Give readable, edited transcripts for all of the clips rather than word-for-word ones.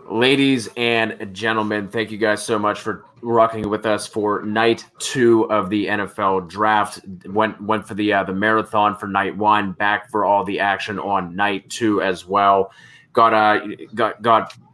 Ladies and gentlemen, thank you guys so much for rocking with us for night 2 of the NFL draft. Went for the marathon for night 1, back for all the action on night 2 as well. Got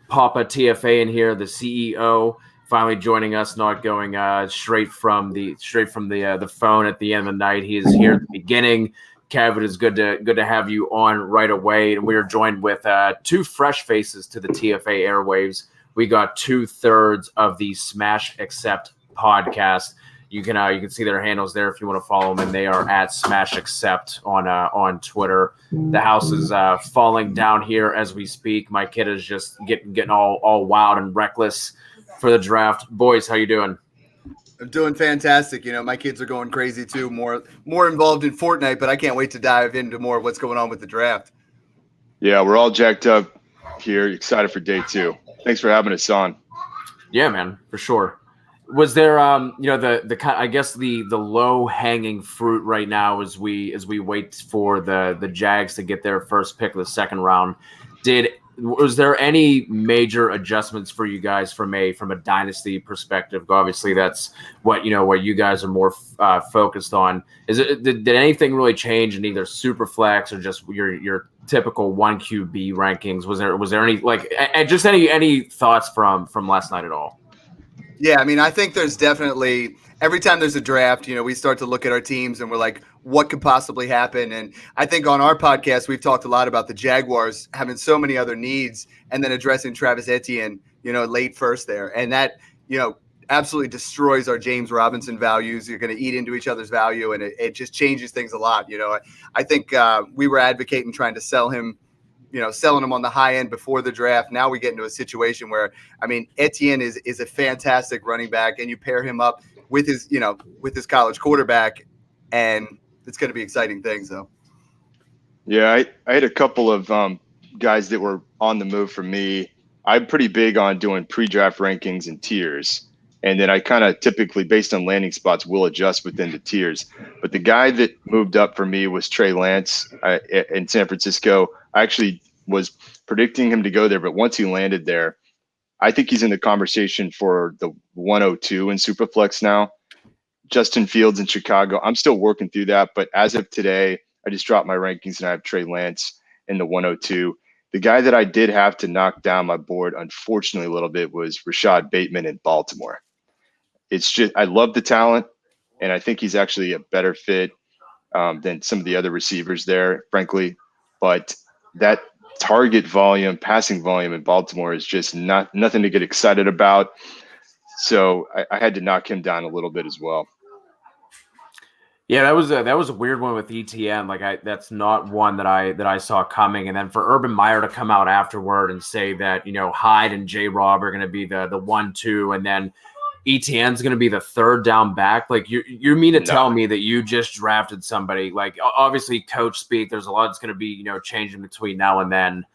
Papa TFA in here, the CEO, finally joining us, not going straight from the phone at the end of the night. He is here at the beginning. Kev, it is good to have you on right away, and we are joined with two fresh faces to the TFA airwaves. We got 2/3 of the Smash Accept podcast. You can see their handles there if you want to follow them, and they are at Smash Accept on Twitter. The house is falling down here as we speak. My kid is just getting all wild and reckless for the draft. Boys, how you doing? I'm doing fantastic. My kids are going crazy too, more involved in Fortnite, but I can't wait to dive into more of what's going on with the draft. Yeah, we're all jacked up here, excited for day 2. Thanks for having us on. Yeah, man, for sure. Was there I guess the low hanging fruit right now as we wait for the Jags to get their first pick of the second round? Was there any major adjustments for you guys from a dynasty perspective? Obviously, that's what you guys are more focused on. Did anything really change in either super flex or just your typical 1 QB rankings? Was there any any thoughts from last night at all? Yeah, I mean, I think there's definitely every time there's a draft, we start to look at our teams and we're like, what could possibly happen? And I think on our podcast, we've talked a lot about the Jaguars having so many other needs and then addressing Travis Etienne, late first there. And that, absolutely destroys our James Robinson values. You're going to eat into each other's value, and it just changes things a lot. I think we were advocating trying to sell him, selling him on the high end before the draft. Now we get into a situation where, Etienne is a fantastic running back, and you pair him up with his college quarterback, and it's going to be exciting things, though. Yeah, I had a couple of guys that were on the move for me. I'm pretty big on doing pre-draft rankings and tiers, and then I kind of typically, based on landing spots, will adjust within the tiers. But the guy that moved up for me was Trey Lance in San Francisco. I actually was predicting him to go there, but once he landed there, I think he's in the conversation for the 102 in Superflex now. Justin Fields in Chicago. I'm still working through that, but as of today, I just dropped my rankings and I have Trey Lance in the 102. The guy that I did have to knock down my board, unfortunately, a little bit was Rashad Bateman in Baltimore. It's just, I love the talent, and I think he's actually a better fit than some of the other receivers there, frankly. But that target volume, passing volume in Baltimore is just nothing to get excited about. So I had to knock him down a little bit as well. Yeah, that was a weird one with ETN. That's not one that I saw coming. And then for Urban Meyer to come out afterward and say that Hyde and J. Rob are going to be the 1-2, and then ETN's going to be the third down back. Like you mean to tell me that you just drafted somebody? Like, obviously, coach speak. There's a lot that's going to be changing between now and then.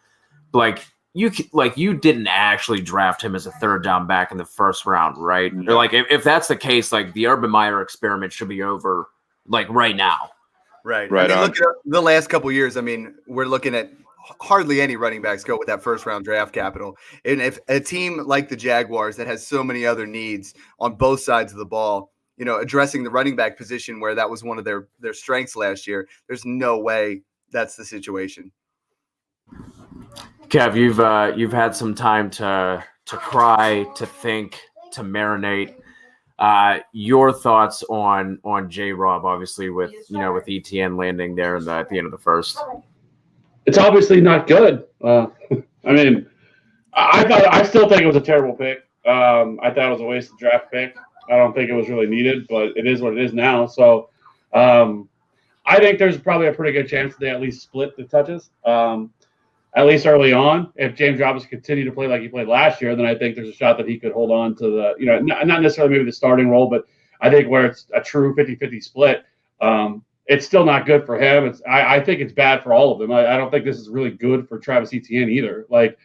You didn't actually draft him as a third down back in the first round, right? No. Or if that's the case, the Urban Meyer experiment should be over right now. Right. Look at the last couple of years. We're looking at hardly any running backs go with that first round draft capital. And if a team like the Jaguars that has so many other needs on both sides of the ball, addressing the running back position where that was one of their strengths last year, there's no way that's the situation. Kev, you've had some time to cry, to think, to marinate. Your thoughts on J. Rob, obviously with ETN landing there at the end of the first. It's obviously not good. I still think it was a terrible pick. I thought it was a wasted draft pick. I don't think it was really needed, but it is what it is now. So I think there's probably a pretty good chance that they at least split the touches. At least early on, if James Robinson continued to play like he played last year, then I think there's a shot that he could hold on to the, not necessarily maybe the starting role, but I think where it's a true 50-50 split, it's still not good for him. I think it's bad for all of them. I don't think this is really good for Travis Etienne either. With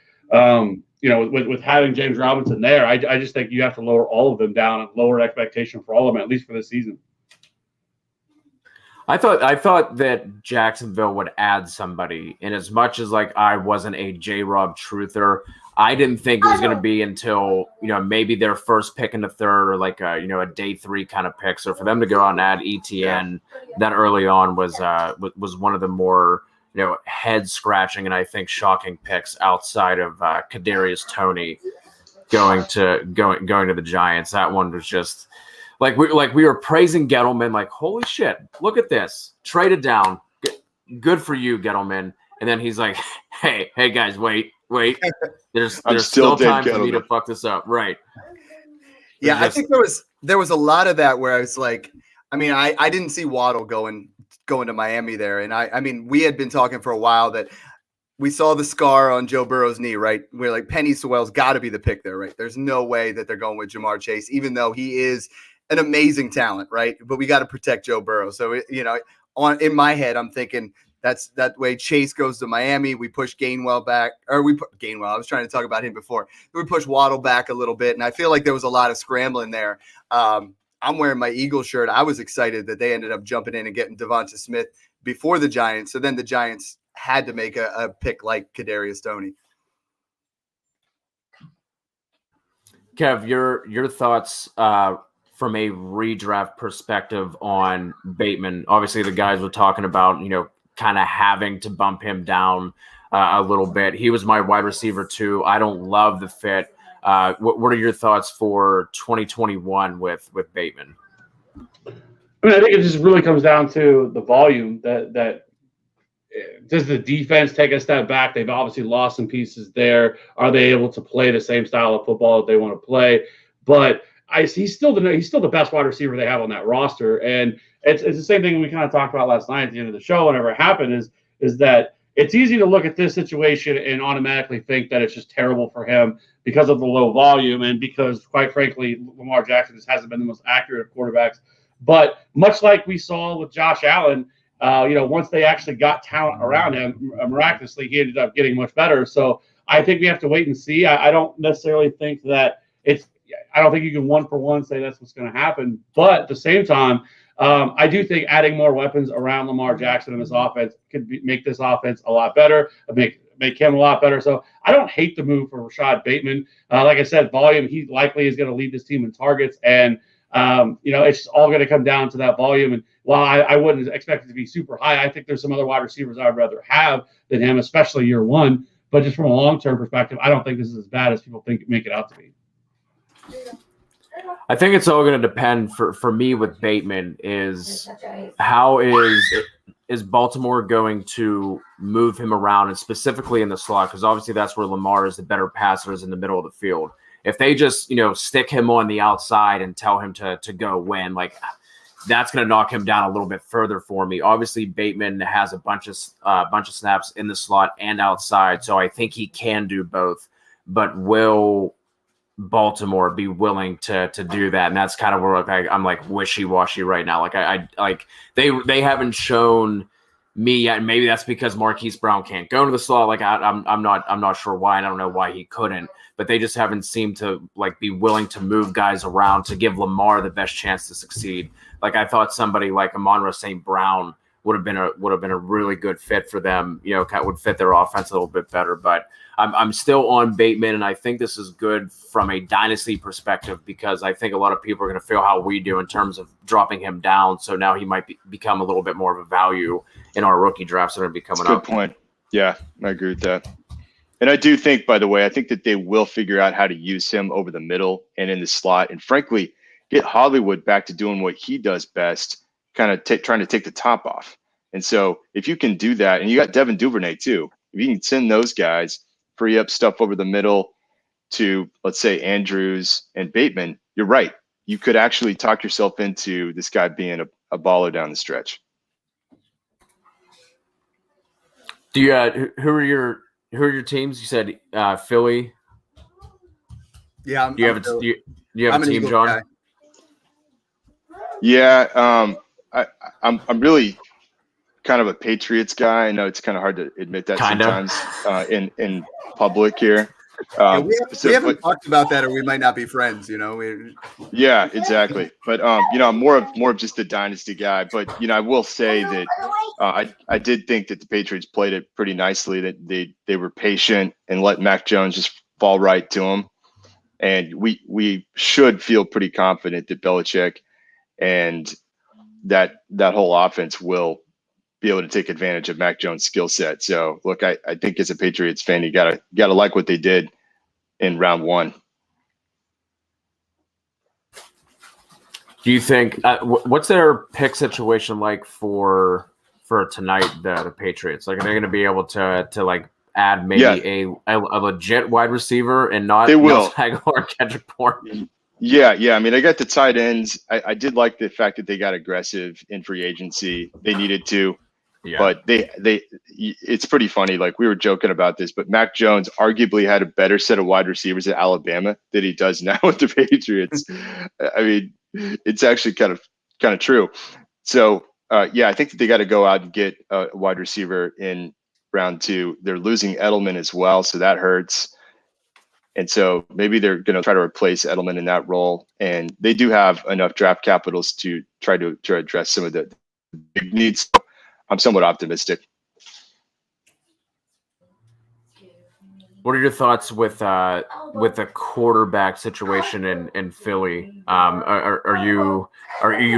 having James Robinson there, I just think you have to lower all of them down and lower expectation for all of them, at least for this season. I thought that Jacksonville would add somebody, and as much as I wasn't a J-Rob truther, I didn't think it was going to be until, maybe their first pick in the third or like a day 3 kind of pick. So for them to go out and add ETN that early on was one of the more, head scratching and I think shocking picks outside of Kadarius Toney going to the Giants. That one was just we were praising Gettleman, like, holy shit, look at this, traded down, good for you, Gettleman. And then he's like, hey guys, wait. There's still time for me to fuck this up, right? Yeah, I think there was a lot of that where I was like, I didn't see Waddle going to Miami there, and I mean, we had been talking for a while that we saw the scar on Joe Burrow's knee, right? We're like, Penny Sewell's got to be the pick there, right? There's no way that they're going with Jamar Chase, even though he is an amazing talent, right? But we got to protect Joe Burrow. So in my head, I'm thinking, that way Chase goes to Miami. We push Gainwell back, or we put Gainwell. I was trying to talk about him before. We push Waddle back a little bit, and I feel like there was a lot of scrambling there. I'm wearing my Eagles shirt. I was excited that they ended up jumping in and getting Devonta Smith before the Giants. So then the Giants had to make a pick like Kadarius Toney. Kev, your thoughts from a redraft perspective on Bateman. Obviously, the guys were talking about, kind of having to bump him down a little bit. He was my wide receiver too. I don't love the fit. What are your thoughts for 2021 with Bateman? I think it just really comes down to the volume that does the defense take a step back? They've obviously lost some pieces there. Are they able to play the same style of football that they want to play? But he's still the best wide receiver they have on that roster. And it's the same thing we kind of talked about last night at the end of the show whenever it happened is that it's easy to look at this situation and automatically think that it's just terrible for him because of the low volume and because, quite frankly, Lamar Jackson just hasn't been the most accurate of quarterbacks. But much like we saw with Josh Allen, once they actually got talent around him, miraculously, he ended up getting much better. So I think we have to wait and see. I don't necessarily think that I don't think you can one for one say that's what's going to happen. But at the same time, I do think adding more weapons around Lamar Jackson in this offense could make this offense a lot better, make him a lot better. So I don't hate the move for Rashad Bateman. Like I said, volume, he likely is going to lead this team in targets. And, it's all going to come down to that volume. And while I wouldn't expect it to be super high, I think there's some other wide receivers I'd rather have than him, especially year one. But just from a long-term perspective, I don't think this is as bad as people make it out to be. I think it's all going to depend for me with Bateman is how is Baltimore going to move him around, and specifically in the slot, because obviously that's where Lamar is the better passer, is in the middle of the field. If they just stick him on the outside and tell him to go win, like that's going to knock him down a little bit further for me. Obviously, Bateman has a bunch of snaps in the slot and outside, so I think he can do both. But will Baltimore be willing to do that? And that's kind of where I'm like wishy-washy right now. Like I they haven't shown me yet, and maybe that's because Marquise Brown can't go to the slot. Like I'm not sure why, and I don't know why he couldn't. But they just haven't seemed to be willing to move guys around to give Lamar the best chance to succeed. Like I thought somebody like Amon-Ra St. Brown would have been a really good fit for them. Would fit their offense a little bit better. But I'm still on Bateman, and I think this is good from a dynasty perspective because I think a lot of people are going to feel how we do in terms of dropping him down. So now he might become a little bit more of a value in our rookie drafts that are going to be coming up. Good point. Yeah, I agree with that. And I do think, by the way, I think that they will figure out how to use him over the middle and in the slot, and frankly, get Hollywood back to doing what he does best, kind of trying to take the top off. And so if you can do that, and you got Devin Duvernay too, if you can send those guys, free up stuff over the middle to, let's say, Andrews and Bateman, you're right. You could actually talk yourself into this guy being a baller down the stretch. Do you who are your teams? You said Philly. Yeah. Do you have a team, Eagle John? Guy. Yeah, I'm really kind of a Patriots guy. I know it's kind of hard to admit that sometimes in public here. We haven't talked about that, or we might not be friends. Yeah, exactly. But I'm more of just a dynasty guy. But I will say that I did think that the Patriots played it pretty nicely. That they were patient and let Mac Jones just fall right to him. And we should feel pretty confident that Belichick and that whole offense will be able to take advantage of Mac Jones' skill set. So look, I think as a Patriots fan, you gotta like what they did in round one. Do you think what's their pick situation like for tonight? The Patriots, like, are they going to be able to like add maybe a legit wide receiver and not Nelson Aguilar or Kendrick Bourne? Yeah. I mean, I got the tight ends. I did like the fact that they got aggressive in free agency. They needed to. Yeah. But it's pretty funny. Like, we were joking about this, but Mac Jones arguably had a better set of wide receivers at Alabama than he does now with the Patriots. I mean, it's actually kind of true. So I think that they got to go out and get a wide receiver in round two. They're losing Edelman as well, so that hurts. And so maybe they're going to try to replace Edelman in that role. And they do have enough draft capitals to try to address some of the big needs. I'm somewhat optimistic. What are your thoughts with the quarterback situation in Philly? Are you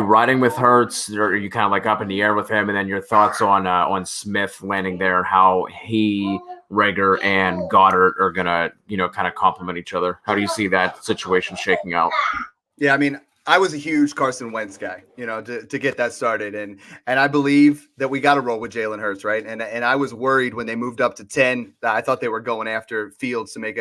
riding with Hurts, or are you kind of like up in the air with him? And then your thoughts on Smith landing there, how he, Rager, and Goddard are gonna kind of complement each other. How do you see that situation shaking out? Yeah, I mean, I was a huge Carson Wentz guy, to get that started. And I believe that we got to roll with Jalen Hurts, right? And I was worried when they moved up to 10 that I thought they were going after Fields to make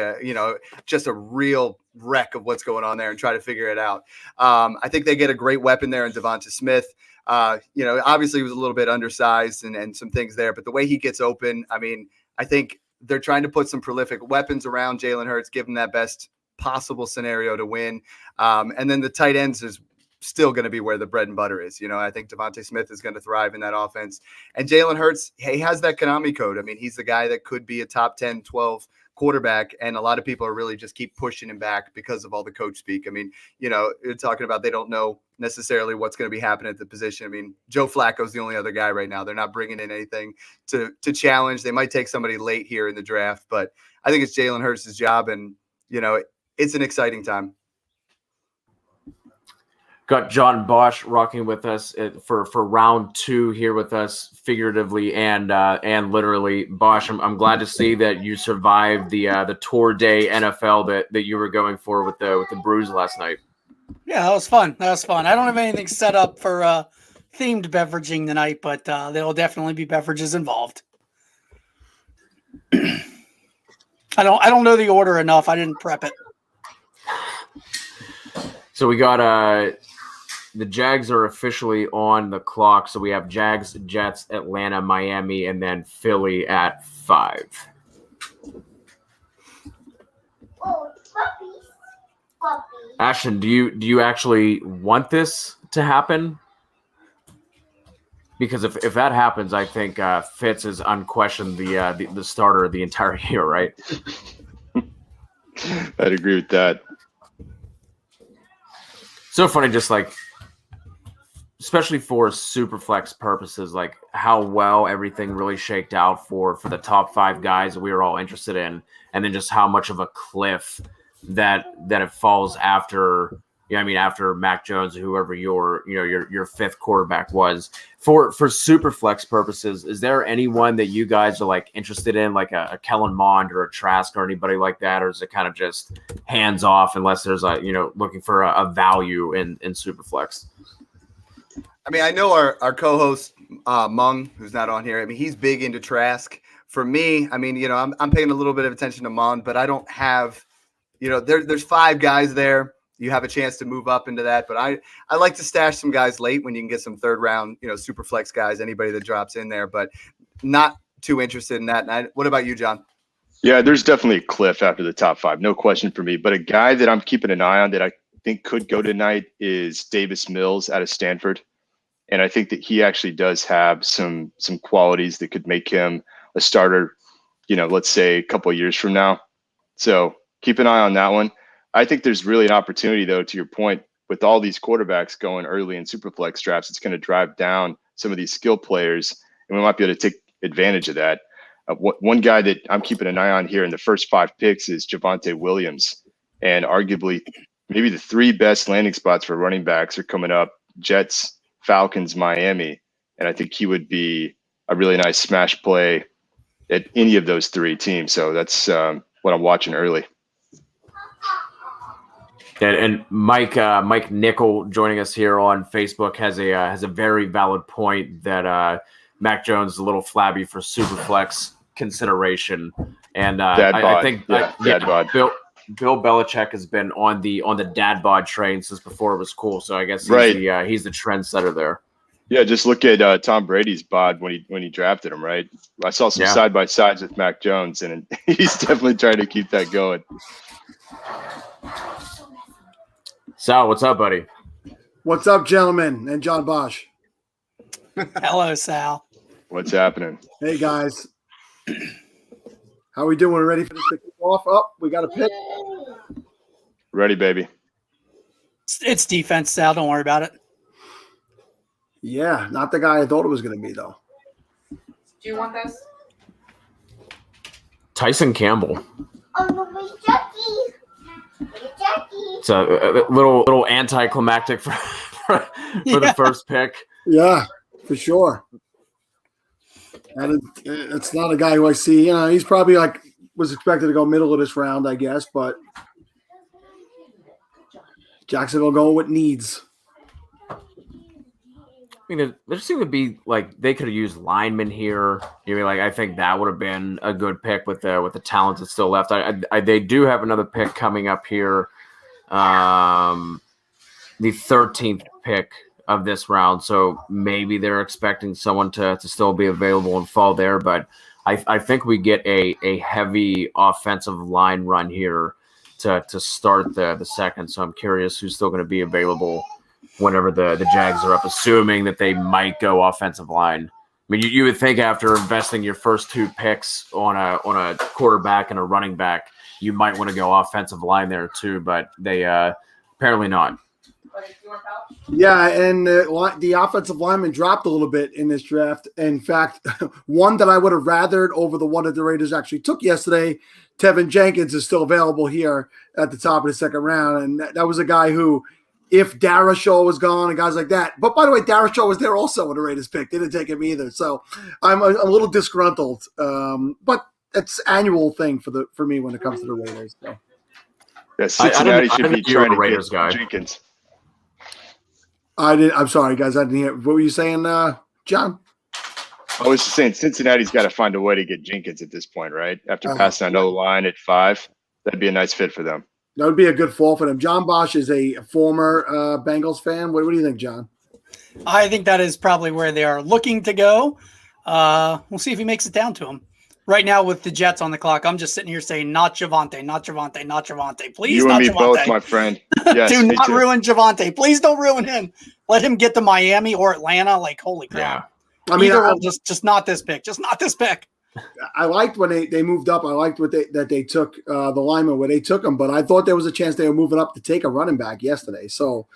just a real wreck of what's going on there and try to figure it out. I think they get a great weapon there in Devonta Smith. Obviously he was a little bit undersized and some things there, but the way he gets open, I mean, I think they're trying to put some prolific weapons around Jalen Hurts, give him that best possible scenario to win. And then the tight ends is still going to be where the bread and butter is. I think Devonta Smith is going to thrive in that offense. And Jalen Hurts, he has that Konami code. I mean, he's the guy that could be a top 10, 12 quarterback. And a lot of people are really just keep pushing him back because of all the coach speak. I mean, you're talking about they don't know necessarily what's going to be happening at the position. I mean, Joe Flacco's the only other guy right now. They're not bringing in anything to challenge. They might take somebody late here in the draft, but I think it's Jalen Hurts' job. And, it's an exciting time. Got John Bosch rocking with us for round two here with us, figuratively and literally. Bosch, I'm glad to see that you survived the tour day NFL that you were going for with the Brews last night. Yeah, that was fun. I don't have anything set up for themed beveraging tonight, but there will definitely be beverages involved. I don't know the order enough. I didn't prep it. So we got the Jags are officially on the clock. So we have Jags, Jets, Atlanta, Miami, and then Philly at 5. Ashton, do you actually want this to happen? Because if that happens, I think Fitz is unquestioned the starter of the entire year, right? I'd agree with that. So funny, just like, especially for Superflex purposes, like how well everything really shaked out for the top 5 guys that we were all interested in, and then just how much of a cliff that it falls after. After Mac Jones or whoever your 5th quarterback was. For Superflex purposes, is there anyone that you guys are like interested in, like a Kellen Mond or a Trask or anybody like that, or is it kind of just hands off unless there's looking for a value in Superflex? I mean, I know our co-host Mung, who's not on here. I mean, he's big into Trask. For me, I mean, I'm paying a little bit of attention to Mond, but I don't have, there's 5 guys there. You have a chance to move up into that, but I like to stash some guys late when you can get some 3rd round, super flex guys, anybody that drops in there, but not too interested in that. And what about you, John? Yeah, there's definitely a cliff after the top 5, no question for me. But a guy that I'm keeping an eye on that I think could go tonight is Davis Mills out of Stanford. And I think that he actually does have some qualities that could make him a starter, let's say a couple of years from now. So keep an eye on that one. I think there's really an opportunity, though, to your point, with all these quarterbacks going early in Superflex drafts, it's going to drive down some of these skill players, and we might be able to take advantage of that. One guy that I'm keeping an eye on here in the first 5 picks is Javonte Williams, and arguably maybe the 3 best landing spots for running backs are coming up: Jets, Falcons, Miami, and I think he would be a really nice smash play at any of those 3 teams. So that's what I'm watching early. And Mike Nickel joining us here on Facebook has a very valid point that Mac Jones is a little flabby for Superflex consideration, and I think Dad bod. Bill Belichick has been on the dad bod train since before it was cool. So I guess he's the trendsetter there. Yeah, just look at Tom Brady's bod when he drafted him. Right, I saw some side by sides with Mac Jones, and he's definitely trying to keep that going. Sal, what's up, buddy? What's up, gentlemen, and John Bosch? Hello, Sal. What's happening? Hey, guys. How we doing? Ready for this to kick off? Oh, we got a pick. Ready, baby. It's defense, Sal. Don't worry about it. Yeah, not the guy I thought it was going to be, though. Do you want this? Tyson Campbell. Oh, Jackie. It's a little anticlimactic for the first pick. Yeah, for sure. And it's not a guy who I see. He's probably was expected to go middle of this round, I guess, but Jacksonville going with needs. I mean, there seemed to be they could have used linemen here. I think that would have been a good pick with the talent that's still left. They do have another pick coming up here, the 13th pick of this round. So maybe they're expecting someone to still be available and fall there. But I think we get a heavy offensive line run here to start the second. So I'm curious who's still going to be available whenever the Jags are up, assuming that they might go offensive line. I mean, you would think after investing your first 2 picks on a quarterback and a running back, you might want to go offensive line there too, but they apparently not. Yeah, and the offensive lineman dropped a little bit in this draft. In fact, one that I would have rathered over the one that the Raiders actually took yesterday, Tevin Jenkins, is still available here at the top of the second round, and that was a guy who, if Dara Shaw was gone and guys like that. But by the way, Dara Shaw was there also when the Raiders picked. They didn't take him either. So I'm a little disgruntled. But it's annual thing for me when it comes to the Raiders. So. Yeah, Cincinnati should be trying to Raiders get guy. Jenkins. I'm sorry, guys. I didn't hear. What were you saying, John? I was just saying Cincinnati's got to find a way to get Jenkins at this point, right? After passing on O-line at 5, that'd be a nice fit for them. That would be a good fall for them. John Bosch is a former Bengals fan. What do you think, John? I think that is probably where they are looking to go. We'll see if he makes it down to him. Right now, with the Jets on the clock, I'm just sitting here saying, not Javonte, not Javonte, not Javonte. Please, you not and me Javonte. both, my friend. Yes, Do not too. ruin Javonte. Please don't ruin him. Let him get to Miami or Atlanta. Holy crap. Yeah. I mean, just not this pick. Just not this pick. I liked when they moved up. I liked that they took the lineman where they took him, but I thought there was a chance they were moving up to take a running back yesterday. So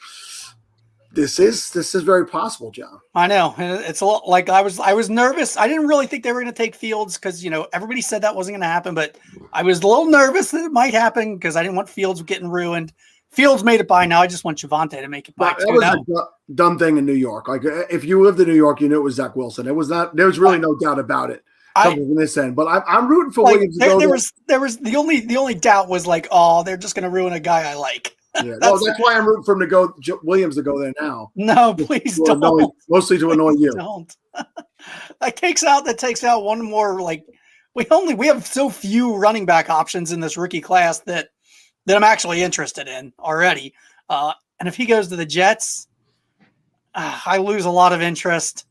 this is very possible, John. I know. It's a lot I was nervous. I didn't really think they were going to take Fields because everybody said that wasn't going to happen, but I was a little nervous that it might happen because I didn't want Fields getting ruined. Fields made it by now. I just want Javonte to make it by. That was a dumb thing in New York. If you lived in New York, you knew it was Zach Wilson. It was not. There was really no doubt about it. From this end, but I'm rooting for Williams to go. There was the only doubt was they're just going to ruin a guy I like. Yeah, that's why I'm rooting for him to go. Williams to go there now. No, please don't. Mostly to annoy you. Don't. That takes out one more. We have so few running back options in this rookie class that I'm actually interested in already. And if he goes to the Jets, I lose a lot of interest.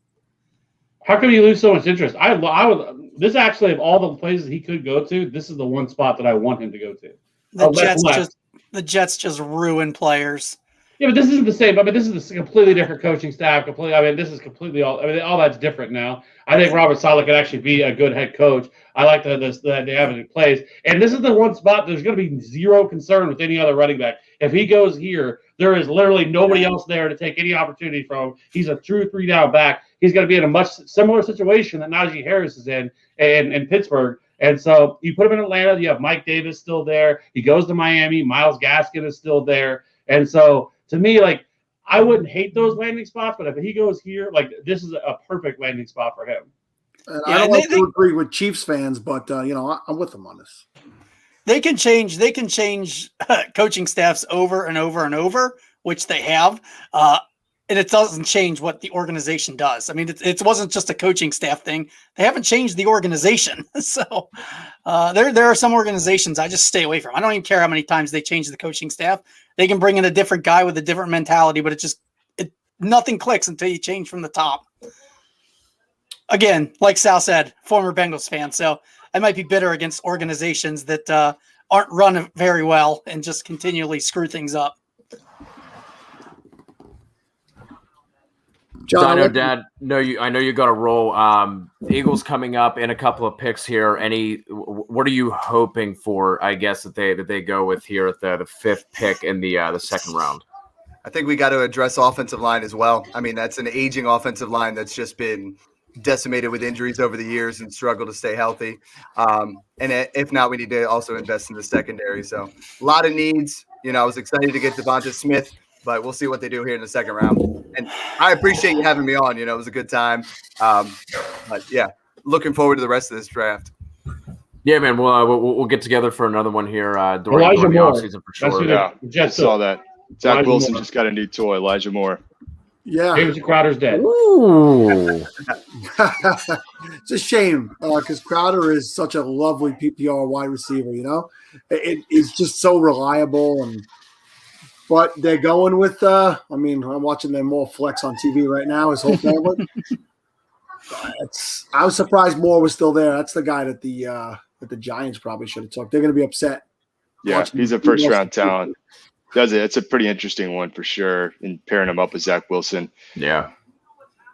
How come you lose so much interest? I would. This actually, of all the places he could go to, this is the one spot that I want him to go to. The Jets just ruin players. Yeah, but this isn't the same. I mean, this is a completely different coaching staff. This is completely all. I mean, all that's different now. I think Robert Saleh could actually be a good head coach. I like that they have it in place. And this is the one spot there's going to be zero concern with any other running back. If he goes here, there is literally nobody else there to take any opportunity from. He's a true 3-down back. he's going to be in a much similar situation that Najee Harris is in Pittsburgh. And so you put him in Atlanta, you have Mike Davis still there. He goes to Miami, Myles Gaskin is still there. And so to me, like, I wouldn't hate those landing spots, but if he goes here, like, this is a perfect landing spot for him. I don't like to agree with Chiefs fans, but I'm with them on this. They can change coaching staffs over and over and over, which they have. And it doesn't change what the organization does. I mean, it wasn't just a coaching staff thing. They haven't changed the organization. So there are some organizations I just stay away from. I don't even care how many times they change the coaching staff. They can bring in a different guy with a different mentality, but nothing clicks until you change from the top. Again, like Sal said, former Bengals fan. So I might be bitter against organizations that aren't run very well and just continually screw things up. John, I know you got a roll. Eagles coming up in a couple of picks here. What are you hoping for? I guess that they go with here at the fifth pick in the second round. I think we got to address offensive line as well. I mean, that's an aging offensive line that's just been decimated with injuries over the years and struggled to stay healthy. And if not, we need to also invest in the secondary. So a lot of needs. I was excited to get Devonta Smith, but we'll see what they do here in the second round. And I appreciate you having me on. It was a good time. But yeah, looking forward to the rest of this draft. Yeah, man. We'll get together for another one here during the offseason for sure. Yeah, just saw that. Zach Wilson just got a new toy, Elijah Moore. Yeah. James Crowder's dead. Ooh. It's a shame because Crowder is such a lovely PPR wide receiver, It's just so reliable. But they're going with I'm watching them all flex on TV right now, his whole family. I was surprised Moore was still there. That's the guy that the Giants probably should have took. They're going to be upset. Yeah, he's a first-round talent. It's a pretty interesting one for sure, and pairing him up with Zach Wilson. Yeah.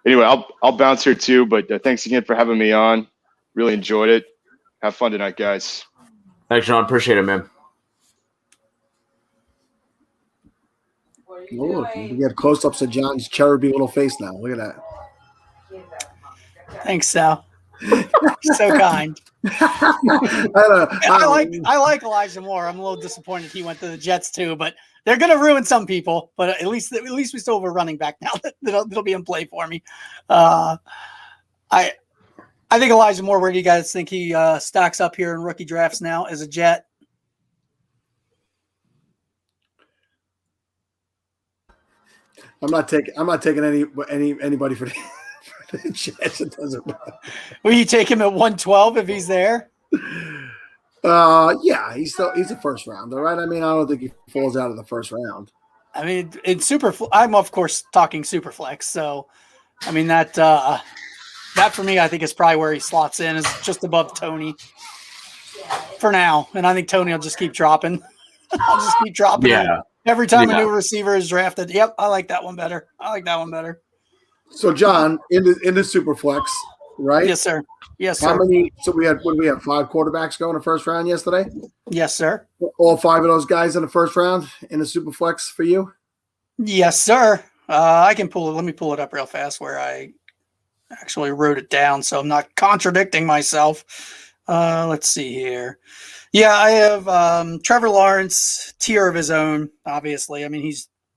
Anyway, I'll bounce here too, but thanks again for having me on. Really enjoyed it. Have fun tonight, guys. Thanks, John. Appreciate it, man. Look, we get close-ups of John's cherubby little face now. Look at that. Thanks, Sal. So kind. I like Elijah Moore. I'm a little disappointed he went to the Jets too, but they're going to ruin some people. But at least we still have a running back now that'll be in play for me. I think Elijah Moore. Where do you guys think he stacks up here in rookie drafts now as a Jet? I'm not taking anybody for the Jets. It doesn't matter. Will you take him at 112 if he's there? Yeah, he's a first rounder, right? I mean, I don't think he falls out of the first round. I mean, in I'm of course talking super flex, so I mean that for me, I think is probably where he slots in, is just above Tony for now, and I think Tony will just keep dropping. I'll just keep dropping. Yeah. Every time a new receiver is drafted. Yep, I like that one better. So, John, in the super flex, right? Yes, sir. Yes, sir. How many? So we had 5 quarterbacks go in the first round yesterday. Yes, sir. All 5 of those guys in the first round in the super flex for you. Yes, sir. I can pull it. Let me pull it up real fast where I actually wrote it down, so I'm not contradicting myself. Let's see here. Yeah, I have Trevor Lawrence, tier of his own, obviously. I mean,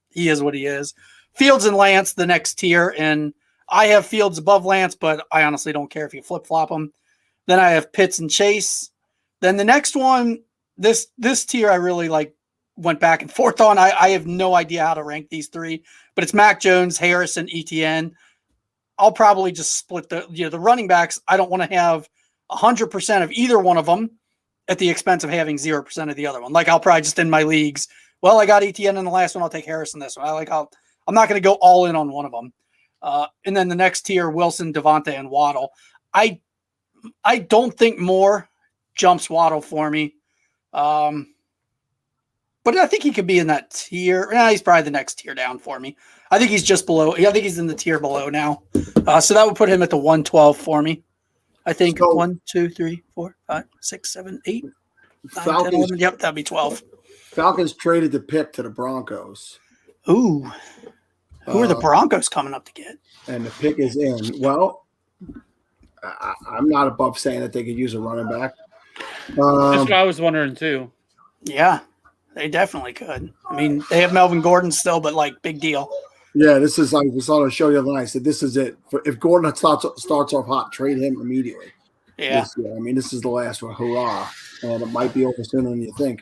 he is what he is. Fields and Lance, the next tier, and I have Fields above Lance, but I honestly don't care if you flip-flop them. Then I have Pitts and Chase. Then the next one, this tier I really went back and forth on. I have no idea how to rank these 3, but it's Mac Jones, Harris, and ETN. I'll probably just split the running backs. I don't want to have 100% of either one of them at the expense of having 0% of the other one. I'll probably just in my leagues. Well, I got ETN in the last one. I'll take Harris in this one. I'm not going to go all in on one of them. And then the next tier, Wilson, Devonta, and Waddle. I don't think Moore jumps Waddle for me. But I think he could be in that tier. He's probably the next tier down for me. I think he's just below. I think he's in the tier below now. So that would put him at the 112 for me. I think 1, 2, 3, 4, 5, 6, 7, 8, 9, 10, 11. Yep, that'd be 12. Falcons traded the pick to the Broncos. Ooh. Who are the Broncos coming up to get? And the pick is in. Well, I'm not above saying that they could use a running back. That's what I was wondering too. Yeah, they definitely could. I mean, they have Melvin Gordon still, but like big deal. Yeah, this is like we saw on the show the other night. I said this is it. If Gordon starts off hot, trade him immediately. Yeah. I mean, this is the last one. Hurrah. And it might be over sooner than you think.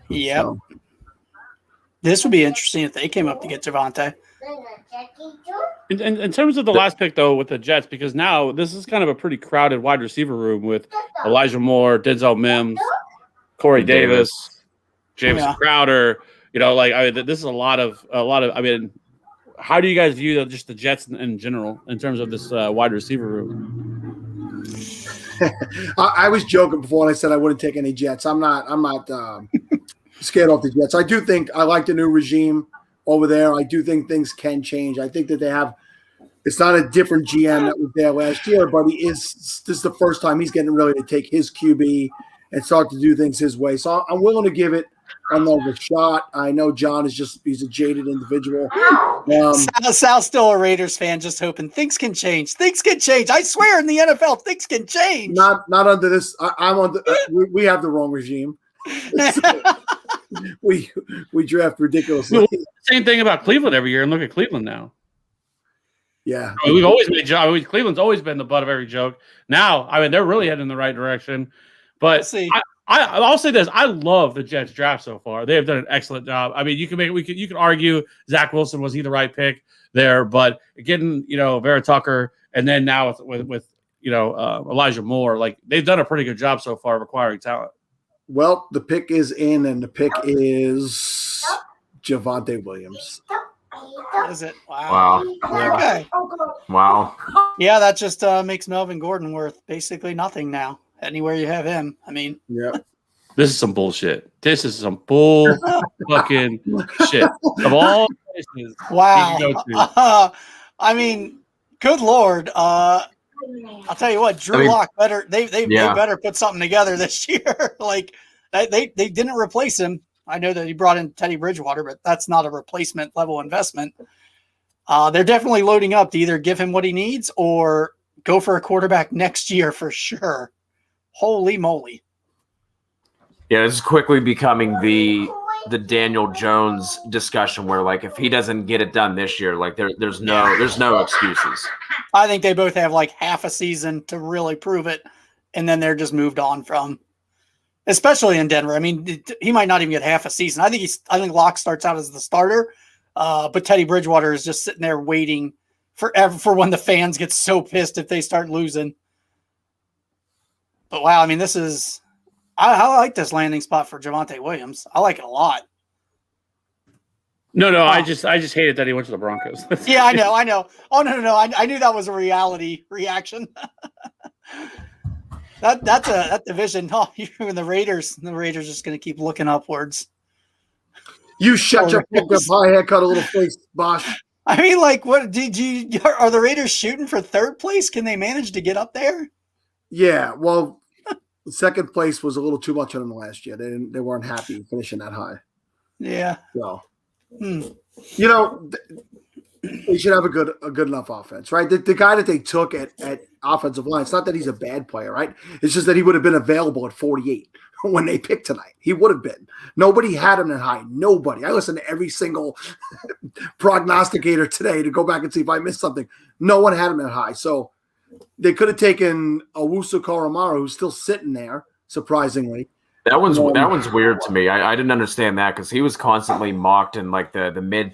Yep. So. This would be interesting if they came up to get Javonte. In terms of the last pick, though, with the Jets, because now this is kind of a pretty crowded wide receiver room with Elijah Moore, Denzel Mims, Corey Davis, Jameson Crowder. You know, like I mean, this is a lot of. I mean, how do you guys view just the Jets in general in terms of this wide receiver room? I was joking before when I said I wouldn't take any Jets. I'm not scared off the Jets. I do think I like the new regime over there. I do think things can change. I think that they have – it's not a different GM that was there last year, but this is the first time he's getting ready to take his QB and start to do things his way. So I'm willing to give it another shot. I know John is he's a jaded individual. Sal's still a Raiders fan, just hoping things can change. Things can change. I swear in the NFL, things can change. Not under this. I'm on the we have the wrong regime. we draft ridiculously. Same thing about Cleveland every year, and look at Cleveland now. Yeah, I mean, we've always made Cleveland's always been the butt of every joke. Now, I mean, they're really heading in the right direction. But I'll say this: I love the Jets draft so far. They have done an excellent job. I mean, you can argue Zach Wilson, was he the right pick there, but getting Vera Tucker, and then now with Elijah Moore, like they've done a pretty good job so far of acquiring talent. Well, the pick is in, and the pick is Javonte Williams. Is it? Wow. Okay. Wow. Yeah, that just makes Melvin Gordon worth basically nothing now. Anywhere you have him, I mean. Yeah. This is some bullshit. This is some bull fucking shit. Of all places, wow. you can go to. I mean, good Lord. I'll tell you what, Drew Lock better. They better put something together this year. Like they didn't replace him. I know that he brought in Teddy Bridgewater, but that's not a replacement level investment. They're definitely loading up to either give him what he needs or go for a quarterback next year for sure. Holy moly. Yeah, this is quickly becoming the Daniel Jones discussion where, like, if he doesn't get it done this year, like there's no excuses. I think they both have like half a season to really prove it, and then they're just moved on from, especially in Denver. I mean, he might not even get half a season. I think Locke starts out as the starter, but Teddy Bridgewater is just sitting there waiting forever for when the fans get so pissed if they start losing. But wow, I mean, I like this landing spot for Javonte Williams. I like it a lot. No, I just hated that he went to the Broncos. Yeah, I know. Oh no. I knew that was a reality reaction. that division. Oh, you and the Raiders are just going to keep looking upwards. You shut your fuck up, high haircut, a little face, Bosh. I mean, like, what are the Raiders shooting for third place? Can they manage to get up there? Yeah, well, second place was a little too much on them last year. They weren't happy finishing that high. Yeah. So, they should have a good enough offense, right? The guy that they took at offensive line, it's not that he's a bad player, right? It's just that he would have been available at 48 when they picked tonight. He would have been. Nobody had him that high. Nobody. I listened to every single prognosticator today to go back and see if I missed something. No one had him that high. So they could have taken Owusu Koromaru, who's still sitting there, surprisingly. That one's weird to me. I didn't understand that because he was constantly mocked in like the mid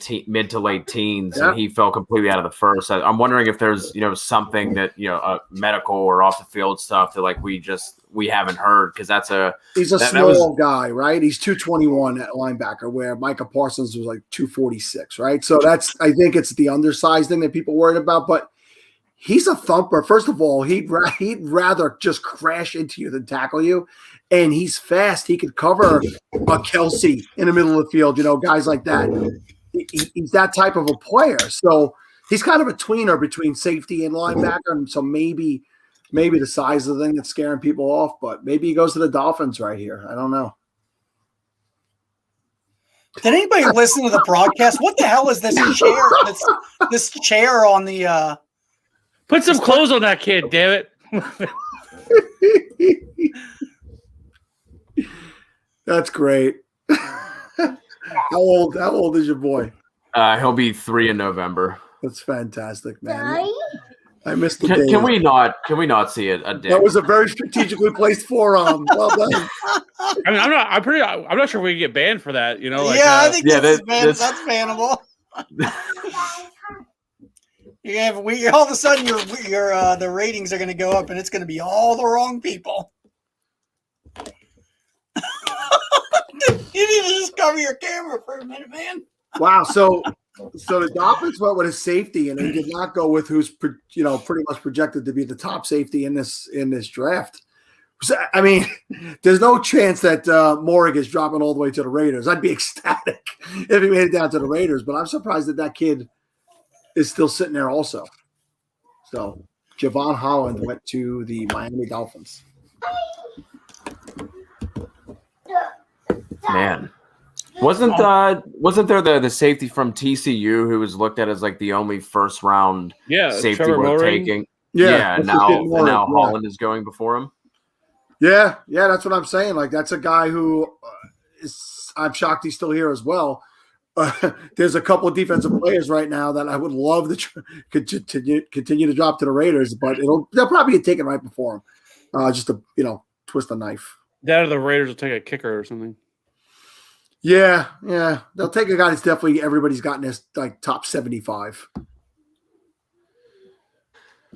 to late teens, and he fell completely out of the first. I'm wondering if there's something that medical or off the field stuff that like we haven't heard because he's a small guy, right? He's 221 at linebacker, where Micah Parsons was like 246, right? So I think it's the undersized thing that people worried about, but. He's a thumper. First of all, he'd rather just crash into you than tackle you. And he's fast. He could cover a Kelsey in the middle of the field, guys like that. He's that type of a player. So he's kind of a tweener between safety and linebacker. And so maybe the size of the thing that's scaring people off, but maybe he goes to the Dolphins right here. I don't know. Did anybody listen to the broadcast? What the hell is this chair? This chair on the. Put some clothes on that kid, damn it. That's great. How old is your boy? He'll be 3 in November. That's fantastic, man. I missed the Can we not see a dick? That was a very strategically placed forearm. Well done. I mean, I'm not sure we can get banned for that. You know, like, I think that's bannable. All of a sudden your the ratings are going to go up, and it's going to be all the wrong people. You need to just cover your camera for a minute, man. Wow. So the Dolphins went with a safety, and they did not go with who's pretty much projected to be the top safety in this draft. So, I mean, there's no chance that Morrig is dropping all the way to the Raiders. I'd be ecstatic if he made it down to the Raiders, but I'm surprised that kid is still sitting there also. So Javon Holland went to the Miami Dolphins. Man, wasn't there the safety from TCU who was looked at as like the only first round safety Trevor worth Moring. taking? Yeah, now Holland is going before him. Yeah, that's what I'm saying. Like, that's a guy who I'm shocked he's still here as well. There's a couple of defensive players right now that I would love to continue to drop to the Raiders, but they'll probably get taken right before him, just to twist the knife. That or the Raiders will take a kicker or something. Yeah, they'll take a guy that's definitely everybody's gotten his like top 75.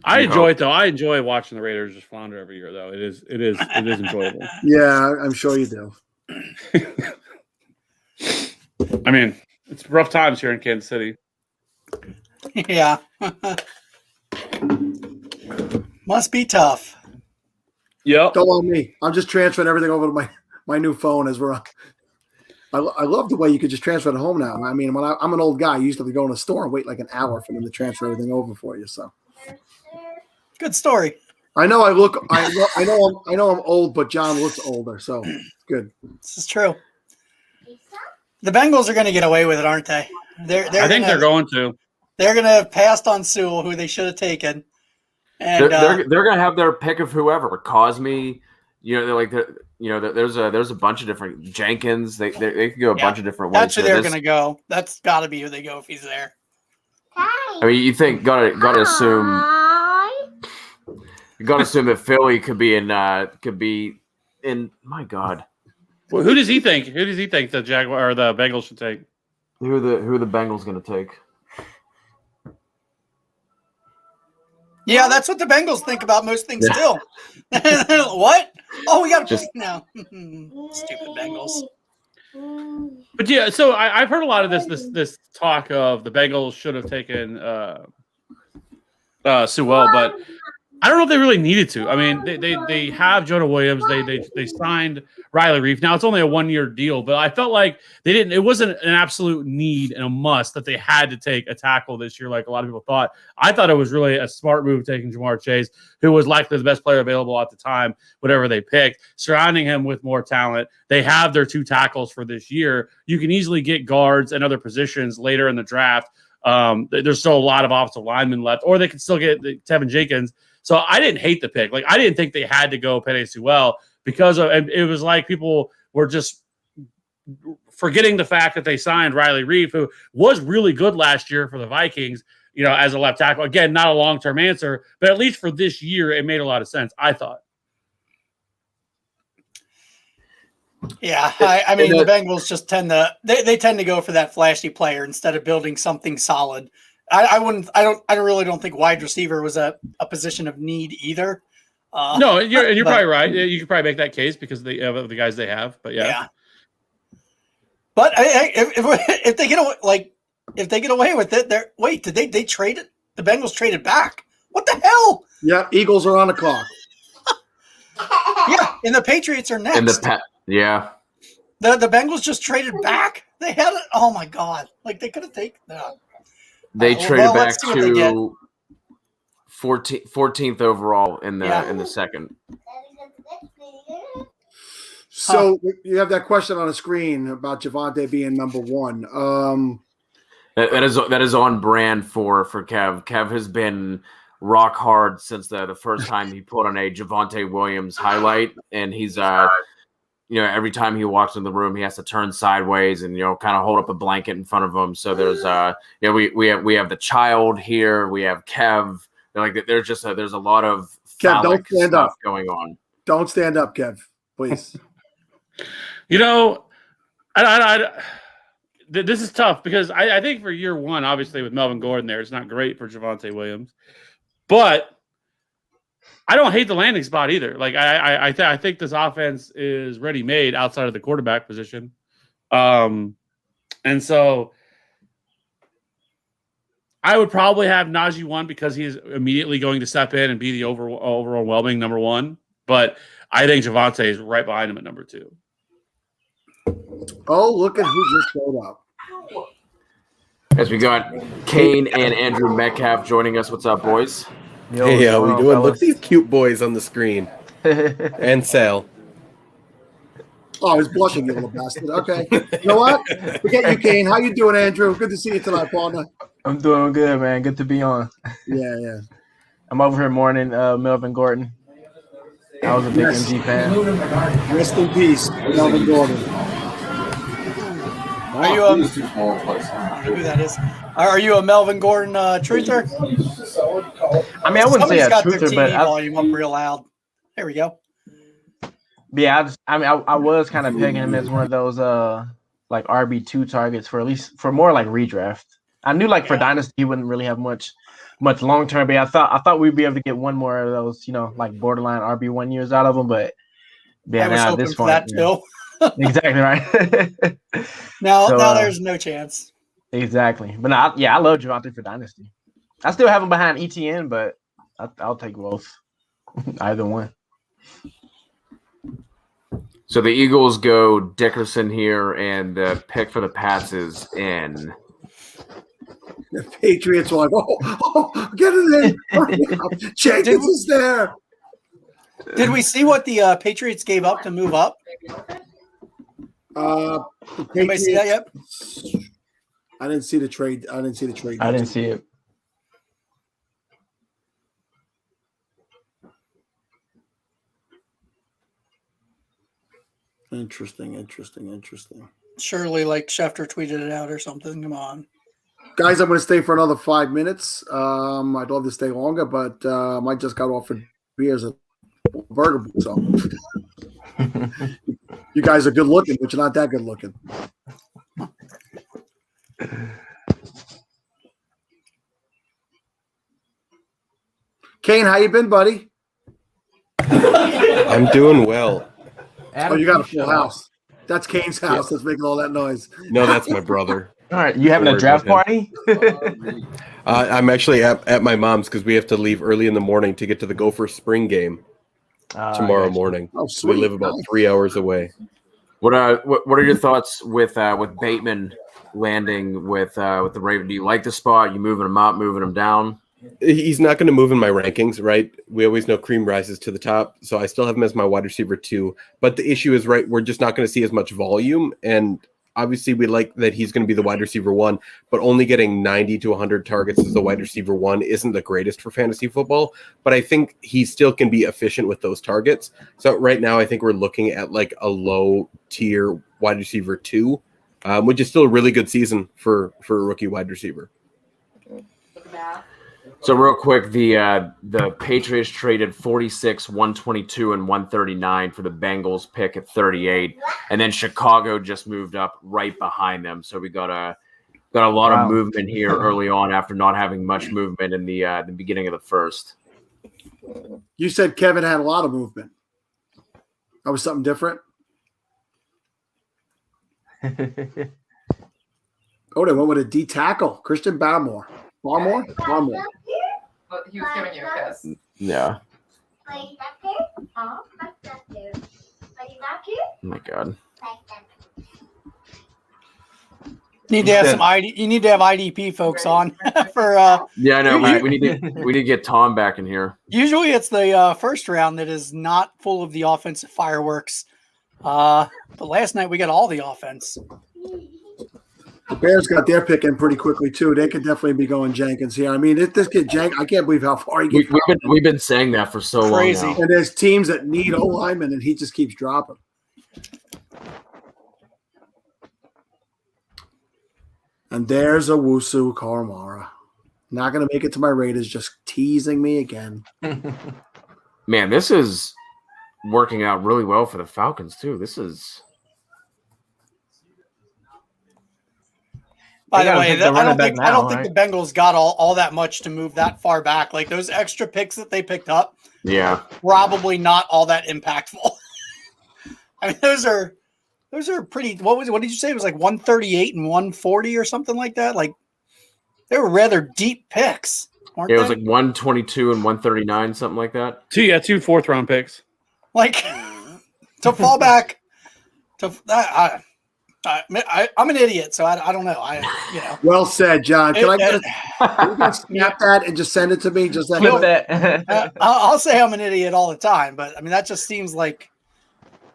I enjoy it though. I enjoy watching the Raiders just flounder every year, though. It is enjoyable. Yeah, I'm sure you do. I mean, it's rough times here in Kansas City. Yeah, must be tough. Yep. Don't want me. I'm just transferring everything over to my new phone as we're on. I love the way you could just transfer it home now. I mean, when I'm an old guy, I used to have to go in a store and wait like an hour for them to transfer everything over for you. So, good story. I know I know I'm old, but John looks older, so it's good. This is true. The Bengals are going to get away with it, aren't they? I think they're going to. They're going to have passed on Sewell, who they should have taken. And they're going to have their pick of whoever. Cosme, there's a bunch of different Jenkins. They could go a bunch of different ways. That's who they're going to go. That's got to be who they go if he's there. I mean, you think got to assume that Philly could be in. My God. Well, who does he think? Who does he think the Jaguar or the Bengals should take? Who are the Bengals going to take? Yeah, that's what the Bengals think about most things still. What? Oh, we got to pick now. Stupid Bengals. But yeah, so I've heard a lot of this talk of the Bengals should have taken Sewell, but I don't know if they really needed to. I mean, they have Jonah Williams. They signed Riley Reef. Now it's only a 1-year deal, but I felt like they didn't. It wasn't an absolute need and a must that they had to take a tackle this year, like a lot of people thought. I thought it was really a smart move taking Jamar Chase, who was likely the best player available at the time, whatever they picked, surrounding him with more talent. They have their 2 tackles for this year. You can easily get guards and other positions later in the draft. There's still a lot of offensive linemen left, or they could still get Tevin Jenkins. So I didn't hate the pick. Like, I didn't think they had to go Penei Sewell because it was like people were just forgetting the fact that they signed Riley Reef, who was really good last year for the Vikings, as a left tackle. Again, not a long-term answer, but at least for this year, it made a lot of sense, I thought. Yeah, I mean, the Bengals just tend to go for that flashy player instead of building something solid. I really don't think wide receiver was a position of need either. No, you're probably right. You could probably make that case because of the guys they have. But yeah. But if they get away with it, did they trade it? The Bengals traded back. What the hell? Yeah, Eagles are on the clock. Yeah, and the Patriots are next. Yeah. The Bengals just traded back. They had it. Oh my God! Like they could have taken that. They traded back to 14th overall in the second. So you have that question on the screen about Javonte being number one. That is on brand for Kev. Kev has been rock hard since the first time he put on a Javonte Williams highlight, and he's every time he walks in the room, he has to turn sideways and kind of hold up a blanket in front of him. So there's we have the child here, we have Kev. There's a lot of Kev, don't stand stuff up. going on. Don't stand up, Kev, please. This is tough because I think for year one, obviously with Melvin Gordon there, it's not great for Javonte Williams, but I don't hate the landing spot either. Like I think this offense is ready made outside of the quarterback position, and so I would probably have Najee one because he's immediately going to step in and be the overwhelming number one. But I think Javonte is right behind him at number two. Oh, look at who just showed up. As we got Kane and Andrew Metcalf joining us. What's up, boys? Hey, how we doing? Look at these cute boys on the screen. And Sal. Oh, I was blushing, you little bastard. Okay. You know what? Forget you, Kane. How you doing, Andrew? Good to see you tonight, partner. I'm doing good, man. Good to be on. Yeah. I'm over here mourning Melvin Gordon. I was a big MG fan. Rest in peace, Melvin Gordon. Are you I don't know who that is? Are you a Melvin Gordon truther? I mean, I wouldn't say a truther, but volume up real loud. There we go. Yeah, I was kind of pegging him as one of those like RB2 targets for at least for more like redraft. I knew for Dynasty he wouldn't really have much long term, but I thought we'd be able to get one more of those, like borderline RB1 years out of him. But yeah, now at this point, that too. Exactly right. now there's no chance. Exactly, but I love Javonte for Dynasty. I still have him behind ETN, but I'll take both, either one. So the Eagles go Dickerson here, and the pick for the Pats is in. The Patriots are like, oh, get it in. Jenkins is there. Did we see what the Patriots gave up to move up? Anybody see that yet? I didn't see the trade. I didn't see it. Interesting. Surely, Schefter tweeted it out or something. Come on. Guys, I'm going to stay for another 5 minutes. I'd love to stay longer, but I just got offered beers at Burger Boot, so you guys are good looking, but you're not that good looking. Kane, how you been, buddy? I'm doing well. You got a full house. That's Kane's house that's making all that noise. No, that's my brother. All right, you having a draft party? I'm actually at my mom's because we have to leave early in the morning to get to the Gopher spring game tomorrow morning. Oh, sweet. We live about 3 hours away. What are your thoughts with Bateman landing with the Ravens? Do you like the spot? You moving him up, moving him down? He's not going to move in my rankings, right? We always know cream rises to the top, so I still have him as my wide receiver 2. But the issue is, right, we're just not going to see as much volume, and obviously we like that he's going to be the wide receiver 1, but only getting 90 to 100 targets as the wide receiver 1 isn't the greatest for fantasy football, but I think he still can be efficient with those targets. So right now I think we're looking at a low tier wide receiver 2, which is still a really good season for a rookie wide receiver. So real quick, the Patriots traded 46, 122, and 139 for the Bengals pick at 38, and then Chicago just moved up right behind them. So we got a lot of movement here early on after not having much movement in the beginning of the first. You said Kevin had a lot of movement. That was something different. They went with a D tackle, Christian Barmore. Barmore. Well, he was giving you a kiss. Yeah. Like that there? Oh, like that there. Like that there? Oh my God. Like that. You need to have some ID. You need to have IDP folks on for. Yeah, I know. We need to get Tom back in here. Usually, it's the first round that is not full of the offensive fireworks But last night we got all the offense. The Bears got their pick in pretty quickly too. They could definitely be going Jenkins here. I mean, this kid Jenkins, I can't believe how far he gets. We've been saying that for so long now. And there's teams that need O linemen, and he just keeps dropping. And there's a Wusu Karamara. Not going to make it to my Raiders, just teasing me again. Man, this is working out really well for the Falcons too. This is. By the way, I don't think the Bengals got all that much to move that far back. Like those extra picks that they picked up, probably not all that impactful. I mean, those are pretty. What did you say? It was like 138 and 140 or something like that. Like they were rather deep picks, weren't they? It was like 122 and 139, something like that. Two fourth-round picks. Like to fall back to that. I'm an idiot, so I don't know. Well said, John. Can I snap that and just send it to me? Just that. I'll say I'm an idiot all the time, but I mean that just seems like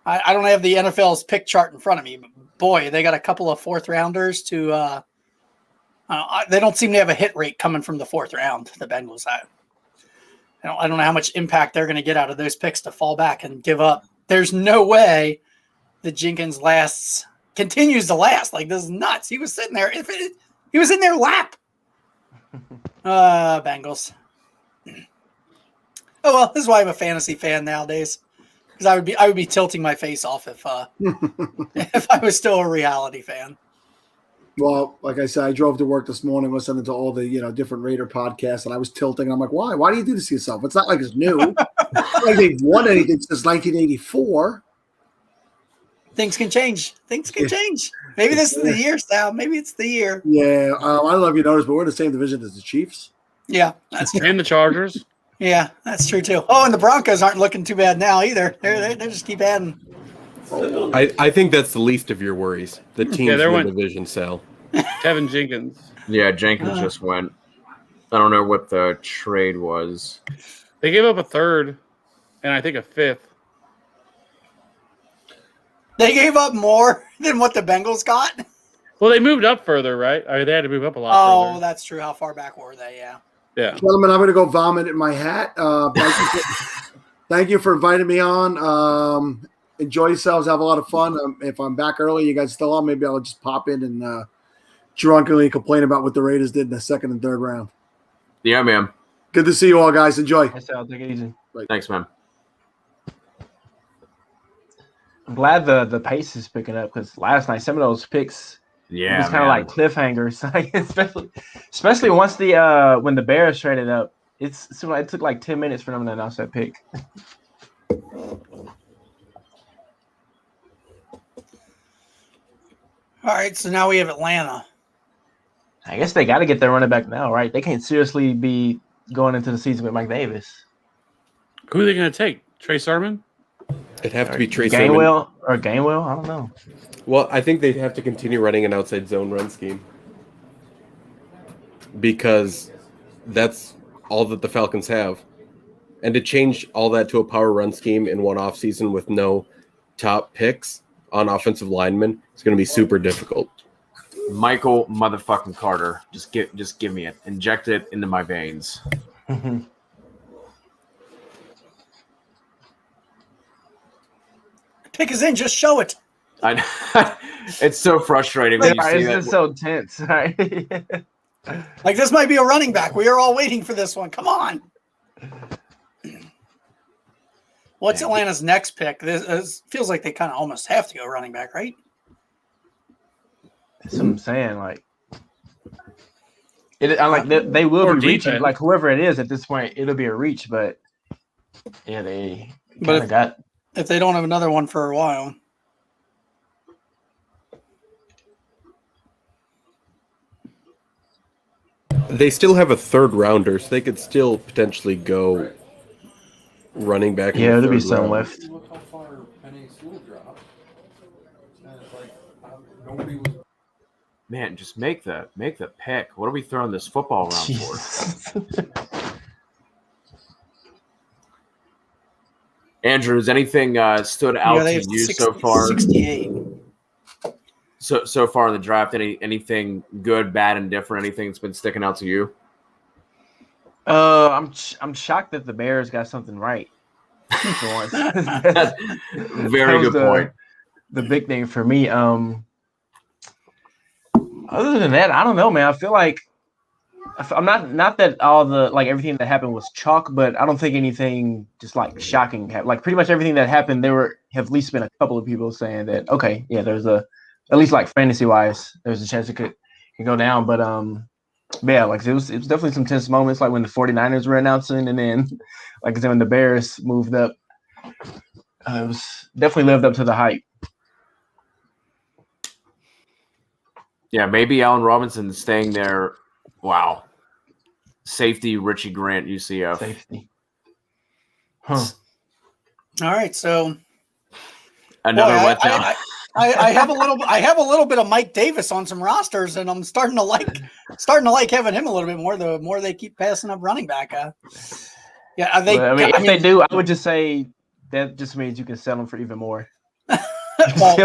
I don't have the NFL's pick chart in front of me. But boy, they got a couple of fourth rounders to. They don't seem to have a hit rate coming from the fourth round. The Bengals. I don't know how much impact they're going to get out of those picks to fall back and give up. There's no way that Jenkins continues to last. Like this is nuts. He was sitting there. He was in their lap. Bengals. Oh well, this is why I'm a fantasy fan nowadays. Because I would be tilting my face off if if I was still a reality fan. Well, like I said, I drove to work this morning listening to all the different Raider podcasts, and I was tilting. I'm like, why? Why do you do this to yourself? It's not like it's new. It's not like they've won anything since 1984. Things can change. Things can change. Maybe this is the year, Sal. Maybe it's the year. Yeah, I don't know if you noticed, but we're in the same division as the Chiefs. Yeah, that's true. And the Chargers. Yeah, that's true too. Oh, and the Broncos aren't looking too bad now either. They just keep adding. I think that's the least of your worries. The teams in the division, Sal. Kevin Jenkins. Yeah, Jenkins just went. I don't know what the trade was. They gave up a third, and I think a fifth. They gave up more than what the Bengals got? Well, they moved up further, right? I mean, they had to move up a lot further. Oh, that's true. How far back were they? Yeah. Yeah. Gentlemen, I'm going to go vomit in my hat. Thank you for inviting me on. Enjoy yourselves. Have a lot of fun. If I'm back early, you guys still on, maybe I'll just pop in and drunkenly complain about what the Raiders did in the second and third round. Yeah, man. Good to see you all, guys. Enjoy. I'll take it easy. Thanks, man. I'm glad the pace is picking up because last night some of those picks it was kind of like cliffhangers, especially once when the Bears traded up. It took like 10 minutes for them to announce that pick. All right, so now we have Atlanta. I guess they got to get their running back now, right? They can't seriously be going into the season with Mike Davis. Who are they going to take? Trey Sermon? It'd have to be Trey Gainwell or Gainwell. I don't know. Well, I think they'd have to continue running an outside zone run scheme because that's all that the Falcons have. And to change all that to a power run scheme in one offseason with no top picks on offensive linemen is going to be super difficult. Michael motherfucking Carter. Just give me it. Inject it into my veins. Pick is in. Just show it. It's so frustrating when you see that. It's so tense. Right? Like this might be a running back. We are all waiting for this one. Come on. What's Atlanta's next pick? This feels like they kind of almost have to go running back, right? That's what I'm saying. Like, they will be reaching. Like whoever it is at this point, it'll be a reach. But yeah, they kind of got. If they don't have another one for a while. They still have a third rounder, so they could still potentially go running back. Yeah, there'll be some left. Man, just make the pick. What are we throwing this football around for? Andrew, has anything stood out to you so far? 68. So far in the draft, anything good, bad, and different? Anything that's been sticking out to you? I'm shocked that the Bears got something right. For once. Very good point. The big thing for me. Other than that, I don't know, man. I feel like I'm not that all the like everything that happened was chalk, but I don't think anything just like shocking happened. Like pretty much everything that happened, have at least been a couple of people saying that okay, yeah, there's at least like fantasy wise, there's a chance it could go down. But yeah, like it was definitely some tense moments, like when the 49ers were announcing, and then like I said, when the Bears moved up, it was definitely lived up to the hype. Yeah, maybe Allen Robinson staying there. Wow. Safety Richie Grant, UCF. Safety. Huh. All right, so another letdown. I have a little bit of Mike Davis on some rosters, and I'm starting to like having him a little bit more. The more they keep passing up running back. Yeah, if they do, I would just say that just means you can sell them for even more. Well,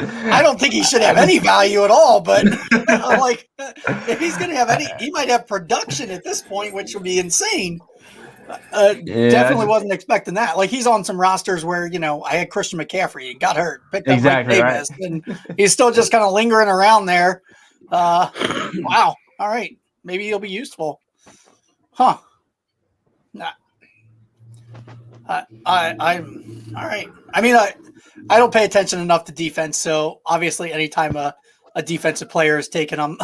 I don't think he should have any value at all, but like if he's going to have any, he might have production at this point, which would be insane. Definitely wasn't expecting that. Like he's on some rosters where, I had Christian McCaffrey, he got hurt, picked up Mike Davis, and he's still just kind of lingering around there. Wow. All right. Maybe he'll be useful. Huh. Nah. I'm all right. I mean, I don't pay attention enough to defense, so obviously anytime a defensive player is taken, I'm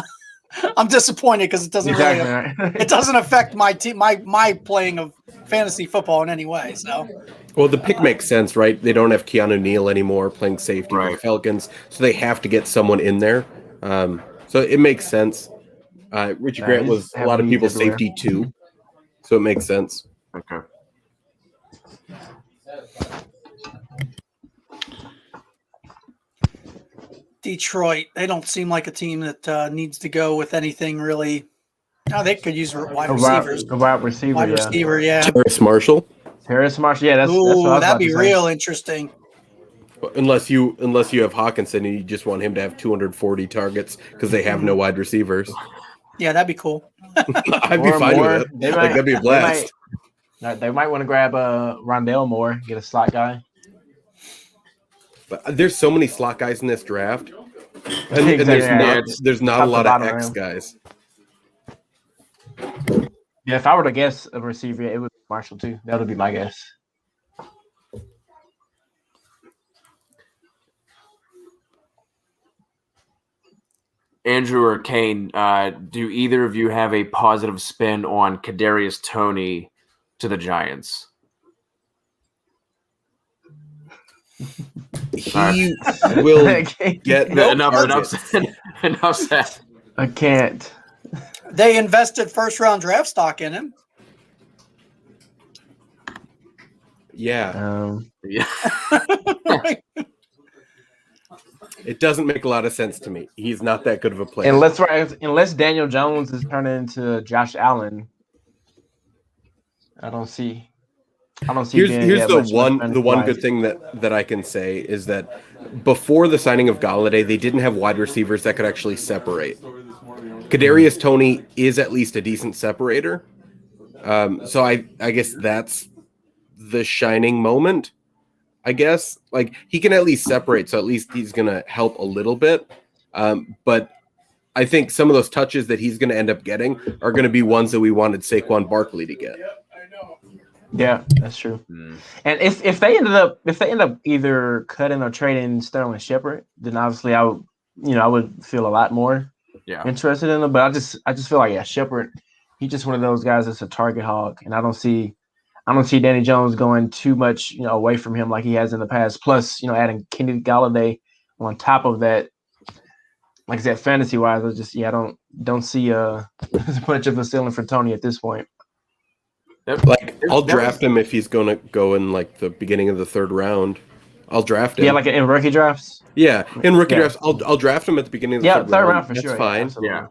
disappointed because it doesn't it doesn't affect my team, my playing of fantasy football in any way. So, well, the pick makes sense, right? They don't have Keanu Neal anymore playing safety for the Falcons, so they have to get someone in there. So it makes sense. Richie Grant was a lot of people's safety too, so it makes sense. Okay. Detroit, they don't seem like a team that needs to go with anything really. No, they could use wide receivers. Wide receiver, yeah. Terrace Marshall, yeah, that's what I was that'd be real interesting. Unless you have Hawkinson and you just want him to have 240 targets because they have no wide receivers. Yeah, that'd be cool. I'd be fine with it. That'd be a blast. They might want to grab Rondale Moore, get a slot guy. But there's so many slot guys in this draft, and there's not a lot of X guys. Yeah, if I were to guess a receiver, it would be Marshall too. That would be my guess. Andrew or Kane, do either of you have a positive spin on Kadarius Toney to the Giants? He will get enough said. I can't. They invested first-round draft stock in him. Yeah. Yeah. It doesn't make a lot of sense to me. He's not that good of a player. Unless Daniel Jones is turning into Josh Allen, I don't see. Here's the one good thing that I can say is that before the signing of Galladay, they didn't have wide receivers that could actually separate. Kadarius Toney is at least a decent separator. So I guess that's the shining moment. I guess like he can at least separate, so at least he's gonna help a little bit. But I think some of those touches that he's gonna end up getting are gonna be ones that we wanted Saquon Barkley to get. Yeah, that's true. And if they end up either cutting or trading Sterling Shepard, then obviously I would feel a lot more interested in him. But I just feel like Shepard, he's just one of those guys that's a target hog, and I don't see Danny Jones going too much away from him like he has in the past. Plus, adding Kenny Galladay on top of that, like I said, fantasy wise, I don't see as much of a ceiling for Toney at this point. Like I'll draft him if he's going to go in like the beginning of the third round. I'll draft him. Yeah, like in rookie drafts. Yeah, in rookie drafts, I'll draft him at the beginning of the third round for That's sure. fine. Yeah.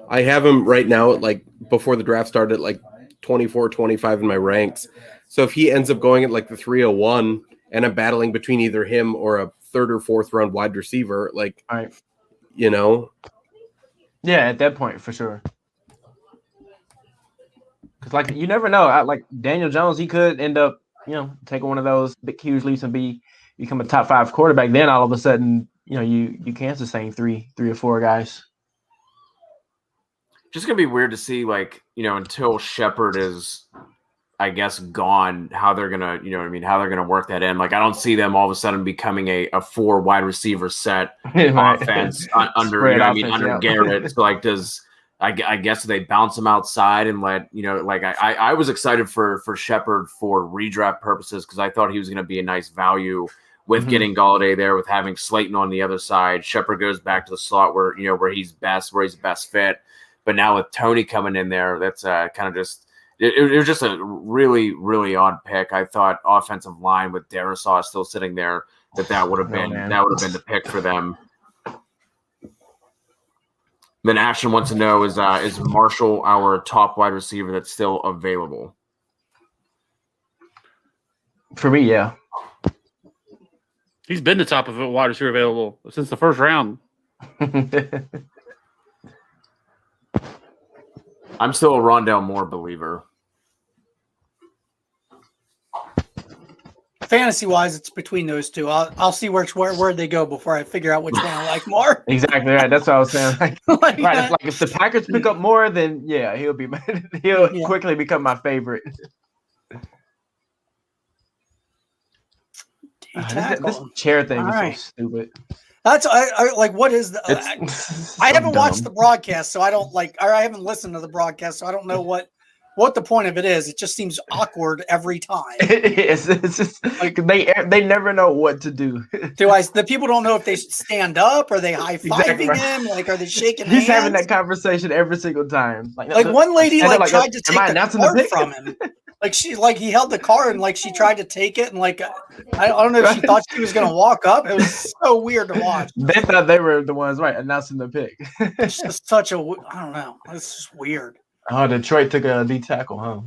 I have him right now at like before the draft started at like 24, 25 in my ranks. So if he ends up going at like the 301 and I'm battling between either him or a third or fourth round wide receiver, like, right. you know. Yeah, at that point, for sure. Because, like, you never know. Like, Daniel Jones, he could end up, taking one of those big, huge leaps and become a top 5 quarterback. Then all of a sudden, you can't sustain three or four guys. Just going to be weird to see, like, until Shepard is, I guess, gone, how they're going to, how they're going to work that in. Like, I don't see them all of a sudden becoming a 4 wide receiver set offense under Garrett. So, like, I guess they bounce him outside and let, I was excited for Shepard for redraft purposes because I thought he was going to be a nice value with getting Galladay there, with having Slayton on the other side. Shepard goes back to the slot where he's best fit. But now with Tony coming in there, that's kind of just it was just a really, really odd pick. I thought offensive line with Darisaw still sitting there, that would have been the pick for them. Then Ashton wants to know, is Marshall our top wide receiver that's still available? For me, yeah. He's been the top of a wide receiver available since the first round. I'm still a Rondale Moore believer. Fantasy-wise, it's between those two. I'll see where they go before I figure out which one I like more. Exactly right. That's what I was saying. If the Packers pick up more, then yeah, he'll quickly become my favorite. This chair thing is so stupid. That's I like. What is the? I haven't watched the broadcast, so I don't like. Or I haven't listened to the broadcast, so I don't know what the point of it is. It just seems awkward every time. It is. It's just like they never know what to do. The people don't know if they stand up, or they high fiving him, like are they shaking hands? He's having that converation every single time. Like one lady tried to take the card from him. He held the card and she tried to take it and I don't know if she thought she was gonna walk up. It was so weird to watch. They thought they were the ones announcing the pick. It's just such a I don't know. It's just weird. Oh, Detroit took a D tackle, huh?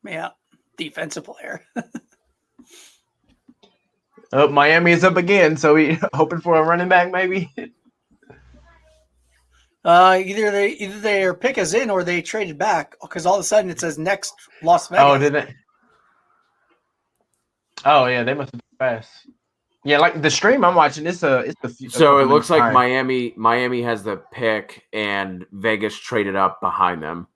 Yeah, defensive player. Miami is up again, so we hoping for a running back, maybe. Either their pick is in or they traded back because all of a sudden it says next Las Vegas. Oh, did they? Oh yeah, they must have been fast. Yeah, like the stream I'm watching, so it looks like Miami has the pick and Vegas traded up behind them.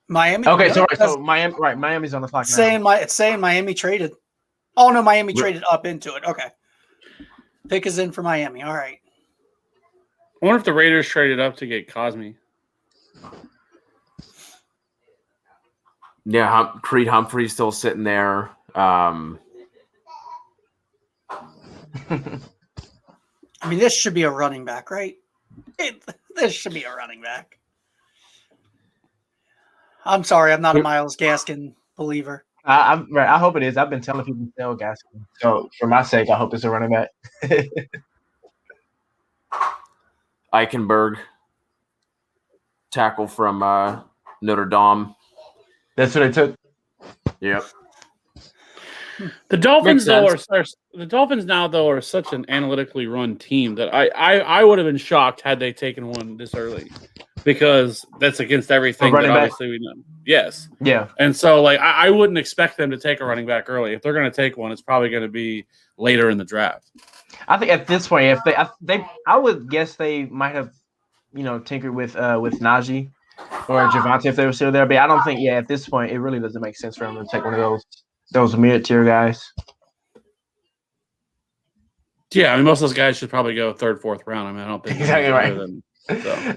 Miami. Okay, so Miami, right? Miami's on the clock now. It's saying Miami traded. Oh no, Miami traded up into it. Okay, pick is in for Miami. All right. I wonder if the Raiders traded up to get Cosme. Yeah, Creed Humphrey's still sitting there. I mean, this should be a running back, right? This should be a running back. I'm sorry, I'm not a Myles Gaskin believer. I'm right. I hope it is. I've been telling people to sell Gaskin. So for my sake, I hope it's a running back. Eichenberg, tackle from Notre Dame. That's what I took. Yep. The Dolphins are such an analytically run team that I would have been shocked had they taken one this early, because that's against everything that obviously we know. Yes. Yeah. And so I wouldn't expect them to take a running back early. If they're going to take one, it's probably going to be later in the draft. I think at this point, if I would guess they might have, tinkered with Najee or Javonte if they were still there. But I don't think, at this point, it really doesn't make sense for them to take one of those mid-tier guys. Yeah, I mean, most of those guys should probably go third, fourth round. I mean, I don't think exactly right.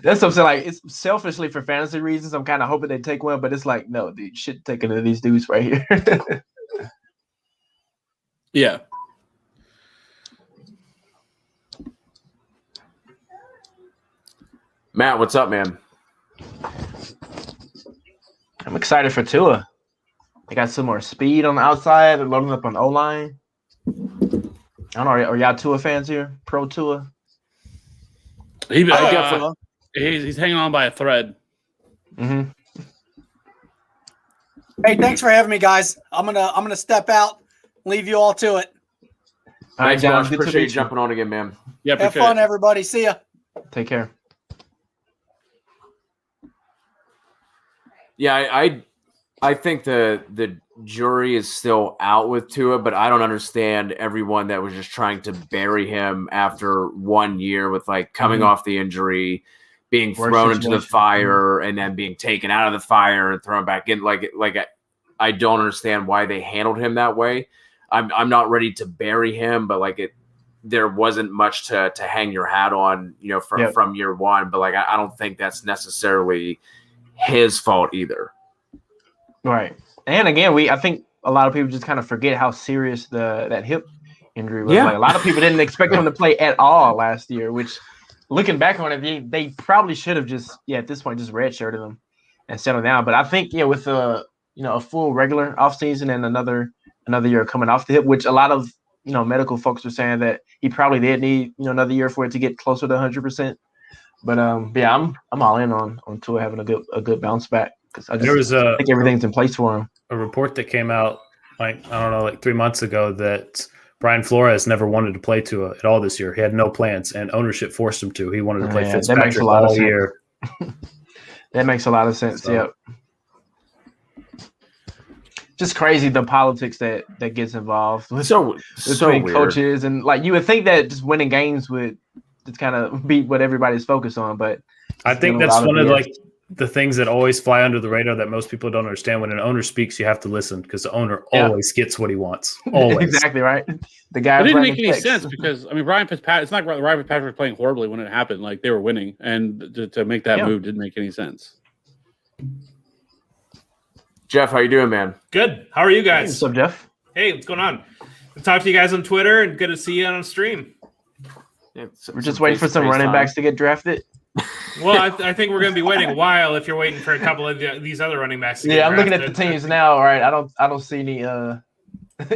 That's what I'm saying. Like, it's selfishly for fantasy reasons. I'm kind of hoping they take one, but it's like, no, dude, shit, taking of these dudes right here. Yeah. Matt, what's up, man? I'm excited for Tua. They got some more speed on the outside. They're loading up on the O-line. I don't know. Are y'all Tua fans here? Pro Tua? He's hanging on by a thread. Mm-hmm. Hey, thanks for having me, guys. I'm gonna step out, leave you all to it. All right, Thanks, John. Josh. Good to Appreciate you meet you. jumping on again, man. Yeah, Have fun, everybody. See ya. Take care. Yeah, I think the jury is still out with Tua, but I don't understand everyone that was just trying to bury him after 1 year with like coming off the injury, being thrown into the fire, and then being taken out of the fire and thrown back in. Like I don't understand why they handled him that way. I'm not ready to bury him, but like there wasn't much to hang your hat on, from year one. But like I don't think that's necessarily his fault either. Right. And again, I think a lot of people just kind of forget how serious that hip injury was. Yeah. Like a lot of people didn't expect him to play at all last year, which looking back on it, they probably should have just at this point just redshirted him and settled down. But I think with a full regular offseason and another year coming off the hip, which a lot of medical folks are saying that he probably did need another year for it to get closer to 100%. But I'm all in on Tua having a good bounce back, because I think everything's in place for him. A report that came out like 3 months ago that Brian Flores never wanted to play Tua at all this year. He had no plans, and ownership forced him to. He wanted to play Fitzpatrick all year. That makes a lot of sense. So. Yep. Just crazy the politics that gets involved with between coaches, and like you would think that just winning games would just kind of be what everybody's focused on, but I think that's one of like the things that always fly under the radar that most people don't understand. When an owner speaks, you have to listen, because the owner always gets what he wants. Always. Exactly right. The guy. It didn't make any sense, because Ryan Fitzpatrick. It's not Ryan Fitzpatrick playing horribly when it happened. Like they were winning, and to make that move didn't make any sense. Jeff, how you doing, man? Good. How are you guys? What's up, Jeff? Hey, what's going on? I'll talk to you guys on Twitter, and good to see you on stream. Yeah, we're just waiting for some running backs to get drafted. Well, I think we're going to be waiting a while if you're waiting for a couple of these other running backs. To I'm looking at the teams now. All right, I don't see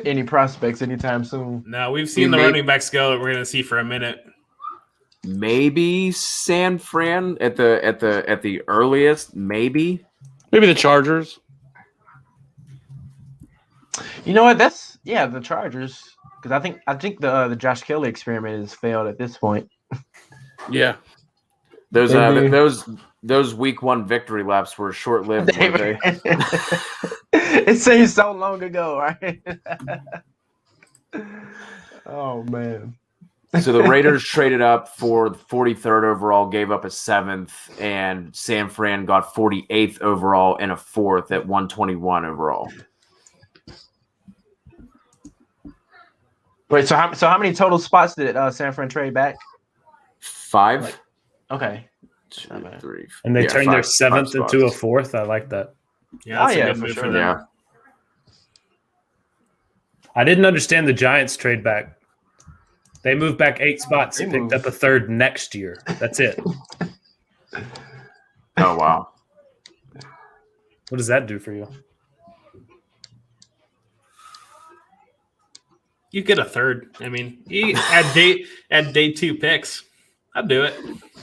any prospects anytime soon. No, we've seen the running backs go that we're going to see for a minute. Maybe San Fran at the earliest. Maybe the Chargers. You know what? That's the Chargers, because I think the Josh Kelly experiment has failed at this point. Yeah, those week one victory laps were short lived. It seems so long ago, right? Oh man. So the Raiders traded up for the 43rd overall, gave up a 7th, and San Fran got 48th overall and a 4th at 121 overall. Wait, so how many total spots did San Fran trade back? 5. Okay. 2, 3. And they turned their 7th into a 4th. I like that. Yeah, that's a good move for them. Yeah. I didn't understand the Giants trade back. They moved back 8 spots and picked up a 3rd next year. That's it. Oh, wow. What does that do for you? You get a 3rd. I mean, you add day 2 picks. I'd do it.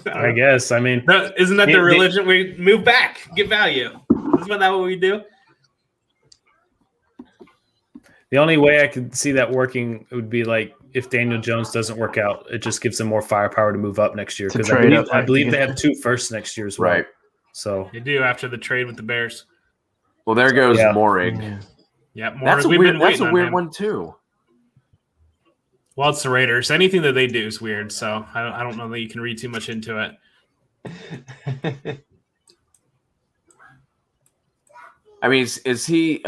I guess. I mean, isn't that the religion? We move back, get value. Isn't that what we do? The only way I could see that working would be like if Daniel Jones doesn't work out, it just gives them more firepower to move up next year, because I believe they have 2 firsts next year as well. Right. So they do after the trade with the Bears. Well, there goes Morig. Yeah, Morig. That's a weird one too. Well, it's the Raiders. Anything that they do is weird, so I don't know that you can read too much into it. I mean, is he?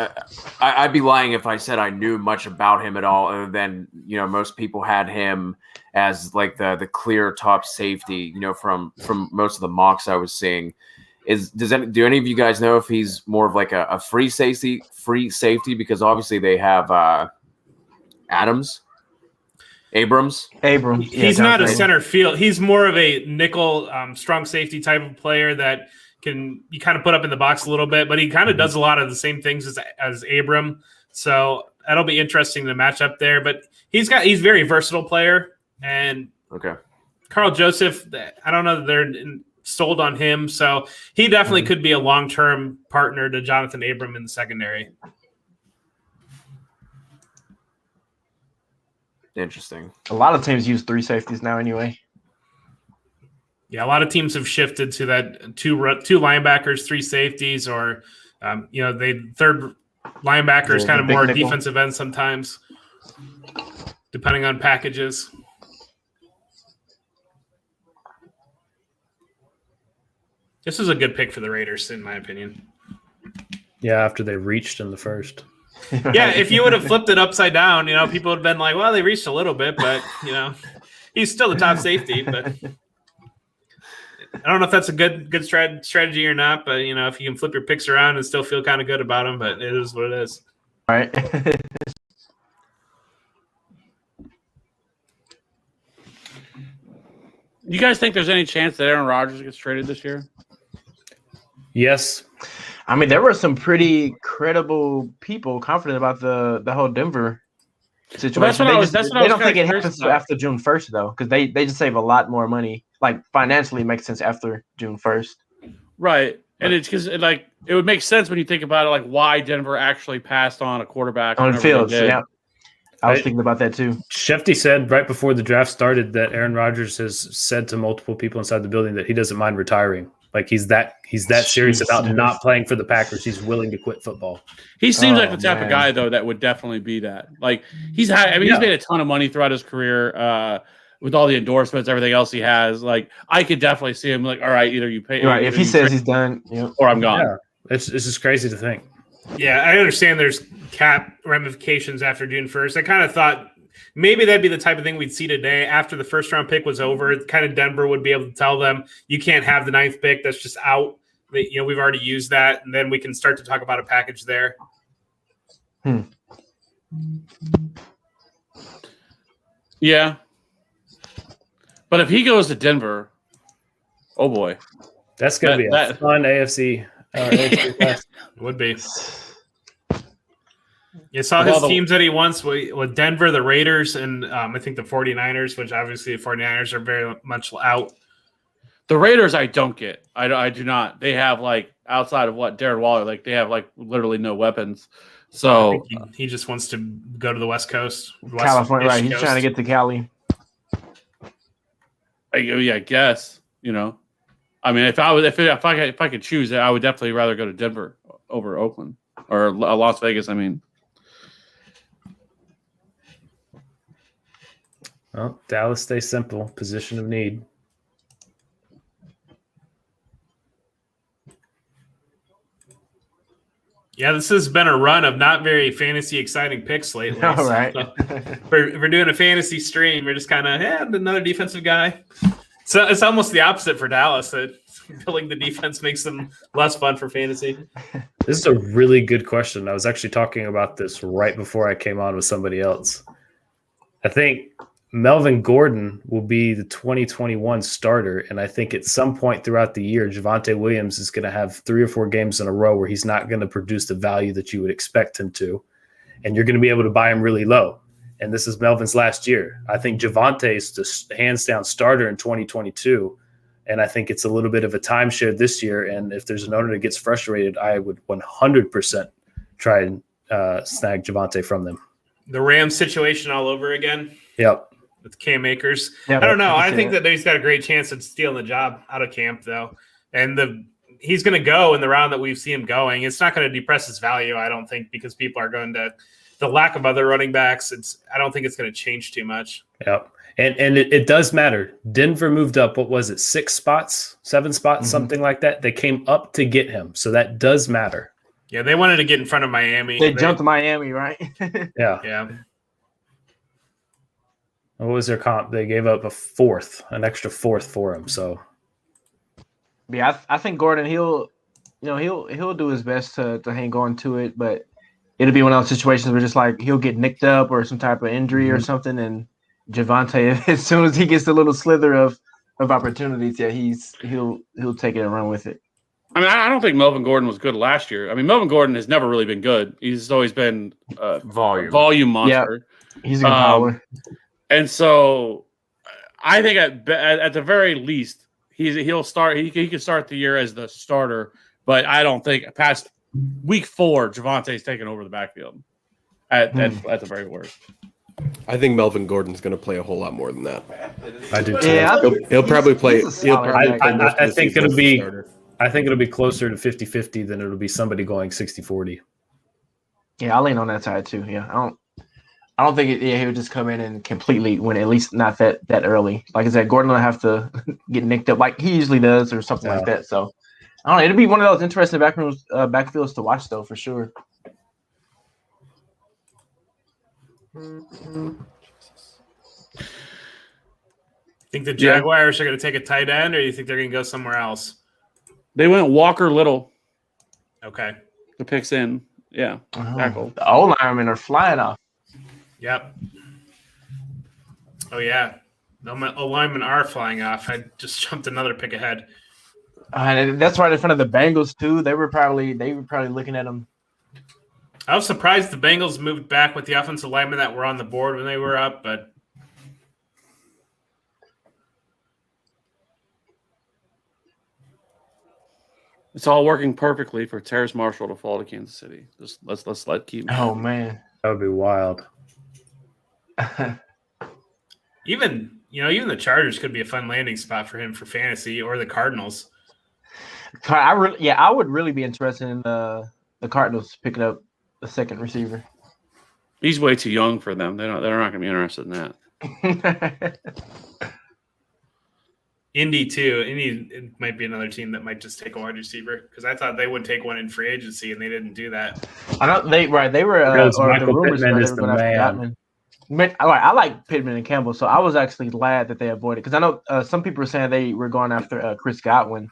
I'd be lying if I said I knew much about him at all, other than most people had him as like the clear top safety. From most of the mocks I was seeing. Do any of you guys know if he's more of like a free safety? Because obviously they have Abrams. He's not a center field. He's more of a nickel, strong safety type of player that you kind of put up in the box a little bit, but he kind of does a lot of the same things as Abram. So that'll be interesting to match up there. But he's a very versatile player. And okay, Carl Joseph, I don't know that sold on him. So he definitely could be a long-term partner to Jonathan Abram in the secondary. Interesting. A lot of teams use 3 safeties now anyway. Yeah, a lot of teams have shifted to that two linebackers, 3 safeties, or they third linebacker is kind of more nickel. Defensive end sometimes, depending on packages. This is a good pick for the Raiders, in my opinion. Yeah, after they reached in the first. Yeah, if you would have flipped it upside down, people would have been like, well, they reached a little bit, but, he's still the top safety. But I don't know if that's a good strategy or not, but, if you can flip your picks around and still feel kind of good about them, but it is what it is. All right. You guys think there's any chance that Aaron Rodgers gets traded this year? Yes. I mean, there were some pretty credible people confident about the whole Denver situation. Well, they don't think it happens after June 1st, though, because they just save a lot more money. Like, financially, it makes sense after June 1st. Right. And it's because, it would make sense when you think about it, why Denver actually passed on a quarterback. On Fields, yeah. I was thinking about that, too. Shefty said right before the draft started that Aaron Rodgers has said to multiple people inside the building that he doesn't mind retiring. He's that serious about not playing for the Packers. He's willing to quit football. He seems like the type of guy, though, that would definitely be that. He's made a ton of money throughout his career with all the endorsements, everything else he has. I could definitely see him all right, either you pay. Right, if he says he's done, or I'm gone. Yeah. It's just crazy to think. Yeah, I understand there's cap ramifications after June 1st. I kind of thought maybe that'd be the type of thing we'd see today after the first round pick was over. Kind of Denver would be able to tell them, you can't have the 9th pick. That's just out. We've already used that. And then we can start to talk about a package there. Yeah. But if he goes to Denver, oh boy. That's going to be a fun AFC. It would be. You saw his teams that he wants with Denver, the Raiders, and I think the 49ers, which obviously the 49ers are very much out. The Raiders I don't get. I do not. They have outside of Darren Waller, they have literally no weapons. So he just wants to go to the West Coast. California, right. He's trying to get to Cali. I guess, I mean, if I could choose, I would definitely rather go to Denver over Oakland or Las Vegas. I mean, well, Dallas stays simple, position of need. Yeah, this has been a run of not very fantasy exciting picks lately. All right. So we're doing a fantasy stream. We're just kind of another defensive guy. So it's almost the opposite for Dallas. That building the defense makes them less fun for fantasy. This is a really good question. I was actually talking about this right before I came on with somebody else. I think Melvin Gordon will be the 2021 starter, and I think at some point throughout the year, Javonte Williams is going to have 3 or 4 games in a row where he's not going to produce the value that you would expect him to, and you're going to be able to buy him really low. And this is Melvin's last year. I think Javonte is the hands-down starter in 2022, and I think it's a little bit of a timeshare this year, and if there's an owner that gets frustrated, I would 100% try and snag Javonte from them. The Rams situation all over again? Yep. With Cam Akers. Yeah, I don't know. I think that he's got a great chance of stealing the job out of camp, though. And he's going to go in the round that we've seen him going. It's not going to depress his value, I don't think, because people are going to the lack of other running backs. I don't think it's going to change too much. Yep. And it does matter. Denver moved up, 6 spots, 7 spots, something like that. They came up to get him. So that does matter. Yeah, they wanted to get in front of Miami. They jumped to Miami, right? Yeah. Yeah. What was their comp? They gave up an extra fourth for him. So, yeah, I think Gordon he'll do his best to hang on to it, but it'll be one of those situations where just he'll get nicked up or some type of injury or something, and Javonte, as soon as he gets a little slither of opportunities, yeah, he'll take it and run with it. I mean, I don't think Melvin Gordon was good last year. I mean, Melvin Gordon has never really been good. He's always been a volume monster. Yeah, he's a good power. And so I think at the very least, he'll start. He can start the year as the starter, but I don't think past week 4, Javante's taking over the backfield at the very worst. I think Melvin Gordon's going to play a whole lot more than that. I do too. Yeah, He'll probably play. I think it'll be. I think it'll be closer to 50-50 than it'll be somebody going 60-40. Yeah, I lean on that side too. Yeah, I don't think he would just come in and completely win. At least not that early. Like I said, Gordon will have to get nicked up like he usually does, or something like that. So I don't know. It'll be one of those interesting backfields to watch, though, for sure. Think the Jaguars are going to take a tight end, or do you think they're going to go somewhere else? They went Walker Little. Okay. The picks in. Yeah. Tackle. The O linemen are flying off. Yep. Oh, yeah. The O linemen are flying off. I just jumped another pick ahead. And that's right in front of the Bengals, too. They were probably looking at them. I was surprised the Bengals moved back with the offensive linemen that were on the board when they were up, but it's all working perfectly for Terrace Marshall to fall to Kansas City. Just let's keep. Oh man, that would be wild. Even the Chargers could be a fun landing spot for him for fantasy, or the Cardinals. I would really be interested in the Cardinals picking up a second receiver. He's way too young for them. They're not going to be interested in that. Indy too. Indy might be another team that might just take a wide receiver, because I thought they would take one in free agency and they didn't do that. I don't. They were. The rumors Pittman is the man. I like Pittman and Campbell, so I was actually glad that they avoided, because I know some people were saying they were going after Chris Godwin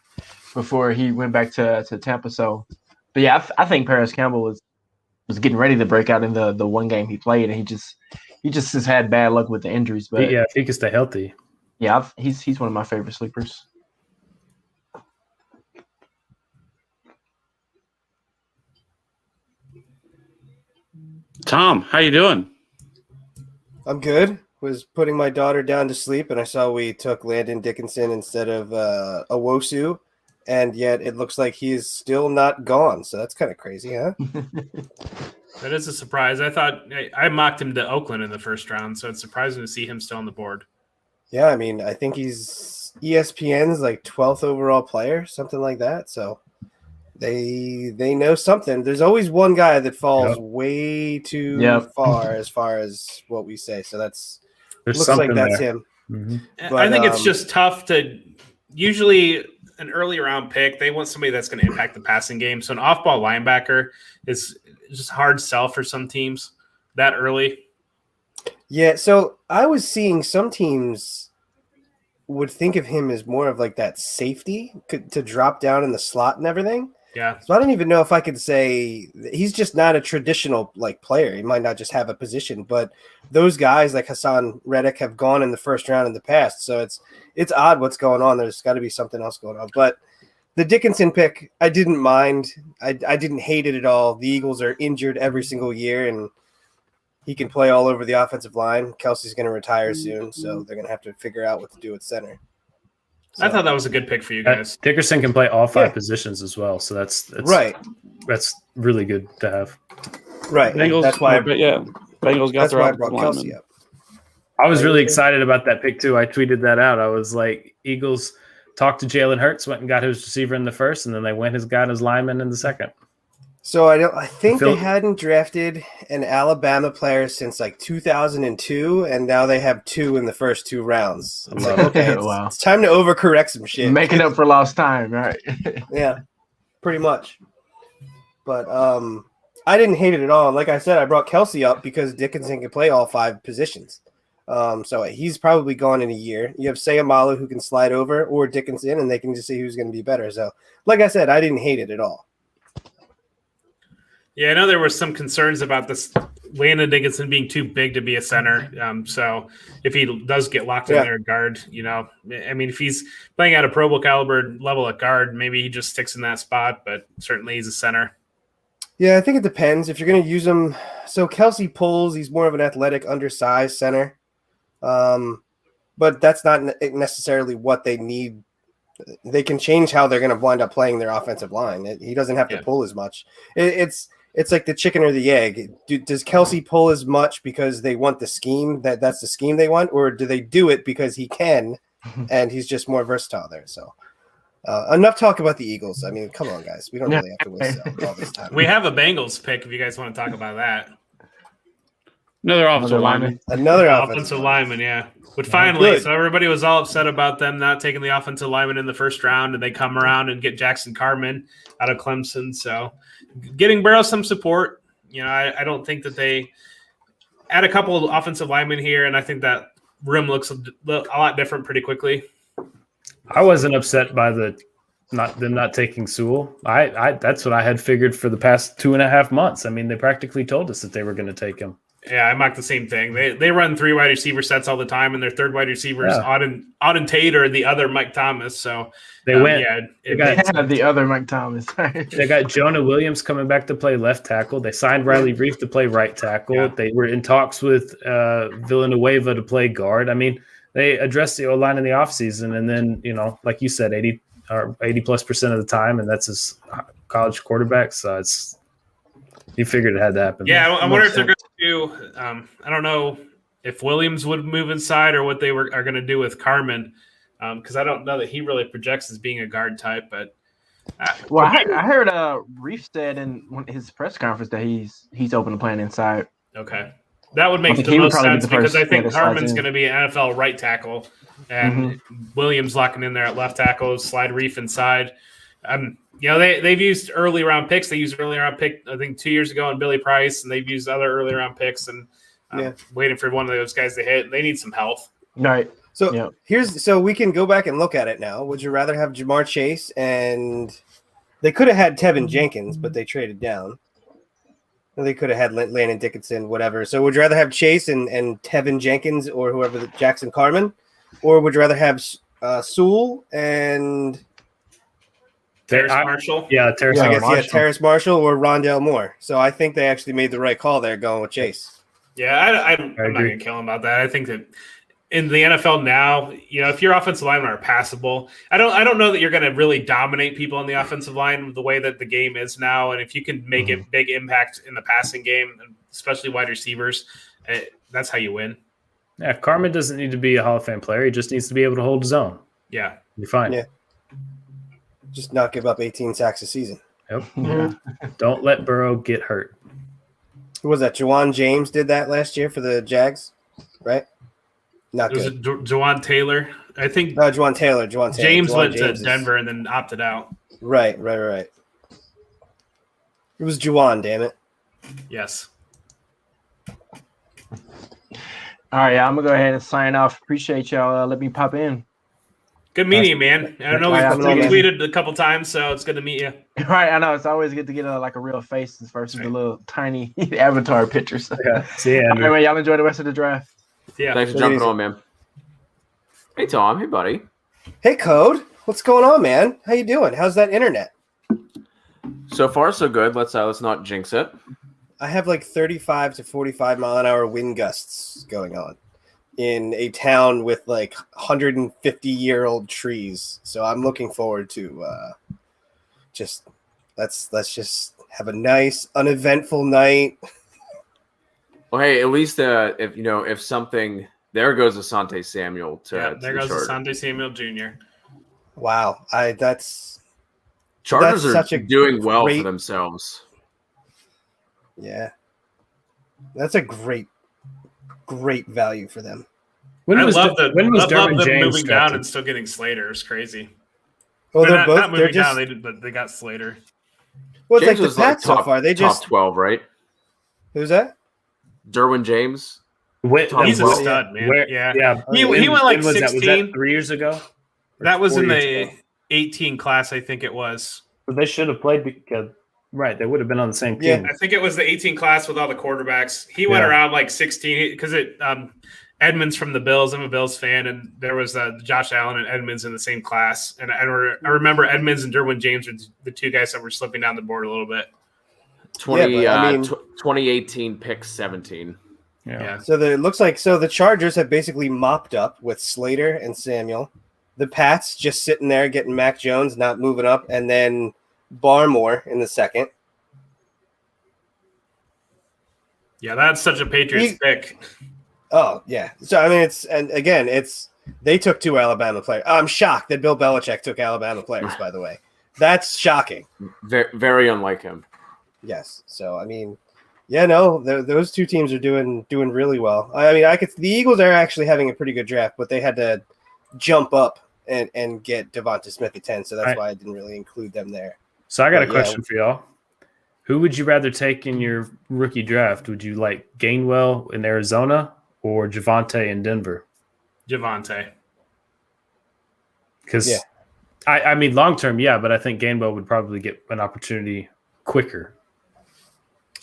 before he went back to Tampa. So, but yeah, I think Paris Campbell was getting ready to break out in the one game he played, and he just has had bad luck with the injuries. But yeah, if he can stay healthy. Yeah, he's one of my favorite sleepers. Tom, how you doing? I'm good. Was putting my daughter down to sleep, and I saw we took Landon Dickinson instead of Owosu, and yet it looks like he is still not gone. So that's kind of crazy, huh? That is a surprise. I thought I mocked him to Oakland in the first round, so it's surprising to see him still on the board. Yeah, I mean, I think he's ESPN's like 12th overall player, something like that. So they know something. There's always one guy that falls way too far as what we say. So looks like that's there. Him. Mm-hmm. But, I think it's just tough to usually an early round pick. They want somebody that's going to impact the passing game. So an off-ball linebacker is just hard sell for some teams that early. Yeah, so I was seeing some teams would think of him as more of like that safety to drop down in the slot and everything. Yeah. So I don't even know if I could say he's just not a traditional like player. He might not just have a position, but those guys like Hassan Reddick have gone in the first round in the past. So it's odd what's going on. There's got to be something else going on. But the Dickinson pick, I didn't mind. I didn't hate it at all. The Eagles are injured every single year, and he can play all over the offensive line. Kelsey's going to retire soon, so they're going to have to figure out what to do at center. So, I thought that was a good pick for you guys. Dickerson can play all 5 positions as well, so that's right. That's really good to have. Right. Bengals, that's why. Bengals got their why I brought Kelsey up. I was really excited about that pick too. I tweeted that out. I was like, Eagles talked to Jalen Hurts, went and got his receiver in the first, and then they went and got his lineman in the second. So I think they hadn't drafted an Alabama player since like 2002, and now they have 2 in the first 2 rounds. I'm like, okay, it's time to overcorrect some shit. Making up for lost time, right? Yeah, pretty much. But I didn't hate it at all. Like I said, I brought Kelsey up because Dickinson can play all 5 positions. So he's probably gone in a year. You have Sayamalu who can slide over, or Dickinson, and they can just see who's going to be better. So, like I said, I didn't hate it at all. Yeah, I know there were some concerns about this Landon Dickinson being too big to be a center. So if he does get locked in there at guard, I mean, if he's playing at a Pro Bowl caliber level at guard, maybe he just sticks in that spot, but certainly he's a center. Yeah, I think it depends. If you're going to use him, so Kelsey pulls, he's more of an athletic, undersized center. But that's not necessarily what they need they can change how they're going to wind up playing their offensive line. He doesn't have to pull as much. It's like the chicken or the egg. Does Kelsey pull as much because they want the scheme that's the scheme they want, or do they do it because he can and he's just more versatile there? So enough talk about the Eagles. I mean, come on, guys. We don't really have to waste all this time. We have a Bengals pick if you guys want to talk about that. Another offensive lineman. Another offensive lineman, yeah. But finally, so everybody was all upset about them not taking the offensive lineman in the first round, and they come around and get Jackson Carman out of Clemson. So getting Burrow some support. You know, I don't think that they add a couple of offensive linemen here, and I think that room looks a lot different pretty quickly. I wasn't upset by them not taking Sewell. I that's what I had figured for the past 2.5 months. I mean, they practically told us that they were going to take him. Yeah, I mocked the same thing. They run 3 wide receiver sets all the time, and their third wide receiver is Auden Tate or the other Mike Thomas. So they went. Yeah, they got the other Mike Thomas. They got Jonah Williams coming back to play left tackle. They signed Riley Reif to play right tackle. Yeah. They were in talks with Villanueva to play guard. I mean, they addressed the O-line in the offseason, and then, you know, like you said, 80+% of the time, and that's his college quarterback. So you figured it had to happen. Yeah, I wonder if they're going to do. I don't know if Williams would move inside or what they are going to do with Carman, because I don't know that he really projects as being a guard type. But I heard Reif said in his press conference that he's open to playing inside. Okay, that would make the most sense because I think Carman's going to be an NFL right tackle, and Williams locking in there at left tackle, slide Reif inside. You know, they've used early round picks. They used early round pick, I think, 2 years ago on Billy Price, and they've used other early round picks, and waiting for one of those guys to hit. They need some health. Right. So so we can go back and look at it now. Would you rather have Jamar Chase, and they could have had Tevin Jenkins, but they traded down. They could have had Landon Dickinson, whatever. So would you rather have Chase and Tevin Jenkins or whoever, Jackson Carman, or would you rather have Sewell and Terrace Marshall? Yeah, Terrace Marshall. Terrace Marshall or Rondale Moore. So I think they actually made the right call there going with Chase. Yeah, I'm not going to kill him about that. I think that in the NFL now, you know, if your offensive linemen are passable, I don't know that you're going to really dominate people on the offensive line the way that the game is now. And if you can make a big impact in the passing game, especially wide receivers, that's how you win. Yeah, Carman doesn't need to be a Hall of Fame player. He just needs to be able to hold his own. Yeah. You're fine. Yeah. Just not give up 18 sacks a season. Yep. Don't let Burrow get hurt. Who was that? Juwan James did that last year for the Jags, right? Not good. It was Juwan Taylor. I think. No, Juwan Taylor. James went to Denver and then opted out. Right. It was Juwan, damn it. Yes. All right, I'm going to go ahead and sign off. Appreciate y'all. Let me pop in. Good meeting you, man. I know we tweeted a couple times, so it's good to meet you. Right, I know. It's always good to get a real face versus the little tiny avatar pictures. Yeah. See ya, Andrew. All right, y'all enjoy the rest of the draft. Yeah. Thanks for jumping on, man. Hey, Tom. Hey, buddy. Hey, Code. What's going on, man? How you doing? How's that internet? So far, so good. Let's not jinx it. I have like 35 to 45 mile an hour wind gusts going on in a town with like 150-year-old trees. So I'm looking forward to let's just have a nice, uneventful night. Well, hey, at least if something, there goes Asante Samuel. There goes Asante Samuel Jr. Wow, Chargers are doing well for themselves. Yeah, that's a great value for them. I love them moving down and still getting Slater. It's crazy. Well, they're both not moving down. But they got Slater. Well, it's James like the Pats so far. They just top 12, right? Who's that? Derwin James. He's a stud, man. Yeah. He went like 16. Was that 3 years ago? That was in the 18 class, I think it was. But they should have played because. Right, they would have been on the same team. Yeah, I think it was the 18 class with all the quarterbacks. He went around like 16 because Edmonds from the Bills. I'm a Bills fan, and there was Josh Allen and Edmonds in the same class. And I remember Edmonds and Derwin James were the two guys that were slipping down the board a little bit. 2018 pick 17. Yeah. So it looks like the Chargers have basically mopped up with Slater and Samuel the Pats just sitting there getting Mac Jones, not moving up, and then Barmore in the second. Yeah, that's such a Patriots pick. Oh, yeah. So, I mean, they took 2 Alabama players. I'm shocked that Bill Belichick took Alabama players, by the way. That's shocking. Very, very unlike him. Yes. So, I mean, yeah, no, those 2 teams are doing really well. I mean, the Eagles are actually having a pretty good draft, but they had to jump up and get Devonta Smith at 10, so that's why I didn't really include them there. So I got a question for y'all. Who would you rather take in your rookie draft? Would you like Gainwell in Arizona or Javonte in Denver? Javonte. Because, I mean, long term, yeah, but I think Gainwell would probably get an opportunity quicker.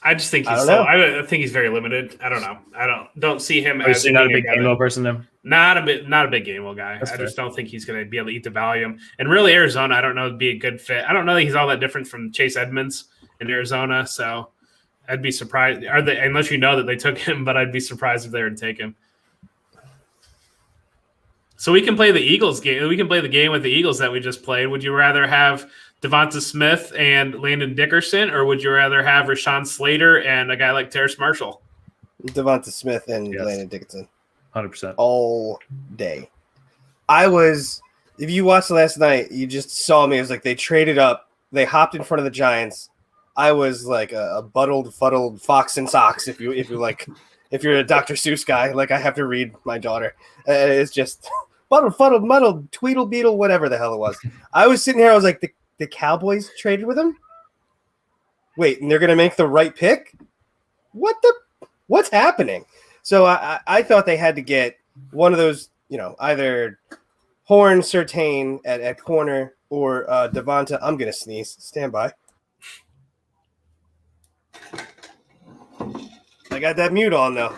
I just think he's I think he's very limited. I don't know. Don't see him as not a big Gainwell person then? Not a big Gainwell guy. That's I fair. just don't think he's going to be able to eat the volume. And really, Arizona, I don't know, would be a good fit. I don't know that he's all that different from Chase Edmonds in Arizona. So I'd be surprised. Unless you know that they took him, but I'd be surprised if they were to take him. So we can play the Eagles game. We can play the game with the Eagles that we just played. Would you rather have Devonta Smith and Landon Dickerson, or would you rather have Rashawn Slater and a guy like Terrace Marshall? Devonta Smith and Landon Dickerson. 100%. All day. If you watched last night, you just saw me. It was like they traded up. They hopped in front of the Giants. I was like a fuddled fox in socks. If you're a Dr. Seuss guy, like I have to read my daughter. It's just fuddled, muddled, tweedle beetle, whatever the hell it was. I was sitting here. I was like, the Cowboys traded with him? Wait, and they're going to make the right pick? What's happening? So I thought they had to get one of those, either Horn, Surtain at corner or Devonta. I'm going to sneeze. Stand by. I got that mute on though.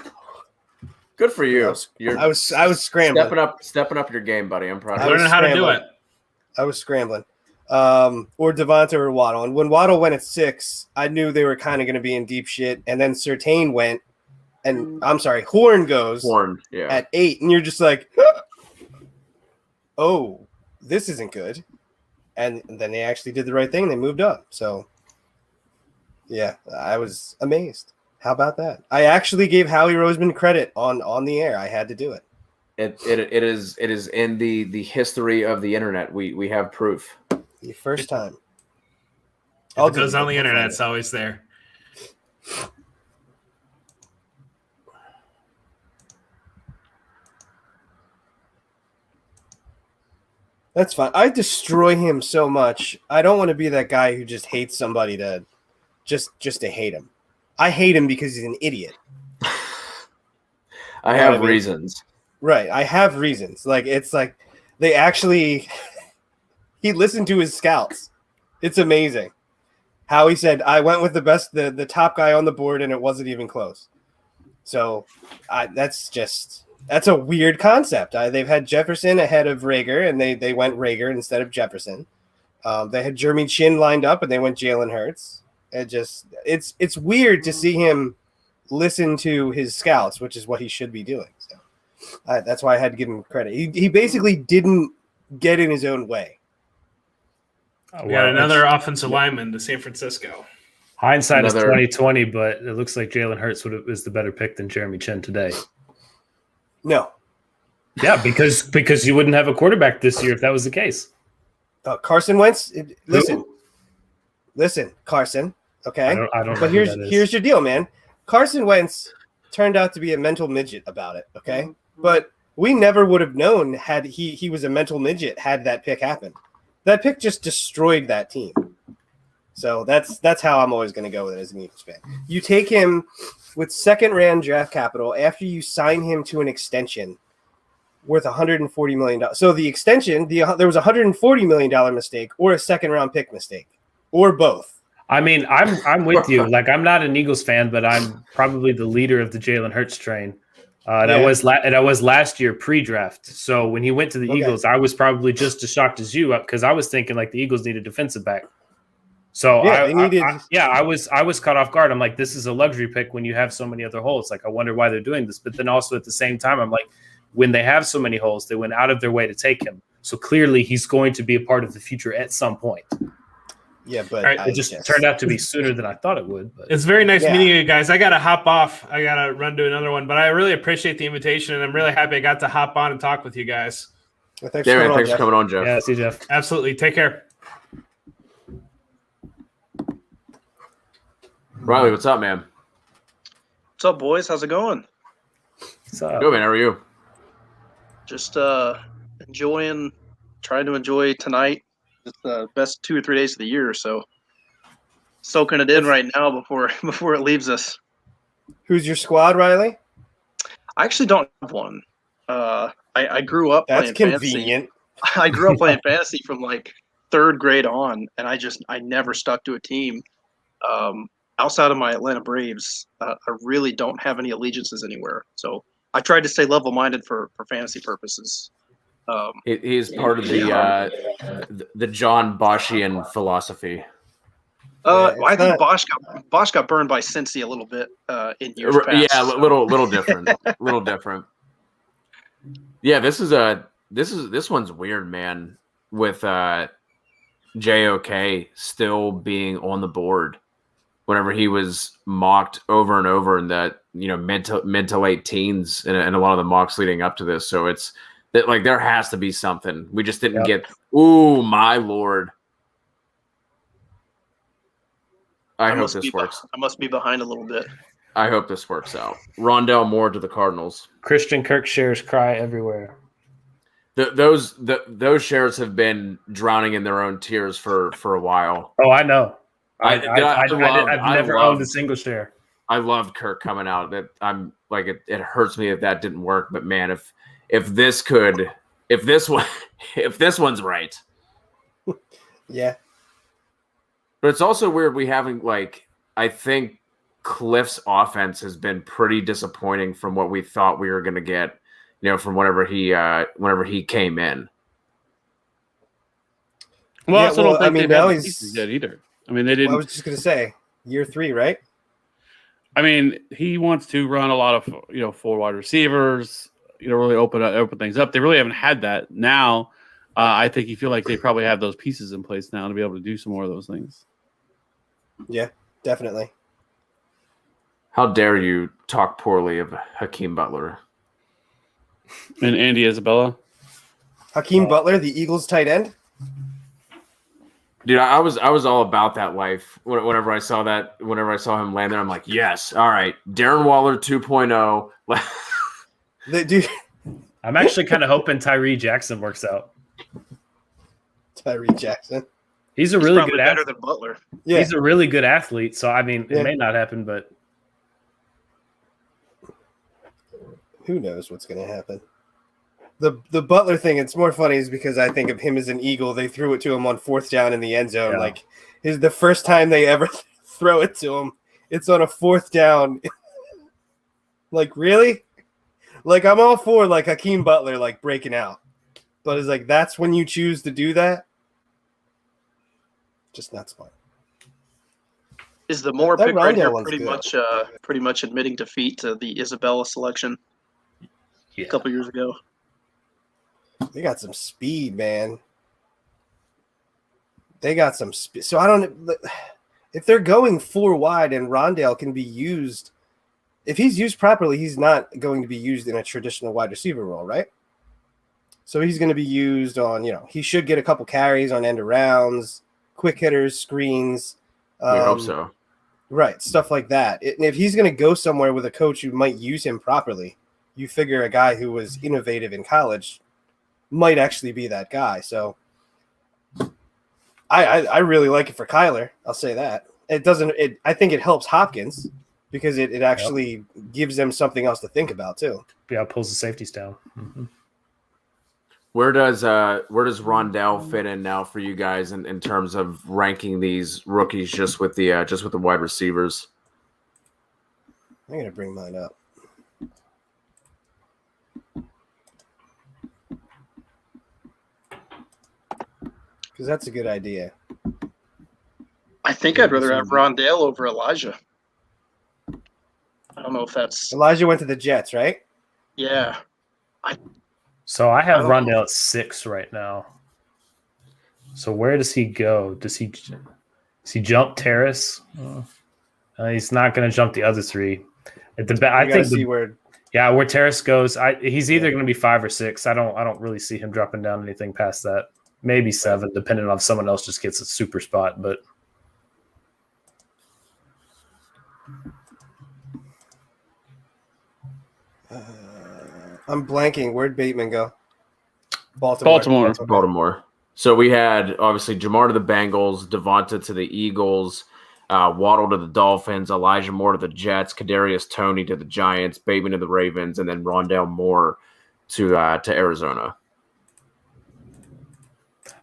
Good for you. I was scrambling. Stepping up your game, buddy. I'm proud of you. Learning how to do it. I was scrambling. Or Devonta or Waddle. And when Waddle went at 6, I knew they were kind of going to be in deep shit. And then Surtain went, and Horn goes at 8, and you're just like, oh, this isn't good. And then they actually did the right thing. They moved up. So, yeah, I was amazed. How about that? I actually gave Howie Roseman credit on the air. I had to do it. It is in the history of the internet. We have proof. The first time. If it goes on the internet, it's always there. That's fine. I destroy him so much. I don't want to be that guy who just hates somebody to just to hate him. I hate him because he's an idiot. I have reasons. Right. I have reasons. Like, it's like they actually he listened to his scouts. It's amazing how he said, I went with the top guy on the board, and it wasn't even close. So that's a weird concept. They've had Jefferson ahead of Rager, and they went Rager instead of Jefferson. They had Jeremy Chin lined up, and they went Jalen Hurts. It's weird to see him listen to his scouts, which is what he should be doing. So that's why I had to give him credit. He basically didn't get in his own way. We got another offensive lineman to San Francisco. Hindsight is 2020, but it looks like Jalen Hurts was the better pick than Jeremy Chin today. No. Yeah, because you wouldn't have a quarterback this year if that was the case. Carson Wentz. Listen, Carson. Okay, I don't. But here's your deal, man. Carson Wentz turned out to be a mental midget about it. Okay, but we never would have known had he was a mental midget had that pick happened. That pick just destroyed that team. So that's how I'm always going to go with it as an Eagles fan. You take him with second-round draft capital after you sign him to an extension worth $140 million. So the extension, there was a $140 million mistake or a second-round pick mistake or both. I mean, I'm with you. Like, I'm not an Eagles fan, but I'm probably the leader of the Jalen Hurts train. And I was last year pre-draft. So when he went to the Eagles, I was probably just as shocked as you, because I was thinking like the Eagles needed a defensive back. So I was caught off guard. I'm like, this is a luxury pick when you have so many other holes. Like, I wonder why they're doing this. But then also at the same time, I'm like, when they have so many holes, they went out of their way to take him. So clearly he's going to be a part of the future at some point. Yeah, but All right, It just turned out to be sooner than I thought it would. But It's very nice meeting you guys. I got to hop off. I got to run to another one, but I really appreciate the invitation, and I'm really happy I got to hop on and talk with you guys. Well, thanks for coming on, Jeff. Yeah, see you, Jeff. Absolutely. Take care. Riley, what's up, man? What's up, boys? How's it going? What's up? Good, man. How are you? Just trying to enjoy tonight. It's the best 2 or 3 days of the year, so soaking it in right now before it leaves us. Who's your squad, Riley? I actually don't have one. I grew up That's playing convenient. fantasy. I grew up playing fantasy from like 3rd grade on, and I never stuck to a team. Outside of my Atlanta Braves, I really don't have any allegiances anywhere. So I tried to stay level-minded for fantasy purposes. He's part of the John Boschian philosophy. I think Bosch got burned by Cincy a little bit in years past. Yeah, a little different, little different. Yeah, this one's weird, man. With JOK still being on the board whenever he was mocked over and over in that mid to late teens and a lot of the mocks leading up to this. So it's that like there has to be something. We just didn't get. Ooh, my lord! I hope this works. I must be behind a little bit. I hope this works out. Rondell Moore to the Cardinals. Christian Kirk shares cry everywhere. Those shares have been drowning in their own tears for a while. Oh, I know. I've never loved, owned a single share. I loved Kirk coming out. That I'm like it hurts me that didn't work. But man, if this one's right, yeah. But it's also weird we haven't I think Cliff's offense has been pretty disappointing from what we thought we were going to get. From whenever he came in. Well, I also don't think now they've pieces yet either. I mean, they didn't. I was just going to say year 3, right? I mean, he wants to run a lot of 4 wide receivers. Really open things up. They really haven't had that. Now, I think you feel like they probably have those pieces in place now to be able to do some more of those things. Yeah, definitely. How dare you talk poorly of Hakeem Butler? And Andy Isabella. Hakeem Butler, the Eagles tight end. Dude, I was all about that life. Whenever I saw him land there, I'm like, yes, all right, Darren Waller 2.0. Dude, I'm actually kind of hoping Tyree Jackson works out. Tyree Jackson. He's a really good better athlete. than Butler. Yeah. He's a really good athlete. So I mean, it may not happen, but who knows what's going to happen. The Butler thing, it's more funny is because I think of him as an Eagle. They threw it to him on 4th down in the end zone. Yeah. The first time they ever throw it to him, it's on a 4th down. Really? I'm all for Hakeem Butler breaking out. But it's that's when you choose to do that? Just not smart. Is the Moore pick right here Rondell pretty much admitting defeat to the Isabella selection a couple years ago? They got some speed, man. They got some speed. So I don't – if they're going 4 wide and Rondell can be used – if he's used properly, he's not going to be used in a traditional wide receiver role, right? So he's going to be used on he should get a couple carries on end arounds, quick hitters, screens. We hope so. Right, stuff like that. And if he's going to go somewhere with a coach who might use him properly, you figure a guy who was innovative in college might actually be that guy. So I really like it for Kyler. I'll say that. I think it helps Hopkins because it actually gives them something else to think about too. Yeah, it pulls the safeties down. Mm-hmm. Where does Rondell fit in now for you guys in terms of ranking these rookies just with the wide receivers? I'm gonna bring mine up. Because that's a good idea. I think I'd rather have Rondell over Elijah. I don't know if that's Elijah went to the Jets, right? Yeah. So I have Rondale at 6 right now. So where does he go? Does he jump Terrace? He's not going to jump the other 3. I think where Terrace goes. He's either going to be 5 or 6. I don't really see him dropping down anything past that. Maybe 7, depending on if someone else just gets a super spot. But I'm blanking. Where'd Bateman go? Baltimore. So we had obviously Jamar to the Bengals, Devonta to the Eagles, Waddle to the Dolphins, Elijah Moore to the Jets, Kadarius Toney to the Giants, Bateman to the Ravens, and then Rondale Moore to Arizona.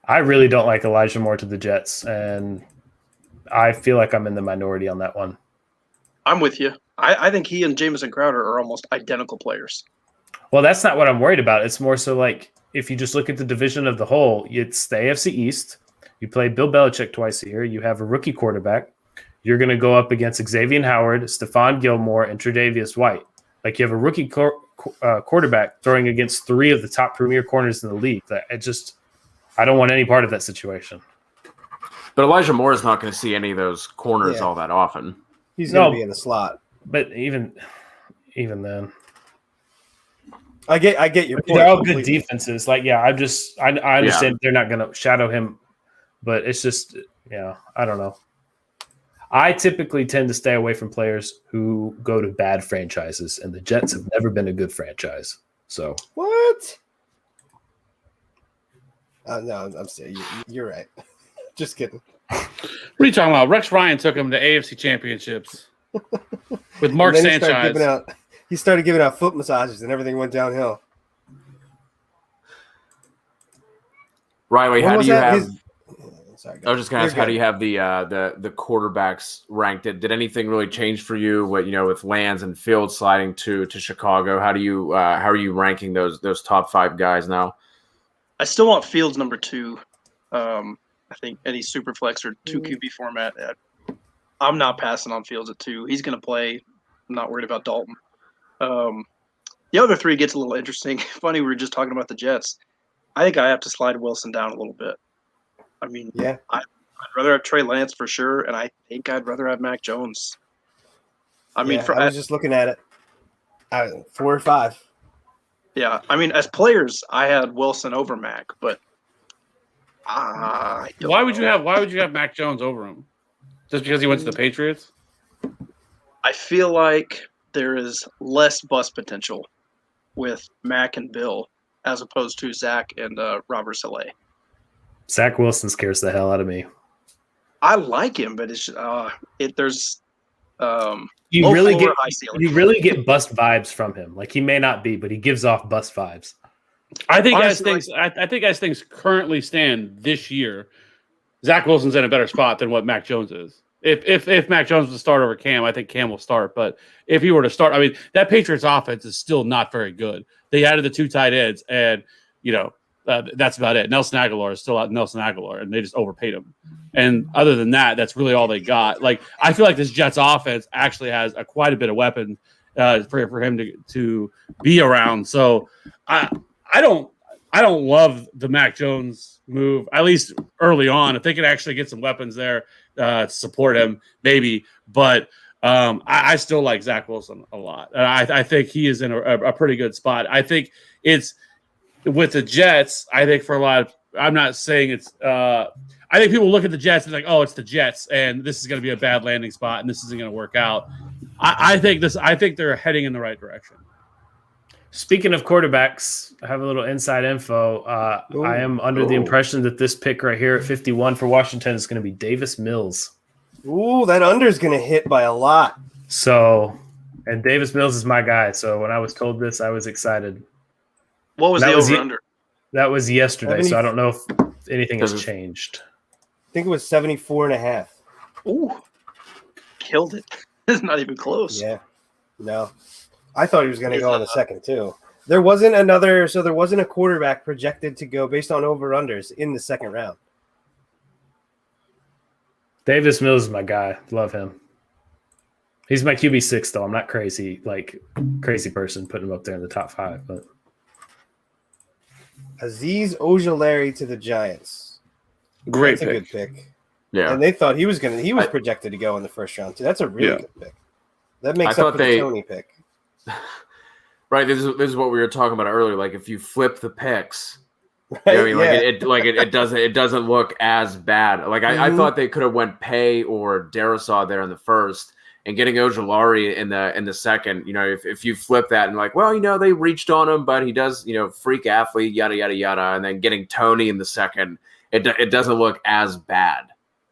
I really don't like Elijah Moore to the Jets, and I feel like I'm in the minority on that one. I'm with you. I think he and Jamison Crowder are almost identical players. Well, that's not what I'm worried about. It's more so like if you just look at the division of the whole, it's the AFC East. You play Bill Belichick twice a year. You have a rookie quarterback. You're going to go up against Xavier Howard, Stephon Gilmore, and Tre'Davious White. Like you have a rookie quarterback throwing against 3 of the top premier corners in the league. I don't want any part of that situation. But Elijah Moore is not going to see any of those corners all that often. He's going to be in the slot. But even then, I get your point. They're all good defenses. Like, yeah, I understand they're not going to shadow him, but it's just, I don't know. I typically tend to stay away from players who go to bad franchises, and the Jets have never been a good franchise. So what? No, I'm saying you're right. Just kidding. What are you talking about? Rex Ryan took him to AFC championships with Mark Sanchez. He started giving out foot massages, and everything went downhill. Riley, how do you have? Sorry, I was just going to ask, how do you have the quarterbacks ranked? Did anything really change for you? With Lands and Fields sliding to Chicago, how are you ranking those top 5 guys now? I still want Fields number 2. I think any super flex or 2 QB format. I'm not passing on Fields at 2. He's going to play. I'm not worried about Dalton. The other 3 gets a little interesting. Funny, we were just talking about the Jets. I think I have to slide Wilson down a little bit. I mean, I'd rather have Trey Lance for sure, and I think I'd rather have Mac Jones. I was just looking at it. 4 or 5. Yeah, I mean, as players, I had Wilson over Mac, but why would you have Mac Jones over him? Just because he went to the Patriots? I feel like there is less bust potential with Mac and Bill as opposed to Zach and Robert Saleh. Zach Wilson scares the hell out of me. I like him, but it's there's you really get bust vibes from him. Like he may not be, but he gives off bust vibes. I think as things currently stand this year, Zach Wilson's in a better spot than what Mac Jones is. If Mac Jones was to start over Cam, I think Cam will start. But if he were to start, I mean, that Patriots offense is still not very good. They added the 2 tight ends, and that's about it. Nelson Aguilar is still out. Nelson Aguilar, and they just overpaid him. And other than that, that's really all they got. Like I feel like this Jets offense actually has quite a bit of weapon for him to be around. So I don't love the Mac Jones move, at least early on. If they could actually get some weapons there to support him, maybe. But I still like Zach Wilson a lot. I think he is in a pretty good spot. I think it's with the Jets. I think for a lot of, I'm not saying it's. I think people look at the Jets and like, oh, it's the Jets, and this is going to be a bad landing spot, and this isn't going to work out. I think they're heading in the right direction. Speaking of quarterbacks, I have a little inside info. I am under the impression that this pick right here at 51 for Washington is going to be Davis Mills. Ooh, that under is going to hit by a lot. So, and Davis Mills is my guy. So when I was told this, I was excited. What was the over-under? That was yesterday, so I don't know if anything has changed. I think it was 74.5. Ooh, killed it. It's not even close. Yeah, no. I thought he was going to go in the second too. There wasn't a quarterback projected to go based on over-unders in the second round. Davis Mills is my guy. Love him. He's my QB6 though. I'm not crazy person putting him up there in the top 5, but Azeez Ojulari to the Giants. Great That's pick. a good pick. Yeah. And they thought he was projected to go in the first round too. That's a really good pick. That makes up for the Tony pick. Right. This is what we were talking about earlier. Like if you flip the picks, right? You know what I mean? It doesn't look as bad. Like I thought they could have went Pay or Darisaw there in the first, and getting Ojulari in the second. You know, if you flip that and like, well, you know, they reached on him, but he does, you know, freak athlete, yada yada yada, and then getting Tony in the second, it doesn't look as bad.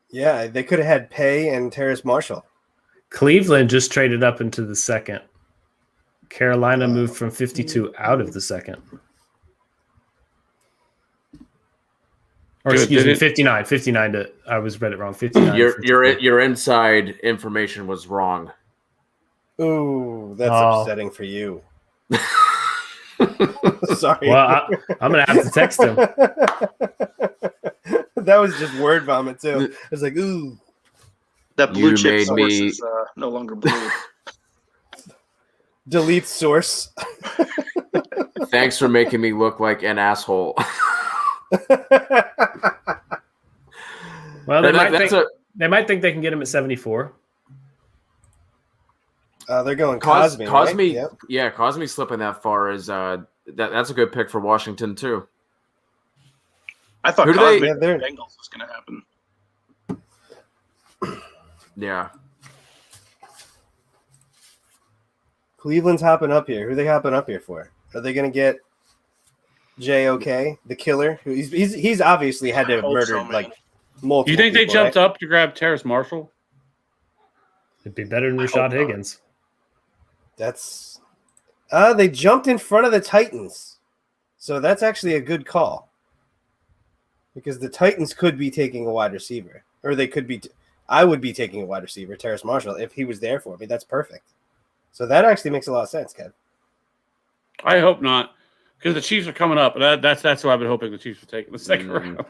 Yeah, they could have had Pay and Terrace Marshall. Cleveland just traded up into the second. Carolina moved from 52 out of the second. Or excuse me, 59. 59 to I read it wrong. 59. Your inside information was wrong. Ooh, that's upsetting for you. Sorry. Well, I'm gonna have to text him. That was just word vomit too. I was like, ooh. That blue chip source is no longer blue. Delete source. Thanks for making me look like an asshole. Well, they might think they can get him at 74. They're going Cosme. Cosme, right? Yep. Yeah, Cosme slipping that far is that's a good pick for Washington too. I thought Cosme Bengals was going to happen. Yeah. Cleveland's hopping up here. Who are they hopping up here for? Are they going to get JOK, the killer? He's obviously had to have murdered like multiple. You think they people, jumped right? up to grab Terrace Marshall? It'd be better than Rashad Higgins. That's they jumped in front of the Titans. So that's actually a good call. Because the Titans could be taking a wide receiver. Or they could be I would be taking a wide receiver, Terrace Marshall, if he was there for me. That's perfect. So that actually makes a lot of sense, Kev. I hope not. Because the Chiefs are coming up. That's who I've been hoping the Chiefs would take in the second round.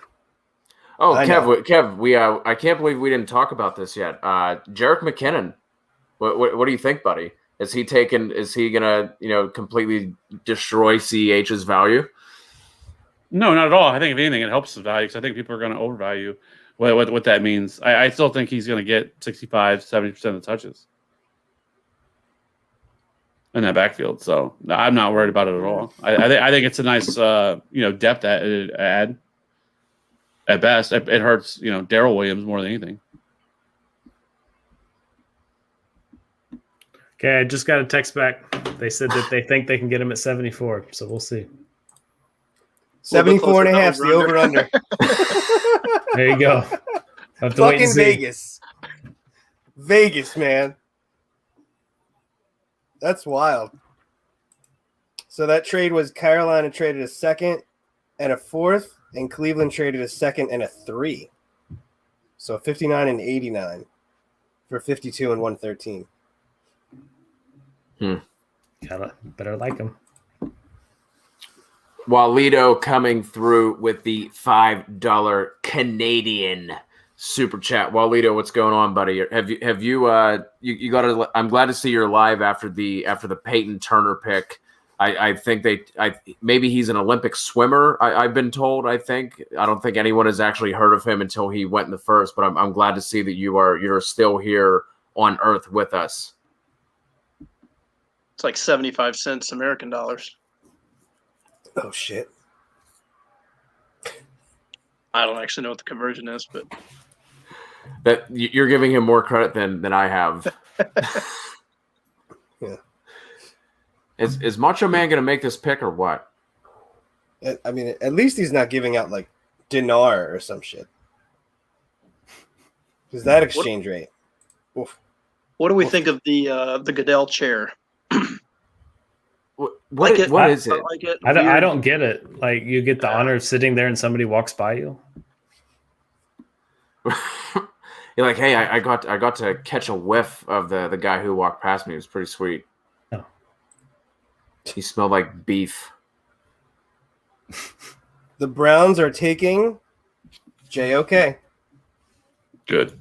Oh, Kev, we I can't believe we didn't talk about this yet. Jerick McKinnon. What do you think, buddy? Is he gonna, completely destroy CEH's value? No, not at all. I think if anything, it helps the value because I think people are going to overvalue what that means. I still think he's going to get 65, 70% of the touches in that backfield. So I'm not worried about it at all. I think it's a nice, depth add. At best, it hurts, Darrell Williams more than anything. Okay, I just got a text back. They said that they think they can get him at 74, so we'll see. 74 and a half is the over-under. There you go. Fucking Vegas. Vegas, man. That's wild. So that trade was Carolina traded a second and a fourth, and Cleveland traded a second and a 3. So 59 and 89 for 52 and 113. Better like him. Walito coming through with the $5 Canadian super chat. Walito, what's going on, buddy? Have you you got to? I'm glad to see you're live after the Peyton Turner pick. I think maybe he's an Olympic swimmer. I've been told. I don't think anyone has actually heard of him until he went in the first. But I'm glad to see that you're still here on Earth with us. It's like 75 cents American dollars. Oh, shit. I don't actually know what the conversion is, but that you're giving him more credit than I have. Yeah. Is Macho Man going to make this pick or what? I mean, at least he's not giving out like dinar or some shit. Because that exchange rate. Oof. What do we think of the Goodell chair? What is it? I don't get it. Like you get the honor of sitting there and somebody walks by you. You're like, hey, I got to catch a whiff of the guy who walked past me. It was pretty sweet. Oh. He smelled like beef. The Browns are taking JOK. Good.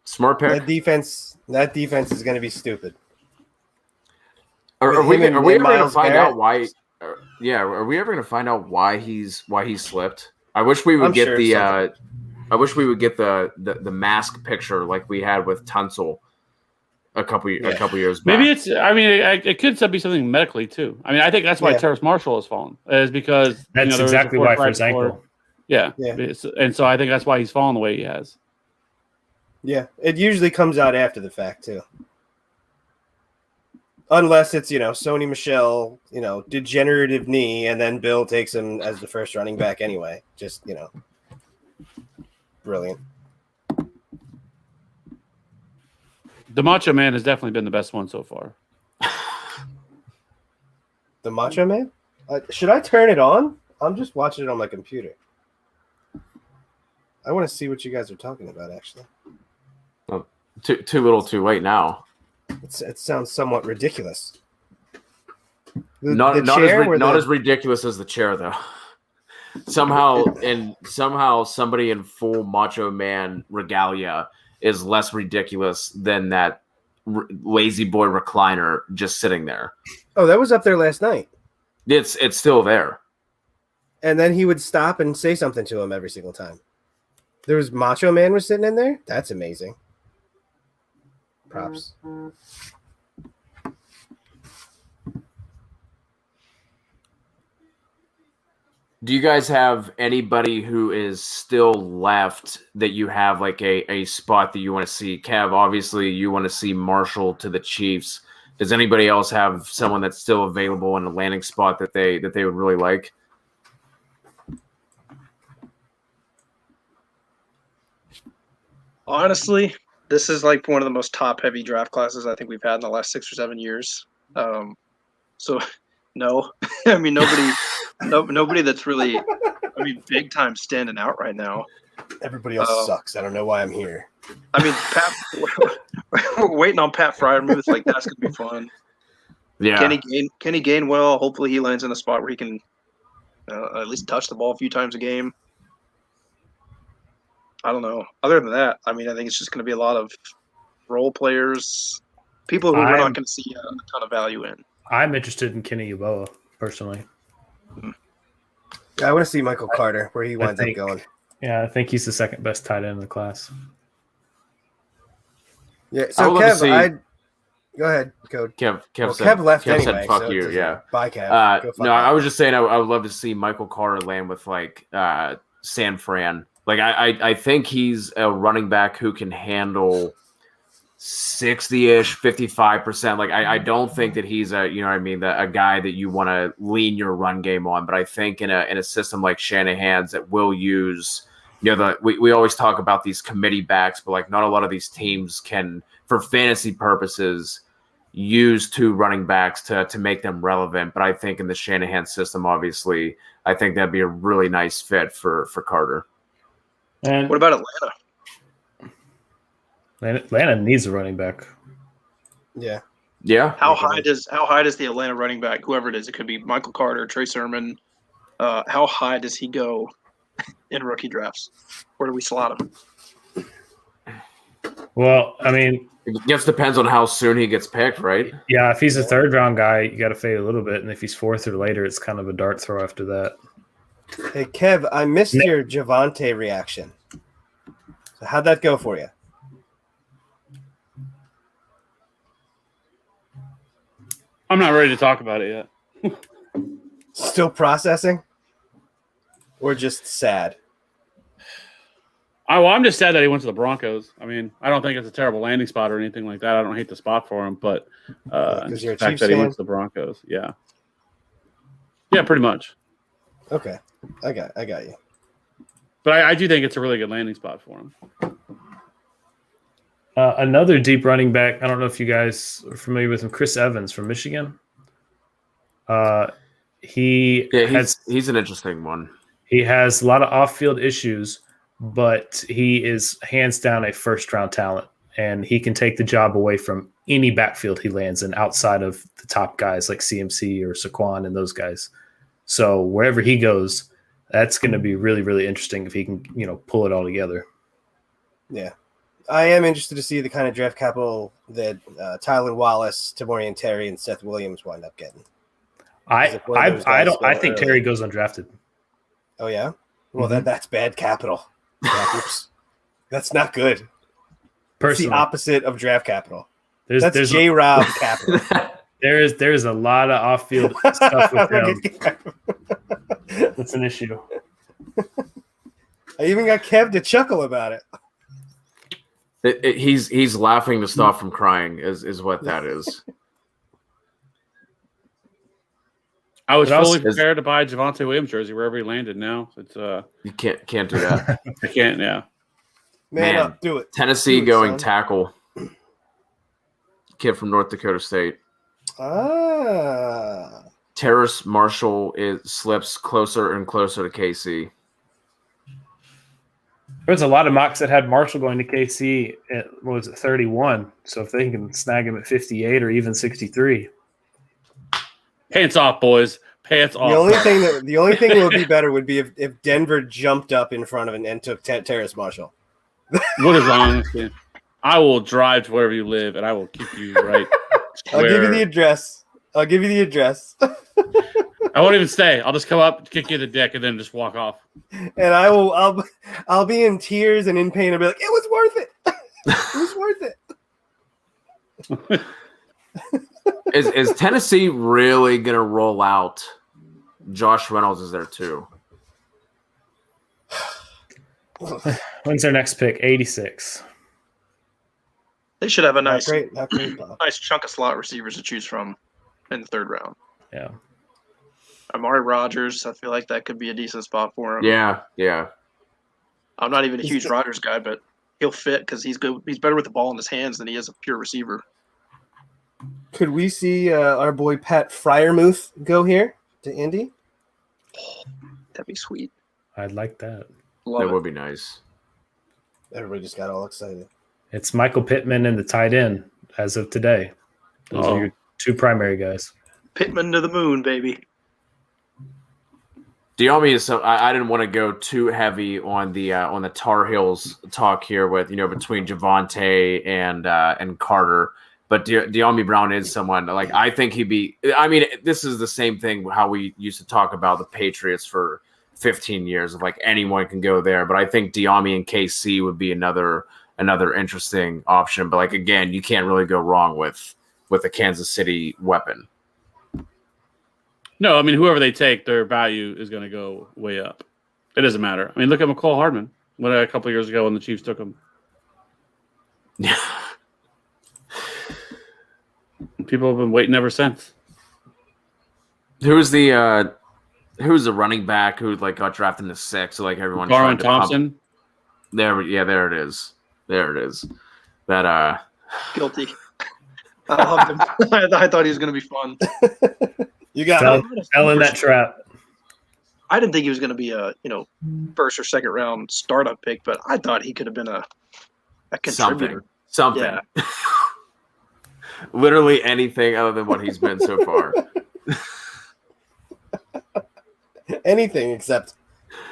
Smart pick. That defense is going to be stupid. Are we ever going to find out why? Yeah, are we ever going to find out why he slipped? I wish we would I'm get sure the something. I wish we would get the mask picture like we had with Tunsil a couple years back. Maybe it's. I mean, it could be something medically too. I mean, I think that's why Terrace Marshall has fallen, is because That's there was exactly a report why for his before. ankle. Yeah, and so I think that's why he's fallen the way he has. Yeah, it usually comes out after the fact too. Unless it's, Sony Michel, degenerative knee, and then Bill takes him as the first running back anyway. Just, brilliant. The Macho Man has definitely been the best one so far. The Macho Man? Should I turn it on? I'm just watching it on my computer. I want to see what you guys are talking about, actually. Oh, too little too late now. It sounds somewhat ridiculous. Not as ridiculous as the chair, though. Somehow somebody in full Macho Man regalia is less ridiculous than that lazy boy recliner just sitting there. Oh, that was up there last night. It's still there. And then he would stop and say something to him every single time. There was Macho Man was sitting in there? That's amazing. Props. Do you guys have anybody who is still left that you have like a spot that you want to see? Kev, obviously you want to see Marshall to the Chiefs. Does anybody else have someone that's still available in a landing spot that they would really like? Honestly, this is like one of the most top-heavy draft classes I think we've had in the last 6 or 7 years. So, no, I mean nobody that's really, big time standing out right now. Everybody else sucks. I don't know why I'm here. I mean, we're waiting on Pat Fryer moves. Like that's gonna be fun. Yeah. Kenny Gainwell. Hopefully, he lands in a spot where he can at least touch the ball a few times a game. I don't know. Other than that, I think it's just going to be a lot of role players, people who we're not going to see a ton of value in. I'm interested in Kenny Yeboah, personally. Yeah, I want to see Michael Carter, where he winds up going. Yeah, I think he's the second best tight end in the class. Yeah, so Kev, go ahead, Code. Kev left Kev anyway. said, "Fuck you." Yeah. Bye, Kev. No, I was just saying I would love to see Michael Carter land with San Fran. Like I think he's a running back who can handle 60-ish, 55%. Like I don't think that he's a guy that you want to lean your run game on. But I think in a system like Shanahan's that will use, we always talk about these committee backs, but like not a lot of these teams can, for fantasy purposes, use two running backs to make them relevant. But I think in the Shanahan system, obviously, I think that'd be a really nice fit for Carter. And what about Atlanta? Atlanta needs a running back. Yeah. Yeah. How high does the Atlanta running back, whoever it is, it could be Michael Carter, Trey Sermon, how high does he go in rookie drafts? Where do we slot him? Well, it just depends on how soon he gets picked, right? Yeah, if he's a third round guy, you got to fade a little bit, and if he's fourth or later, it's kind of a dart throw after that. Hey, Kev, I missed your Javonte reaction. So how'd that go for you? I'm not ready to talk about it yet. Still processing? Or just sad? I'm just sad that he went to the Broncos. I don't think it's a terrible landing spot or anything like that. I don't hate the spot for him, but because you're a the fact Chiefs that he fan? went to the Broncos, yeah, pretty much. Okay, I got you. But I do think it's a really good landing spot for him. Another deep running back. I don't know if you guys are familiar with him, Chris Evans from Michigan. He's an interesting one. He has a lot of off-field issues, but he is hands down a first-round talent, and he can take the job away from any backfield he lands in outside of the top guys like CMC or Saquon and those guys. So wherever he goes, that's going to be really, really interesting if he can, pull it all together. Yeah. I am interested to see the kind of draft capital that Tylan Wallace, Tamorrion Terry, and Seth Williams wind up getting. I don't. I think Terry goes undrafted. Oh yeah. Well, Mhm. that's bad capital. Oops. That's not good. It's Personally, the opposite of draft capital. there's That's J-Rob capital. there's a lot of off-field stuff with him. That's an issue. I even got Kev to chuckle about it. He's laughing to stop from crying is what that is. I was fully prepared to buy a Javonte Williams jersey wherever he landed. Now it's You can't do that. I can't. Yeah, Man up, do it. Tennessee Do it, going son. tackle. Kid from North Dakota State. Ah. Terrace Marshall slips closer and closer to KC. There's a lot of mocks that had Marshall going to KC at, what was it, 31. So if they can snag him at 58 or even 63. pants off, boys. Pants off. The only thing that would be better would be if Denver jumped up in front of him and took Terrace Marshall. What is wrong with you? I will drive to wherever you live, and I will keep you right. I'll give you the address. I won't even stay. I'll just come up, kick you in the dick, and then just walk off. And I'll be in tears and in pain. I'll be like, it was worth it. It was worth it. Is Tennessee really gonna roll out? Josh Reynolds is there too. When's their next pick? 86. They should have a Not great, Bob. nice chunk of slot receivers to choose from in the third round. Yeah. Amari Rodgers, I feel like that could be a decent spot for him. Yeah. I'm not even a huge Rodgers guy, but he'll fit because he's good. He's better with the ball in his hands than he is a pure receiver. Could we see our boy Pat Fryermuth go here to Indy? That'd be sweet. I'd like that. That would be nice. Everybody just got all excited. It's Michael Pittman and the tight end as of today. Those are your two primary guys. Pittman to the moon, baby. Diami is so I didn't want to go too heavy on the Tar Heels talk here with between Javonte and Carter, but Diami Brown is someone like I think he'd be. I mean, this is the same thing how we used to talk about the Patriots for 15 years of like anyone can go there, but I think Diami and KC would be another interesting option. But like again, you can't really go wrong with a Kansas City weapon. No, I mean, whoever they take, their value is going to go way up. It doesn't matter. I mean, look at McCall Hardman. A couple of years ago when the Chiefs took him. Yeah. People have been waiting ever since. Who's the running back who like got drafted in the 6th? So like everyone. Darwin Thompson. There it is. That Guilty. I loved him. I thought he was going to be fun. You got fell in that trap. I didn't think he was going to be a first or second round startup pick, but I thought he could have been a contributor. Something. Yeah. Literally anything other than what he's been so far. Anything except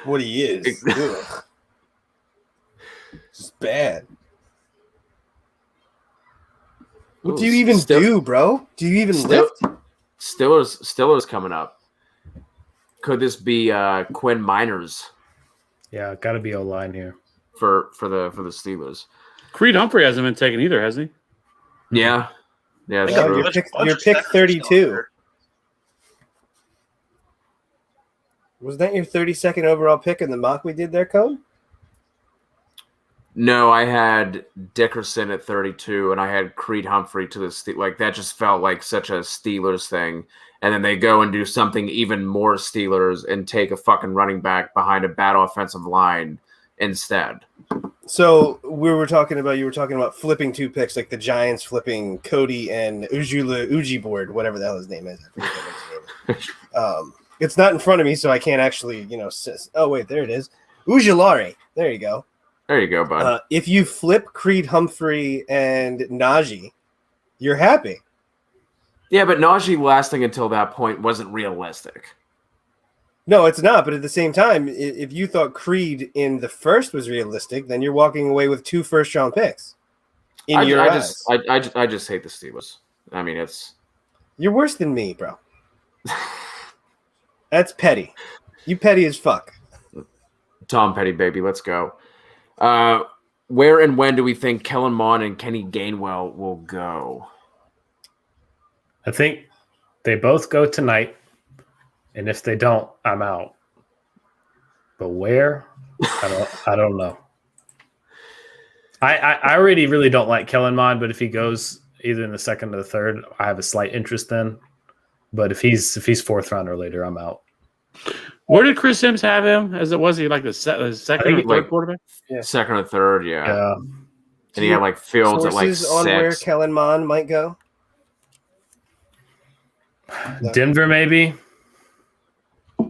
what he is. Ugh. It's bad. What do you even do, bro? Do you even lift? Stiller's coming up. Could this be Quinn Miners? Yeah, got to be O-line here for the Steelers. Creed Humphrey hasn't been taken either, has he? Yeah. Your pick 32. Was that your 32nd overall pick in the mock we did there, Code? No, I had Dickerson at 32, and I had Creed Humphrey to the Steelers. Like that just felt like such a Steelers thing. And then they go and do something even more Steelers and take a fucking running back behind a bad offensive line instead. So you were talking about flipping two picks, like the Giants flipping Cody and Ujibord, whatever the hell his name is. I forget his name. It's not in front of me, so I can't actually, oh wait, there it is. Ujulari. There you go. There you go, bud. If you flip Creed Humphrey and Najee, you're happy. Yeah, but Najee lasting until that point wasn't realistic. No, it's not. But at the same time, if you thought Creed in the first was realistic, then you're walking away with 2 first-round picks. I just hate the Steelers. I mean, you're worse than me, bro. That's petty. You petty as fuck. Tom Petty, baby. Let's go. Where and when do we think Kellen Mond and Kenny Gainwell will go? I think they both go tonight, and if they don't, I'm out. But where? I don't know. I already really don't like Kellen Mond, but if he goes either in the second or the third, I have a slight interest in. But if he's fourth round or later, I'm out. Where did Chris Sims have him? Was he like the second or third quarterback? Yeah. Second or third, yeah. And he had like Fields at like 6. On where Kellen Mond might go? Denver, maybe.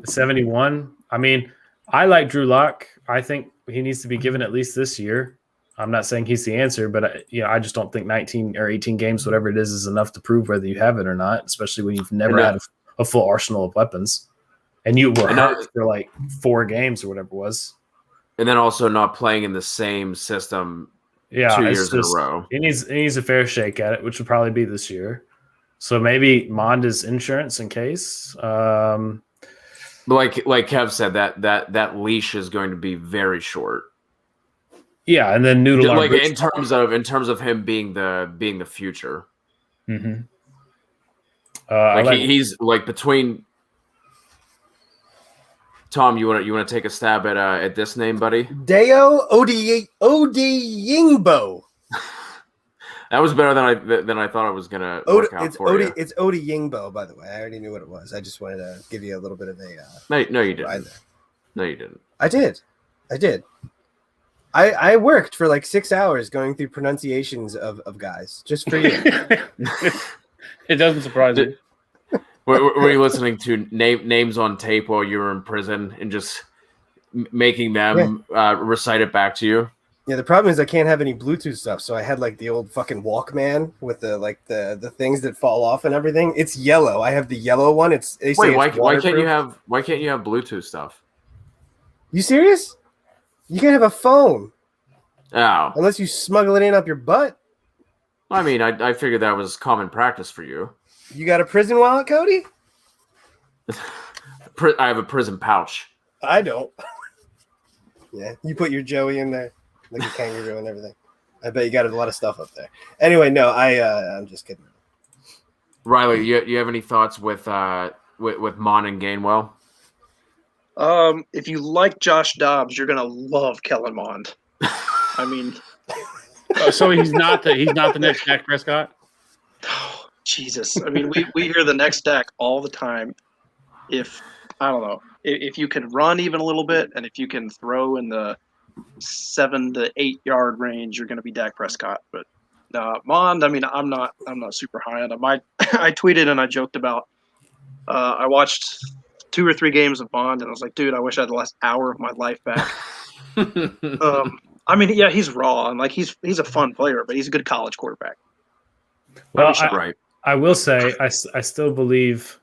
71. I mean, I like Drew Lock. I think he needs to be given at least this year. I'm not saying he's the answer, but I just don't think 19 or 18 games, whatever it is enough to prove whether you have it or not, especially when you've never had a full arsenal of weapons. And you were hurt for like 4 games or whatever it was. And then also not playing in the same system 2 years in a row. He needs a fair shake at it, which would probably be this year. So maybe Mond is insurance in case. But like Kev said, that leash is going to be very short. Yeah, and then Noodle like in terms of him being the future. Mm-hmm. He's like between. Tom, you want to take a stab at this name, buddy? Deo Odeyingbo. That was better than I thought it was gonna work out for you. It's Odeyingbo, by the way. I already knew what it was. I just wanted to give you a little bit of a. No, you didn't. No, you didn't. I did. I worked for like 6 hours going through pronunciations of guys just for you. It doesn't surprise me. Were you listening to names on tape while you were in prison and just making them recite it back to you? Yeah, the problem is I can't have any Bluetooth stuff, so I had like the old fucking Walkman with the things that fall off and everything. It's yellow. I have the yellow one. Why can't you have Bluetooth stuff? You serious? You can't have a phone. Oh. Unless you smuggle it in up your butt. I mean, I figured that was common practice for you. You got a prison wallet, Cody? I have a prison pouch. I don't. Yeah, you put your Joey in there, like a kangaroo and everything. I bet you got a lot of stuff up there. Anyway, no, I'm just kidding. Riley, you have any thoughts with Mon and Gainwell? If you like Josh Dobbs, you're gonna love Kellen Mond. I mean, so he's not the next Dak Prescott. Oh, Jesus, I mean, we hear the next Dak all the time. If you can run even a little bit, and if you can throw in the 7 to 8 yard range, you're gonna be Dak Prescott. But Mond, I mean, I'm not super high on him. I tweeted and I joked about. I watched 2 or 3 games of Bond, and I was like, dude, I wish I had the last hour of my life back. I mean, yeah, he's raw, and like he's a fun player, but he's a good college quarterback. Well, I will say I still believe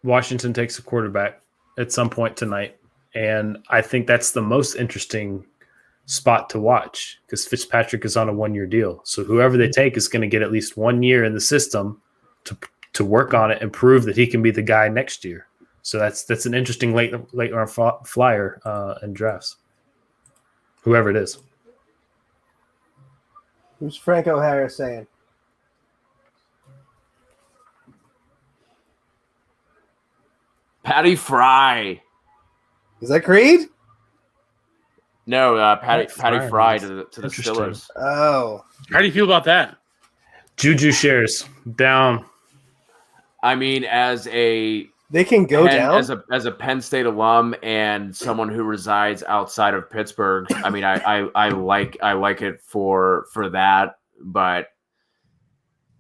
Washington takes a quarterback at some point tonight, and I think that's the most interesting spot to watch because Fitzpatrick is on a 1-year deal. So whoever they take is going to get at least 1 year in the system to work on it and prove that he can be the guy next year. So that's an interesting late round flyer in drafts. Whoever it is. Who's Franco Harris saying? Patty Fry. Is that Creed? No, Patty Fry to the Steelers. Oh. How do you feel about that? Juju shares down. I mean, they can go down as a Penn State alum and someone who resides outside of Pittsburgh. I mean, I like it for that, but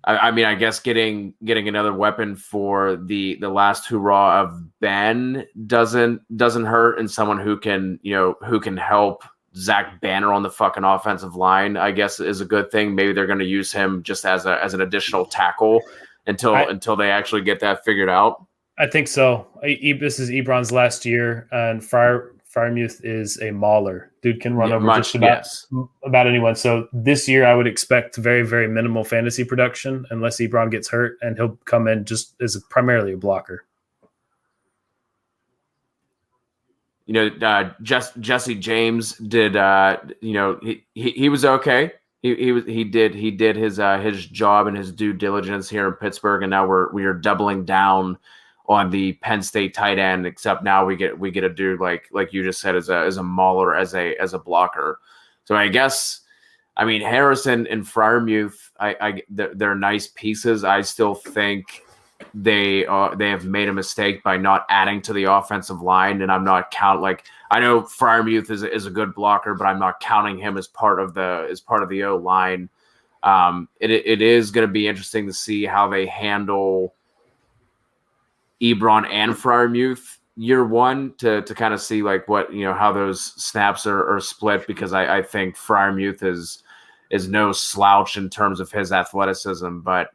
I mean, I guess getting another weapon for the last hurrah of Ben doesn't hurt, and someone who can help Zach Banner on the fucking offensive line, I guess, is a good thing. Maybe they're going to use him just as an additional tackle until they actually get that figured out. I think so. This is Ebron's last year, and Freiermuth is a mauler. Dude can run over just about anyone. So this year, I would expect very, very minimal fantasy production unless Ebron gets hurt, and he'll come in just as primarily a blocker. Jesse James did. He was okay. He did his job and his due diligence here in Pittsburgh, and now we are doubling down on the Penn State tight end. Except now we get a dude like you just said as a mauler, as a blocker. So I guess, I mean, Harrison and Freiermuth, they're nice pieces. I still think they have made a mistake by not adding to the offensive line, and I'm not I know Freiermuth is a good blocker, but I'm not counting him as part of the O line. It is going to be interesting to see how they handle Ebron and Freiermuth year one to kind of see like what how those snaps are split, because I think Freiermuth is no slouch in terms of his athleticism, but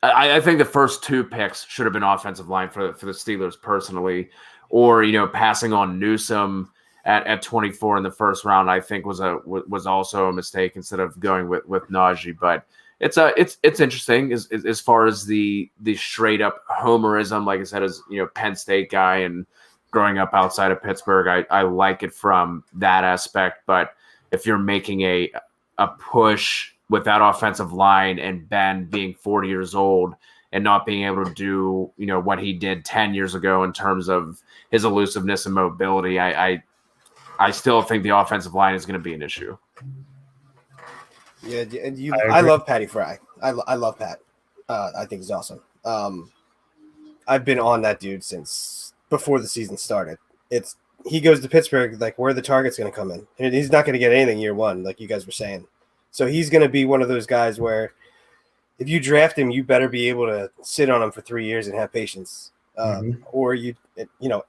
I think the first 2 picks should have been offensive line for the Steelers personally, or passing on Newsome at 24 in the first round, I think was also a mistake instead of going with Najee. But it's interesting as far as the straight up homerism, like I said, as Penn State guy and growing up outside of Pittsburgh, I like it from that aspect. But if you're making a push with that offensive line and Ben being 40 years old and not being able to do, what he did 10 years ago in terms of his elusiveness and mobility, I still think the offensive line is going to be an issue. Yeah, I love Patty Fry. I love Pat. I think he's awesome. I've been on that dude since before the season started. He goes to Pittsburgh, like, where the target's going to come in. And he's not going to get anything year one, like you guys were saying. So he's going to be one of those guys where if you draft him, you better be able to sit on him for 3 years and have patience. Or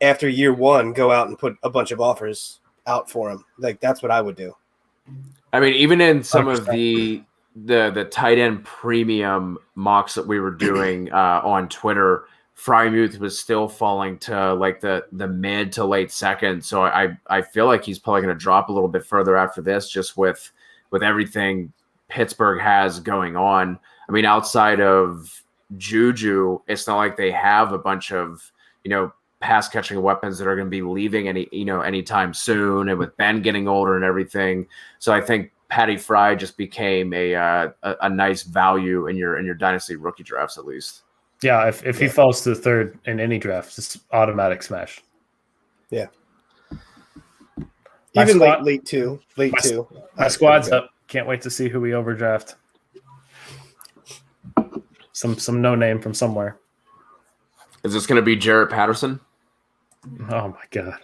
after year one, go out and put a bunch of offers out for him. Like, that's what I would do. I mean, even in some of the tight end premium mocks that we were doing on Twitter, Freiermuth was still falling to like the mid to late second. So I feel like he's probably going to drop a little bit further after this, just with everything Pittsburgh has going on. I mean, outside of Juju, it's not like they have a bunch of, pass catching weapons that are going to be leaving anytime soon. And with Ben getting older and everything. So I think Patty Fry just became a nice value in your dynasty rookie drafts, at least. Yeah. If he falls to the third in any draft, it's automatic smash. Yeah. Even late two. My squad's up. Can't wait to see who we overdraft. Some no name from somewhere. Is this going to be Jarrett Patterson? Oh my god.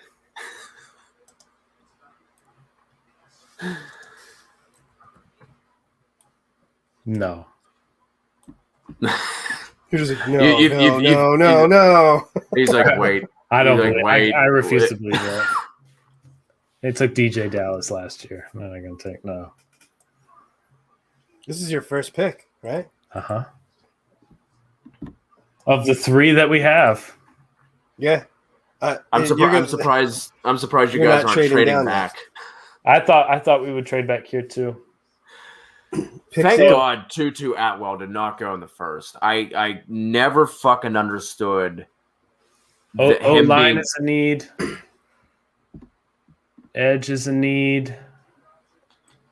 No. You're just like, no. He's like, wait. I don't believe. I refuse to believe that. It took DJ Dallas last year. I'm not going to take no. This is your first pick, right? Uh-huh. Of the 3 that we have. Yeah. I'm surprised you guys aren't trading back. I thought we would trade back here too. Thank God Tutu Atwell did not go in the first. I never fucking understood. O-line is a need. Edge is a need.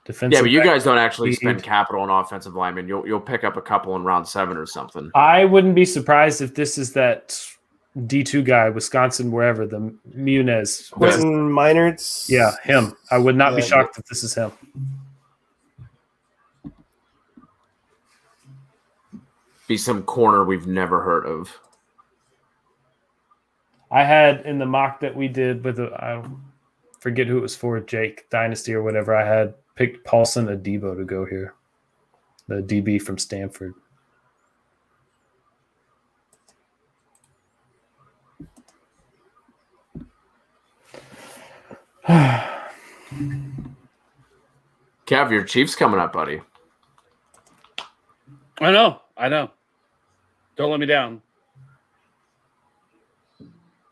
Defensive. Yeah, but you guys don't actually spend capital on offensive linemen. You'll pick up a couple in round 7 or something. I wouldn't be surprised if this is that D2 guy, Wisconsin, wherever, the Muniz. Quentin Meinertz. Yeah, him. I would not be shocked if this is him. Be some corner we've never heard of. I had in the mock that we did with I forget who it was for, Jake Dynasty or whatever. I had picked Paulson Adebo to go here, the DB from Stanford. Cav, your Chiefs coming up, buddy. I know. Don't let me down.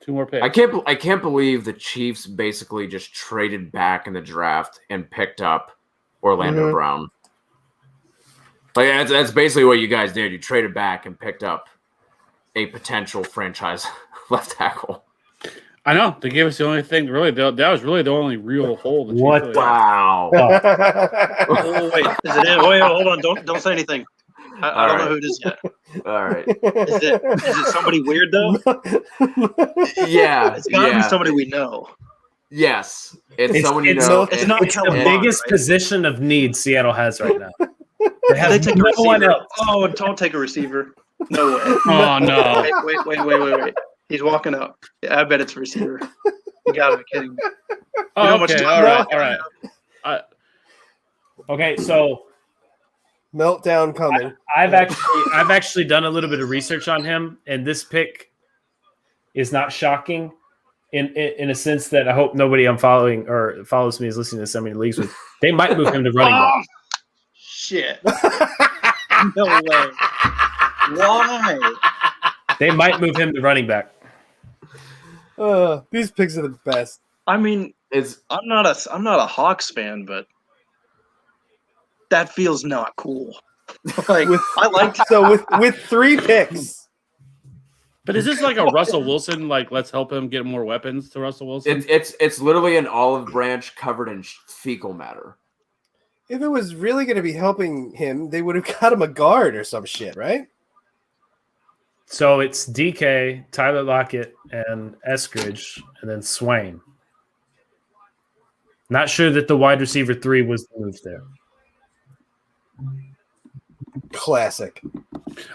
2 more picks. I can't believe the Chiefs basically just traded back in the draft and picked up Orlando Brown. Like that's basically what you guys did. You traded back and picked up a potential franchise left tackle. I know they gave us the only thing. Really, that was really the only real hole. That What? Really Wow. Oh wait, is it in? Wait, hold on, don't say anything. I don't know who it is yet. All right. Is it somebody weird though? Yeah. It's gotta be somebody we know. Yes, it's someone you know. It's not It's the Kellen biggest Mond, right? position of need Seattle has right now. They have They take a no one receiver. else. Oh, don't take a receiver. No way. Oh no! Wait. He's walking up. Yeah, I bet it's a receiver. You gotta be kidding me. Oh, You know how much okay, time- all right. Okay, so Meltdown coming. I've actually done a little bit of research on him, and this pick is not shocking in a sense that I hope nobody I'm following or follows me is listening to so many leagues with. They might move him to running back. Shit. No way. Why? They might move him to running back. These picks are the best. I mean, I'm not a Hawks fan, but that feels not cool. Like I like so with 3 picks. But is this like a Russell Wilson? Like, let's help him get more weapons to Russell Wilson. It's literally an olive branch covered in fecal matter. If it was really going to be helping him, they would have got him a guard or some shit, right? So it's DK, Tyler Lockett, and Eskridge, and then Swain. Not sure that the wide receiver 3 was the move there. Classic.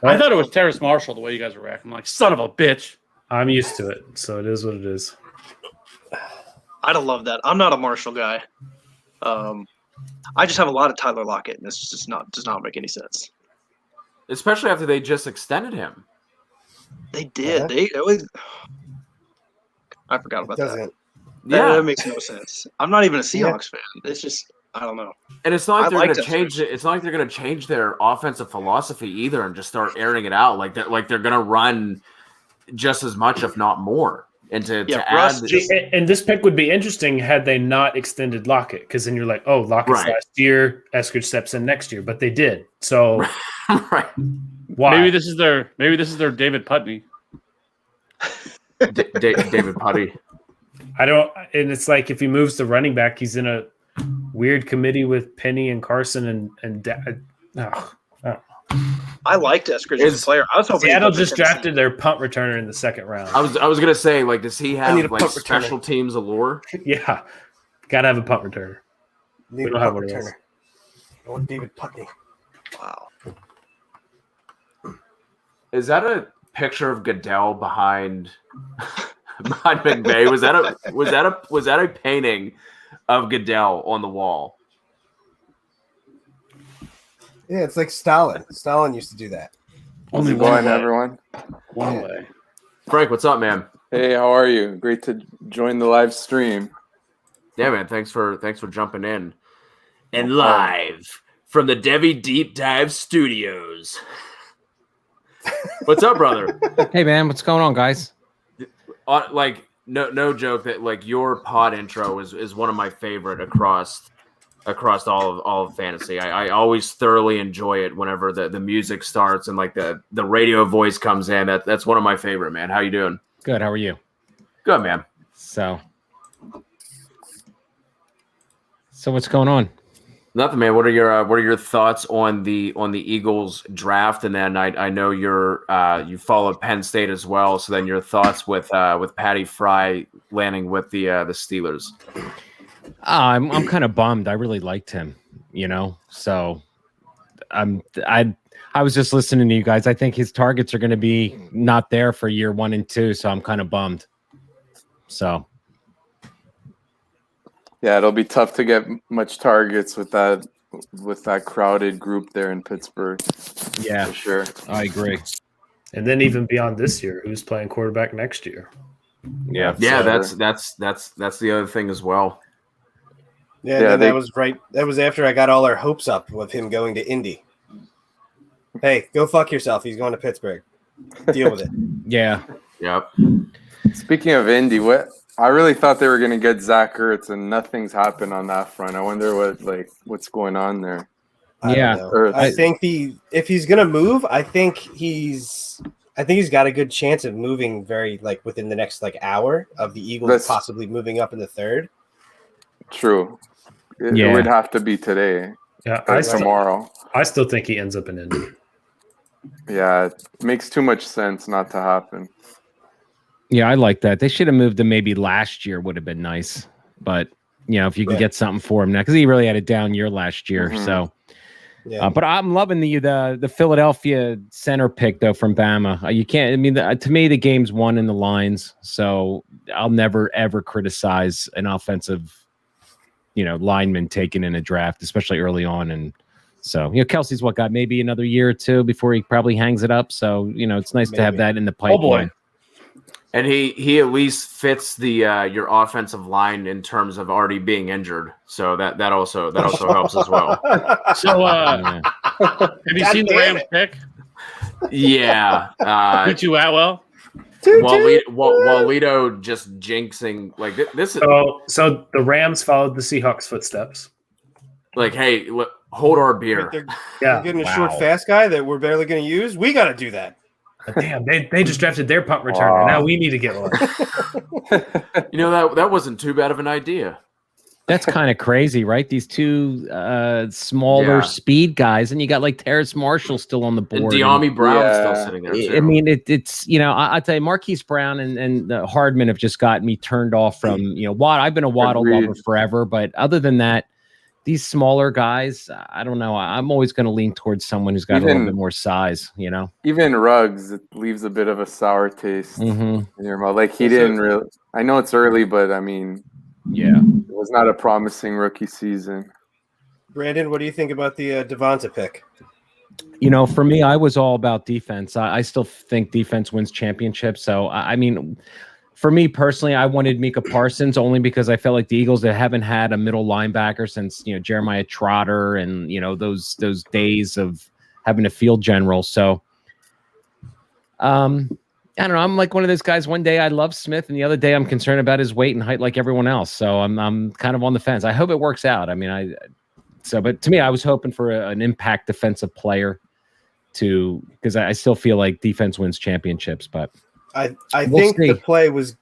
I thought it was Terrace Marshall the way you guys were acting. Like, son of a bitch. I'm used to it, so it is what it is. I'd have loved that. I'm not a Marshall guy. I just have a lot of Tyler Lockett, and this just does not make any sense. Especially after they just extended him. They did. I forgot about that. Yeah, that makes no sense. I'm not even a Seahawks fan. It's just I don't know. And it's not like they're like going to that change it. It's not like they're going to change their offensive philosophy either, and just start airing it out like they're going to run just as much, if not more. And to add, and this pick would be interesting had they not extended Lockett, because then you're like, oh, Lockett's last year, Eskridge steps in next year, but they did. So, right? Why? Maybe this is their David Putney. David Putty. I don't, and it's like if he moves to running back, he's in a weird committee with Penny and Carson I liked Eskridge as a player. I was hoping Seattle just drafted their punt returner in the 2nd round. I was gonna say, like, does he have like special teams allure? Yeah, gotta have a punt returner. We don't have one of those. I want David Putney. Wow. Is that a picture of Goodell behind McVay? Was that a painting of Goodell on the wall? Yeah, it's like Stalin. Stalin used to do that. How's it going, everyone? One way. Frank, what's up, man? Hey, how are you? Great to join the live stream. Yeah, man. Thanks for jumping in. And live from the Devi Deep Dive Studios. What's up, brother? Hey, man. What's going on, guys? Like, no joke that like your pod intro is one of my favorite across all of fantasy. I always thoroughly enjoy it whenever the music starts and like the radio voice comes in. That's one of my favorite, man. How you doing? Good. How are you? Good, man. So what's going on? Nothing, man. What are your thoughts on the Eagles draft? And then I know you followed Penn State as well. So then your thoughts with Patty Fry landing with the Steelers. I'm kind of bummed. I really liked him, So I was just listening to you guys. I think his targets are going to be not there for year 1 and 2. So I'm kind of bummed. So. Yeah, it'll be tough to get much targets with that crowded group there in Pittsburgh. Yeah, for sure. I agree. And then even beyond this year, who's playing quarterback next year? Yeah, that's the other thing as well. Yeah, that was right. That was after I got all our hopes up with him going to Indy. Hey, go fuck yourself. He's going to Pittsburgh. Deal with it. Yeah. Yep. Speaking of Indy, I really thought they were going to get Zach Ertz, and nothing's happened on that front. I wonder what's going on there. I think if he's going to move, I think I think he's got a good chance of moving within the next hour of the Eagles possibly moving up in the third. True. It would have to be today. Yeah, tomorrow. I still think he ends up in Indy. Yeah, it makes too much sense not to happen. Yeah, I like that. They should have moved him maybe last year would have been nice. But, if you can get something for him now, because he really had a down year last year. Mhm. So, yeah. But I'm loving the Philadelphia center pick, though, from Bama. You can't, to me, the game's won in the lines. So I'll never, ever criticize an offensive, lineman taken in a draft, especially early on. And so, Kelsey's got maybe another year or two before he probably hangs it up. So, it's nice to have that in the pipeline. Oh boy. And he at least fits the your offensive line in terms of already being injured. So that also helps as well. So have you seen the Rams pick? Yeah. Beat you out well? Walito just jinxing this is so the Rams followed the Seahawks footsteps. Hey, hold our beer. They're getting a short, fast guy that we're barely going to use. We got to do that. Damn, they just drafted their punt returner. Now we need to get one. That wasn't too bad of an idea. That's kind of crazy, right? These two smaller speed guys, and you got Terrace Marshall still on the board. And De'Ami Brown's still sitting there too. I mean, it's I tell you, Marquise Brown and Hardman have just got me turned off from Waddle. I've been a Waddle lover forever, but other than that, these smaller guys, I don't know. I'm always going to lean towards someone who's got a little bit more size, Even Ruggs, it leaves a bit of a sour taste in your mouth. He didn't really. I know it's early, but I mean, it was not a promising rookie season. Brandon, what do you think about the Devonta pick? For me, I was all about defense. I still think defense wins championships. So, I mean, for me personally, I wanted Micah Parsons only because I felt like the Eagles that haven't had a middle linebacker since Jeremiah Trotter and those days of having a field general. So I don't know. I'm like one of those guys. One day I love Smith, and the other day I'm concerned about his weight and height like everyone else. So I'm kind of on the fence. I hope it works out. I mean, but to me, I was hoping for an impact defensive player because I still feel like defense wins championships, but. I think the play was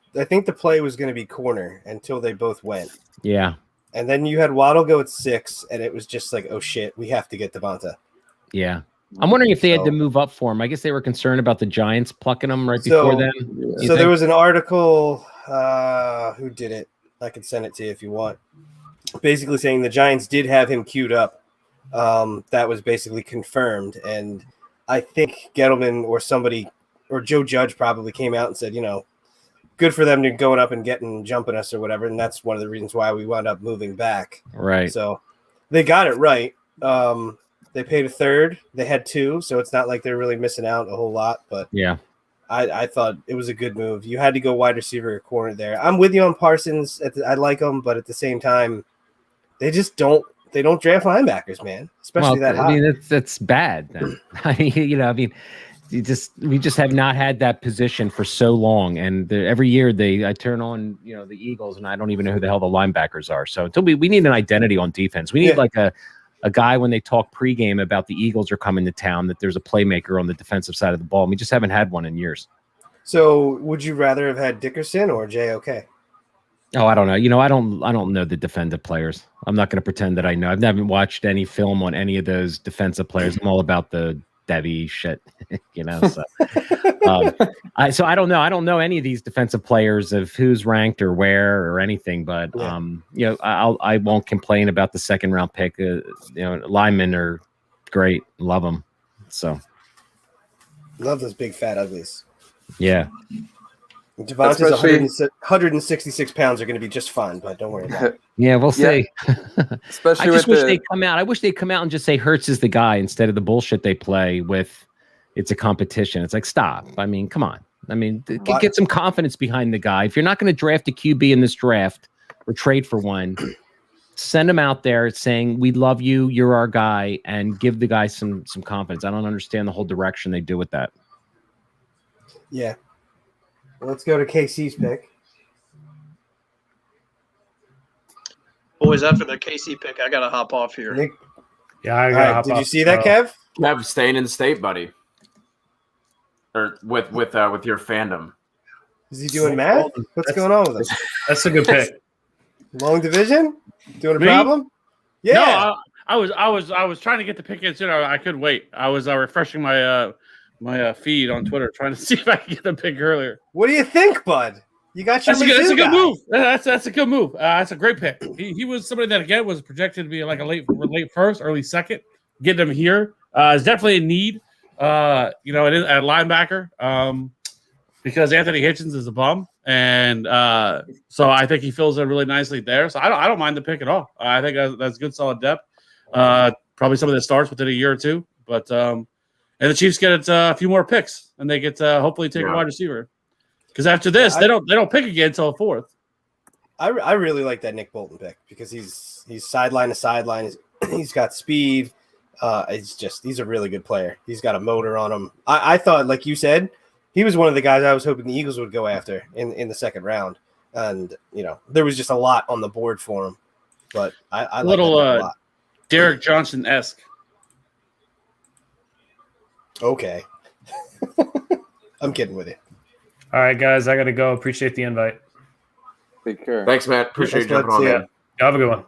going to be corner until they both went. Yeah. And then you had Waddle go at 6, and it was just oh shit, we have to get Devonta. Yeah. I'm wondering if they had to move up for him. I guess they were concerned about the Giants plucking him before then. So there was an article, who did it? I can send it to you if you want. Basically saying the Giants did have him queued up. That was basically confirmed. And I think Gettleman or somebody or Joe Judge probably came out and said, good for them to going up and jumping us or whatever. And that's one of the reasons why we wound up moving back. Right. So they got it right. They paid a third. They had 2. So it's not like they're really missing out a whole lot. But yeah, I thought it was a good move. You had to go wide receiver or corner there. I'm with you on Parsons. I like him, but at the same time, they just don't draft linebackers, man. Especially that high. I mean, that's bad. Then. We just have not had that position for so long, and every year I turn on the Eagles, and I don't even know who the hell the linebackers are. So we need an identity on defense. We need a guy when they talk pregame about the Eagles are coming to town that there's a playmaker on the defensive side of the ball. We just haven't had one in years. So would you rather have had Dickerson or JOK? Oh, I don't know. I don't know the defensive players. I'm not going to pretend that I know. I haven't watched any film on any of those defensive players. I'm all about the Debbie shit, So, so I don't know. I don't know any of these defensive players of who's ranked or where or anything. But I won't complain about the second round pick. Linemen are great, love them. So love those big fat uglies. Yeah. Devonta's 166 pounds are going to be just fine, but don't worry about it. Yeah, we'll see. Especially I just wish they'd come out. I wish they'd come out and just say Hurts is the guy instead of the bullshit they play with. It's a competition. It's stop. I mean, come on. I mean, get some confidence behind the guy. If you're not going to draft a QB in this draft or trade for one, send him out there saying we love you. You're our guy, and give the guy some confidence. I don't understand the whole direction they do with that. Yeah. Let's go to KC's pick. Boys, after the KC pick, I got to hop off here. Yeah, I got to hop off. Did you see that, Kev? Kev, staying in state, buddy. or with your fandom. Is he doing math? What's going on with him? That's a good pick. Long division? Doing a Me? problem? Yeah. No, I was trying to get the pick in sooner. I couldn't wait. I was refreshing my feed on Twitter, trying to see if I could get the pick earlier. What do you think, bud? You got your That's a good guy. move. That's a good move. That's a great pick. He was somebody that again was projected to be like a late first, early second. Getting him here is definitely a need. It is at linebacker because Anthony Hitchens is a bum, and so I think he fills in really nicely there. So I don't mind the pick at all. I think that's good, solid depth. Probably somebody that starts within a year or two, but and the Chiefs get a few more picks, and they get to hopefully take a wide receiver. Because after this, they don't pick again until fourth. I really like that Nick Bolton pick because he's sideline to sideline. He's got speed. He's a really good player. He's got a motor on him. I thought, like you said, he was one of the guys I was hoping the Eagles would go after in the second round. And there was just a lot on the board for him. But I like that a lot. Derek Johnson-esque. Okay. I'm kidding with you. All right, guys, I got to go. Appreciate the invite. Take care. Thanks, Matt. Appreciate you jumping on, man. Have a good one.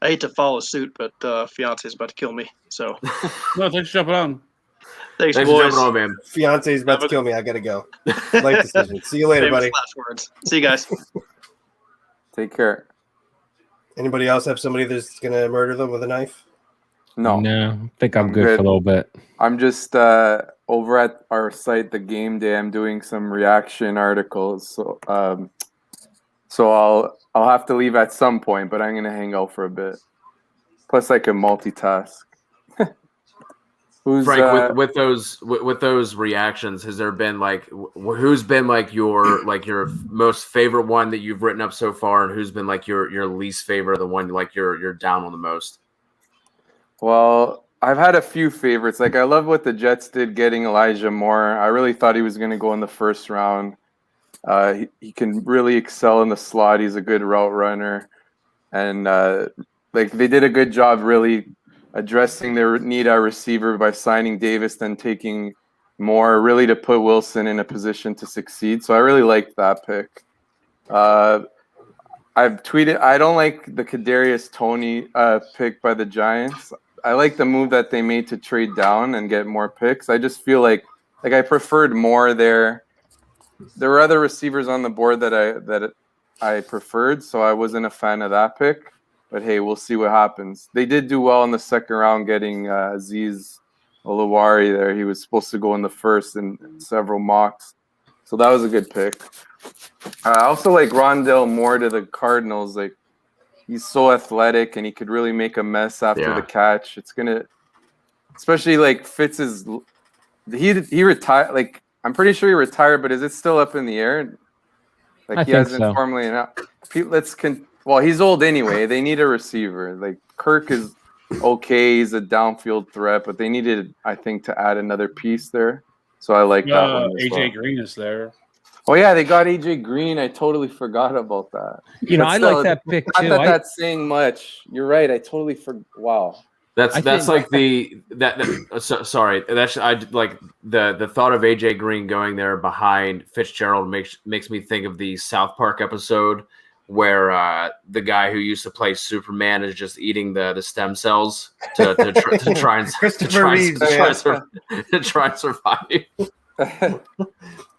I hate to follow suit, but fiance is about to kill me. So no, thanks for jumping on. Thanks for boys. jumping on, man. Fiance is about to kill me. I gotta go. Life decision. See you later, buddy. Last words. See you guys. Take care. Anybody else have somebody that's gonna murder them with a knife? No, I think I'm good for a little bit. I'm just over at our site, the Game Day. I'm doing some reaction articles, so I'll have to leave at some point, but I'm gonna hang out for a bit. Plus, I can multitask. Frank, with those reactions, has there been who's been your most favorite one that you've written up so far, and who's been your least favorite, the one you're down on the most? Well, I've had a few favorites. I love what the Jets did getting Elijah Moore. I really thought he was going to go in the first round. He can really excel in the slot. He's a good route runner. And they did a good job really addressing their need at receiver by signing Davis, then taking Moore, really to put Wilson in a position to succeed. So I really liked that pick. I've tweeted I don't like the Kadarius Toney pick by the Giants. I like the move that they made to trade down and get more picks. I just feel like I preferred more there. There were other receivers on the board that I preferred, so I wasn't a fan of that pick. But hey, we'll see what happens. They did do well in the second round getting Azeez Oluwari there. He was supposed to go in the first in several mocks. So that was a good pick. I also like Rondale Moore to the Cardinals. He's so athletic and he could really make a mess after the catch. It's gonna, especially Fitz is. He retired. I'm pretty sure he retired, but is it still up in the air? I He think hasn't so. formally announced. Well, he's old anyway. They need a receiver. Kirk is okay. He's a downfield threat, but they needed, I think, to add another piece there. So I like that one. AJ Green is there. Oh yeah, they got AJ Green. I totally forgot about that. I like that pick too. That's saying much. You're right. I totally forgot. Wow. Sorry. That's the thought of AJ Green going there behind Fitzgerald makes me think of the South Park episode where the guy who used to play Superman is just eating the stem cells to try and survive.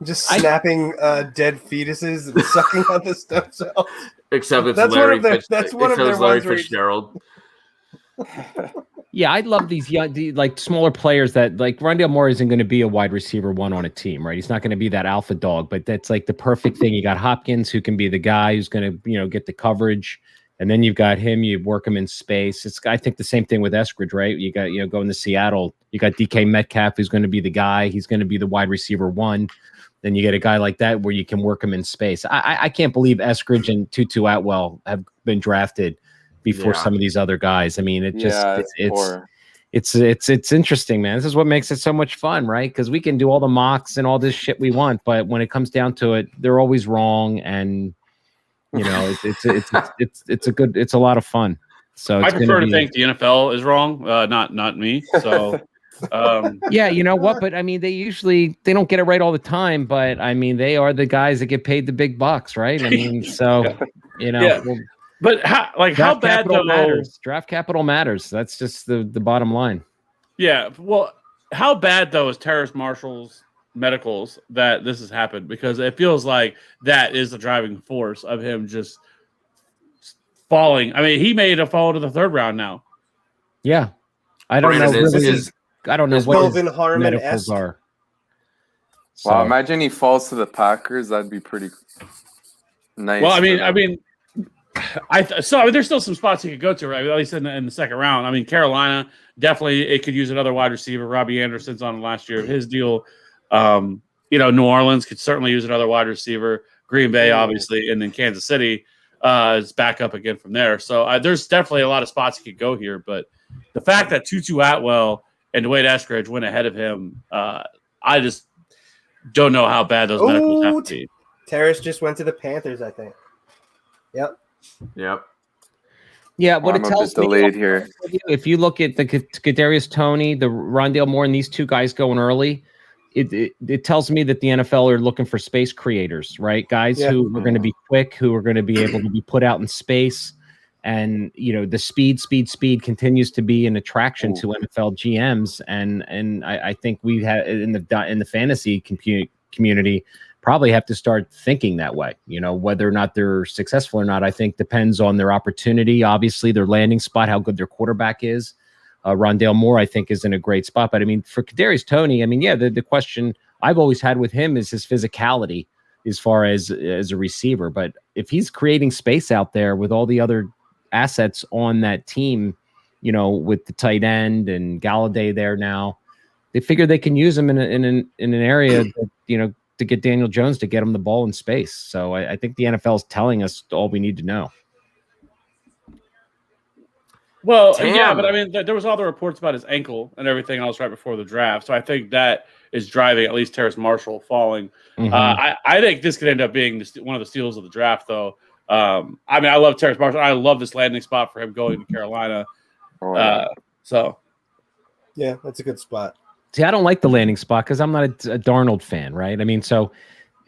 Just snapping dead fetuses and sucking on the stem cells. Except it's that's Larry that's one of their ones Fitzgerald. Yeah, I love these young, smaller players that Rondale Moore isn't going to be a wide receiver one on a team, right? He's not going to be that alpha dog, but that's the perfect thing. You got Hopkins who can be the guy who's going to, get the coverage. And then you've got him, you work him in space. I think the same thing with Eskridge, right? You got, going to Seattle, you got DK Metcalf, who's going to be the guy. He's going to be the wide receiver one. Then you get a guy like that where you can work him in space. I can't believe Eskridge and Tutu Atwell have been drafted before some of these other guys. I mean, it's interesting, man. This is what makes it so much fun, right? Because we can do all the mocks and all this shit we want, but when it comes down to it, they're always wrong. And it's a lot of fun. So I it's prefer gonna to think the NFL is wrong, not me. So. NFL is wrong, not me. So, yeah, you know what? But I mean, they don't get it right all the time. But I mean, they are the guys that get paid the big bucks, right? I mean, so Yeah. well, But how bad though? matters. Draft capital matters. That's just the bottom line. Yeah. Well, how bad though is Terrace Marshall's medicals that this has happened? Because it feels like that is the driving force of him just falling. I mean, he made a fall to the third round now. Yeah, I don't Brandon, know. I don't know what his Melvin Harmon-esque. medicals are. Wow, imagine he falls to the Packers. That'd be pretty nice. Well, I mean, there's still some spots he could go to, right? At least in the second round. I mean, Carolina definitely it could use another wide receiver. Robbie Anderson's on last year of his deal. New Orleans could certainly use another wide receiver. Green Bay, obviously, and then Kansas City is back up again from there. So there's definitely a lot of spots he could go here. But the fact that Tutu Atwell and Dwayne Eskridge went ahead of him, I just don't know how bad those medicals have to be. Terrace just went to the Panthers, I think. Yep. Yeah, what I'm it tells a bit delayed me, here. if you look at the Kadarius Toney, the Rondale Moore, and these two guys going early, it tells me that the NFL are looking for space creators, right? Guys who are going to be quick, who are going to be able to be put out in space. And, the speed continues to be an attraction to NFL GMs. And I think we have in the fantasy community probably have to start thinking that way. Whether or not they're successful or not, I think depends on their opportunity. Obviously, their landing spot, how good their quarterback is. Rondale Moore, I think, is in a great spot. But I mean, for Kadarius Toney, I mean, the question I've always had with him is his physicality as far as a receiver. But if he's creating space out there with all the other assets on that team, with the tight end and Galladay there now, they figure they can use him in an area that, to get Daniel Jones to get him the ball in space. So I think the NFL is telling us all we need to know. Well, yeah, but I mean, there was all the reports about his ankle and everything else right before the draft. So I think that is driving at least Terrace Marshall falling. Mm-hmm. I think this could end up being one of the steals of the draft, though. I mean, I love Terrace Marshall. I love this landing spot for him going to Carolina. So, yeah, that's a good spot. See, I don't like the landing spot because I'm not a Darnold fan, right? I mean, so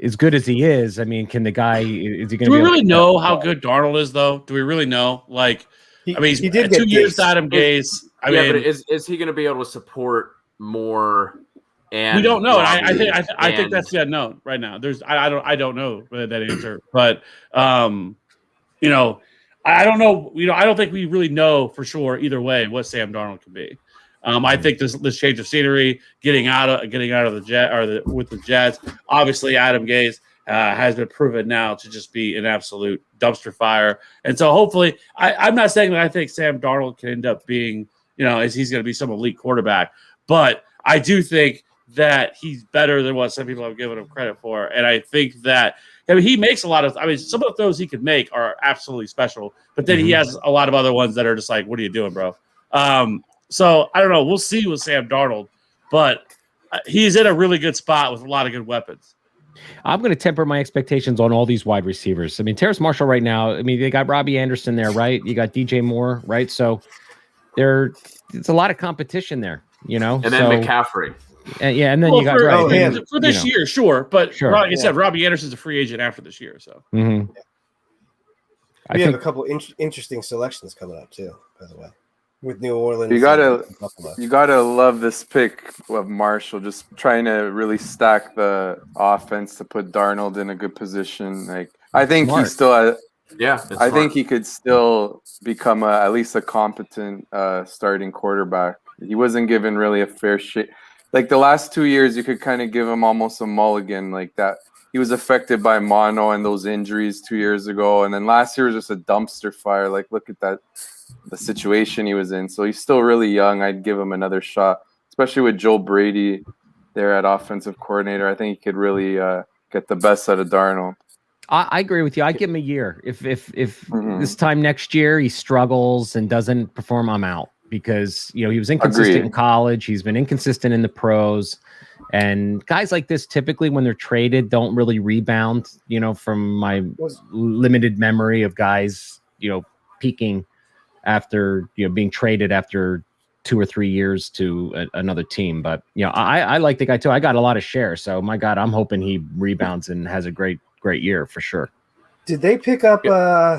as good as he is, I mean, can the guy is he going to? Do we really know how good Darnold is, though? Do we really know? Like, I mean, he did 2 years to Adam Gase. I mean, but is he going to be able to support more? And we don't know. I think that's the unknown right now. I don't know that answer, but I don't know. I don't think we really know for sure either way what Sam Darnold can be. I think this change of scenery, getting out of the Jet with the Jets. Obviously, Adam Gase has been proven now to just be an absolute dumpster fire, and so hopefully, I'm not saying that I think Sam Darnold can end up being, as he's going to be some elite quarterback, but I do think that he's better than what some people have given him credit for, and I think that he makes a lot of. I mean, some of the throws he could make are absolutely special, but then he has a lot of other ones that are just like, "What are you doing, bro?" So I don't know. We'll see with Sam Darnold, but he's in a really good spot with a lot of good weapons. I'm going to temper my expectations on all these wide receivers. I mean, Terrace Marshall right now. I mean, they got Robbie Anderson there, right? You got DJ Moore, right? So it's a lot of competition there, And then McCaffrey. And then you got for this year, sure, but like I said, Robbie Anderson's a free agent after this year, so. Mm-hmm. We have a couple interesting selections coming up too, by the way. With New Orleans, you gotta love this pick of Marshall, just trying to really stack the offense to put Darnold in a good position. Like I think he still, I think he could still become at least a competent starting quarterback. He wasn't given really a fair shake. Like the last 2 years, you could kind of give him almost a mulligan like that. He was affected by mono and those injuries 2 years ago, and then last year was just a dumpster fire. Like look at that. The situation he was in. So he's still really young. I'd give him another shot, especially with Joel Brady there at offensive coordinator. I think he could really get the best out of Darnold. I agree with you. I give him a year. If this time next year he struggles and doesn't perform, I'm out because he was inconsistent in college. He's been inconsistent in the pros. And guys like this, typically when they're traded, don't really rebound, from my limited memory of guys, peaking after being traded after 2 or 3 years to another team. But I like the guy too. I got a lot of shares, so my God, I'm hoping he rebounds and has a great year for sure. Did they pick up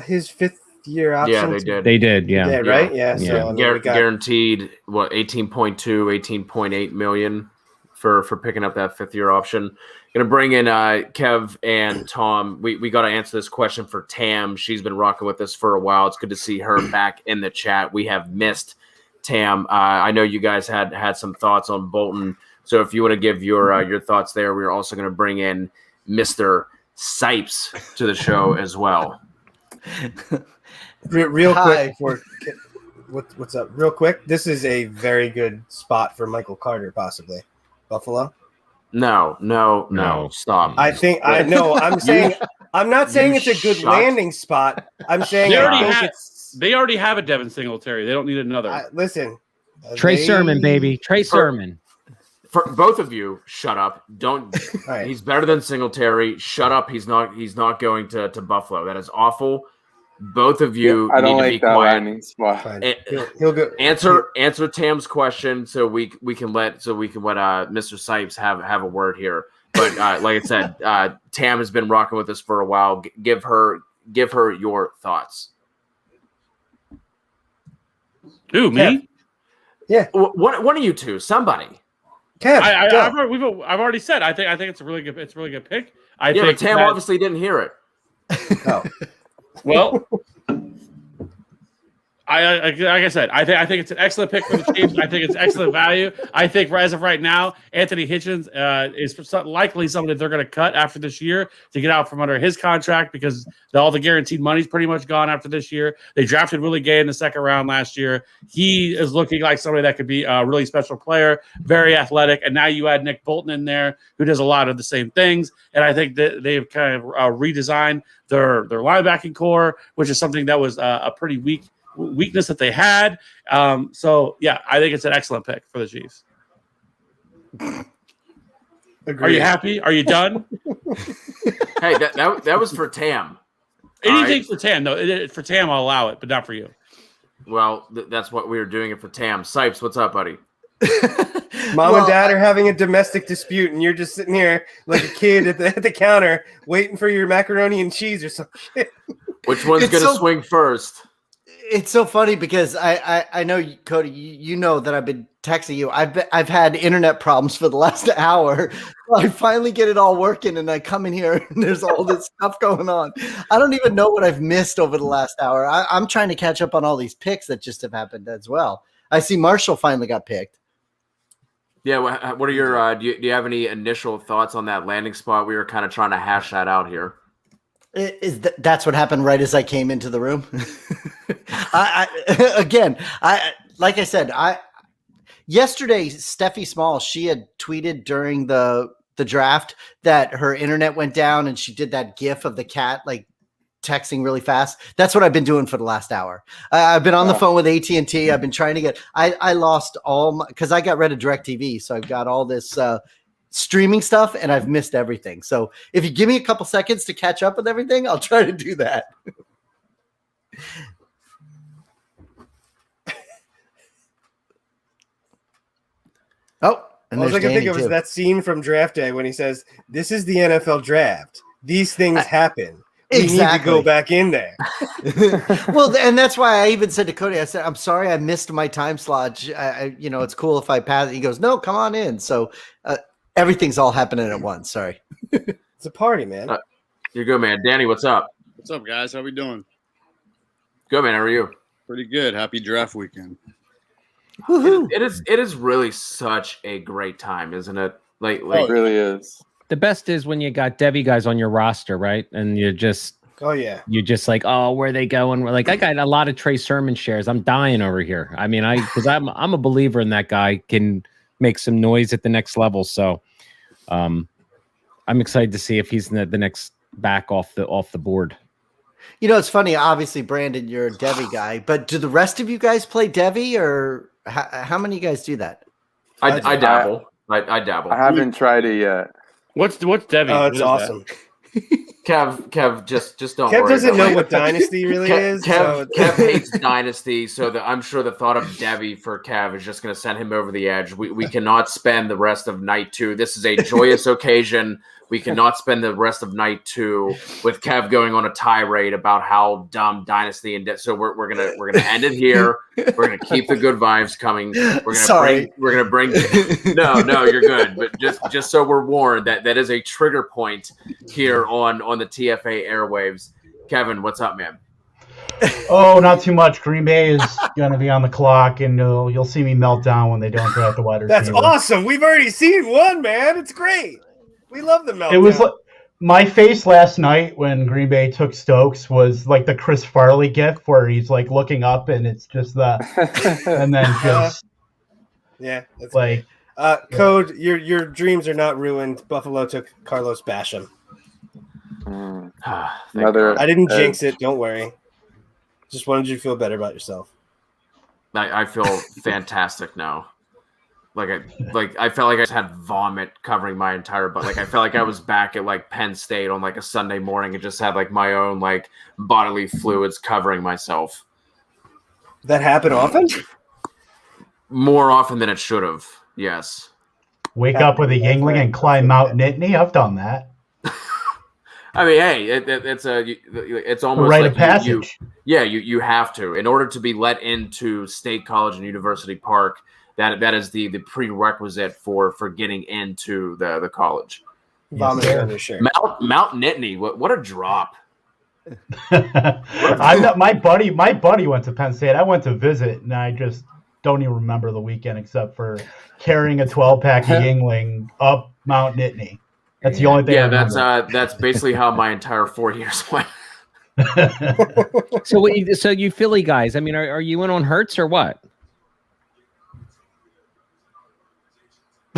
his 5th-year option? Yeah, they did. They did, yeah. They did, right? Yeah. So I mean, guaranteed 18.2, 18.8 million for picking up that 5th-year option. Gonna bring in Kev and Tom. We got to answer this question for Tam. She's been rocking with us for a while. It's good to see her back in the chat. We have missed Tam. I know you guys had some thoughts on Bolton. So if you want to give your thoughts there, we're also going to bring in Mr. Sipes to the show as well. Real quick before what's up? Real quick, this is a very good spot for Michael Carter, possibly. Buffalo. No, stop. I think I know. I'm saying I'm not saying it's a good landing spot. I'm saying they already have a Devin Singletary. They don't need another. Listen, Trey Sermon, baby. Trey Sermon. For both of you, shut up. Don't. Right. He's better than Singletary. Shut up. He's not going to Buffalo. That is awful. Both of you I don't need like to be that quiet. landing spot. He'll go. Answer Tam's question so we can let Mr. Sipes have a word here. But like I said, Tam has been rocking with us for a while. Give her your thoughts. Who, me? Yeah. One of you two, somebody. Kev, I've already said I think it's a really good pick. I think but Tam obviously didn't hear it. Oh. Well, like I said, I think it's an excellent pick for the Chiefs. I think it's excellent value. I think as of right now, Anthony Hitchens is likely somebody they're going to cut after this year to get out from under his contract because all the guaranteed money's pretty much gone after this year. They drafted Willie Gay in the 2nd round last year. He is looking like somebody that could be a really special player, very athletic. And now you add Nick Bolton in there, who does a lot of the same things. And I think that they've kind of redesigned their linebacking core, which is something that was a pretty weakness that they had. So yeah, I think it's an excellent pick for the Chiefs. Agreed. Are you happy? Are you done? Hey, that was for Tam. Anything for Tam, though. For Tam, I'll allow it, but not for you. Well, that's what we were doing it for Tam. Sipes, what's up, buddy? Mom and Dad are having a domestic dispute, and you're just sitting here like a kid at the counter waiting for your macaroni and cheese or some shit. Which one's going to swing first? It's so funny because I know, Cody, you know that I've been texting you. I've had internet problems for the last hour. I finally get it all working, and I come in here, and there's all this stuff going on. I don't even know what I've missed over the last hour. I'm trying to catch up on all these picks that just have happened as well. I see Marshall finally got picked. Yeah, what are your do you have any initial thoughts on that landing spot? We were kind of trying to hash that out here. That's what happened right as I came into the room. Like I said, yesterday Steffi Small, she had tweeted during the draft that her internet went down, and she did that GIF of the cat like texting really fast. That's what I've been doing for the last hour. I've been on the phone with AT&T. I've been trying to get. I lost all because I got rid of DirecTV, so I've got all this streaming stuff, and I've missed everything. So if you give me a couple seconds to catch up with everything, I'll try to do that. Oh, and all I can think of too. is that scene from Draft Day when he says, "This is the NFL draft. These things happen. We need to go back in there." Well, and that's why I even said to Cody, I said, "I'm sorry I missed my time slot. It's cool if I pass it." He goes, "No, come on in." So everything's all happening at once. Sorry. It's a party, man. You're good, man. Danny, what's up? What's up, guys? How we doing? Good, man. How are you? Pretty good. Happy draft weekend. It is really such a great time, isn't it? Like it really is. The best is when you got Debbie guys on your roster, right? And you're just you're just like, oh, where are they going? We're like, I got a lot of Trey Sermon shares. I'm dying over here. I mean, because I'm a believer in that guy can make some noise at the next level. So I'm excited to see if he's the next back off the board. You know, it's funny. Obviously, Brandon, you're a Devi guy, but do the rest of you guys play Devi, or how many of you guys do that? I dabble. I dabble. I haven't tried it yet. What's Devi? Oh, it's awesome. Kev, just don't Kev worry. doesn't know what Dynasty really is. Kev So hates Dynasty, so I'm sure the thought of Debbie for Kev is just going to send him over the edge. We cannot spend the rest of night 2. This is a joyous occasion. We cannot spend the rest of night 2 with Kev going on a tirade about how dumb Dynasty and so we're gonna end it here. We're gonna keep the good vibes coming. We're gonna bring. No, you're good. But just so we're warned that is a trigger point here on the TFA airwaves. Kevin, what's up, man? Oh, not too much. Green Bay is going to be on the clock, and you'll see me melt down when they don't draft the wide receiver. that's awesome. We've already seen one, man. It's great. We love the meltdown. It was like my face last night when Green Bay took Stokes was like the Chris Farley gif where he's like looking up and it's just and then just yeah, that's like Code. Your dreams are not ruined. Buffalo took Carlos Basham. I didn't jinx it. Don't worry. Just wanted you to feel better about yourself. I feel fantastic now. I felt like I just had vomit covering my entire butt. Like I felt like I was back at like Penn State on like a Sunday morning and just had like my own like bodily fluids covering myself. That happened often? More often than it should have. Yes. wake up with a Yingling and climb Mount Nittany. I've done that. I mean, hey, it's almost rite like of passage. You have to, in order to be let into State College and University Park. That is the prerequisite for getting into the college. Vomit on your shirt. Mount Nittany. What a drop. My buddy went to Penn State. I went to visit, and I just don't even remember the weekend except for carrying a 12-pack of Yingling up Mount Nittany. That's the only thing. Yeah, that's basically how my entire 4 years went. So you Philly guys, I mean, are you in on Hurts or what?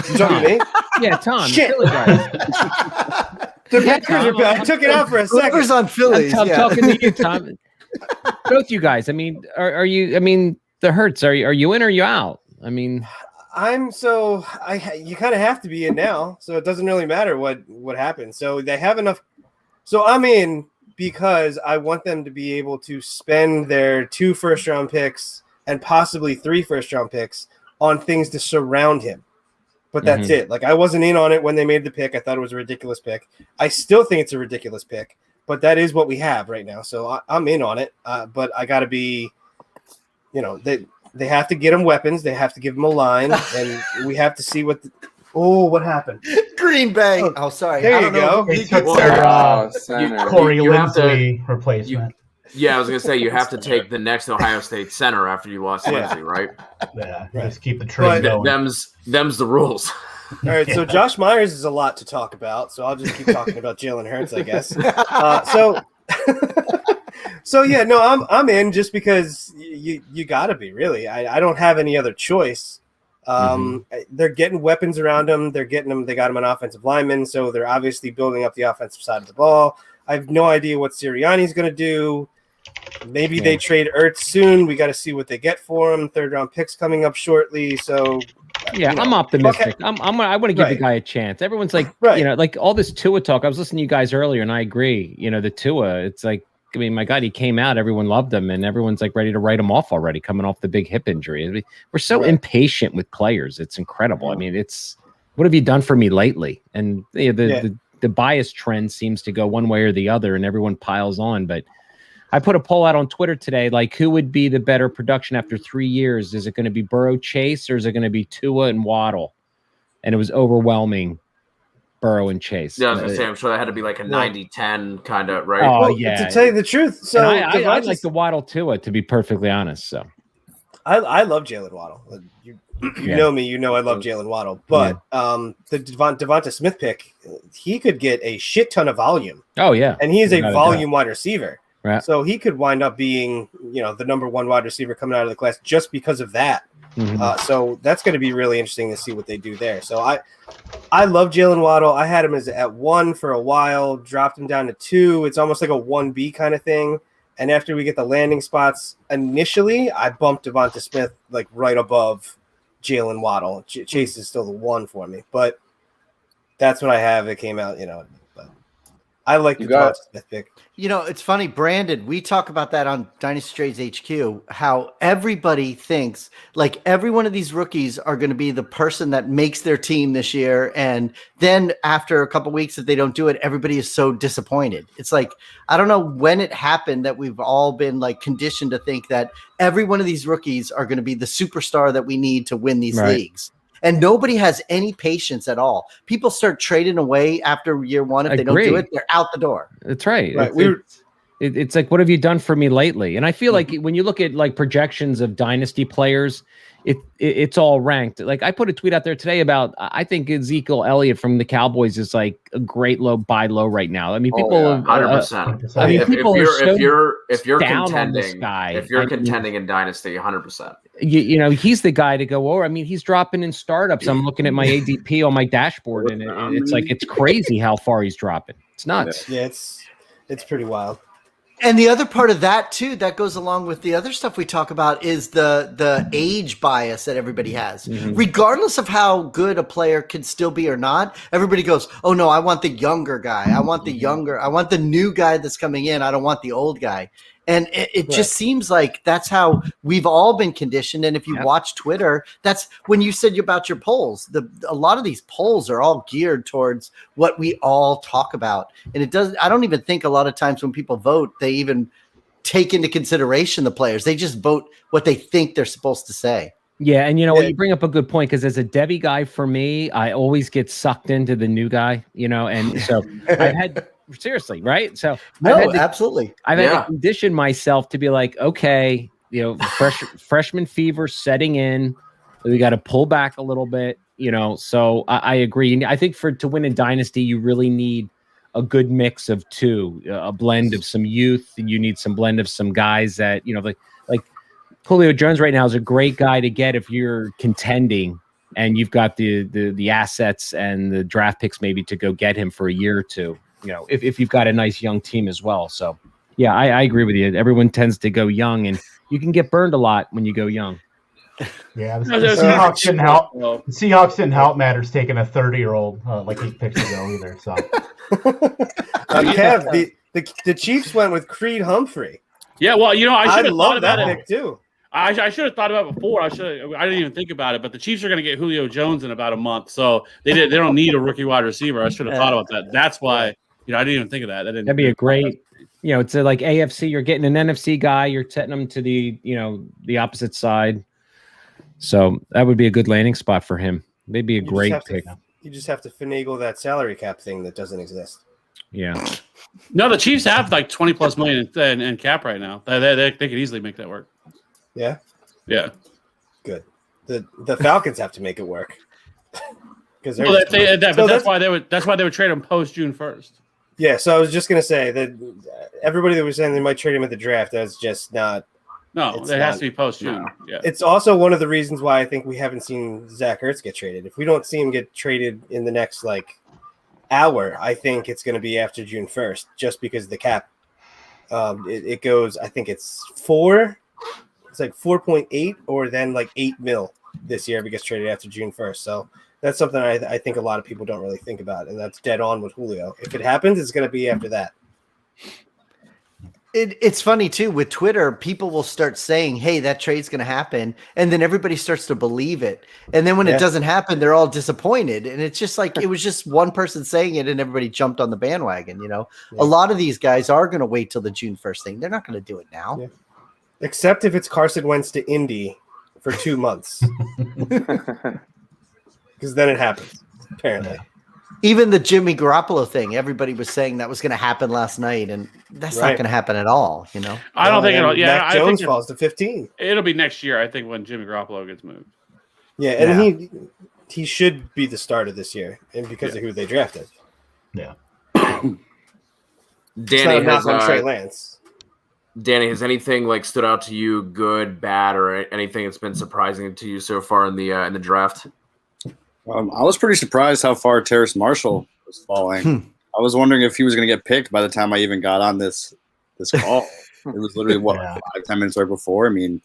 You talking to me? Yeah, Tom. Shit. Philly guys. I took it out for a second. Whoever's on Phillies. I'm talking to you, Tom. Both you guys. I mean, are you? I mean, the Hurts. Are you in or are you out? I mean, you kind of have to be in now, so it doesn't really matter what happens. So they have enough. So I'm in because I want them to be able to spend their 2 first-round picks and possibly 3 first-round picks on things to surround him. But that's it. Like, I wasn't in on it when they made the pick. I thought it was a ridiculous pick. I still think it's a ridiculous pick, but that is what we have right now. So I'm in on it. But I got to be, they have to get him weapons. They have to give him a line, and we have to see what happened? Green Bay. Oh, sorry. There you go. They took their Corey Linsley replacement. Yeah, I was going to say, you have to take the next Ohio State center after you lost Lindsey, right? Yeah, just keep the trade going. Them's the rules. All right, so Josh Myers is a lot to talk about, so I'll just keep talking about Jalen Hurts, I guess. I'm in just because you got to be, really. I don't have any other choice. They're getting weapons around them. They got him an offensive lineman, so they're obviously building up the offensive side of the ball. I have no idea what Sirianni's going to do. Maybe they trade Ertz soon. We got to see what they get for him. 3rd-round picks coming up shortly. So, I'm optimistic. I want to give the guy a chance. Everyone's like, like all this Tua talk. I was listening to you guys earlier, and I agree. The Tua. It's like, I mean, my God, he came out. Everyone loved him, and everyone's like ready to write him off already, coming off the big hip injury. I mean, we're so impatient with players. It's incredible. I mean, what have you done for me lately? And the bias trend seems to go one way or the other, and everyone piles on. But I put a poll out on Twitter today, like, who would be the better production after 3 years? Is it going to be Burrow, Chase, or is it going to be Tua and Waddle? And it was overwhelming Burrow and Chase. Yeah, I was going to say, I'm sure that had to be like a 90-10 kind of, right? Oh, yeah. To tell you the truth, so I like the Waddle Tua, to be perfectly honest. So I love Jalen Waddle. You know me, I love Jalen Waddle. But the Devonta Smith pick, he could get a shit ton of volume. Oh, yeah. And he is a volume wide receiver. Right. So he could wind up being, the number 1 wide receiver coming out of the class just because of that. So that's going to be really interesting to see what they do there. So I love Jalen Waddle. I had him at 1 for a while, dropped him down to 2. It's almost like a 1B kind of thing. And after we get the landing spots, initially I bumped Devonta Smith like right above Jalen Waddle. Chase is still the 1 for me, but that's what I have. It came out, But I like the Devonta Smith pick. You know, it's funny, Brandon, we talk about that on Dynasty Trades HQ, how everybody thinks like every one of these rookies are going to be the person that makes their team this year. And then after a couple weeks, if they don't do it, everybody is so disappointed. It's like, I don't know when it happened that we've all been like conditioned to think that every one of these rookies are going to be the superstar that we need to win these leagues. And nobody has any patience at all. People start trading away after year one. If they don't do it, they're out the door. That's right. It's like, what have you done for me lately? And I feel like when you look at like projections of dynasty players, it's all ranked. Like I put a tweet out there today about I think Ezekiel Elliott from the Cowboys is like a great buy low right now. I mean, people 100%. I mean, people if you're down contending, on this guy, if you're contending in dynasty, 100%. You know, he's the guy to go over. I mean, he's dropping in startups. I'm looking at my ADP on my dashboard, and it's like it's crazy how far he's dropping. It's nuts. Yeah, it's pretty wild. And the other part of that too, that goes along with the other stuff we talk about, is the age bias that everybody has. Regardless of how good a player can still be or not, everybody goes, "Oh no, I want the younger guy. I want the new guy that's coming in. I don't want the old guy." And it just seems like that's how we've all been conditioned. And if you watch Twitter, that's when you said about your polls. A lot of these polls are all geared towards what we all talk about. And I don't even think a lot of times when people vote, they even take into consideration the players. They just vote what they think they're supposed to say. Yeah, and you know what, you bring up a good point, because as a Debbie guy, for me, I always get sucked into the new guy, you know, and so I've had seriously, right? So absolutely. I've had to condition myself to be like, okay, you know, freshman fever setting in. We got to pull back a little bit, you know. So I agree. And I think to win in Dynasty, you really need a good mix of two, a blend of some youth, and you need some blend of some guys that, you know, like Julio Jones right now is a great guy to get if you're contending and you've got the assets and the draft picks maybe to go get him for a year or two. You know, if you've got a nice young team as well. So, yeah, I agree with you. Everyone tends to go young, and you can get burned a lot when you go young. Yeah, the Seahawks didn't help. The Seahawks didn't help matters taking a 30-year-old like 8 picks ago either. So, Kev, the Chiefs went with Creed Humphrey. Yeah, well, you know, I should have thought about that it pick too. I should have thought about it before. I didn't even think about it. But the Chiefs are going to get Julio Jones in about a month, so they don't need a rookie wide receiver. I should have thought about that. That's why. You know, I didn't even think of that. That'd be a great, you know, it's like AFC. You're getting an NFC guy. You're setting them to the opposite side. So that would be a good landing spot for him. They'd be a great pick. You just have to finagle that salary cap thing that doesn't exist. Yeah. No, the Chiefs have like 20 plus million in cap right now. They could easily make that work. Yeah. Yeah. Good. The Falcons have to make it work. That's why they would trade him post June 1st. Yeah, so I was just gonna say that everybody that was saying they might trade him at the draft, that's just not. No, it has to be post June. Yeah, it's also one of the reasons why I think we haven't seen Zach Ertz get traded. If we don't see him get traded in the next hour, I think it's going to be after June 1st, just because of the cap. It goes. I think it's 4. It's like 4.8, or then like 8 mil this year if he gets traded after June 1st. So. That's something I think a lot of people don't really think about, and that's dead on with Julio. If it happens, it's going to be after that. It's funny, too, with Twitter, people will start saying, hey, that trade's going to happen, and then everybody starts to believe it. And then when it doesn't happen, they're all disappointed. And it's just like it was just one person saying it, and everybody jumped on the bandwagon, you know? Yeah. A lot of these guys are going to wait till the June 1st thing. They're not going to do it now. Yeah. Except if it's Carson Wentz to Indy for 2 months. Because then it happens, apparently. Even the Jimmy Garoppolo thing, everybody was saying that was going to happen last night, and that's not going to happen at all. You know, I don't think it'll. Yeah, Mac Jones falls to 15. It'll be next year, I think, when Jimmy Garoppolo gets moved. Yeah, and he should be the starter this year, and because of who they drafted. Yeah. Danny has Trey Lance. Danny, has anything stood out to you, good, bad, or anything that's been surprising to you so far in the draft? I was pretty surprised how far Terrace Marshall was falling. I was wondering if he was going to get picked by the time I even got on this call. It was literally 5-10 minutes right before. I mean,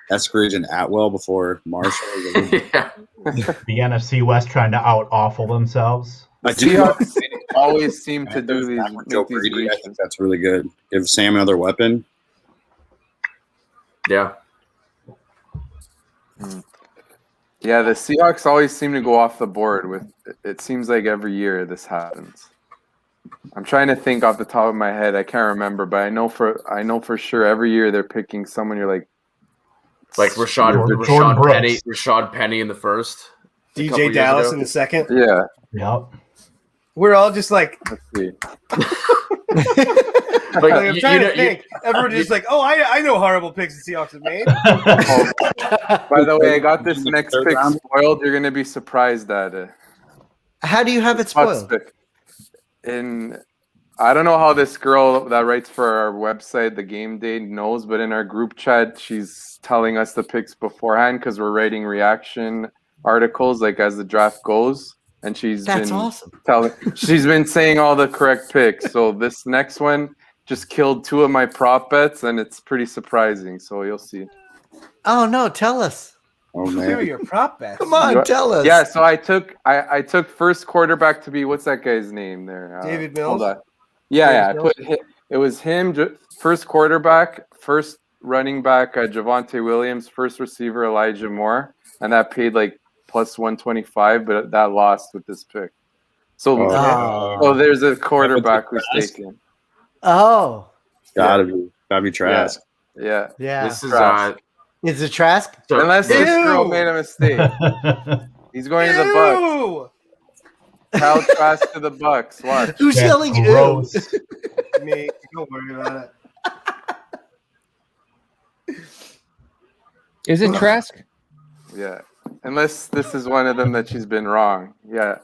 Eskridge and Atwell before Marshall. The NFC West trying to out awful themselves. I do. always seem to do these. Joe Make these Brady, I reaches. think that's really good. Give Sam another weapon. Yeah. Yeah, the Seahawks always seem to go off the board with. It seems like every year this happens. I'm trying to think off the top of my head. I can't remember, but I know for sure every year they're picking someone. You're like Rashad Penny in the first. DJ Dallas in the second. Yeah. Yep. We're all just like. Let's see. Like, I'm trying to think. Everyone's just like, oh, I know horrible picks the Seahawks have made. By the way, I got this next pick spoiled. You're gonna be surprised at it. How do you have it spoiled? In I don't know how this girl that writes for our website, the Game Day, knows, but in our group chat, she's telling us the picks beforehand because we're writing reaction articles like as the draft goes, and she's awesome. She's been saying all the correct picks. So this next one just killed 2 of my prop bets, and it's pretty surprising. So you'll see. Oh no, tell us. Oh man, your prop bets. Come on, tell us. Yeah, so I took first quarterback to be what's that guy's name there? David Mills. Hold on. Yeah, it was him. First quarterback, first running back, Javonte Williams, first receiver Elijah Moore, and that paid like plus 125, but that lost with this pick. So there's a quarterback who's taken. Oh, gotta be Trask. Yeah. This is Is it Trask? Unless this girl made a mistake. He's going to the Bucks. Kyle Trask to the Bucks. Watch. Who's yelling gross. Me. Don't worry about it. Is it Trask? Yeah. Unless this is one of them that she's been wrong. Yeah.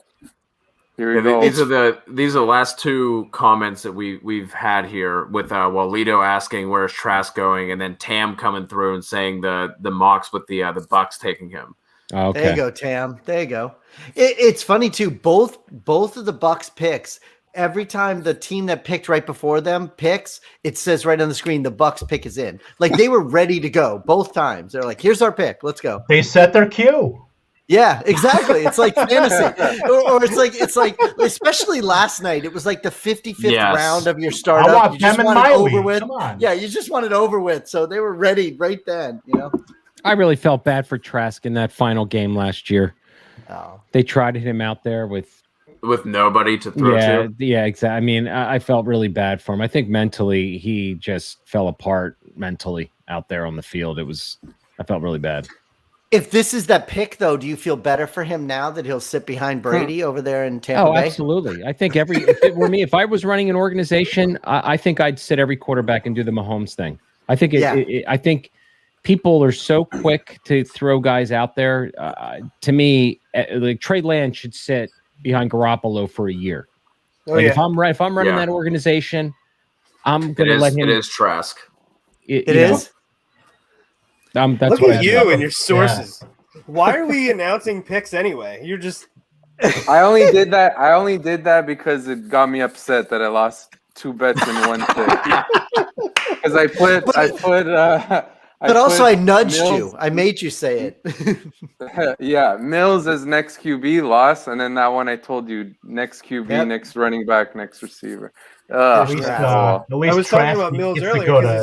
Here we go. These are the last 2 comments that we've had here with Walito asking where's Trask going, and then Tam coming through and saying the mocks with the Bucks taking him. Okay. There you go, Tam. There you go. It's funny too. Both of the Bucks picks. Every time the team that picked right before them picks, it says right on the screen the Bucks pick is in. Like they were ready to go both times. They're like, "Here's our pick. Let's go." They set their cue. Yeah, exactly. It's like fantasy, or it's like especially last night. It was like the 55th round of your startup. I want you just them in want my it over league. with. Come on. Yeah, you just want it over with. So they were ready right then. You know. I really felt bad for Trask in that final game last year. Oh. They tried him out there with nobody to throw to. Yeah, exactly. I mean, I felt really bad for him. I think mentally he just fell apart mentally out there on the field. I felt really bad. If this is that pick, though, do you feel better for him now that he'll sit behind Brady over there in Tampa Bay? Absolutely. I think if it were me, if I was running an organization, I think I'd sit every quarterback and do the Mahomes thing. I think I think people are so quick to throw guys out there. To me, like Trey Lance should sit behind Garoppolo for a year. If I'm running that organization, I'm going to let him. It is Trask. It is. That's Look what at you and your sources. Yeah. Why are we announcing picks anyway? You're just. I only did that because it got me upset that I lost 2 bets in one pick. Because I put. But also, I nudged you. I made you say it. Yeah, Mills as next QB lost, and then that one I told you next QB, next running back, next receiver. At least I was talking about Mills earlier because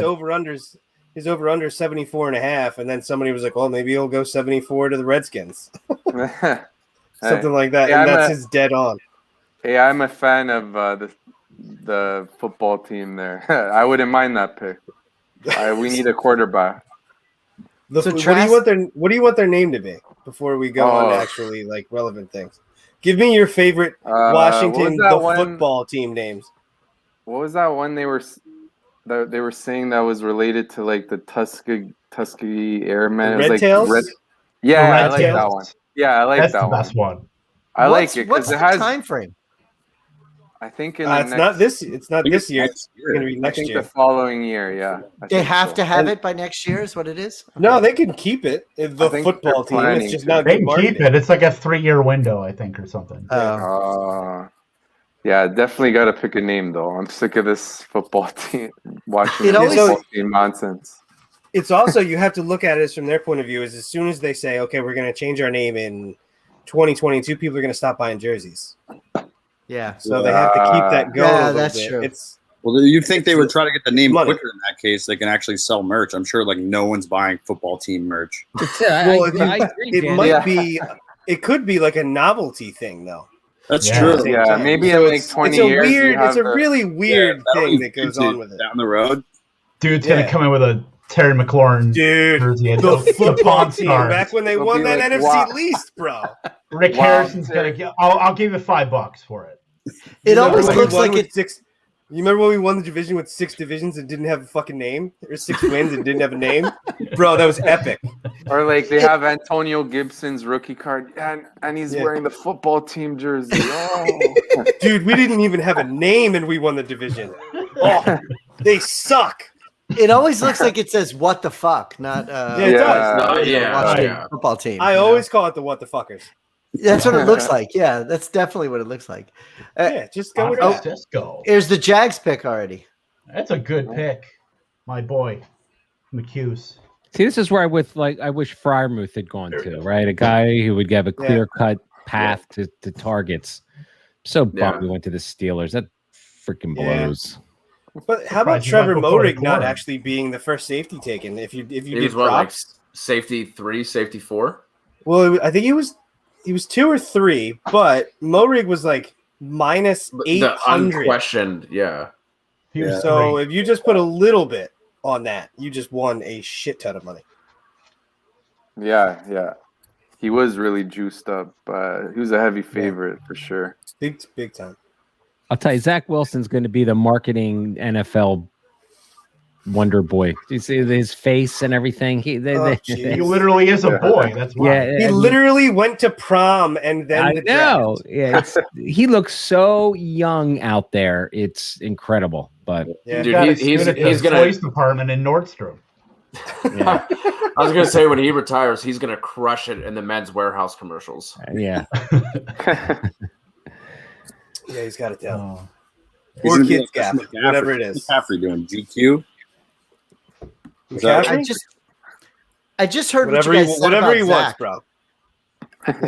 his over under 74.5, and then somebody was like, "Well, maybe he'll go 74 to the Redskins." Something like that, and that's his dead on. Hey, I'm a fan of the football team there. I wouldn't mind that pick. We need a quarterback. What do you want their name to be before we go on to actually like relevant things? Give me your favorite Washington football team names. What was that one they were saying that was related to like the Tuskegee Airmen? Red Tails? I like that one. Yeah, I like That's that the one. best one. I like it what's because the it has time frame? I think it's not this year. It's going to be next year. The following year, yeah. They have to have it by next year. Is what it is. Okay. No, they can keep it. The football team. It's just not. They can keep it. It's like a 3-year window, I think, or something. Yeah, definitely got to pick a name though. I'm sick of this football team watching football team nonsense. It's also you have to look at it from their point of view. Is as soon as they say, okay, we're going to change our name in 2022, people are going to stop buying jerseys. Yeah. So they have to keep that going. Yeah, a little that's bit. true. Well, you'd think they would try to get the name money. quicker in that case. They can actually sell merch. I'm sure like no one's buying football team merch. Well, it might be. It could be like a novelty thing, though. That's Yeah. true. Yeah, maybe in like 20 years. It's a really weird thing that goes on with it. Down the road. Dude's gonna come in with a Terry McLaurin jersey. And The the football Pawn team Stars. back when they It'll won be that like, NFC wow. least, bro. Rick Harrison's gonna get. I'll give you $5 for it. It always looks like it's 6. You remember when we won the division with 6 divisions and didn't have a fucking name, or 6 wins and didn't have a name, bro? That was epic. Or like they have Antonio Gibson's rookie card, and he's wearing the football team jersey. Oh. Dude, we didn't even have a name and we won the division. Oh, they suck. It always looks like it says "What the fuck," not it does. Washington football team. I always call it the what the fuckers. That's what it looks like. Yeah, that's definitely what it looks like. Yeah, just go with that. Just go. Here's the Jags pick already. That's a good pick, my boy, McHughes. See, this is where I wish Freiermuth had gone to, right? A guy who would have a clear-cut path to targets. So bummed we went to the Steelers. That freaking blows. But how about Trevor Moehrig not actually being the first safety taken? If you He did was what, like props, safety 3, safety 4? well, I think he was 2 or 3, but Moehrig was like minus The 800. unquestioned, yeah. So if you just put a little bit on that, you just won a shit ton of money. Yeah. He was really juiced up. He was a heavy favorite for sure. Big time. I'll tell you, Zach Wilson's going to be the marketing NFL wonder boy. You see his face and everything. He literally is a boy. That's why. Yeah, He literally went to prom and then I the know. draft. Yeah, he looks so young out there. It's incredible. But Dude, he's gonna toys department in Nordstrom. Yeah. I was gonna say when he retires, he's gonna crush it in the Men's Warehouse commercials. Yeah. Yeah, he's got it down. He's Or gonna be Kids like Gap, McCaffrey. whatever it is. McCaffrey doing GQ. Is that- I just heard Whatever what you he- guys said whatever about he Zach. wants, bro.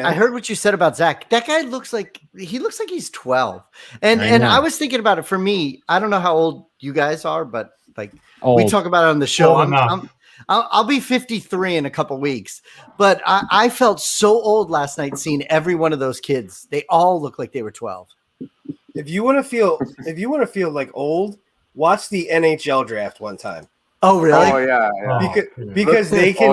I heard what you said about Zach. That guy looks like he's 12. And I and know. I was thinking about it for me. I don't know how old you guys are, but like we Old. talk about it on the show. Old enough. I'll be 53 in a couple weeks, but I felt so old last night seeing every one of those kids. They all look like they were 12. If you want to feel like old, watch the NHL draft one time. Oh, really? Oh yeah. Because they can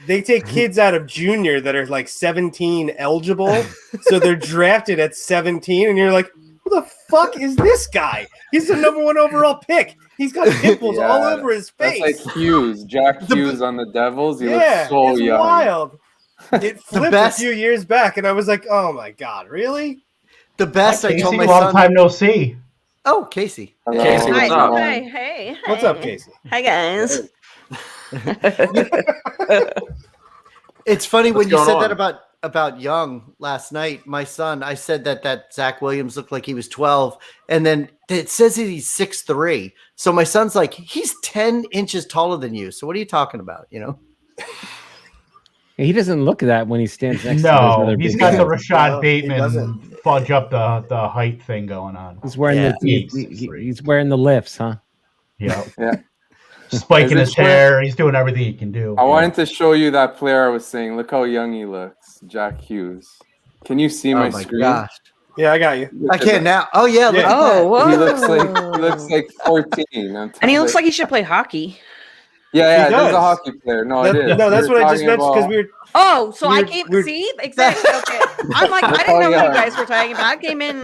Oh, take kids out of junior that are like 17 eligible, so they're drafted at 17, and you're like, who the fuck is this guy? He's the number 1 overall pick. He's got pimples all over his face. That's like Hughes, Jack Hughes on the Devils. He yeah, looks so it's young. wild. It flipped best- a few years back, and I was like, oh my god, really? The best I told Casey, my long son. time no see. Oh, Casey. Hello. Casey, what's Hi, up? hi, hey. What's up, Casey? Hi, guys. It's funny when What's you going said on? that about Young last night. My son, I said that Zach Williams looked like he was 12, and then it says that he's 6'3". So my son's like, he's 10 inches taller than you. So what are you talking about? You know? he doesn't look at that when he stands next to those No, other he's big got the guys. Rashad No, he Bateman doesn't. fudge up the height thing going on. He's wearing Yeah. he's wearing the lifts, huh? Yeah, Yeah. spiking Is his it hair. He's doing everything he can do. I wanted to show you that player I was saying. Look how young he looks, Jack Hughes. Can you see my Oh my screen? gosh. Yeah, I got you. I can't now. Oh yeah. Look Yeah. at Oh, that. whoa. He looks like 14. And he looks like he should play hockey. yeah, He there's does. a hockey player. No, it is. No, that's We were what I just talking mentioned because about- we were. Oh, so I Weird- came. weird- See, exactly. Okay, I'm like, I didn't know what you guys were talking about. I came in.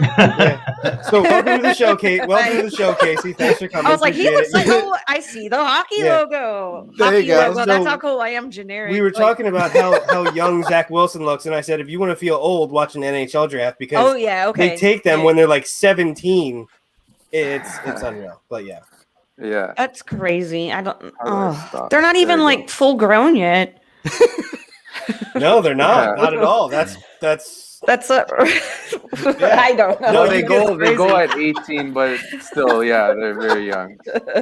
So welcome to the show, Kate. Welcome to the show, Casey. Thanks for coming. I was like, he Appreciate looks it. like. Oh, I see the hockey Yeah. logo. There Hockey you go. logo. That's So how cool I am. Generic. We were Like, talking about how young Zach Wilson looks, and I said if you want to feel old, watch an NHL draft because Oh yeah. Okay. they take them when they're like 17. It's unreal, but yeah. Yeah. That's crazy. I don't. How do I Oh, stop? they're not There even you like full grown yet. No, they're not. Yeah. Not at all. That's That's a. I don't know. No, they you go get at 18, but still, yeah, they're very young.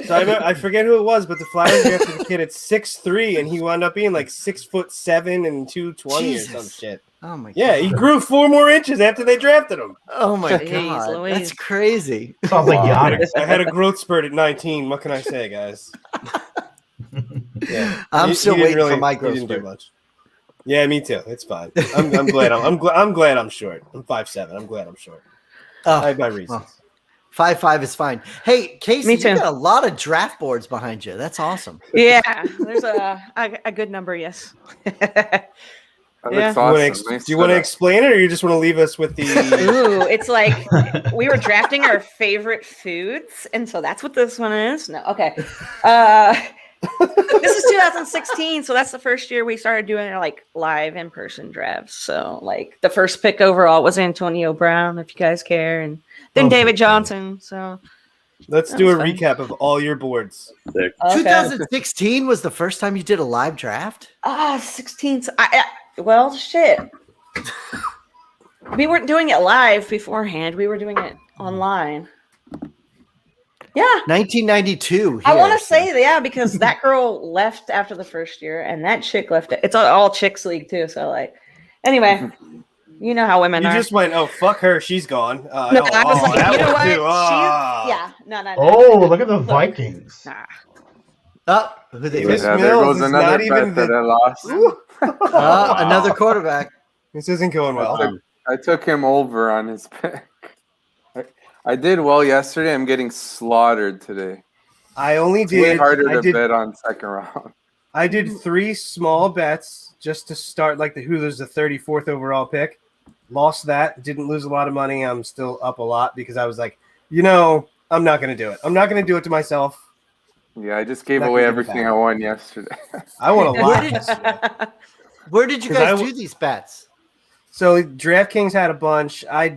So I forget who it was, but the Flyers drafted a kid at 6'3", and he wound up being like 6'7" and 220 or some Jesus. shit. Oh my Yeah, he grew 4 more inches after they drafted him. Oh my Jeez god, Louise. that's crazy. Sounds like Giannis. I had a growth spurt at 19. What can I say, guys? Yeah, I'm still he didn't waiting for my he growth didn't do spurt. much. Yeah, me too. It's fine. I'm glad. I'm glad I'm short. I'm 5'7". I'm glad I'm short. I have my reasons. 5'5" is fine. Hey, Casey, Me you too. got a lot of draft boards behind you. That's awesome. Yeah, there's a good number. Yes. Yeah. Do you want to explain it, or you just want to leave us with the? Ooh, it's like we were drafting our favorite foods, and so that's what this one is. No, okay. This is 2016, so that's the first year we started doing like live in-person drafts. So like the first pick overall was Antonio Brown, if you guys care, and then David Johnson. So Let's do a recap of all your boards. Okay. 2016 was the first time you did a live draft? 16. Well, shit. We weren't doing it live beforehand. We were doing it online. Yeah. 1992. I want to say, yeah, because that girl left after the first year and that chick left. It's all chicks league too. So like, anyway, you know how women You are. just went, oh, fuck her, she's gone. No, I was like, that you know one what? too. Ah. Yeah, no. Oh, look at the Vikings. There goes another bet that I lost. Another quarterback. This isn't going well. I took him over on his pick. I did well yesterday. I'm getting slaughtered today. I only It's way did. harder to bet on second round. I did 3 small bets just to start, like who was the 34th overall pick. Lost that. Didn't lose a lot of money. I'm still up a lot because I was like, I'm not going to do it. I'm not going to do it to myself. Yeah, I just gave away everything I won yesterday. I won a lot. Where did you guys do these bets? So DraftKings had a bunch. I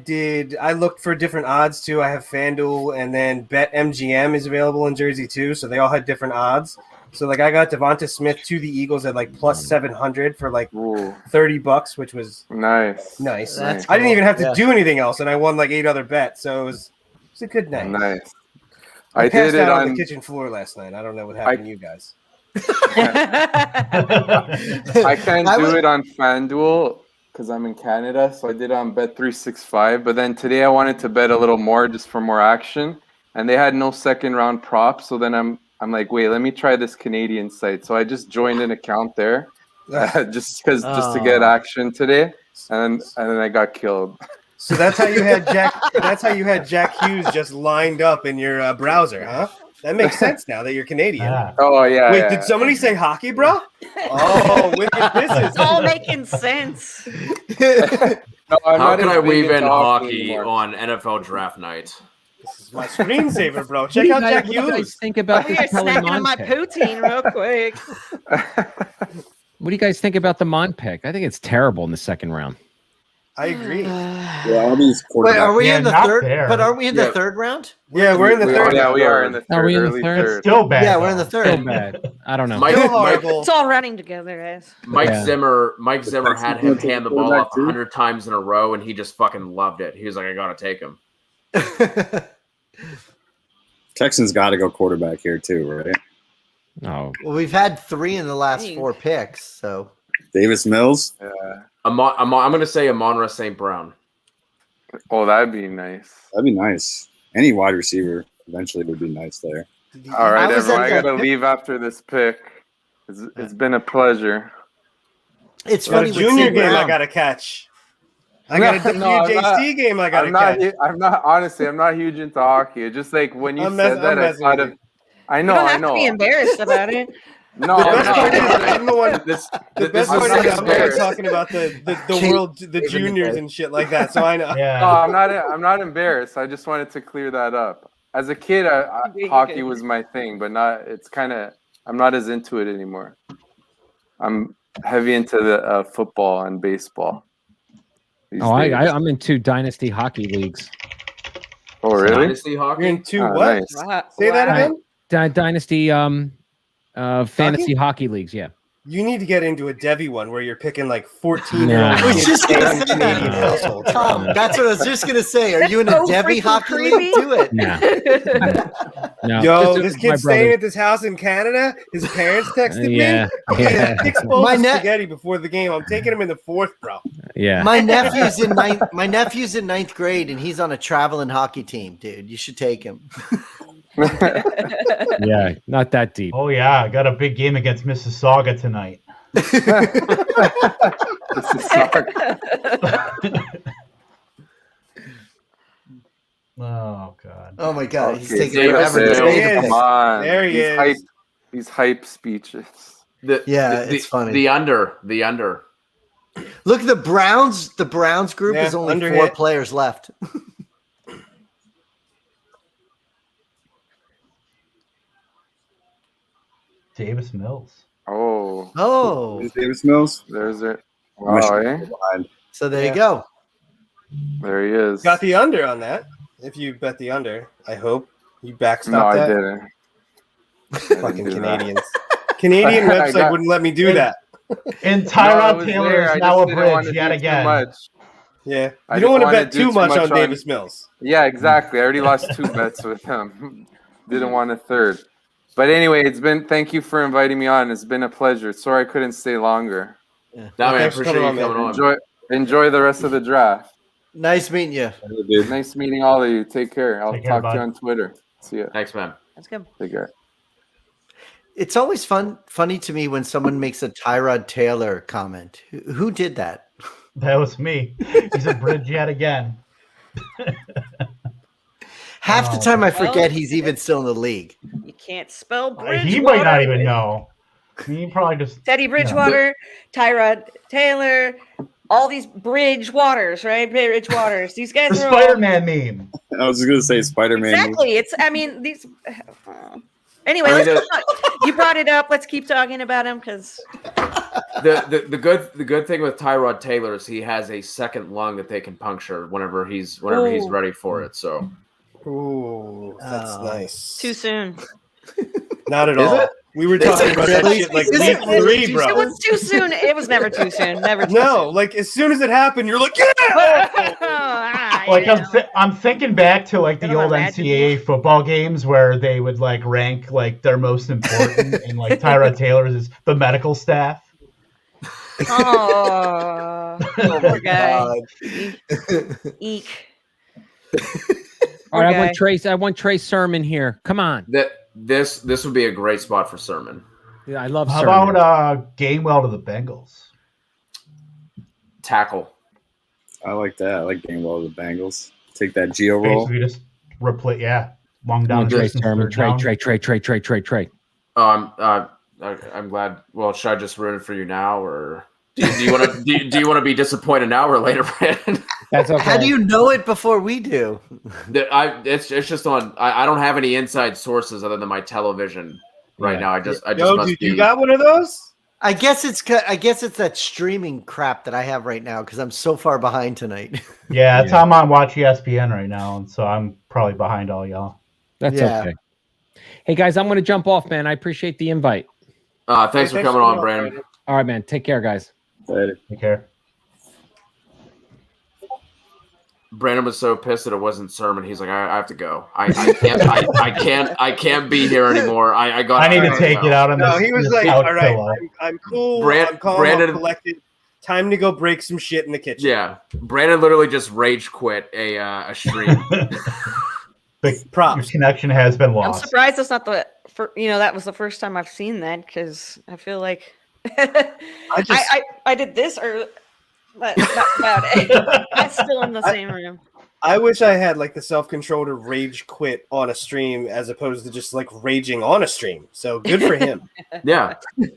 looked for different odds too. I have FanDuel, and then BetMGM is available in Jersey too. So they all had different odds. So like I got Devonta Smith to the Eagles at like plus 700 for like $30, which was nice. I didn't even have to do anything else, and I won like 8 other bets. So it was a good night. Nice. I did passed it out on on the kitchen floor last night. I don't know what happened to you guys. I can't do it on FanDuel because I'm in Canada, so I did it on Bet365. But then today I wanted to bet a little more just for more action, and they had no second round props. So then I'm like, wait, let me try this Canadian site. So I just joined an account there, just to get action today, and then I got killed. So that's how you had Jack. That's how you had Jack Hughes just lined up in your browser, huh? That makes sense now that you're Canadian. Oh yeah. Wait, did somebody say hockey, bro? Oh, wicked business. It's all making sense. No, How can I weave in hockey on NFL draft night? This is my screensaver, bro. Check out Jack What do you guys Hughes. think about We the are snacking on Mon my pick? poutine real quick. What do you guys think about the Mon pick? I think it's terrible in the second round. I agree. Yeah, all these Wait, are we Yeah, in the not third? there. But are we in the Yeah. third round? Yeah, we're in the third. Yeah, we are in the third. Are we in the early third? It's still bad. Yeah, we're in the Still third. bad. I don't know. Mike, Still Mike, horrible. It's all running together, guys. Yeah. Zimmer had him hand the ball off 100 times in a row, and he just fucking loved it. He was like, I gotta take him. Texans got to go quarterback here too, right? No. Well, we've had 3 in the last 4 picks, so Davis Mills. I'm gonna say Amon-Ra St. Brown. Oh, that'd be nice. That'd be nice. Any wide receiver eventually would be nice there. All right, I was everyone. at I that gotta pick- leave after this pick. It's been a pleasure. it's Got a funny. with junior St. game I Brown. gotta catch. I got a WJC game I gotta catch. I'm not huge into hockey. It's just like when you I'm said that, I messing thought with of. you. I You know, don't I have to know. be embarrassed about it. No, The I'm best part is not. I'm the one. The This best is part not is I'm the one embarrassed. talking about the world, the juniors and shit like that. So I know. No, Yeah. I'm not embarrassed. I just wanted to clear that up. As a kid, hockey was my thing, but not. It's kind of. I'm not as into it anymore. I'm heavy into the football and baseball. these days. I'm in 2 dynasty hockey leagues. Oh, really? Dynasty hockey? You're in 2 Oh, what? nice. Say that again. Dynasty fantasy hockey leagues. Yeah. You need to get into a Devi one where you're picking like 14-year-old I was kids just in gonna say, Canadian households. Tom, that's what I was just gonna say. Are you in a so Debbie freaking hockey creepy. league? Do it. No, Yo, just this my kid's staying brother. at this house in Canada. His parents texted Yeah, me. He yeah. had 6 bowls My of net- spaghetti before the game. I'm taking him in the 4th, bro. Yeah. My nephew's in ninth. My nephew's in 9th grade, and he's on a traveling hockey team, dude. You should take him. Yeah, not that deep. Oh yeah, I got a big game against Mississauga tonight. Oh god. Oh my god, he's Okay, taking forever to David, say the come on. There he These is. hype, these hype speeches. It's funny. The under. Look, the Browns group Yeah, is only under 4 hit. players left. Davis Mills. Oh. Oh, Is Davis Mills? There's it. I wish Wow, I eh? was behind. so there Yeah. you go. There he is. Got the under on that. If you bet the under, I hope you backstop No, I that. didn't. Fucking do that. Canadians. Canadian I website got- wouldn't let me do that. And No, I Tyrod was Taylor there. I is now just a didn't want bridge to yet do too again. much. Yeah. I You don't didn't want to wanna bet do too too much much on on- Davis Mills. Yeah, exactly. I already lost 2 bets with him. Didn't want a third. But anyway, thank you for inviting me on. It's been a pleasure. Sorry I couldn't stay longer. No, man, I Thanks for appreciate you coming coming on, on. Enjoy the rest of the draft. Nice meeting you. Nice meeting all of you. Take care. I'll Take care, talk to bud. you on Twitter. See ya. Thanks, man. That's good. Take care. It's always funny to me when someone makes a Tyrod Taylor comment. Who did that? That was me. He's a bridge yet again. Half the Oh. time I forget he's even still in the league. You can't spell Bridgewater. He might not even know. He probably just Teddy Bridgewater, Tyrod Taylor, all these Bridgewaters, right? Bridgewaters. These guys the are all Spider-Man meme. I was just gonna say Spider-Man. exactly. It's. I mean, these. Anyway, you brought it up. Let's keep talking about him because The good thing with Tyrod Taylor is he has a second lung that they can puncture whenever he's Ooh. ready for it. So Ooh, that's nice. too soon. Not at Is all. it? We were Is talking it about that really? shit like Is week it really 3, too bro. It was too soon. It was never too soon. Never. Too No, like as soon as it happened, you're like, yeah! Like yeah. I'm thinking back to like the Get on old my magic NCAA football games where they would like rank like their most important, and like Tyrod Taylor's is the medical staff. Oh, poor guy. Eek. All right, Okay. I want Trey Sermon here. Come on. this would be a great spot for Sermon. Yeah, I love How Sermon. about Gainwell to the Bengals? Tackle. I like that. I like Gainwell with the Bengals. Take that Geo roll. Basically just replace, yeah, long Come on, down. Trey distance, Sermon. third down. Trey. I'm glad. Well, should I just ruin it for you now, or do you want to? do you want to be disappointed now or later, Brandon? That's okay. How do you know it before we do? It's just on. I don't have any inside sources other than my television right now. I just Yo, must dude, be. you got one of those? I guess it's that streaming crap that I have right now because I'm so far behind tonight. Yeah, it's I'm on Watch ESPN right now, and so I'm probably behind all y'all. That's Yeah. okay. Hey guys, I'm going to jump off, man. I appreciate the invite. Thanks for coming on, Brandon. All right, man. Take care, guys. Later. Take care. Brandon was so pissed that it wasn't Sermon. He's like, I have to go. I can't. I can't be here anymore. I got. I need to take it out on No, this. he was this like, couch all right, pillow. I'm cool. Brand- I'm calm. Brandon- I'm collected. Time to go break some shit in the kitchen. Yeah, Brandon literally just rage quit a stream. The Props. connection has been I'm lost. surprised that's not that was the first time I've seen that because I feel like I did this or but not about it. I'm still in the same room. I wish I had like the self-control to rage quit on a stream as opposed to just like raging on a stream. So good for him. Yeah, I mean,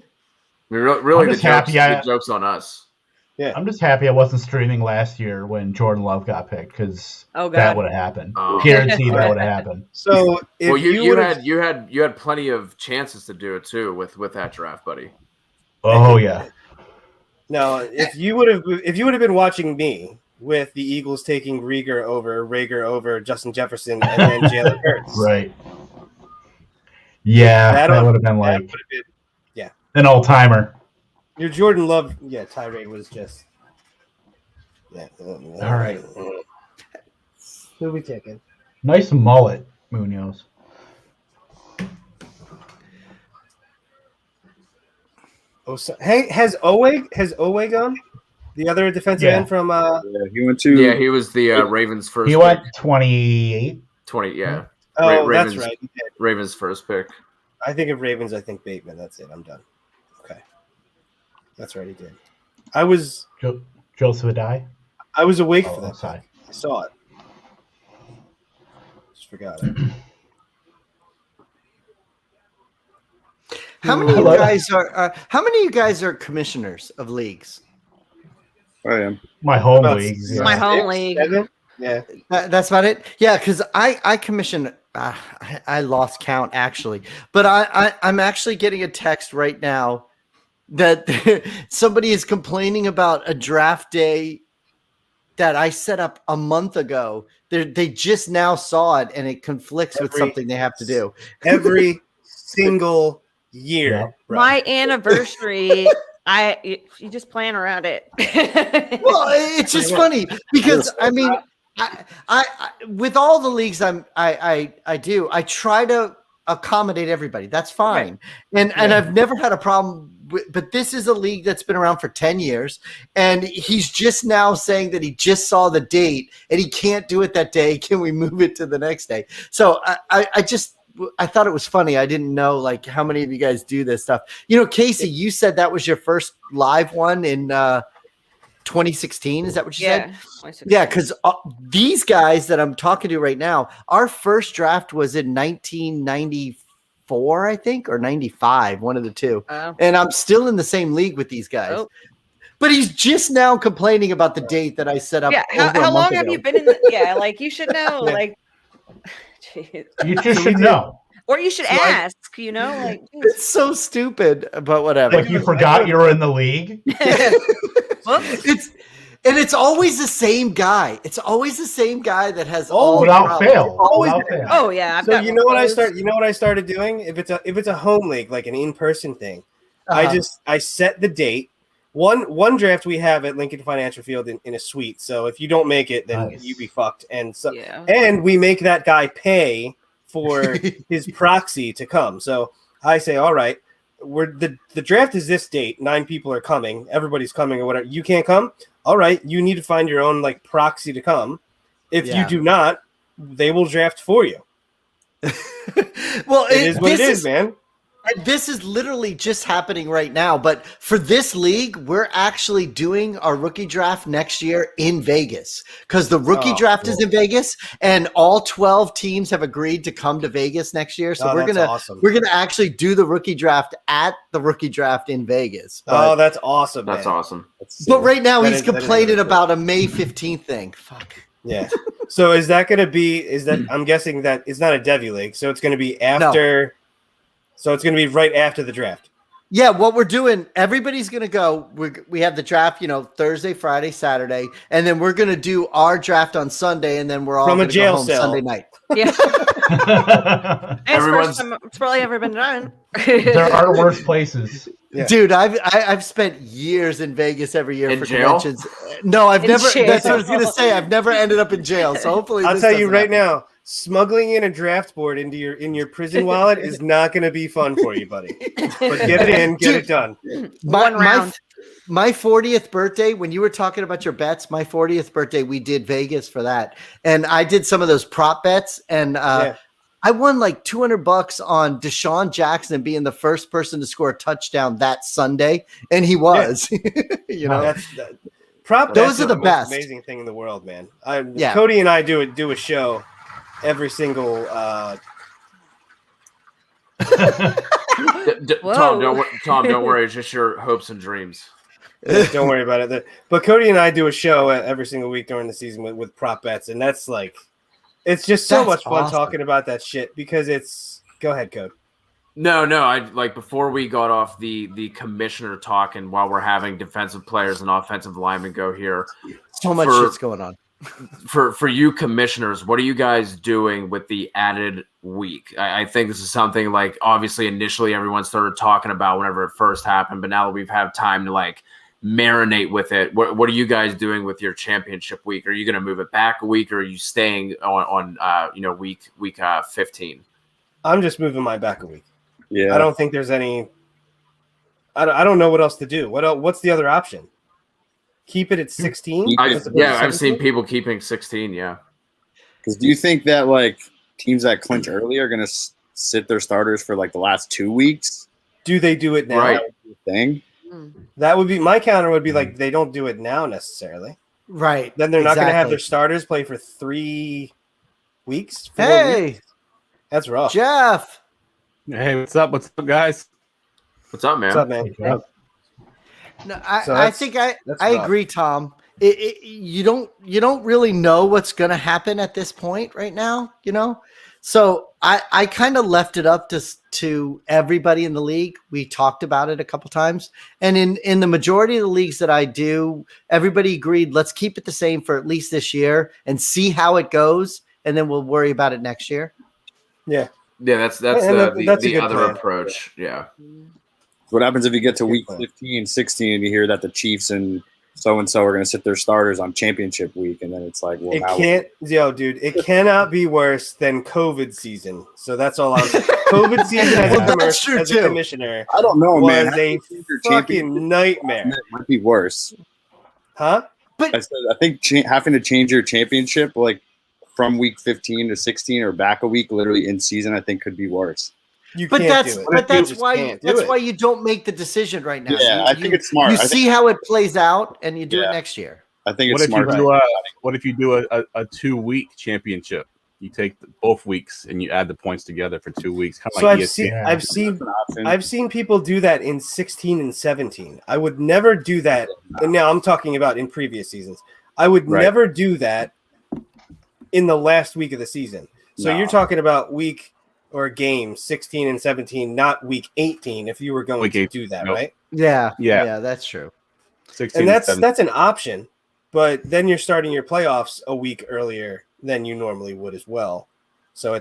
really, I'm the just happy I- joke's on us. Yeah, I'm just happy I wasn't streaming last year when Jordan Love got picked because Oh, God. that would have happened. Oh. Guaranteed that would have happened. So if Well, you would've- had plenty of chances to do it too with that draft, buddy. Oh yeah. no, if you would have been watching me with the Eagles taking Rager over Justin Jefferson and then Jalen Hurts, Right. Yeah, that would have been like yeah. an all timer. Your Jordan Love, tirade was just. Yeah. All right. Who are we taking? Nice mullet, Munoz. Oh, so, hey, has Owe gone? The other defensive end from he went to. Yeah, he was the Ravens' first. He went 28. 20. Yeah. Oh, Ravens, that's right. Ravens' first pick. I think of Ravens. I think Bateman. That's it. I'm done. Okay, that's right. He did. I was Joseph Adai. I was awake for that. Side. I saw it. Just forgot it. How many of you guys are commissioners of leagues? I am. My home league. My home league. 7? Yeah. That's about it. Yeah, because I commission. I lost count actually, but I'm actually getting a text right now that somebody is complaining about a draft day that I set up a month ago. They just now saw it, and it conflicts with something they have to do every single year. Yeah. My anniversary. You just plan around it. Well, it's just funny because I mean, I with all the leagues I do, I try to accommodate everybody. That's fine, and I've never had a problem. But this is a league that's been around for 10 years, and he's just now saying that he just saw the date and he can't do it that day. Can we move it to the next day? So I thought it was funny. I didn't know like how many of you guys do this stuff. You know, Casey, you said that was your first live one in 2016. Is that what you said? Yeah, because these guys that I'm talking to right now, our first draft was in 1994, I think, or 95, one of the two. Oh. And I'm still in the same league with these guys. Oh. But he's just now complaining about the date that I set up. Yeah, how long have you been in the like you should know, like geez. You just should know. Or you should ask, like it's so stupid, but whatever. Like you forgot you were in the league. It's always the same guy. It's always the same guy that has without fail. Oh yeah. So you know what I started doing? If it's a home league, like an in-person thing, I set the date. One draft we have at Lincoln Financial Field in a suite. So if you don't make it, then you be fucked. And so and we make that guy pay for his proxy to come. So I say, all right, the draft is this date. 9 people are coming. Everybody's coming or whatever. You can't come. All right, you need to find your own like proxy to come. If you do not, they will draft for you. Well, it is what it is, man. This is literally just happening right now. But for this league, we're actually doing our rookie draft next year in Vegas because the rookie draft is in Vegas, and all 12 teams have agreed to come to Vegas next year. So we're gonna actually do the rookie draft at the rookie draft in Vegas. But, that's awesome. That's awesome. But right now he's complaining about a May 15th thing. Fuck. Yeah. So is that going to be? Is that I'm guessing that it's not a Devy league, so it's going to be after. No. So it's going to be right after the draft. Yeah, what we're doing, everybody's going to go. We have the draft, Thursday, Friday, Saturday, and then we're going to do our draft on Sunday, and then we're all going to go home Sunday night. Yeah. It's probably ever been done. There are worse places. Yeah. Dude, I've spent years in Vegas every year for conventions. No, I've never. That's what I was going to say. I've never ended up in jail. So hopefully, I'll tell you right now. Smuggling in a draft board in your prison wallet is not going to be fun for you, buddy. But get it in, get it done. My 40th birthday, when you were talking about your bets, my 40th birthday, we did Vegas for that, and I did some of those prop bets, and I won like $200 on Deshaun Jackson being the first person to score a touchdown that Sunday, and he was. Prop those are the best. Most amazing thing in the world, man. Cody and I do a show. Every single Tom, don't worry. It's just your hopes and dreams. Don't worry about it. But Cody and I do a show every single week during the season with prop bets, and that's like, it's just so much fun talking about that shit because it's. Go ahead, Cody. No. I like before we got off the commissioner talk, and while we're having defensive players and offensive linemen go here, so much shit's going on. for you commissioners, what are you guys doing with the added week? I think this is something like obviously initially everyone started talking about whenever it first happened, but now that we've had time to like marinate with it, what are you guys doing with your championship week? Are you going to move it back a week, or are you staying on week 15? I'm just moving mine back a week. Yeah. I don't think there's any. I don't know what else to do. What's the other option? Keep it at 16? I've seen people keeping 16. Yeah. Because do you think that like teams that clinch early are going to sit their starters for like the last 2 weeks? Do they do it now? Right. Thing. That would be my counter. Would be like they don't do it now necessarily. Right. Then they're not going to have exactly. their starters play for 3 weeks. 4 Hey, weeks? That's rough. Jeff. Hey, what's up? What's up, guys? What's up, man? What's up, man? No, So I think I rough. agree, Tom. You don't really know what's going to happen at this point right now, So I kind of left it up to everybody in the league. We talked about it a couple times, and in the majority of the leagues that I do, everybody agreed. Let's keep it the same for at least this year and see how it goes, and then we'll worry about it next year. Yeah. Yeah, that's that's a the good other plan. approach. Yeah. What happens if you get to week 15, 16, and you hear that the Chiefs and so are going to sit their starters on championship week, and then it's like, well, it cannot be worse than COVID season. So that's all I'm saying. COVID season as a commissioner, I don't know, man. was a fucking nightmare. It might be worse. Huh? I think having to change your championship like from week 15 to 16 or back a week, literally in season, I think could be worse. That's why you don't make the decision right now. Yeah, I think it's smart. You see how it plays out, and you do it next year. I think What it's if smart. what if you do a 2-week championship? You take both weeks and you add the points together for 2 weeks. Kind of So like I've seen people do that in 16 and 17. I would never do that. And now I'm talking about in previous seasons. I would never do that in the last week of the season. So you're talking about week or game 16 and 17, not week 18. If you were going to do that, right? Yeah, that's true. 16 and and that's an option, but then you're starting your playoffs a week earlier than you normally would as well. So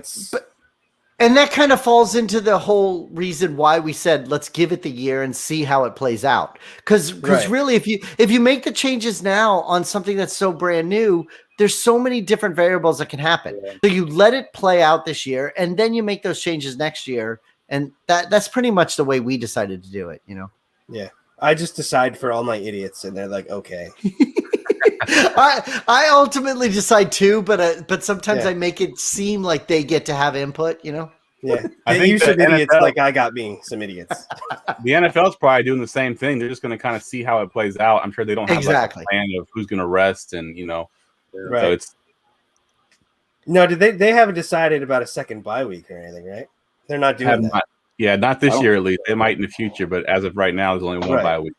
And that kind of falls into the whole reason why we said let's give it the year and see how it plays out. Because really, if you make the changes now on something that's so brand new, there's so many different variables that can happen. So you let it play out this year, and then you make those changes next year, and that's pretty much the way we decided to do it. Yeah, I just decide for all my idiots, and they're like, okay. I ultimately decide too, but sometimes I make it seem like they get to have input. Yeah, I think you some the idiots NFL like I got me some idiots. The NFL's probably doing the same thing. They're just going to kind of see how it plays out. I'm sure they don't have Exactly. like a plan of who's going to rest, and Right. so it's No, they haven't decided about a second bye week or anything, right? They're not doing that. not this year at least. They might in the future, but as of right now, there's only one bye week.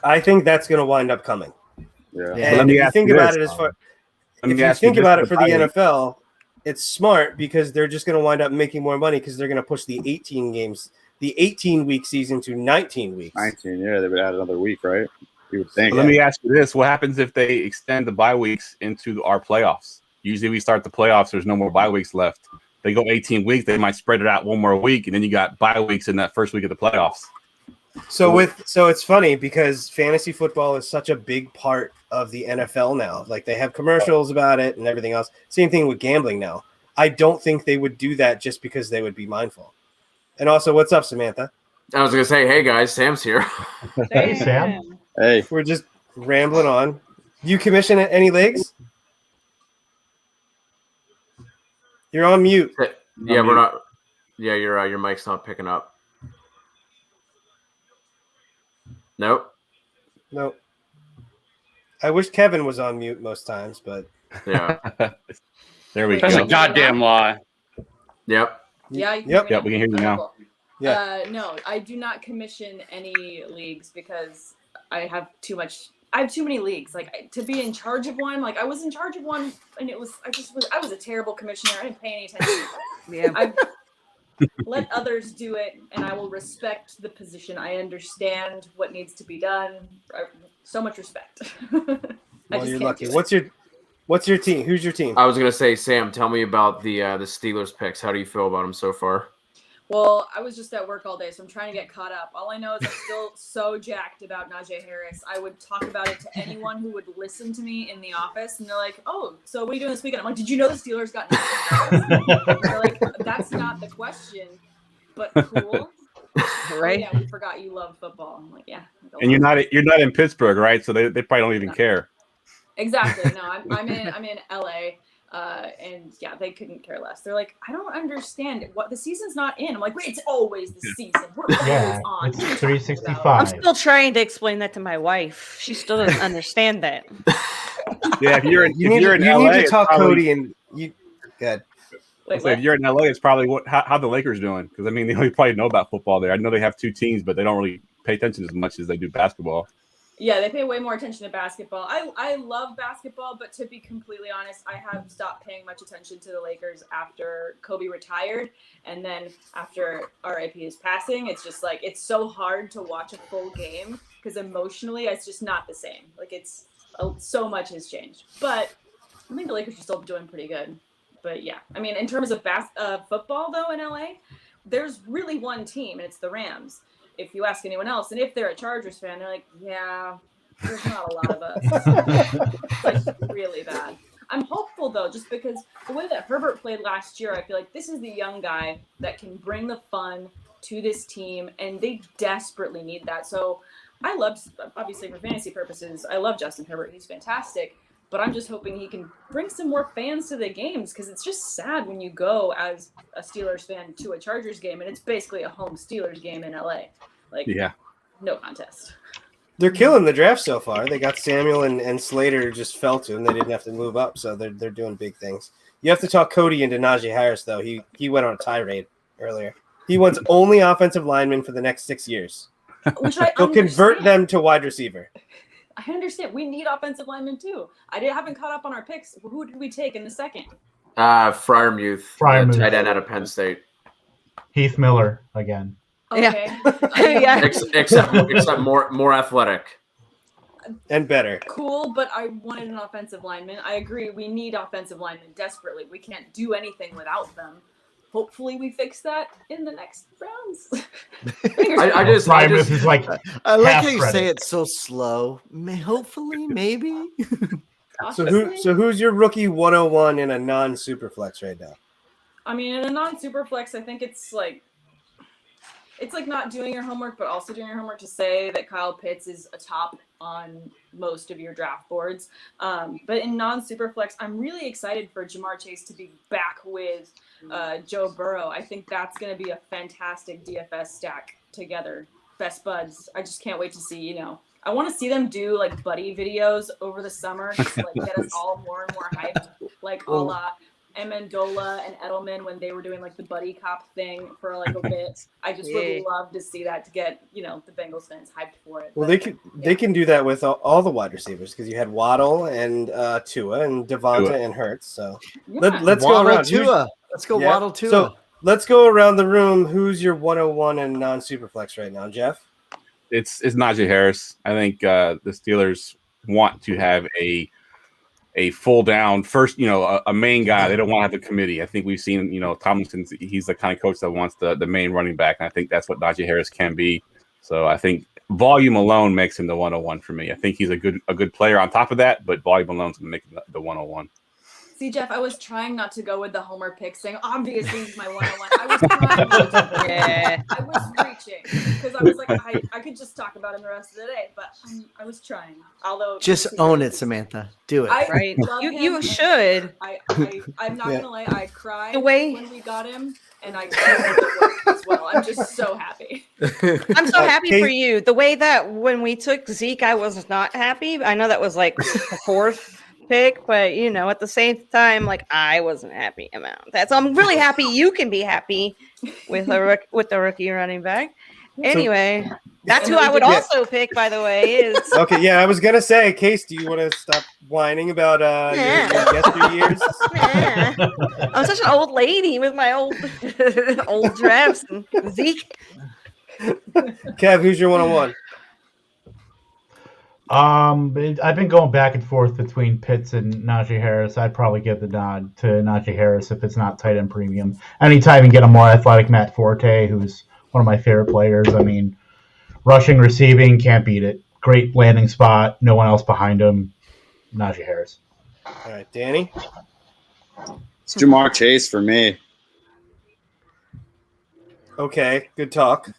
I think that's going to wind up coming. Yeah. And if you think about it as far, if you think about it for the NFL, it's smart because they're just going to wind up making more money because they're going to push the 18-week season to 19 weeks. 19, yeah, they would add another week, right? You would think. But let me ask you this: what happens if they extend the bye weeks into our playoffs? Usually, we start the playoffs. There's no more bye weeks left. They go 18 weeks. They might spread it out one more week, and then you got bye weeks in that first week of the playoffs. So it's funny because fantasy football is such a big part of the NFL now. Like they have commercials about it and everything else. Same thing with gambling now. I don't think they would do that just because they would be mindful. And also, what's up, Samantha? I was gonna say, hey guys, Sam's here. Hey, Sam. Hey, we're just rambling on. You commission any leagues? You're on mute. Yeah, we're not. Yeah, your mic's not picking up. Nope. Nope. I wish Kevin was on mute most times, but yeah. There we That's go. a goddamn lie. Yep. Yeah. You Yep, we can hear you now. No, I do not commission any leagues because I have too many leagues. Like to be in charge of one, like I was in charge of one, and I was a terrible commissioner. I didn't pay any attention. I've let others do it, and I will respect the position. I understand what needs to be done. So much respect. well, you're lucky. What's your What's your team? Who's your team? I was gonna say, Sam, tell me about the Steelers picks. How do you feel about them so far? Well, I was just at work all day, so I'm trying to get caught up. All I know is I'm still so jacked about Najee Harris. I would talk about it to anyone who would listen to me in the office, and they're like, "Oh, so what are you doing this weekend?" I'm like, "Did you know the Steelers got Najee Harris?" They're like, "That's not the question, but cool." Right? Oh, yeah, we forgot you love football. I'm like, yeah. And you're not in Pittsburgh, right? So they probably don't even care. Exactly. No, I'm in LA. And yeah, they couldn't care less. They're like, I don't understand what the season's not in. I'm like, wait, it's always the season. We're always on. It's 365. I'm still trying to explain that to my wife. She still doesn't understand that. Yeah, if you're in You need LA, to talk it's probably, Cody and you. Good. So if you're in LA, it's probably how the Lakers doing, because I mean they only probably know about football there. I know they have two teams, but they don't really pay attention as much as they do basketball. Yeah, they pay way more attention to basketball. I love basketball, but to be completely honest, I have stopped paying much attention to the Lakers after Kobe retired. And then after RIP is passing, it's just like, it's so hard to watch a full game because emotionally it's just not the same. Like it's so much has changed. But I think the Lakers are still doing pretty good. But yeah, I mean, in terms of football though in LA, there's really one team and it's the Rams. If you ask anyone else, and if they're a Chargers fan, they're like, yeah, there's not a lot of us. It's like really bad. I'm hopeful though, just because the way that Herbert played last year, I feel like this is the young guy that can bring the fun to this team, and they desperately need that. So I love, obviously for fantasy purposes, I love Justin Herbert. He's fantastic. But I'm just hoping he can bring some more fans to the games, because it's just sad when you go as a Steelers fan to a Chargers game and it's basically a home Steelers game in LA. Like, yeah, no contest. They're killing the draft so far. They got Samuel and Slater just fell to him. They didn't have to move up, so they're doing big things. You have to talk Cody into Najee Harris, though. He went on a tirade earlier. He wants only offensive linemen for the next 6 years. Which I He'll convert them to wide receiver. I understand. We need offensive linemen too. Haven't caught up on our picks. Who did we take in the second? Freiermuth, tight end out of Penn State. Heath Miller again. Okay. Yeah. Except more athletic and better. Cool, but I wanted an offensive lineman. I agree. We need offensive linemen desperately. We can't do anything without them. Hopefully we fix that in the next rounds. I just is like I like how you say it so slow. Hopefully, maybe. So who's your rookie 101 in a non-superflex right now? I mean, in a non-superflex, I think it's like not doing your homework, but also doing your homework to say that Kyle Pitts is a top on most of your draft boards. But in non-superflex, I'm really excited for Jamar Chase to be back with Joe Burrow. I think that's going to be a fantastic DFS stack together. Best buds. I just can't wait to see, I want to see them do like buddy videos over the summer just to like get us all more and more hyped, like a la Amendola and Edelman when they were doing like the buddy cop thing for like a bit. I just would love to see that to get, the Bengals fans hyped for it. Well, they can do that with all the wide receivers because you had Waddle and Tua and Devonta and Hurts. So let's go around. Tua. Let's go Waddle Tua. So let's go around the room. Who's your 101 and non-superflex right now, Jeff? It's Najee Harris. I think the Steelers want to have a full down first, a main guy. They don't want to have the committee. I think we've seen, Tomlinson, he's the kind of coach that wants the main running back. And I think that's what Najee Harris can be. So I think volume alone makes him the 101 for me. I think he's a good player on top of that, but volume alone is going to make him the 101. See, Jeff, I was trying not to go with the Homer pick saying, obviously he's my 101. I was trying not to. Yeah. I was reaching because I was like, I could just talk about him the rest of the day, but I was trying. Although just own it, Samantha. Do it. Right. You should. I'm not gonna lie. I cried when we got him, and I cried as well. I'm just so happy. I'm so happy for you. The way that when we took Zeke, I was not happy. I know that was like the fourth pick, but at the same time, like I wasn't happy about that. So I'm really happy you can be happy with the rookie running back. Anyway, that's who I would also pick, by the way. Is okay. Yeah, I was gonna say, Case, do you want to stop whining about your yesteryears? I'm such an old lady with my old drafts and Zeke. Kev, who's your 101? I've been going back and forth between Pitts and Najee Harris. I'd probably give the nod to Najee Harris if it's not tight end premium. Anytime you get a more athletic Matt Forte, who's one of my favorite players. I mean, rushing, receiving, can't beat it. Great landing spot. No one else behind him. Najee Harris. All right, Danny. It's Jamar Chase for me. Okay, good talk.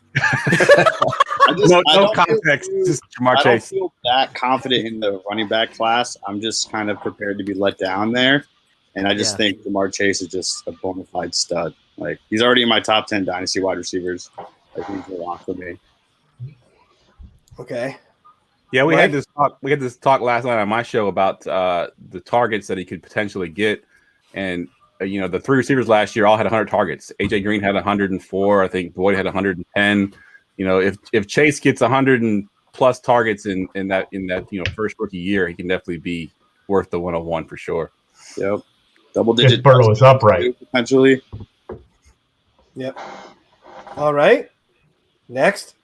No context, just Jamar Chase. I don't feel that confident in the running back class. I'm just kind of prepared to be let down there. And I just think Jamar Chase is just a bona fide stud. Like, he's already in my top 10 dynasty wide receivers. I think he's a lot for me. Okay. Yeah, we had this talk. We had this talk last night on my show about the targets that he could potentially get, and the three receivers last year all had 100 targets. AJ Green had 104. I think Boyd had 110. If Chase gets 100 and plus targets in that first rookie year, he can definitely be worth the 101 for sure. Yep, double digit. Burrow is upright potentially. Yep. All right. Next.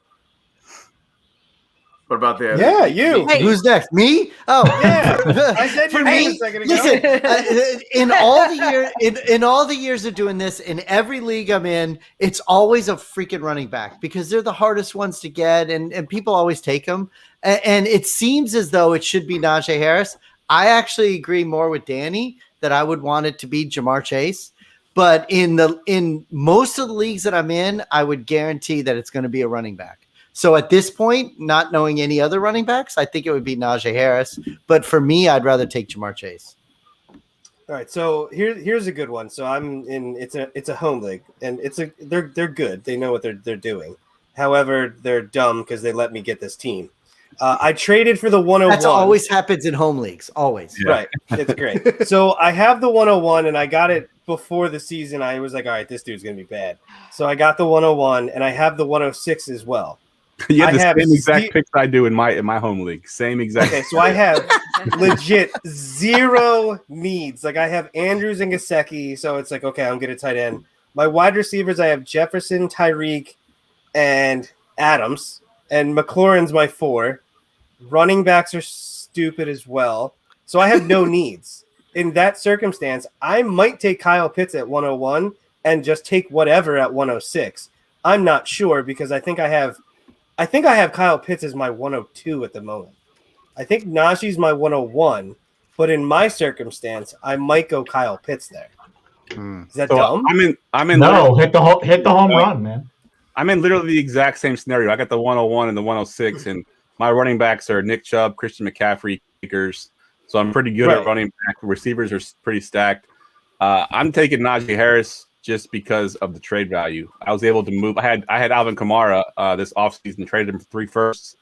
What about the other? Yeah, you. Hey, who's next? Me? Oh, yeah. I said your name a second ago. Listen, in all the years of doing this, in every league I'm in, it's always a freaking running back because they're the hardest ones to get, and people always take them. And it seems as though it should be Najee Harris. I actually agree more with Danny that I would want it to be Jamar Chase. But in most of the leagues that I'm in, I would guarantee that it's going to be a running back. So at this point, not knowing any other running backs, I think it would be Najee Harris. But for me, I'd rather take Jamar Chase. All right, so here's a good one. So I'm in. It's a home league, and they're good. They know what they're doing. However, they're dumb because they let me get this team. I traded for the 101. That always happens in home leagues. Always. Yeah. Right. It's great. So I have the 101, and I got it before the season. I was like, all right, this dude's gonna be bad. So I got the 101, and I have the 106 as well. You have the same exact picks I do in my home league. Same exact. Okay, so I have legit zero needs. Like I have Andrews and Gesicki, so it's like, okay, I'm good at tight end. My wide receivers, I have Jefferson, Tyreek, and Adams, and McLaurin's my 4. Running backs are stupid as well, so I have no needs. In that circumstance, I might take Kyle Pitts at 101 and just take whatever at 106. I'm not sure because I think I have Kyle Pitts as my 102 at the moment. I think Najee's my 101, but in my circumstance, I might go Kyle Pitts there. Is that dumb? I'm in. No, hit the home run, man. I'm in literally the exact same scenario. I got the 101 and the 106, and my running backs are Nick Chubb, Christian McCaffrey, kickers. So I'm pretty good at running back. Receivers are pretty stacked. I'm taking Najee Harris just because of the trade value. I was able to move. I had Alvin Kamara this offseason, traded him for 3 firsts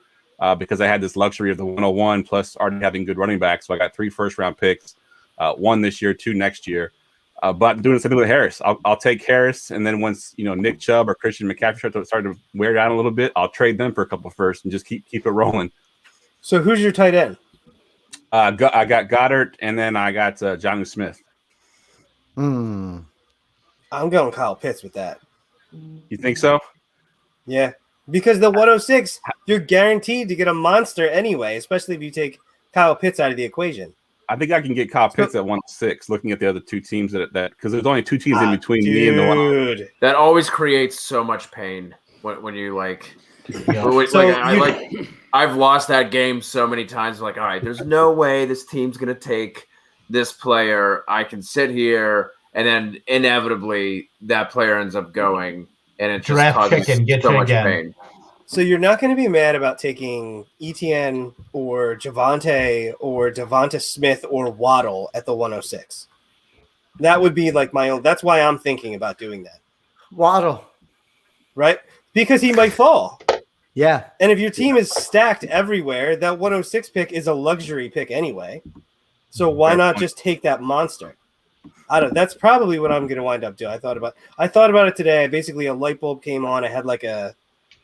because I had this luxury of the 101 plus already having good running backs. So I got 3 first-round picks, 1 this year, 2 next year. But doing something with Harris, I'll take Harris, and then once Nick Chubb or Christian McCaffrey start to wear down a little bit, I'll trade them for a couple firsts and just keep it rolling. So who's your tight end? I got Goddard, and then I got Jonnu Smith. I'm going Kyle Pitts with that. You think so? Yeah, because the 106, you're guaranteed to get a monster anyway, especially if you take Kyle Pitts out of the equation. I think I can get Kyle Pitts at 106. Looking at the other 2 teams that because there's only 2 teams in between me and the 106. That always creates so much pain when you like. I've lost that game so many times. Like, all right, there's no way this team's gonna take this player. I can sit here. And then inevitably that player ends up going, and it just causes so much pain. So you're not going to be mad about taking ETN or Javonte or Devonta Smith or Waddle at the 106. That would be like my own. That's why I'm thinking about doing that. Waddle. Right? Because he might fall. Yeah. And if your team is stacked everywhere, that 106 pick is a luxury pick anyway. So why not just take that monster? That's probably what I'm going to wind up doing. I thought about it today. Basically, a light bulb came on. I had it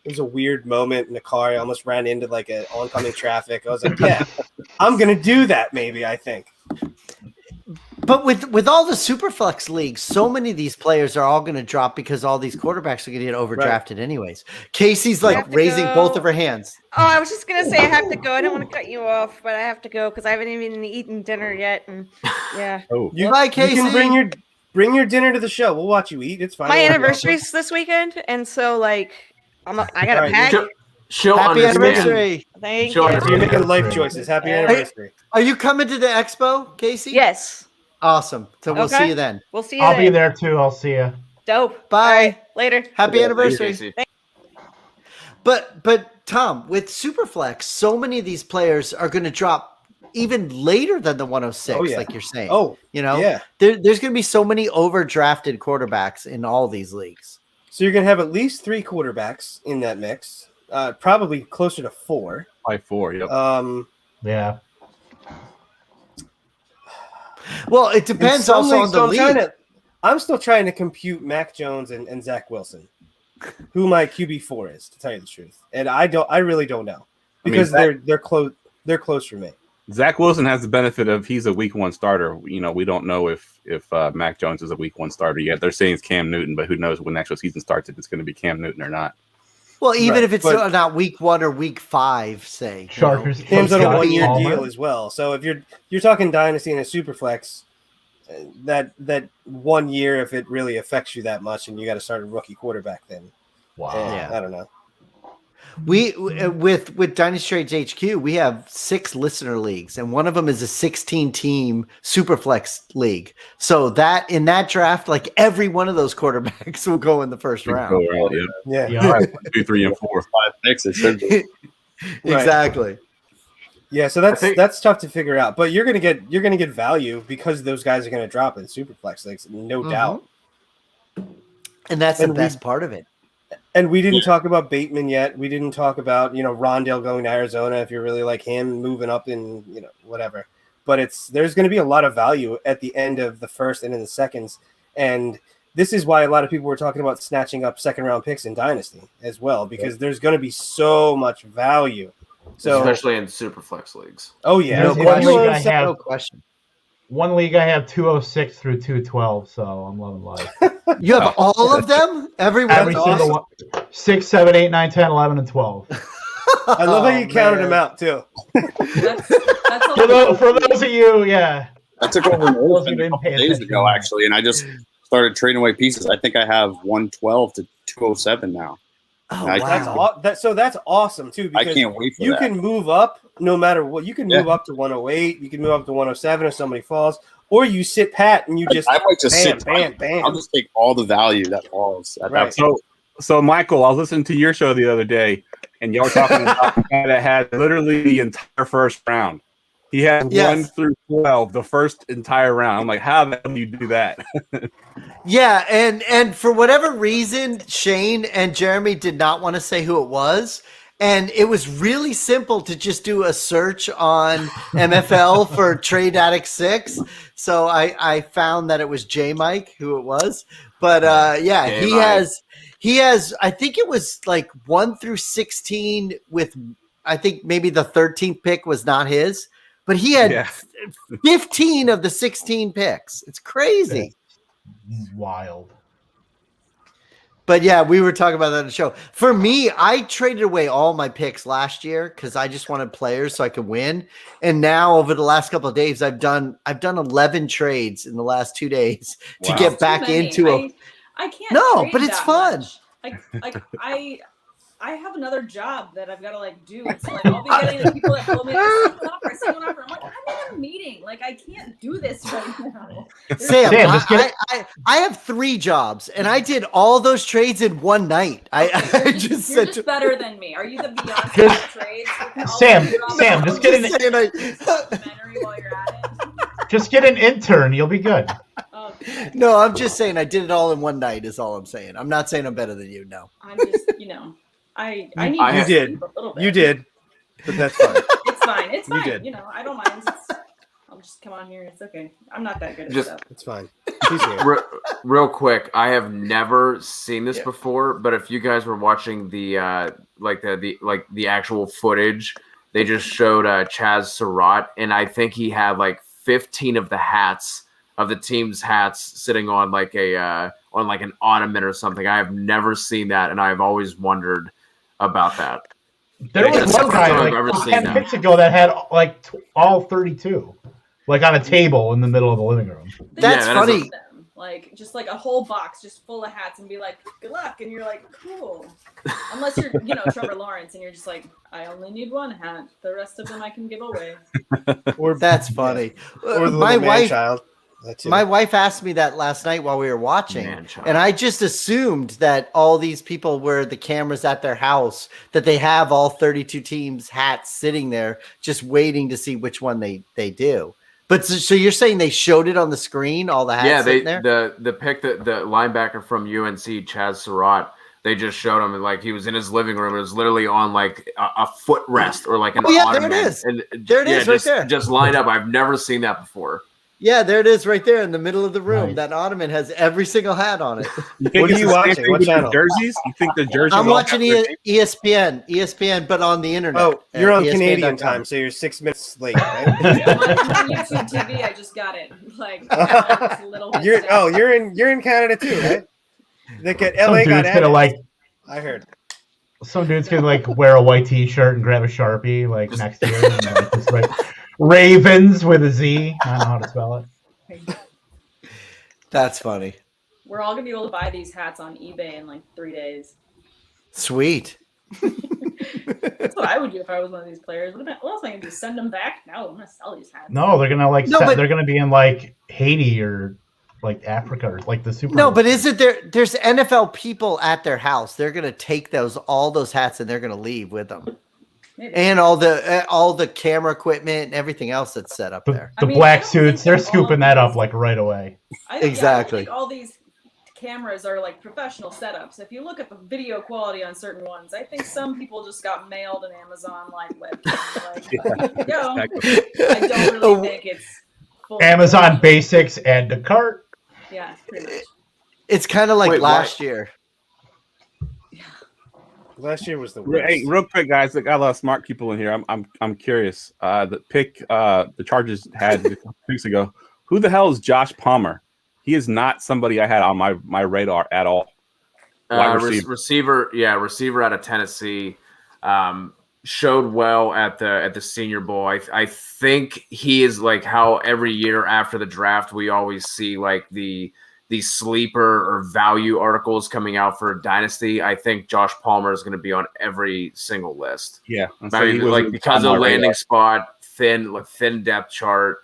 was a weird moment in the car. I almost ran into an oncoming traffic. I was like, yeah, I'm going to do that maybe, I think. But with all the Superflex leagues, so many of these players are all going to drop because all these quarterbacks are going to get overdrafted anyways. Casey's like raising both of her hands. Oh, I was just gonna say I have to go. I don't want to cut you off, but I have to go because I haven't even eaten dinner yet. And yeah, Bye, Casey. You can bring your dinner to the show. We'll watch you eat. It's fine. my anniversary's this weekend, and so like I gotta All right, pack. She'll Happy understand. anniversary. Thank She'll you. So you're making life choices. Happy anniversary. Are you coming to the expo, Casey? Yes. Awesome. So we'll Okay. see you then. We'll see you. I'll be then. there too. I'll see you. Dope. Bye. All right, later. Happy Yeah, anniversary. thank you, Casey. But Tom, with Superflex, so many of these players are going to drop even later than the 106, Oh, yeah. like you're saying. Oh, you know, yeah. there's going to be so many overdrafted quarterbacks in all these leagues. So you're going to have at least 3 quarterbacks in that mix, probably closer to 4. By 4, yep. Yeah. Well, it depends also on the league. I'm still trying to compute Mac Jones and Zach Wilson, who my QB4 is, to tell you the truth, and I really don't know because they're close. They're close for me. Zach Wilson has the benefit of he's a week 1 starter. You know, we don't know if Mac Jones is a week 1 starter yet. They're saying it's Cam Newton, but who knows when the actual season starts if it's going to be Cam Newton or not. Well, even if it's not week 1 or week 5, say. Sharkers. Cam's on a Scott 1-year Palmer. deal as well. So if you're talking dynasty and a superflex, that 1 year, if it really affects you that much, and you got to start a rookie quarterback, then I don't know. We with Dynasty Trades HQ, we have 6 listener leagues, and one of them is a 16-team Superflex league. So that in that draft, like every one of those quarterbacks will go in the first round. Yeah. 2, 3, and 4, 5 picks. It should be. Exactly. Yeah, so that's tough to figure out, but you're gonna get value because those guys are gonna drop in superflex leagues, no doubt. And that's the best part of it. And we didn't talk about Bateman yet. We didn't talk about Rondale going to Arizona if you really like him, moving up in whatever. But there's going to be a lot of value at the end of the first and in the seconds, and this is why a lot of people were talking about snatching up 2nd-round picks in Dynasty as well, because there's going to be so much value. So especially in Superflex leagues. Oh yeah, no question. One league I have 206 through 212, so I'm loving life. You have all of them? Every single one. 6, 7, 8, 9, 10, 11, and 12. I love how you counted them out too. For those of you, yeah. I took over an orphan a couple days ago, actually, and I just started trading away pieces. I think I have 112 to 207 now. Oh, wow. That's awesome too. Because I can't wait for you that. can move up no matter what. You can move up to 108. You can move up to 107 if somebody falls, or you sit pat and you just I might just sit bam. I'll just take all the value that falls. At that point. So Michael, I was listening to your show the other day, and y'all were talking about a guy that had literally the entire first round. He had 1 through 12, the first entire round. I'm like, how the hell do you do that? Yeah, and for whatever reason, Shane and Jeremy did not want to say who it was. And it was really simple to just do a search on MFL for Trade Addict 6. So I found that it was J Mike who it was. But yeah, he has I think it was like 1 through 16 with I think maybe the 13th pick was not his, but he had 15 of the 16 picks. It's crazy. Wild. But yeah, we were talking about that on the show. For me, I traded away all my picks last year because I just wanted players so I could win. And now over the last couple of days, I've done 11 trades in the last 2 days to get back into I can't. No, trade but it's that fun. much. I have another job that I've got to do. It's like I'll be getting the people that told me I sent one offer. I'm like, I'm in a meeting. Like I can't do this right now. Sam, I have 3 jobs and I did all those trades in one night. I just You're said just better than me. Are you the Beyonce of trades? Sam, just get just get an intern. You'll be good. No, I'm just saying I did it all in one night is all I'm saying. I'm not saying I'm better than you. No. I'm just, I need to you did. sleep a little bit. You did. But that's fine. It's fine. It's You fine. did. I don't mind. I'll just come on here. It's okay. I'm not that good at Just- stuff. It's fine. Real quick, I have never seen this before, but if you guys were watching the the actual footage, they just showed Chaz Surratt, and I think he had 15 of the hats of the team's hats sitting on like an ottoman or something. I have never seen that, and I've always wondered about that. There was one guy like 10 picks ago that had like all 32, like on a table in the middle of the living room. That's funny. Like just like a whole box just full of hats and be like, good luck, and you're like, cool. Unless you're, Trevor Lawrence and you're just like, I only need one hat. The rest of them I can give away. Or that's funny. Or the my little wife, man-child. My wife asked me that last night while we were watching, and I just assumed that all these people were the cameras at their house, that they have all 32 teams' hats sitting there, just waiting to see which one they do. But so you're saying they showed it on the screen, all the hats sitting there? The pick that the linebacker from UNC, Chaz Surratt, they just showed him, and like he was in his living room. It was literally on like a footrest or like an ottoman. There it is. And, there it is, right there. Just lined up. I've never seen that before. Yeah, there it is right there in the middle of the room. Nice. That ottoman has every single hat on it. What are you watching? What channel? Jerseys? You think the jerseys? I'm watching ESPN, but on the internet. Oh, you're on Canadian time, so you're 6 minutes late, right? I'm on YouTube TV. I just got it. Like a little bit. You're in Canada too, right? Look at LA got added. I heard. Some dude's gonna like wear a white T-shirt and grab a Sharpie like next year, and like, just like Ravens with a Z. I don't know how to spell it. That's funny. We're all gonna be able to buy these hats on eBay in like 3 days. Sweet. That's what I would do if I was one of these players. What else am I gonna do? Send them back? No, I'm gonna sell these hats. No, they're gonna they're gonna be in like Haiti or like Africa or like the Super No, Bowl. but is it there's NFL people at their house. They're gonna take all those hats and they're gonna leave with them. Maybe. And all the camera equipment and everything else that's set up there. The black suits, they're scooping that up like right away. Exactly. I think all these cameras are like professional setups. If you look at the video quality on certain ones, I think some people just got mailed an Amazon like webcam. Like, I don't really think it's full Amazon Basics, add to cart. Yeah, pretty much. It's kind of like last year. Last year was the worst. Hey, real quick, guys. I got a lot of smart people in here. I'm curious. The pick the Chargers had a couple weeks ago. Who the hell is Josh Palmer? He is not somebody I had on my radar at all. Receiver out of Tennessee. Showed well at the Senior Bowl. I think he is like how every year after the draft we always see like the sleeper or value articles coming out for Dynasty. I think Josh Palmer is going to be on every single list. Yeah, like because of landing spot, thin depth chart.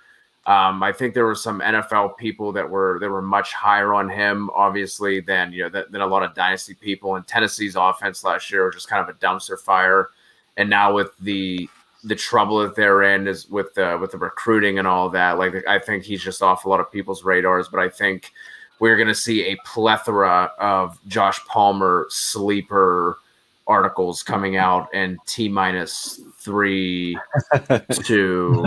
I think there were some NFL people that were much higher on him, obviously, than a lot of Dynasty people. And Tennessee's offense last year was just kind of a dumpster fire. And now with the trouble that they're in is with the recruiting and all of that. Like I think he's just off a lot of people's radars. But I think we're going to see a plethora of Josh Palmer sleeper articles coming out in T-3, 2.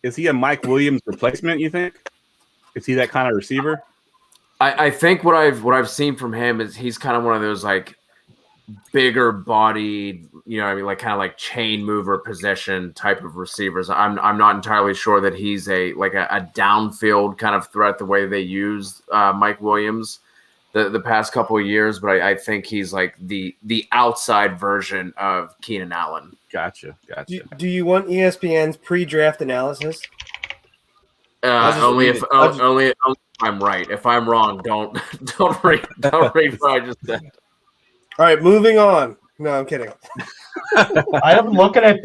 Is he a Mike Williams replacement? You think? Is he that kind of receiver? I think what I've seen from him is he's kind of one of those like bigger bodied, like kind of like chain mover possession type of receivers. I'm not entirely sure that he's a downfield kind of threat the way they used Mike Williams the past couple of years, but I think he's like the outside version of Keenan Allen. Gotcha. Do you want ESPN's pre-draft analysis? Only if I'm right. If I'm wrong, don't read what I just said. All right, moving on. No, I'm kidding. I am looking at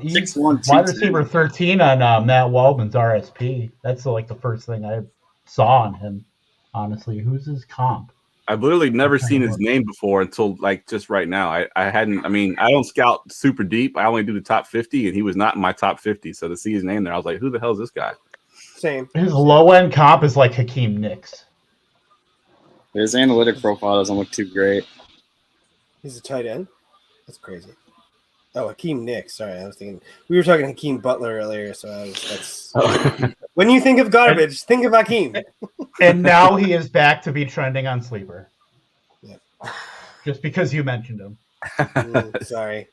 he's wide receiver 13 on Matt Waldman's RSP. That's like the first thing I saw on him. Honestly, who's his comp? I've literally never seen his name before until like just right now. I hadn't. I mean, I don't scout super deep. I only do the top 50, and he was not in my top 50. So to see his name there, I was like, "Who the hell is this guy?" Same. His low end comp is like Hakeem Nicks. His analytic profile doesn't look too great. He's a tight end. That's crazy. Oh, Hakeem Nicks. Sorry, I was thinking we were talking Hakeem Butler earlier. So when you think of garbage, think of Hakeem. And now he is back to be trending on Sleeper. Yeah. Just because you mentioned him. Sorry,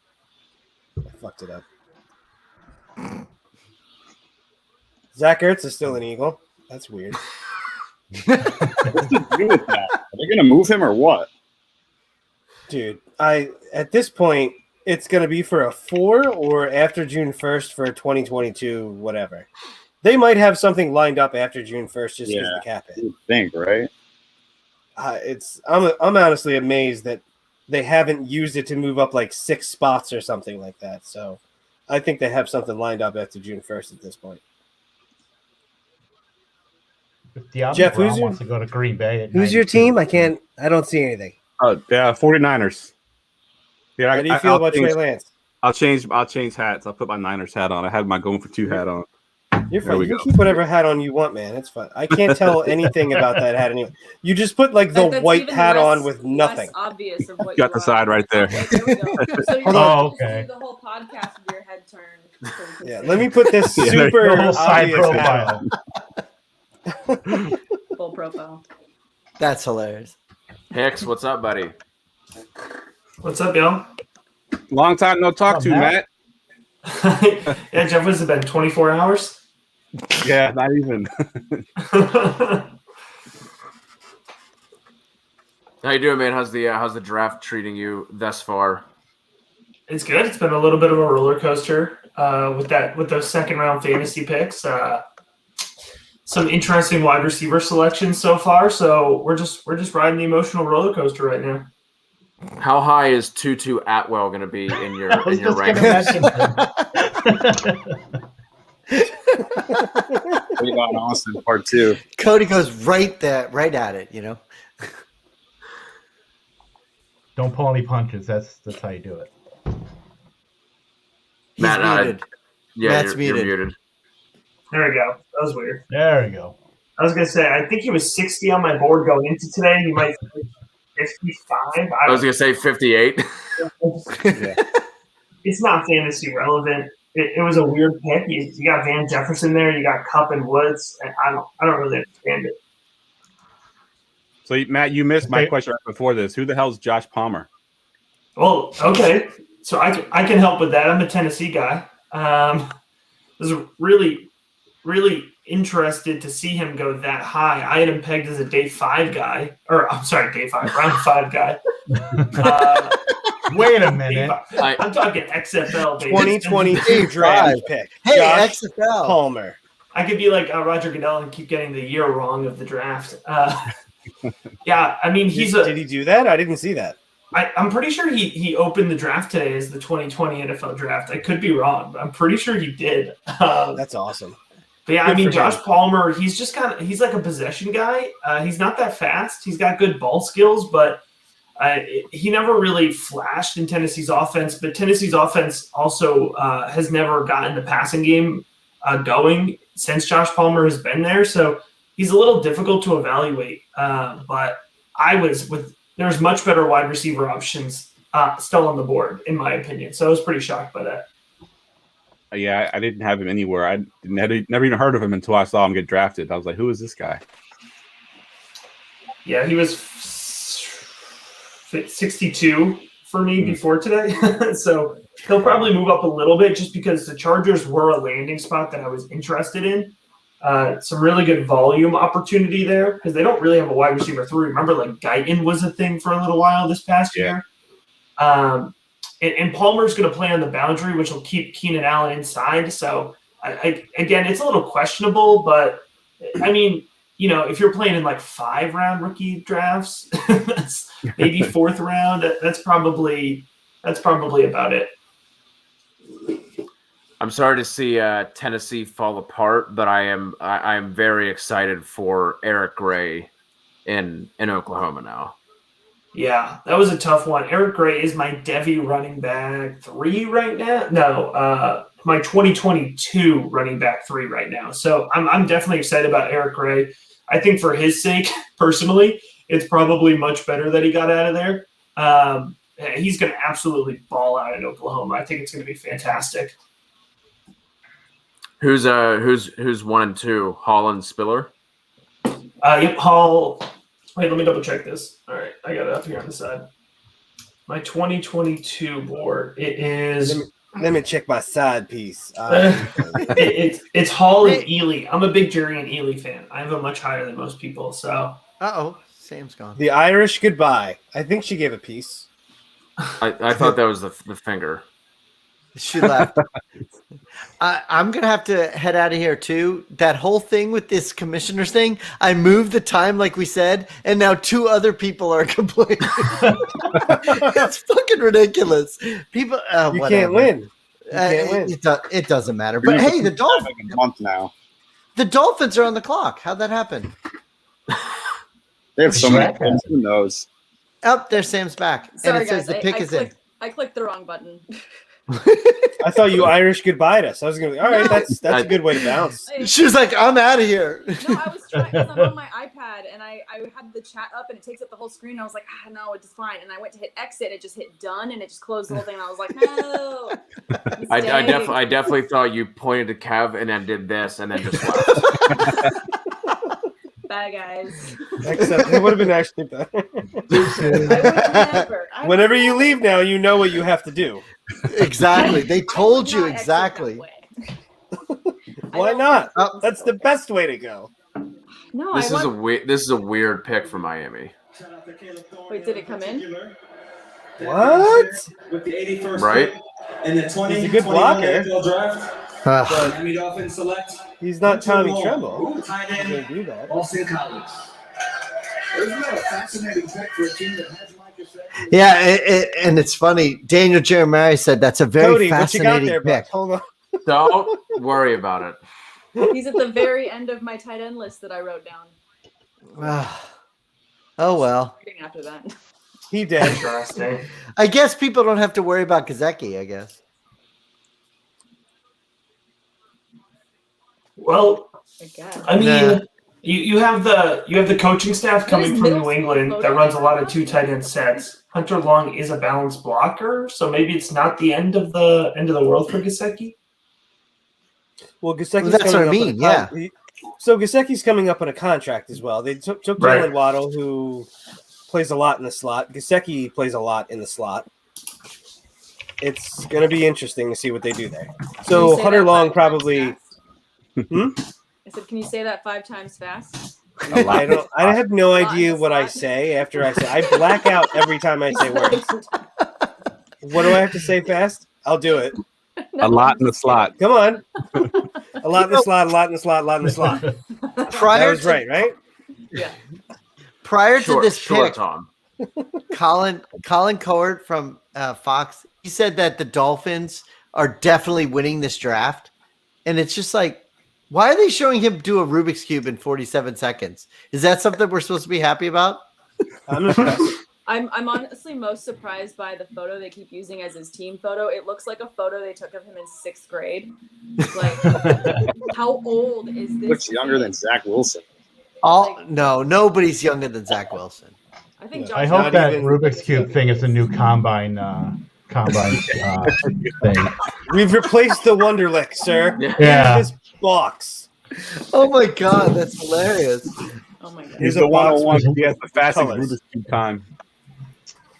I fucked it up. Zach Ertz is still an Eagle. That's weird. What's to do with that? Are they going to move him or what? Dude, at this point, it's going to be for a 4 or after June 1st for 2022, whatever. They might have something lined up after June 1st just because the cap hit. You think, right? I'm honestly amazed that they haven't used it to move up like 6 spots or something like that. So I think they have something lined up after June 1st at this point. If De'Ami Jeff, Brown wants to go to Green Bay at who's your 92. team? I don't see anything. Yeah, 49ers. Yeah, How do you feel about Trey Lance? I'll change hats. I'll put my Niners hat on. I had my going for 2 hat on. You're fine. You can keep whatever hat on you want, man. It's fine. I can't tell anything about that hat anyway. You just put like the That's white even hat less- on with nothing. less obvious of what Got the side right there. There we go. So you're Oh, gonna okay. do the whole podcast with your head turned. so we can Yeah, see. let me put this Yeah, super the whole side obvious hat profile. on. Full profile. That's hilarious. Hicks, what's up, buddy? What's up, y'all? Long time no talk to, Matt. Yeah, Jeff, has it been 24 hours? Yeah, not even. How you doing, man? How's the draft treating you thus far? It's good. It's been a little bit of a roller coaster with those second round fantasy picks. Some interesting wide receiver selections so far. So we're just riding the emotional roller coaster right now. How high is Tutu Atwell going to be in your rankings? We got Austin part 2. Cody goes right at it, you know. Don't pull any punches. That's how you do it. He's Matt, muted. yeah, Matt's you're muted. muted. There we go. That was weird. There we go. I was gonna say I think he was 60 on my board going into today. He might be 55. I was going to say 58. It's not fantasy relevant. It was a weird pick. You got Van Jefferson there. You got Kupp and Woods. And I don't really understand it. So, Matt, you missed my question right before this. Who the hell's Josh Palmer? Well, okay. So I can help with that. I'm a Tennessee guy. I was really, really interested to see him go that high. I had him pegged as a day 5 guy. Or, I'm sorry, day 5, round 5 guy. Wait a minute. I'm talking XFL, baby. 2022 draft pick. Hey, Josh XFL. Palmer. I could be like Roger Goodell and keep getting the year wrong of the draft. Yeah, I mean, Did he do that? I didn't see that. I'm pretty sure he opened the draft today as the 2020 NFL draft. I could be wrong, but I'm pretty sure he did. That's awesome. But yeah, Good I mean, for Josh him. Palmer, he's like a possession guy. He's not that fast. He's got good ball skills, but he never really flashed in Tennessee's offense. But Tennessee's offense also has never gotten the passing game going since Josh Palmer has been there. So he's a little difficult to evaluate. But there's much better wide receiver options still on the board, in my opinion. So I was pretty shocked by that. Yeah, I didn't have him anywhere. I never even heard of him until I saw him get drafted. I was like, who is this guy? Yeah, he was 62 for me before today. So he'll probably move up a little bit just because the Chargers were a landing spot that I was interested in. Some really good volume opportunity there because they don't really have a wide receiver 3. Remember, like Guyton was a thing for a little while this past year. And Palmer's going to play on the boundary, which will keep Keenan Allen inside. So, again, it's a little questionable, but I mean, if you're playing in like 5-round rookie drafts, that's maybe 4th round. That's probably about it. I'm sorry to see Tennessee fall apart, but I am very excited for Eric Gray in Oklahoma now. Yeah, that was a tough one. Eric Gray is my Devy running back 3 right now. No, my 2022 running back 3 right now. So I'm definitely excited about Eric Gray. I think for his sake, personally, it's probably much better that he got out of there. He's going to absolutely ball out in Oklahoma. I think it's going to be fantastic. Who's 1 and 2? Hall and Spiller? Yep, Hall. Wait, let me double check this. All right, I got it up here on the side. My 2022 board. It is Let me check my side piece. It's Hall and Ely. I'm a big Jury and Ely fan. I have a much higher than most people. So. Sam's gone. The Irish goodbye. I think she gave a piece. I thought that was the finger. She left. I'm gonna have to head out of here too. That whole thing with this commissioners thing, I moved the time like we said, and now 2 other people are complaining. It's fucking ridiculous. People, you can't win. You can't win. It doesn't matter. But hey, the Dolphins. Like a month now. The Dolphins are on the clock. How'd that happen? They have so many picks. Who knows? Oh, there's Sam's back, Sorry, and it says guys, the pick is in. I clicked the wrong button. I thought you Irish goodbye us. I was gonna be all right. That's a good way to bounce. She was like, "I'm out of here." No, I was trying because I'm on my iPad and I had the chat up and it takes up the whole screen. I was like, no, it's fine. And I went to hit exit. It just hit done and it just closed the whole thing. And I was like, no. I definitely thought you pointed to Kev and then did this and then just left. Bye, guys. Except it would have been actually better. Whenever you leave now, you know what you have to do. Exactly. They told you exactly. Why not? That's the best way to go. No, This is a weird pick for Miami. Wait, did it come in? What? With the 81st Right? in the 2021 He's a good blocker. NFL draft. Miami Dolphins select. He's not Tommy Hunter Tremble. Long, tight end, He can't do that. Boston College. Isn't that a fascinating pick for a team that has Micah Sackers? Yeah, and it's funny. Daniel Jeremiah said that's a very Cody, what you got fascinating there, pick. Buck? Hold on. Don't worry about it. He's at the very end of my tight end list that I wrote down. Oh well. After that. He did. I guess people don't have to worry about Kazeki, I guess. Well, I I mean, Nah. you have the coaching staff coming from New England that runs a lot of 2 tight end sets. Hunter Long is a balanced blocker, so maybe it's not the end of the world for Gesicki. Well, Gesicki's That's what I coming up mean. on a So Gesicki's coming up on a contract as well. They took Right. Jalen Waddle, who plays a lot in the slot. Gesicki plays a lot in the slot. It's going to be interesting to see what they do there. Can you So say Hunter that Long 5 times probably. fast? I said, can you say that 5 times fast? I have no idea what I say after I say. I black out every time I say words. What do I have to say fast? I'll do it. A lot in the slot. Come on. A lot in the slot, a lot in the slot, a lot in the slot. Prior That was to- right? Yeah. Prior to this Sure, pick, Tom. Colin Coward from Fox, he said that the Dolphins are definitely winning this draft, and it's just like, why are they showing him do a Rubik's Cube in 47 seconds? Is that something we're supposed to be happy about? I'm impressed. I'm honestly most surprised by the photo they keep using as his team photo. It looks like a photo they took of him in 6th grade. Like, how old is this? Looks younger than Zach Wilson. No, nobody's younger than Zach Wilson. I think I hope that Rubik's Cube thing is a new combine thing. We've replaced the Wonderlick, sir. Yeah. This box. Oh my god, that's hilarious. Oh my god. He's Here's the a box 101. with He has the fastest colors. Rubik's Cube time.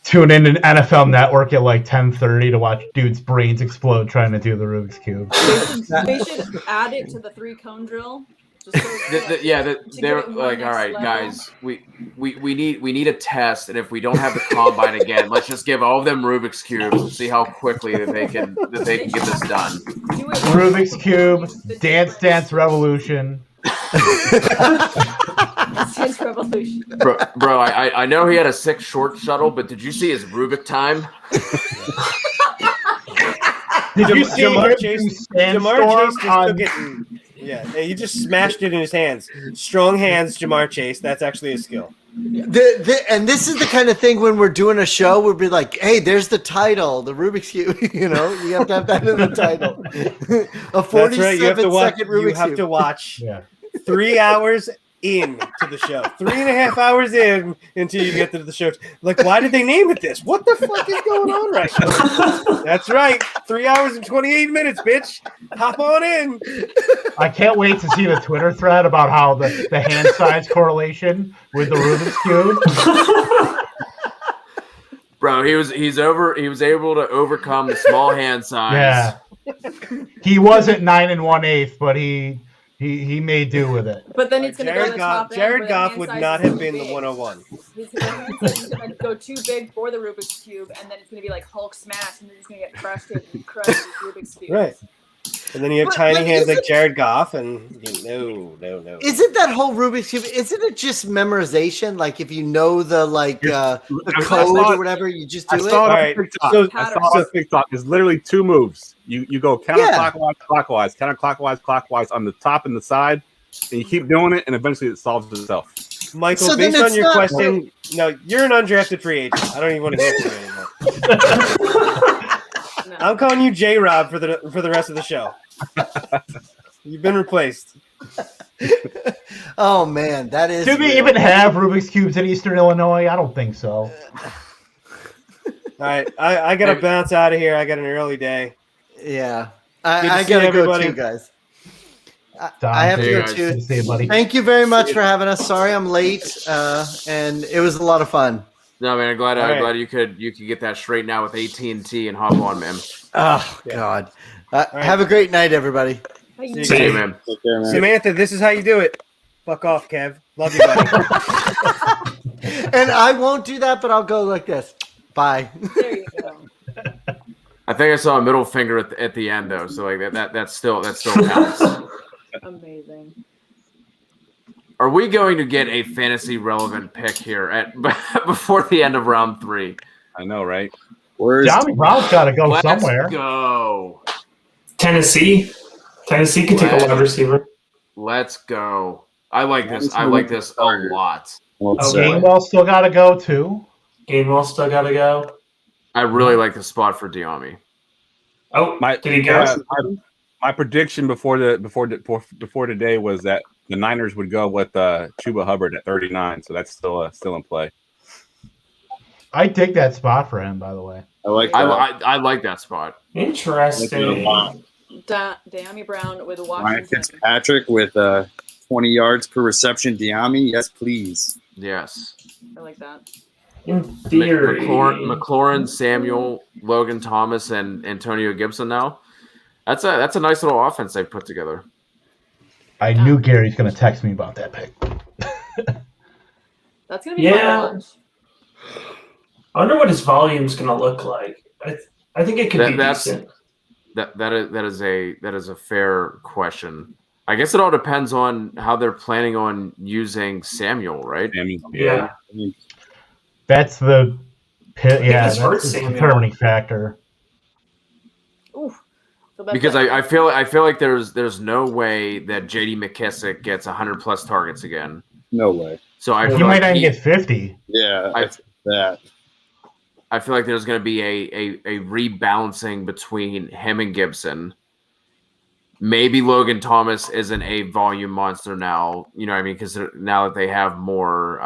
Tune in to NFL Network at like 10:30 to watch dudes' brains explode trying to do the Rubik's Cube. They should add it to the 3-cone drill. Just so, They're get like, it all right, next level." guys, we need a test, and if we don't have the combine again, let's just give all of them Rubik's cubes and see how quickly they can get this done. Rubik's Cube, Dance Dance Revolution. Dance Revolution. Bro, I know he had a 6 short shuttle, but did you see his Rubik time? Did you see Jamar him Chase? do Jamar Sandstorm Chase just on- took it. He just smashed it in his hands. Strong hands, Jamar Chase. That's actually a skill. And this is the kind of thing when we're doing a show, we'll be like, hey, there's the title, the Rubik's Cube. You have to have that in the title. A 47 That's right. You have to watch. second Rubik's You have Cube. to watch 3 hours in to the show. 3.5 hours in until you get to the show. Like, why did they name it this? What the fuck is going on right now? That's right. 3 hours and 28 minutes, bitch. Hop on in. I can't wait to see the Twitter thread about how the hand size correlation with the Rubik's Cube. Bro, he was able to overcome the small hand size. Yeah. He wasn't 9 1/8, but he may do with it. But then he's going to go to the top end. Jared where the Goff hand would size not is have too been the big. 101. He's going to go too big for the Rubik's Cube, and then it's going to be like Hulk smash, and then he's going to get crushed with Rubik's Cube. Right. And then you have tiny hands like Jared Goff, and no. Isn't that whole Rubik's Cube, isn't it just memorization? Like if you know the code or whatever, you just do it? I saw it on TikTok. It's literally 2 moves. You go counterclockwise, clockwise, counterclockwise, clockwise on the top and the side, and you keep doing it, and eventually it solves itself. Michael, so based on your question, no, you're an undrafted free agent. I don't even want to hear from you anymore. I'm calling you J-Rob for the rest of the show. You've been replaced. Oh man, that is. Do we even have Rubik's Cubes in Eastern Illinois? I don't think so. All right, I gotta bounce out of here. I got an early day. Yeah, I gotta go too, guys. I have to go too. See you, buddy. Thank you very much for having us. Sorry I'm late, and it was a lot of fun. No, man, I'm glad you could get that straight now with AT&T and hop on, man. Oh God. Have a great night, everybody. See you, man. Take care, man. Samantha, this is how you do it. Fuck off, Kev. Love you, buddy. And I won't do that, but I'll go like this. Bye. There you go. I think I saw a middle finger at the end though, so like that still counts. Amazing. Are we going to get a fantasy relevant pick here before the end of round 3? I know, right? Johnny Brown's got to go somewhere. Let's go. Tennessee can take a wide receiver. Let's go. I like this. I like this a lot. Gainwell still got to go too. Gainwell still got to go. I really like the spot for Diami. Oh, did he go? My prediction before today was that the Niners would go with Chuba Hubbard at 39, so that's still in play. I dig that spot for him, by the way. I like that. I like that spot. Interesting. Diami Brown with Ryan Washington. Fitzpatrick with 20 yards per reception. Diami, yes, please. Yes. I like that. In theory. McLaurin, Samuel, Logan Thomas, and Antonio Gibson now. That's a nice little offense they've put together. I knew Gary's going to text me about that pick. That's going to be fun to watch. I wonder what his volume's going to look like. I think it could be decent. That is a fair question. I guess it all depends on how they're planning on using Samuel, right? Yeah. That's the that's the determining factor. Because I feel like there's no way that J.D. McKissick gets 100+ targets again. No way. So I he feel might like not get 50. Yeah, I feel like there's going to be a rebalancing between him and Gibson. Maybe Logan Thomas isn't a volume monster now. You know what I mean? Because now that they have more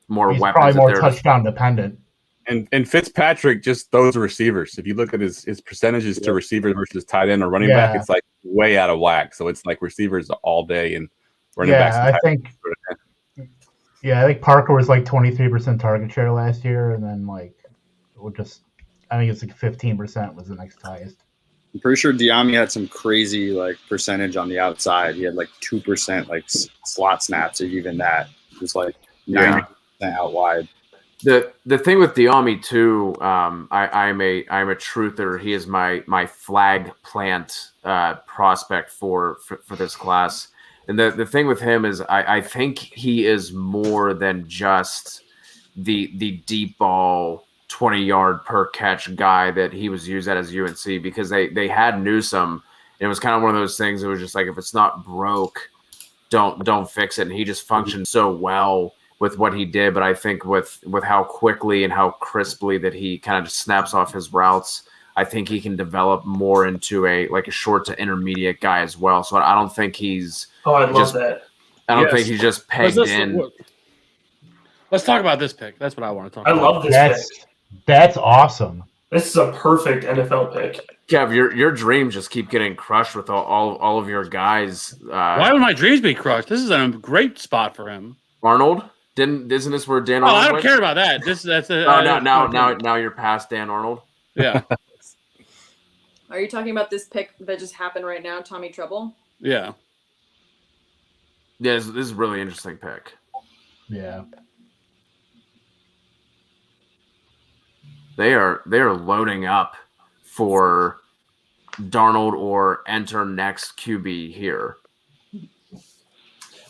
He's weapons, probably more touchdown dependent. And Fitzpatrick just those receivers. If you look at his percentages to receivers versus tight end or running back, it's like way out of whack. So it's like receivers all day and running backs. I think Parker was like 23% target share last year, and then I think it's like 15% was the next highest. I'm pretty sure Diami had some crazy percentage on the outside. He had 2% slot snaps, or even that. It was 90% out wide. The thing with Diami too, I'm a truther. He is my flag plant prospect for this class. And the thing with him is I think he is more than just the deep ball 20-yard per catch guy that he was used at as UNC, because they had Newsome, and it was kind of one of those things. It was just like, if it's not broke, don't fix it. And he just functioned so well with what he did. But I think with how quickly and how crisply that he kind of just snaps off his routes, I think he can develop more into a short to intermediate guy as well. So I don't think he's. Oh, I love that. I don't think he's just pegged in. Let's talk about this pick. That's what I want to talk about. I love this pick. That's awesome. This is a perfect NFL pick. Kev, your dreams just keep getting crushed with all of your guys. Why would my dreams be crushed? This is a great spot for him. Arnold? Isn't this where Dan Oh, Arnold I don't went? care about that. That's a. Oh, now you're past Dan Arnold. Yeah. Are you talking about this pick that just happened right now, Tommy Trouble? Yeah. Yeah, this is a really interesting pick. Yeah. They are loading up for Darnold or enter next QB here.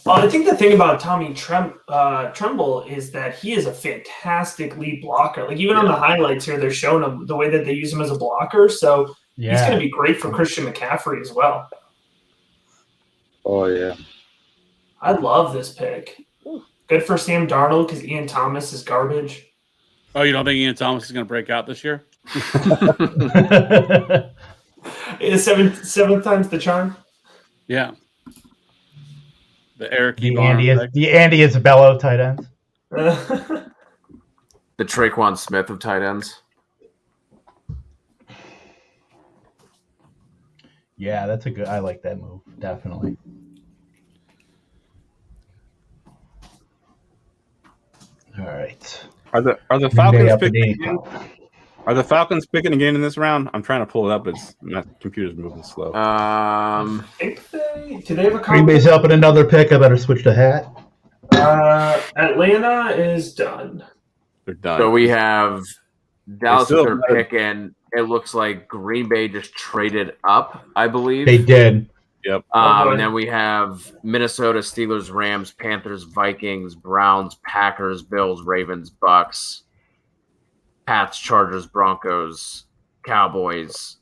Well, I think the thing about Tommy Tremble is that he is a fantastic lead blocker. Like even on the highlights here, they're showing him the way that they use him as a blocker. So he's going to be great for Christian McCaffrey as well. Oh yeah, I love this pick. Good for Sam Darnold because Ian Thomas is garbage. Oh, you don't think Ian Thomas is going to break out this year? Is seventh time's the charm? Yeah. The Eric the Andy Isabello tight end. The Traquan Smith of tight ends. Yeah, that's a good. I like that move. Definitely. All right. Are the Falcons picking again? Are the Falcons picking again in this round? I'm trying to pull it up, but my computer's moving slow. I think do they have a Green Bay's up in another pick. I better switch to hat. Atlanta is done. They're done. So we have Dallas with still their better. pick, and it looks like Green Bay just traded up, I believe. They did. Yep. And then we have Minnesota, Steelers, Rams, Panthers, Vikings, Browns, Packers, Bills, Ravens, Bucks, Pats, Chargers, Broncos, Cowboys.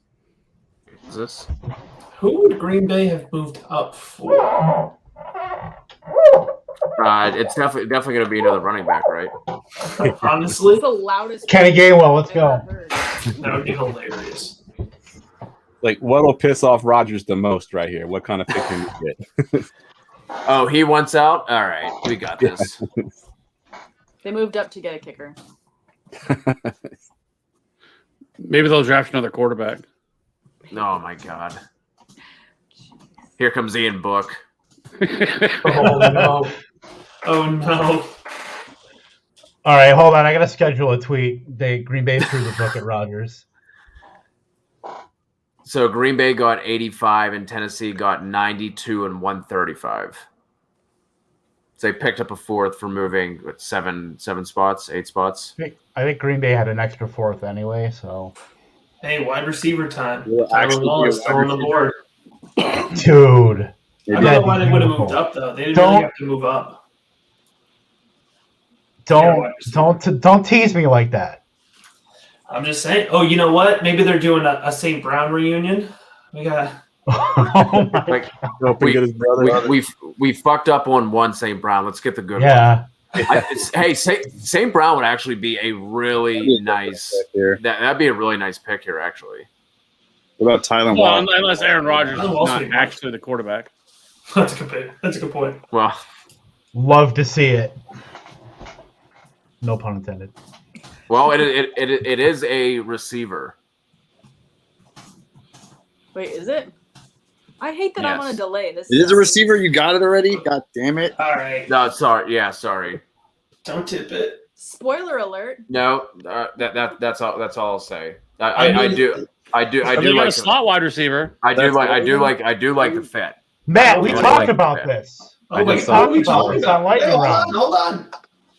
Is this? Who would Green Bay have moved up for? It's definitely going to be another running back, right? Honestly, It's the loudest. Kenny Gainwell, let's go. That would be hilarious. Like, what'll piss off Rodgers the most right here? What kind of pick can you get? Oh, he wants out? All right, we got this. They moved up to get a kicker. Maybe they'll draft another quarterback. Oh, my God. Here comes Ian Book. Oh, no. Oh, no. All right, hold on. I got to schedule a tweet. Green Bay threw the book at Rodgers. So Green Bay got 85 and Tennessee got 92 and 135. So they picked up a fourth for moving what, 8 spots. I think Green Bay had an extra fourth anyway, so. Hey, wide receiver time. Well, Tyler actually, Wallace wide still on the board. Dude. I don't know why they would have moved up though. They didn't really have to move up. Don't tease me like that. I'm just saying. Oh, you know what? Maybe they're doing a St. Brown reunion. We got. We fucked up on one St. Brown. Let's get the good Yeah. one. Hey, St. Brown would actually be a really nice. That'd be a really nice pick here, actually. What about Tyler Well, Watt? unless Aaron Rodgers is Wall not Street. actually the quarterback. That's a good pick. That's a good point. Well, Love to see it. No pun intended. well, it is a receiver. Wait, is it? I hate that I'm on a Yes. delay. This It is a receiver. You got it already. God damn it! All right. No, sorry. Yeah, sorry. Don't tip it. Spoiler alert. No, that's all. That's all I'll say. I I mean- do They got like a slot wide receiver. I do like the fit. Matt, we I talked like about that. this. I We just talked saw- about this on Lightning Round.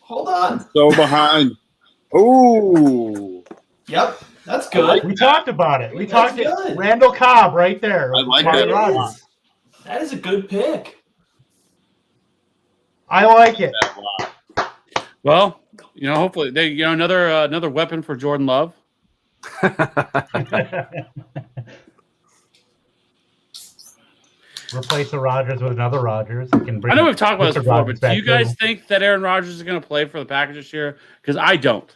Hold on. So behind. Ooh. Yep, that's good. We talked about it. We That's talked good. it. Randall Cobb right there. I like Marty that. Rodgers. That is a good pick. I like it. Well, hopefully they another weapon for Jordan Love. Replace the Rodgers with another Rodgers. It can bring I know we've talked about this Richard before, Rodgers but do back you guys too. think that Aaron Rodgers is going to play for the Packers this year? Because I don't.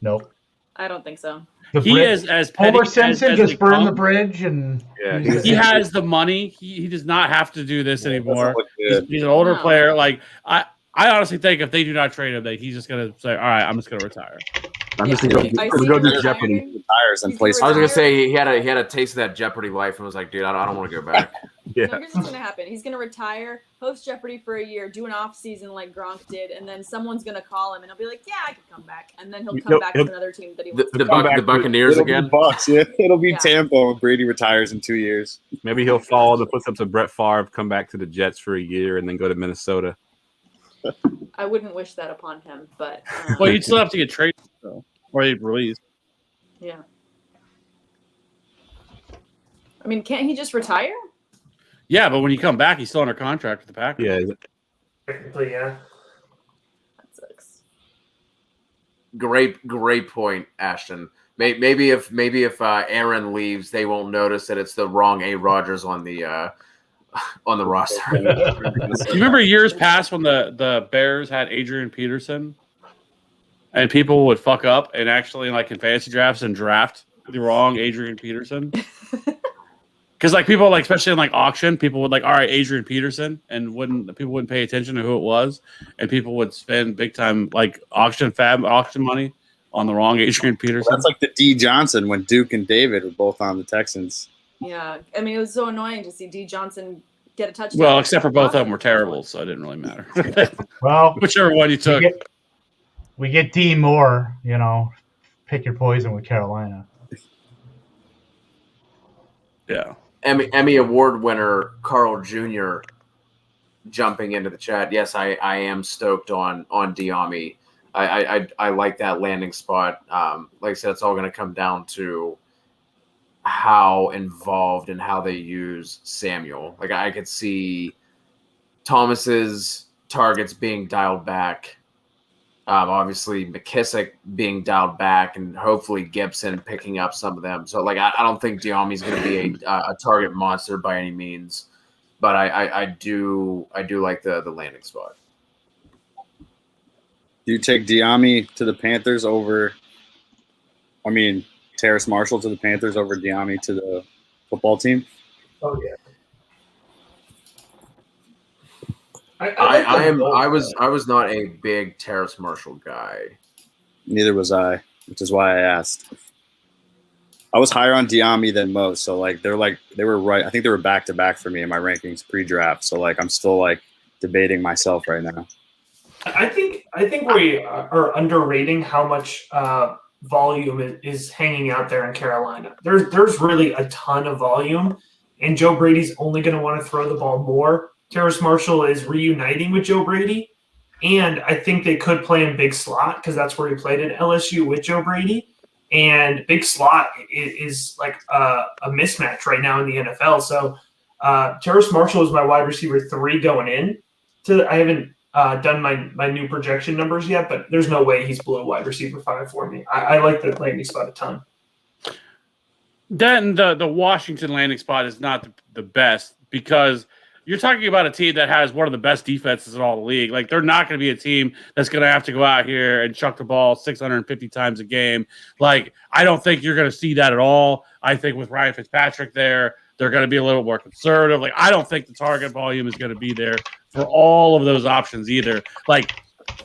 Nope. I don't think so. He is as petty Homer as Simpson they just burned the come. bridge, and He has the money. He does not have to do this anymore. look good. He's an older No. player. Like I honestly think if they do not trade him, that he's just going to say, "All right, I'm just going to retire." I'm just Yeah, gonna I go see do him Jeopardy. Tires and place. I was gonna say he had a taste of that Jeopardy life and was like, dude, I don't want to go back. Yeah. No, here's what's gonna happen. He's gonna retire, host Jeopardy for a year, do an off season like Gronk did, and then someone's gonna call him and he'll be like, "Yeah, I could come back," and then he'll come back to another team that he wants. The Buccaneers It'll be again. Bucks, yeah. It'll be Yeah. Tampa when Brady retires in 2 years. Maybe he'll follow the footsteps of Brett Favre, come back to the Jets for a year, and then go to Minnesota. I wouldn't wish that upon him, but Well, you'd still have to get traded, though, or he'd released. yeah. I mean, can't he just retire? Yeah, but when you come back, he's still under contract with the Packers. Yeah. Technically, yeah. That sucks. Great point, Ashton. Maybe if Aaron leaves, they won't notice that it's the wrong A. Rodgers on the roster. Do you remember years past when the Bears had Adrian Peterson, and people would fuck up and actually like in fantasy drafts and draft the wrong Adrian Peterson? Because like people like especially in like auction, people would like, all right, Adrian Peterson, and people wouldn't pay attention to who it was, and people would spend big time like auction money on the wrong Adrian Peterson. That's like the D Johnson when Duke and David were both on the Texans. Yeah, I mean, it was so annoying to see D Johnson get a touchdown. Well, except for both of them were terrible, so it didn't really matter. Well, whichever one you took. We get D Moore, pick your poison with Carolina. Yeah. Emmy Award winner Carl Jr. jumping into the chat. Yes, I am stoked on Diami. I like that landing spot. Like I said, it's all going to come down to how involved and how they use Samuel. Like I could see Thomas's targets being dialed back. Obviously McKissick being dialed back, and hopefully Gibson picking up some of them. So like I don't think Diami's going to be a target monster by any means, but I do like the landing spot. Do you take Diami to the Panthers over? I mean, Terrace Marshall to the Panthers over Diami to the football team? Oh yeah. I was not a big Terrace Marshall guy. Neither was I, which is why I asked. I was higher on Diami than most, so they were right. I think they were back to back for me in my rankings pre-draft. So I'm still debating myself right now. I think we are underrating how much volume is hanging out there in Carolina. There's really a ton of volume, and Joe Brady's only going to want to throw the ball more. Terrace Marshall is reuniting with Joe Brady, and I think they could play in big slot because that's where he played at LSU with Joe Brady. And big slot is like a mismatch right now in the NFL. So Terrace Marshall is my wide receiver 3 going in. I haven't done my new projection numbers yet, but there's no way he's below wide receiver 5 for me. I like the landing spot a ton. Then the Washington landing spot is not the best because you're talking about a team that has one of the best defenses in all the league. Like, they're not going to be a team that's going to have to go out here and chuck the ball 650 times a game. Like, I don't think you're going to see that at all. I think with Ryan Fitzpatrick there, they're going to be a little more conservative. Like, I don't think the target volume is going to be there for all of those options either. Like,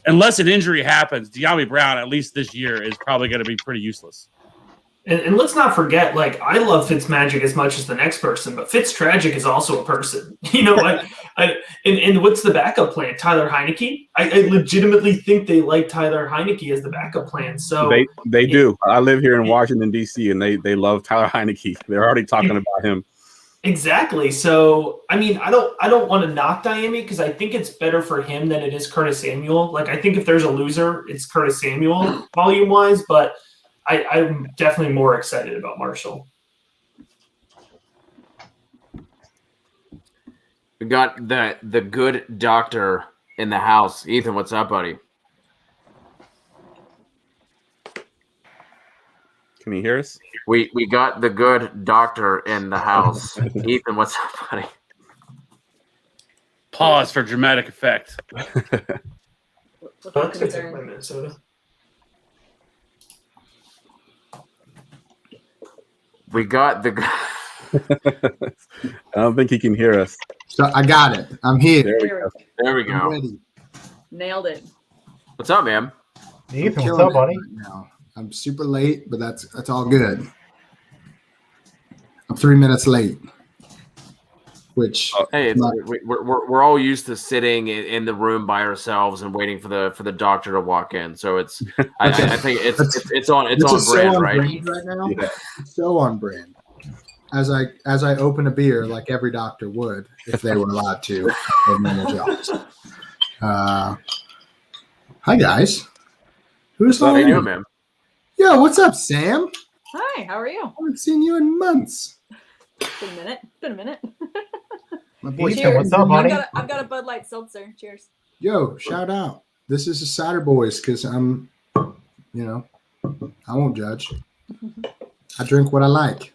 unless an injury happens, De'Ami Brown, at least this year, is probably going to be pretty useless. And let's not forget, I love Fitzmagic as much as the next person, but Fitztragic is also a person. And what's the backup plan? Tyler Heineke? I legitimately think they like Tyler Heineke as the backup plan. So they do. I live here in Washington, D.C., and they love Tyler Heineke. They're already talking about him. Exactly. So, I mean, I don't want to knock Diami because I think it's better for him than it is Curtis Samuel. I think if there's a loser, it's Curtis Samuel volume-wise, but I'm definitely more excited about Marshall. We got the good doctor in the house. Ethan, what's up, buddy? Can you hear us? We got the good doctor in the house. Ethan, what's up, buddy? Pause for dramatic effect. Let's take my Minnesota. We got the. I don't think he can hear us. So I got it. I'm here. There we go. I'm ready. Nailed it. What's up, man? Ethan, what's up, buddy? Right now. I'm super late, but that's all good. I'm 3 minutes late. which Hey, we're all used to sitting in the room by ourselves and waiting for the doctor to walk in. So it's I think it's on brand, right? Right now. Yeah. It's so on brand. As I open a beer, like every doctor would, if they were allowed to, at normal jobs. Hi guys. Who's How you calling? doing, man? Yo, what's up, Sam? Hi, how are you? I haven't seen you in months. Been a minute. My boy, Cheers. what's up, buddy? I've got a Bud Light seltzer. Cheers. Yo, shout out. This is a Cider Boys because I'm, I won't judge. I drink what I like.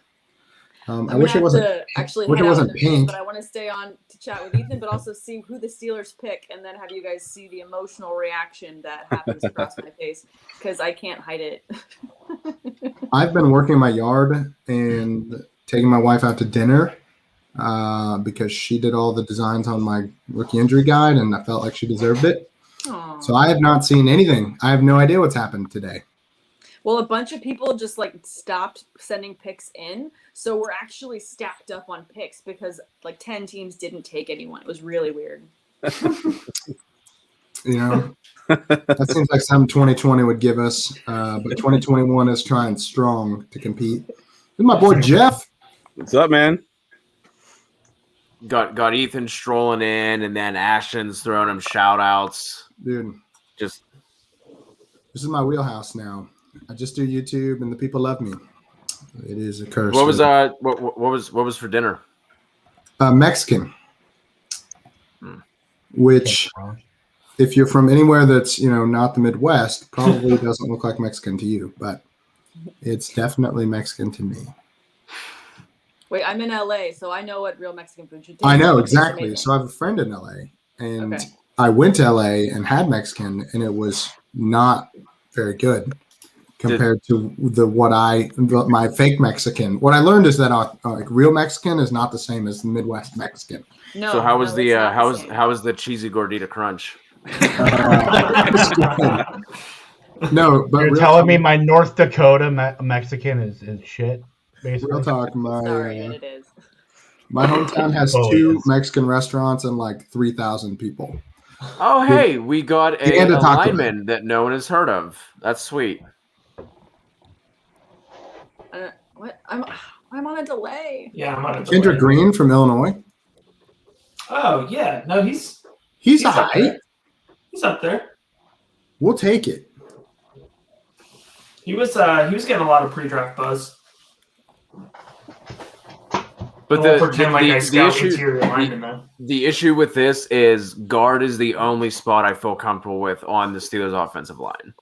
I wish it wasn't. Actually wish head it out wasn't in a minute, pink. but I want to stay on to chat with Ethan, but also see who the Steelers pick, and then have you guys see the emotional reaction that happens across my face because I can't hide it. I've been working my yard and taking my wife out to dinner because she did all the designs on my rookie injury guide, and I felt like she deserved it. Aww. So I have not seen anything. I have no idea what's happened today. Well, a bunch of people just like stopped sending picks in, so we're actually stacked up on picks because like 10 teams didn't take anyone. It was really weird. That seems like something 2020 would give us, but 2021 is trying strong to compete. This is my boy Jeff. What's up, man? Got Ethan strolling in, and then Ashton's throwing him shout outs. Dude, this is my wheelhouse now. I just do YouTube, and the people love me. It is a curse. What was for dinner? Mexican, which, if you're from anywhere that's not the Midwest, probably doesn't look like Mexican to you, but it's definitely Mexican to me. Wait, I'm in LA, so I know what real Mexican food should taste I know like. exactly. So I have a friend in LA, and Okay. I went to LA and had Mexican, and it was not very good compared to my fake Mexican. What I learned is that like real Mexican is not the same as the Midwest Mexican. No. So how was how was the cheesy gordita crunch? No, but you're telling me my North Dakota Mexican is shit. Basically, real talk. It is. My hometown has two Mexican restaurants and like 3,000 people. Oh, hey, we got And a a taco lineman that no one has heard of. That's sweet. What? I'm on a delay. Yeah, I'm on a delay. Kendrick Green from Illinois. Oh yeah, no, he's all up there. right. He's up there. We'll take it. He was getting a lot of pre-draft buzz. But I won't pretend like I scout interior linemen, though. the issue with this is guard is the only spot I feel comfortable with on the Steelers offensive line.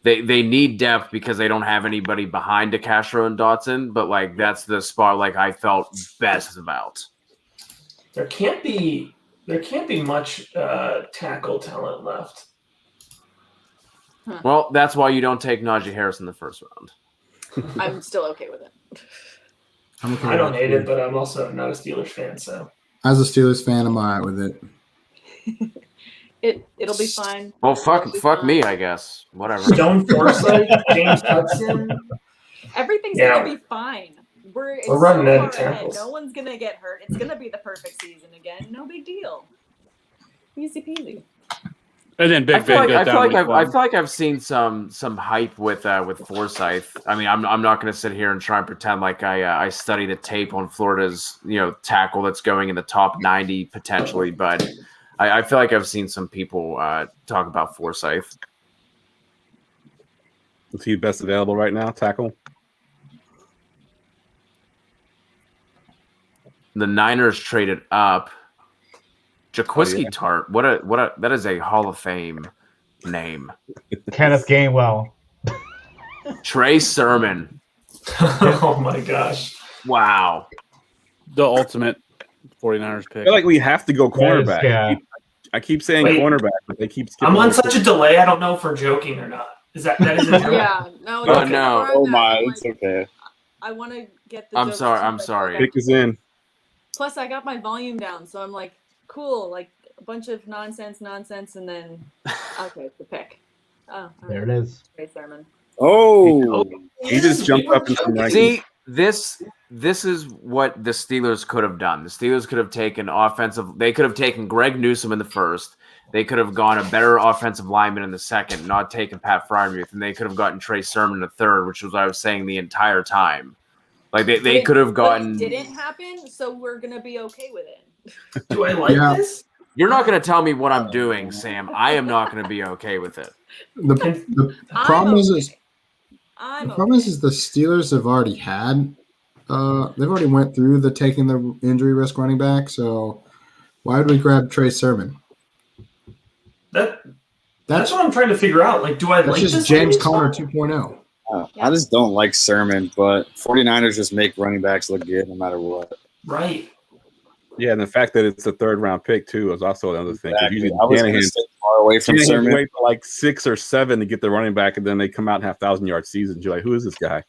They need depth because they don't have anybody behind DeCastro and Dotson, but like that's the spot like I felt best about. There can't be much tackle talent left. Well, that's why you don't take Najee Harris in the first round. I'm still okay with it. I don't hate it, but I'm also not a Steelers fan, so. As a Steelers fan, I'm all right with it. It'll be fine. Well, fuck me, I guess. Whatever. Stone Forsythe, James Hudson. Everything's Yeah. gonna be fine. We're running out far of ahead. tackles. No one's gonna get hurt. It's gonna be the perfect season again. No big deal. Easy peasy. And then Big I feel Ben like goes down week I one. feel like I've seen some hype with Forsythe. I mean, I'm not going to sit here and try and pretend like I studied a tape on Florida's tackle that's going in the top 90 potentially, but I feel like I've seen some people talk about Forsythe. Is he best available right now? Tackle. The Niners traded up. Jaquiski Tart. What a that is a Hall of Fame name. Kenneth Gainwell. Trey Sermon. Oh my gosh. Wow. The ultimate 49ers pick. I feel like we have to go cornerback. Yeah. I keep saying Wait. cornerback, but they keep skipping. I'm on over. such a delay. I don't know if we're joking or not. That is a joke? Yeah. No. Oh, it's no. okay. Oh my, it's okay. I want to get the. I'm jokes sorry. too, I'm but sorry. Pick is in. Plus, I got my volume down, so I'm like, cool, like a bunch of nonsense, and then okay, the pick. Oh, There it is. Great sermon. Oh, He just jumped up into the rankings. See, this this is what the Steelers could have done. The Steelers could have taken they could have taken Greg Newsome in the first. They could have gone a better offensive lineman in the second, not taken Pat Freiermuth, and they could have gotten Trey Sermon in the third, which was what I was saying the entire time. Like they could have gotten. But it didn't happen, so we're gonna be okay with it. Do I like this? You're not going to tell me what I'm doing, Sam. I am not going to be okay with it. The problem is the Steelers have already had they've already went through the taking the injury risk running back. So why would we grab Trey Sermon? That's what I'm trying to figure out. Like, do I like this? This James Conner 2.0. I just don't like Sermon, but 49ers just make running backs look good no matter what. Right. Yeah, and the fact that it's a third-round pick too is also another thing. Exactly. Usually I was going to stay far away from Sermon. Wait for like 6 or 7 to get the running back, and then they come out and have 1,000-yard seasons. You're like, who is this guy?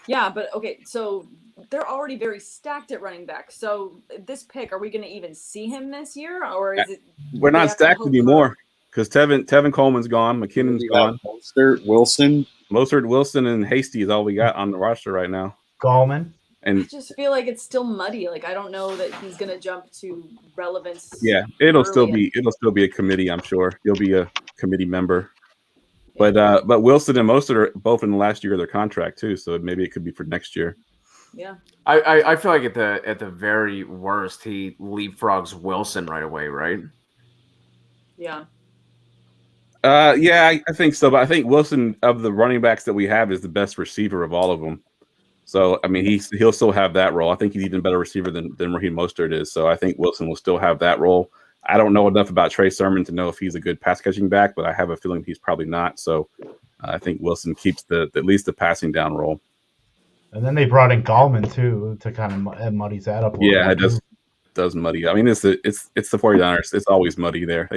Yeah, but okay, so they're already very stacked at running back. So this pick, are we going to even see him this year, or is it? We're not stacked anymore because Tevin Coleman's gone, McKinnon's gone, Mostert, Wilson, and Hasty is all we got on the roster right now. Gallman. I just feel like it's still muddy. Like I don't know that he's gonna jump to relevance. Yeah, it'll still be a committee. I'm sure he'll be a committee member. But Wilson and Mostert are both in the last year of their contract too, so maybe it could be for next year. Yeah. I feel like at the very worst he leapfrogs Wilson right away, right? Yeah. Yeah, I think so. But I think Wilson, of the running backs that we have, is the best receiver of all of them. So, I mean, he'll still have that role. I think he's even a better receiver than Raheem Mostert is. So I think Wilson will still have that role. I don't know enough about Trey Sermon to know if he's a good pass catching back, but I have a feeling he's probably not. So I think Wilson keeps at least the passing down role. And then they brought in Gallman too to kind of muddies that up. Yeah, it does muddy. I mean, it's the 49ers. It's always muddy there.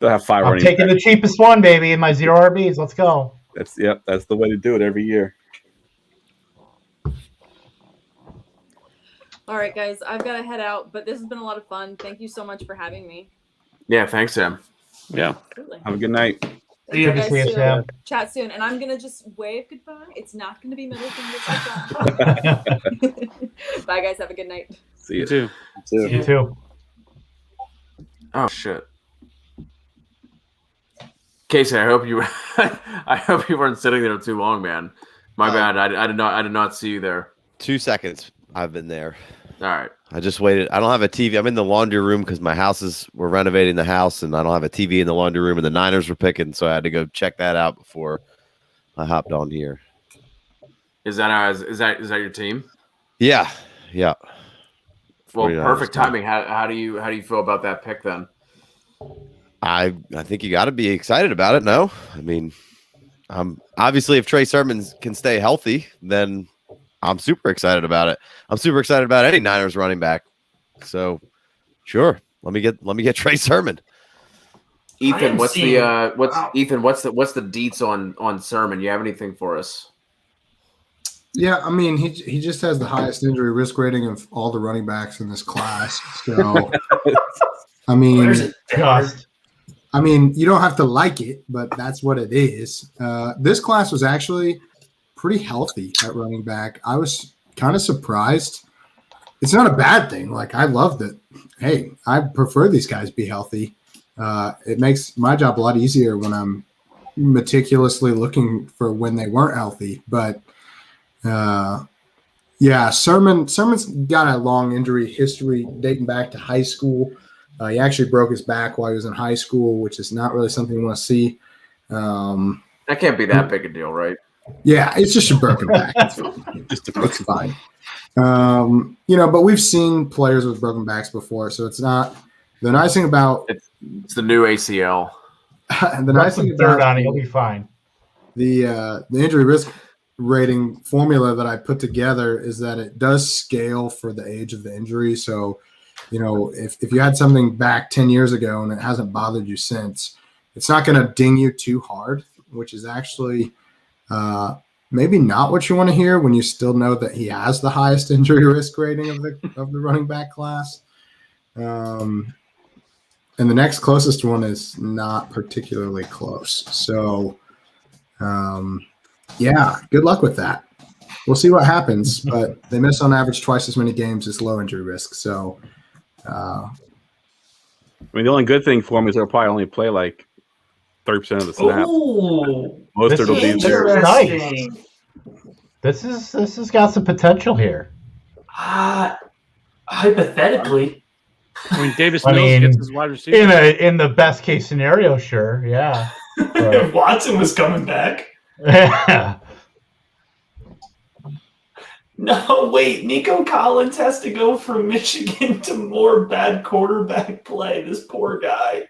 They'll have 5 I'm running taking backs. the cheapest one, baby, in my 0 RBs. Let's go. That's the way to do it every year. All right, guys, I've got to head out, but this has been a lot of fun. Thank you so much for having me. Yeah, thanks, Sam. Yeah. Absolutely. Have a good night. Thank you guys see you, soon. Sam. Chat soon, and I'm gonna just wave goodbye. It's not gonna be middle fingers like that. Bye, guys. Have a good night. See you too. You too. Oh shit. Casey, I hope you weren't sitting there too long, man. My bad. I did not see you there. 2 seconds. I've been there. All right. I just waited. I don't have a TV. I'm in the laundry room because we're renovating the house, and I don't have a TV in the laundry room, and the Niners were picking, so I had to go check that out before I hopped on here. Is that your team? Yeah. Well, 49ers perfect team. timing. How do you feel about that pick then? I think you got to be excited about it. No, I mean, obviously if Trey Sermon can stay healthy, then I'm super excited about it. I'm super excited about any Niners running back. So, sure, let me get Trey Sermon. Ethan, what's the deets on Sermon? You have anything for us? Yeah, I mean, he just has the highest injury risk rating of all the running backs in this class. So, I mean, you don't have to like it, but that's what it is. This class was actually pretty healthy at running back. I was kind of surprised. It's not a bad thing. Like, I loved it. Hey, I prefer these guys be healthy. It makes my job a lot easier when I'm meticulously looking for when they weren't healthy. But yeah, Sermon's got a long injury history dating back to high school. He actually broke his back while he was in high school, which is not really something you want to see. That can't be that big a deal, right? Yeah, it's just a broken back. It's fine. It's fine. But we've seen players with broken backs before, so it's not. The nice thing about it's the new ACL. The nice thing about he'll be fine. The injury risk rating formula that I put together is that it does scale for the age of the injury. So, if you had something back 10 years ago and it hasn't bothered you since, it's not going to ding you too hard, which is actually maybe not what you want to hear when you still know that he has the highest injury risk rating of the running back class. And the next closest one is not particularly close. So, yeah, good luck with that. we'll see what happens. But they miss on average twice as many games as low injury risk. So, I mean, the only good thing for him is they'll probably only play like 30% of the snaps. Oh, Most of it'll be there. Nice. This has got some potential here. Hypothetically, I mean, Davis Mills gets his wide receiver. In the best case scenario, sure, yeah. if Watson was coming back. Yeah. No, wait. Nico Collins has to go from Michigan to more bad quarterback play. This poor guy.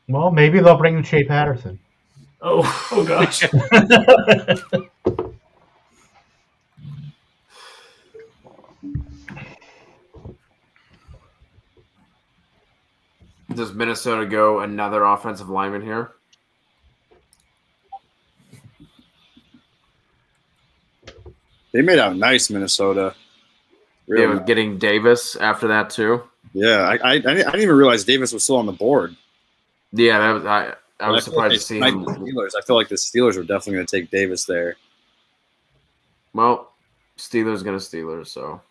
Well, maybe they'll bring in Shea Patterson. Oh gosh. Does Minnesota go another offensive lineman here? They made out nice, Minnesota. Really? Yeah, with getting Davis after that too. Yeah, I didn't even realize Davis was still on the board. Yeah, that was, I was surprised to see him. Steelers. I feel like the Steelers were definitely going to take Davis there. Well, Steelers going to Steelers, so.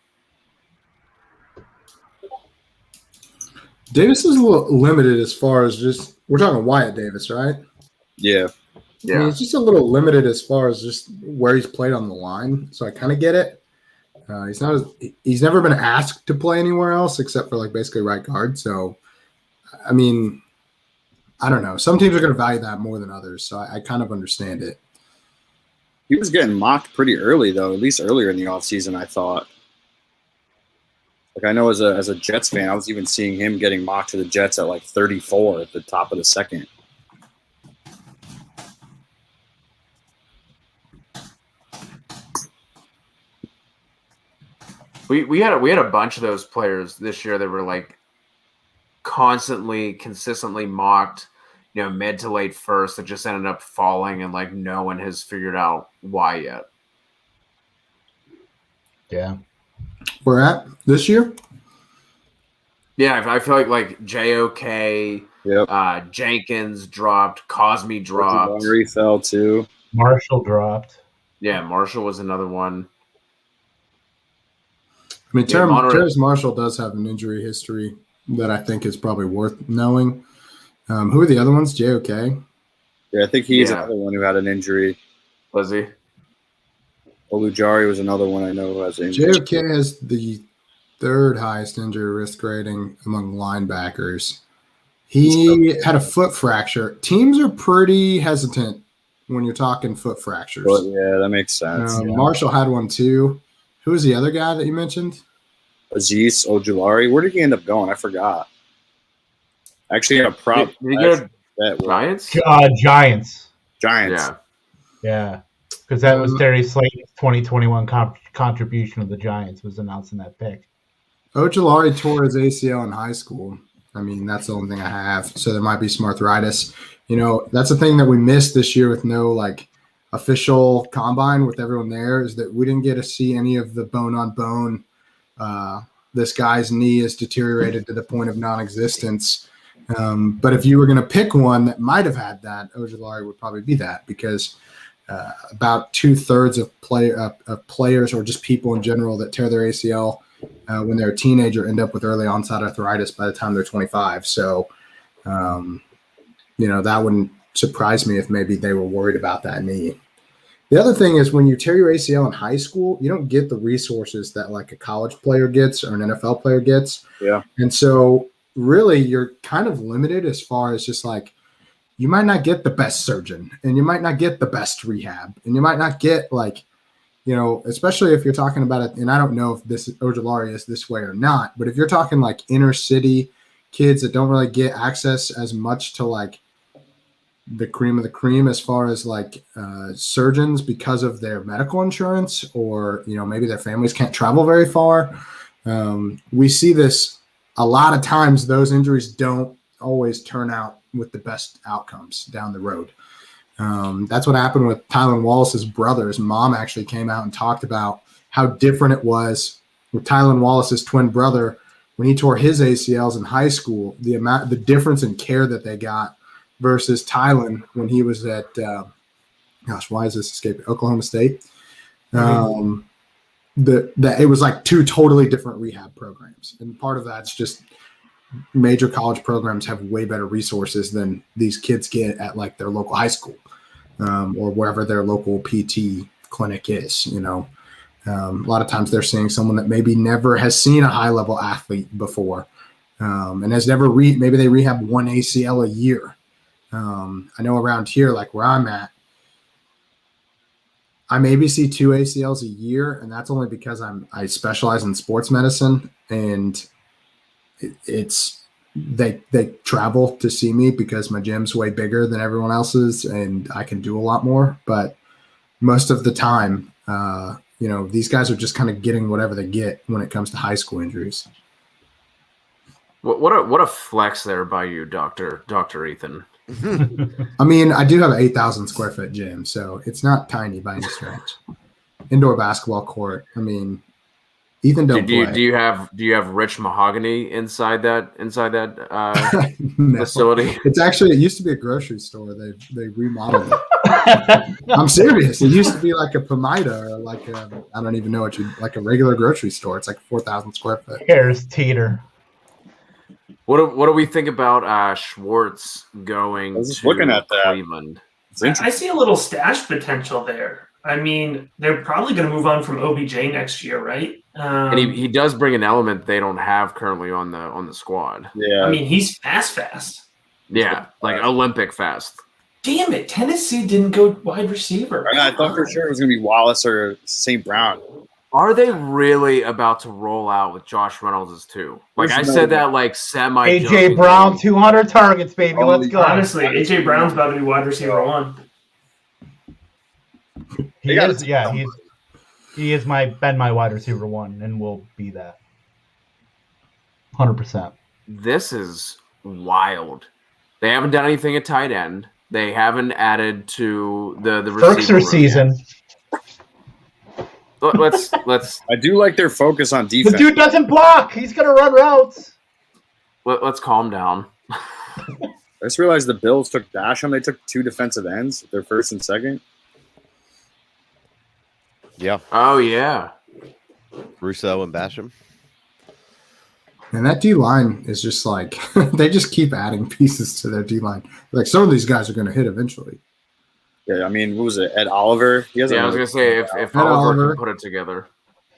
Davis is a little limited as far as just we're talking Wyatt Davis, right? Yeah. I mean, he's just a little limited as far as just where he's played on the line, so I kind of get it. He's never been asked to play anywhere else except for like basically right guard. So, I mean, I don't know. Some teams are going to value that more than others, so I kind of understand it. He was getting mocked pretty early, though, at least earlier in the offseason, I thought. Like, I know as a Jets fan, I was even seeing him getting mocked to the Jets at like 34 at the top of the second. We had a bunch of those players this year that were like consistently mocked, mid to late first, that just ended up falling, and like no one has figured out why yet. Yeah. We're at this year? Yeah, I feel like JOK, Jenkins dropped, Cosme dropped. Montgomery fell too. Marshall dropped. Yeah, Marshall was another one. I mean, Terrace Marshall does have an injury history that I think is probably worth knowing. Who are the other ones? JOK? Yeah, I think he's another one who had an injury. Was he? Olujari was another one I know who has an injury. JOK has the third highest injury risk rating among linebackers. He had a foot fracture. Teams are pretty hesitant when you're talking foot fractures. But yeah, that makes sense. Marshall had one too. Who was the other guy that you mentioned? Aziz Ojulari. Where did he end up going? I forgot. Actually, had a prop. Did he go to Giants? Giants. Giants. Yeah. Because that was Terry Slate's 2021 contribution of the Giants was announcing that pick. Ojulari tore his ACL in high school. I mean, that's the only thing I have. So there might be some arthritis. That's the thing that we missed this year with no official combine with everyone there, is that we didn't get to see any of the bone on bone. This guy's knee is deteriorated to the point of non-existence. But if you were going to pick one that might have had that, Ojulari would probably be that, because about 2/3 of players or just people in general that tear their ACL when they're a teenager end up with early onset arthritis by the time they're 25. So, that wouldn't surprise me if maybe they were worried about that knee. The other thing is, when you tear your ACL in high school, you don't get the resources that like a college player gets or an NFL player gets. Yeah. And so really you're kind of limited as far as just like, you might not get the best surgeon, and you might not get the best rehab, and you might not get especially if you're talking about it. And I don't know if this Ojulari is this way or not, but if you're talking like inner city kids that don't really get access as much to like the cream of the cream as far as surgeons because of their medical insurance, or maybe their families can't travel very far. We see this a lot of times. Those injuries don't always turn out with the best outcomes down the road. That's what happened with Tylan Wallace's brother. His mom actually came out and talked about how different it was with Tylan Wallace's twin brother when he tore his ACLs in high school, the difference in care that they got versus Tylan when he was at gosh, why is this escaping? Oklahoma State. That it was like two totally different rehab programs, and part of that's just major college programs have way better resources than these kids get at like their local high school or wherever their local PT clinic is. A lot of times they're seeing someone that maybe never has seen a high level athlete before and has never maybe they rehab one ACL a year. I know around here, like where I'm at, I maybe see 2 ACLs a year, and that's only because I specialize in sports medicine, and they travel to see me because my gym's way bigger than everyone else's, and I can do a lot more. But most of the time, these guys are just kind of getting whatever they get when it comes to high school injuries. What a flex there by you, Dr. Ethan. I mean, I do have an 8,000 square foot gym, so it's not tiny by any stretch. Indoor basketball court. I mean, Ethan don't play. Do you have rich mahogany inside that No. facility? It used to be a grocery store. They remodeled it. I'm serious. It used to be like a Pomida or like I don't even know like a regular grocery store. It's like 4,000 square foot. Here's Teeter. What do we think about Schwartz going to Cleveland? I see a little stash potential there. I mean, they're probably going to move on from OBJ next year, right? And he does bring an element they don't have currently on the squad. Yeah, I mean, he's fast. Yeah, like Olympic fast. Damn it, Tennessee didn't go wide receiver. I thought for sure it was going to be Wallace or St. Brown. Are they really about to roll out with Josh Reynolds as two? Like I said that like semi. AJ Brown, 200 targets, baby. Let's go. Honestly, AJ Brown's about to be wide receiver 1. He is, yeah. He is been my wide receiver 1, and will be that. 100%. This is wild. They haven't done anything at tight end. They haven't added to the receiver season. Let's. I do like their focus on defense. The dude doesn't block. He's gonna run routes. Let's calm down. I just realized the Bills took Basham. They took 2 defensive ends, their first and second. Yeah. Oh yeah. Rousseau and Basham. And that D line is just like they just keep adding pieces to their D line. Like some of these guys are going to hit eventually. Yeah, I mean, what was it? Ed Oliver. I was going to say if Oliver can put it together.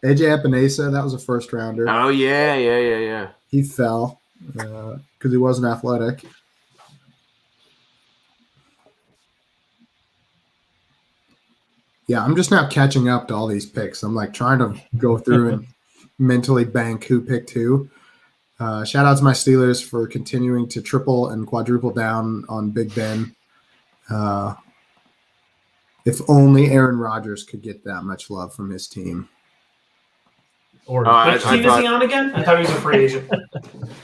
AJ Epinesa, that was a first rounder. Oh yeah. He fell because he wasn't athletic. Yeah, I'm just now catching up to all these picks. I'm like trying to go through and mentally bank who picked who. Shout out to my Steelers for continuing to triple and quadruple down on Big Ben. If only Aaron Rodgers could get that much love from his team. Which team is he on again? I thought he was a free agent.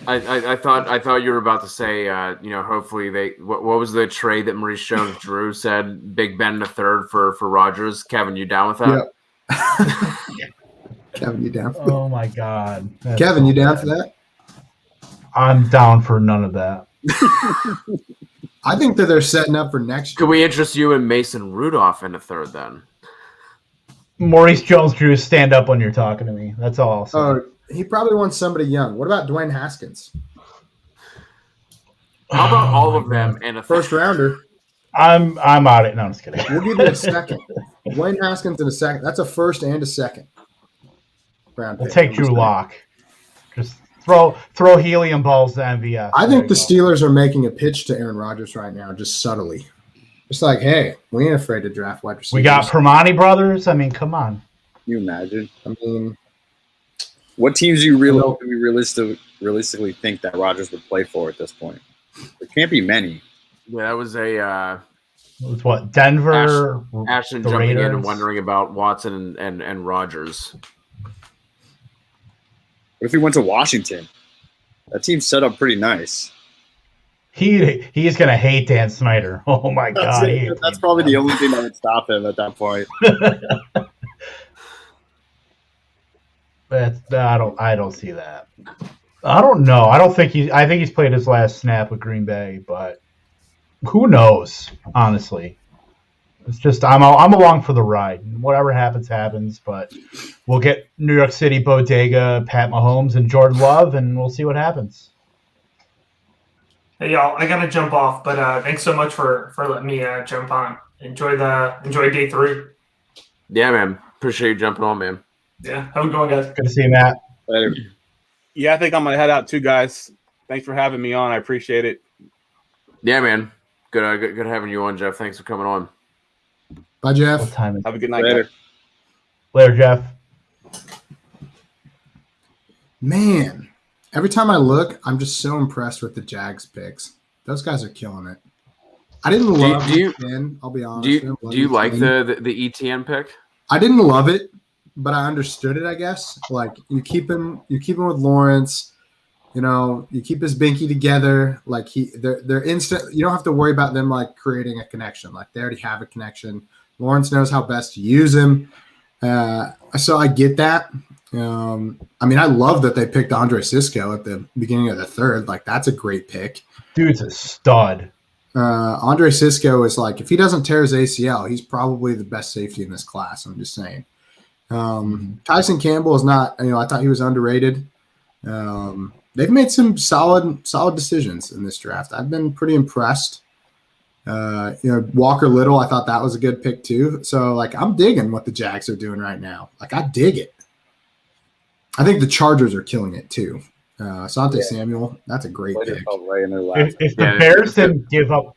I thought you were about to say, hopefully they. What was the trade that Maurice Jones-Drew said? Big Ben in the third for Rodgers. Kevin, you down with that? Yep. Kevin, you down for that? Oh my God. Kevin, you down for that? I'm down for none of that. I think that they're setting up for next year. Could we interest you in Mason Rudolph in the third then? Maurice Jones-Drew, stand up when you're talking to me. That's all I'll say. Oh, he probably wants somebody young. What about Dwayne Haskins? How about all of them and a first rounder? I'm out it. No, I'm just kidding. We'll give you a second. Dwayne Haskins in a second. That's a first and a second round. We'll take Drew Lock. Just throw helium balls to MVS. I think the Steelers are making a pitch to Aaron Rodgers right now, just subtly. It's like, hey, we ain't afraid to draft wide receivers. We got Permani brothers. I mean, come on. Can you imagine? I mean, what teams do you realistically think that Rodgers would play for at this point? There can't be many. Yeah, that was a. It was what, Denver? Ashton the jumping Raiders? in and wondering about Watson and Rodgers. What if he went to Washington? That team's set up pretty nice. He's gonna hate Dan Snyder. Oh my God, that's probably the only thing that would stop him at that point. I don't see that. I don't know. I think he's played his last snap with Green Bay, but who knows? Honestly, It's just I'm along for the ride. Whatever happens, happens. But we'll get New York City Bodega, Pat Mahomes, and Jordan Love, and we'll see what happens. Hey y'all, I gotta jump off, but thanks so much for letting me jump on. Enjoy day 3. Yeah, man. Appreciate you jumping on, man. Yeah, have a good one, guys. Good to see you, Matt. Later. Yeah, I think I'm gonna head out too, guys. Thanks for having me on. I appreciate it. Yeah, man. Good having you on, Jeff. Thanks for coming on. Bye, Jeff. What time is Have a good night. Later. Guys. Later, Jeff. Man, every time I look, I'm just so impressed with the Jags picks. Those guys are killing it. I didn't love it. I'll be honest. Do you like the ETN pick? I didn't love it, but I understood it. I guess like you keep him with Lawrence. You know, you keep his binky together. Like they're instant. You don't have to worry about them like creating a connection. Like they already have a connection. Lawrence knows how best to use him. So I get that. I mean, I love that they picked Andre Sisco at the beginning of the 3rd. Like that's a great pick. Dude's a stud. Andre Sisco is like, if he doesn't tear his ACL, he's probably the best safety in this class. I'm just saying. Tyson Campbell is not. I thought he was underrated. They've made some solid decisions in this draft. I've been pretty impressed. Walker Little, I thought that was a good pick too. So like, I'm digging what the Jags are doing right now. Like I dig it. I think the Chargers are killing it too. Asante Samuel, that's a great pick. Right in their lap. If the Bears didn't give up,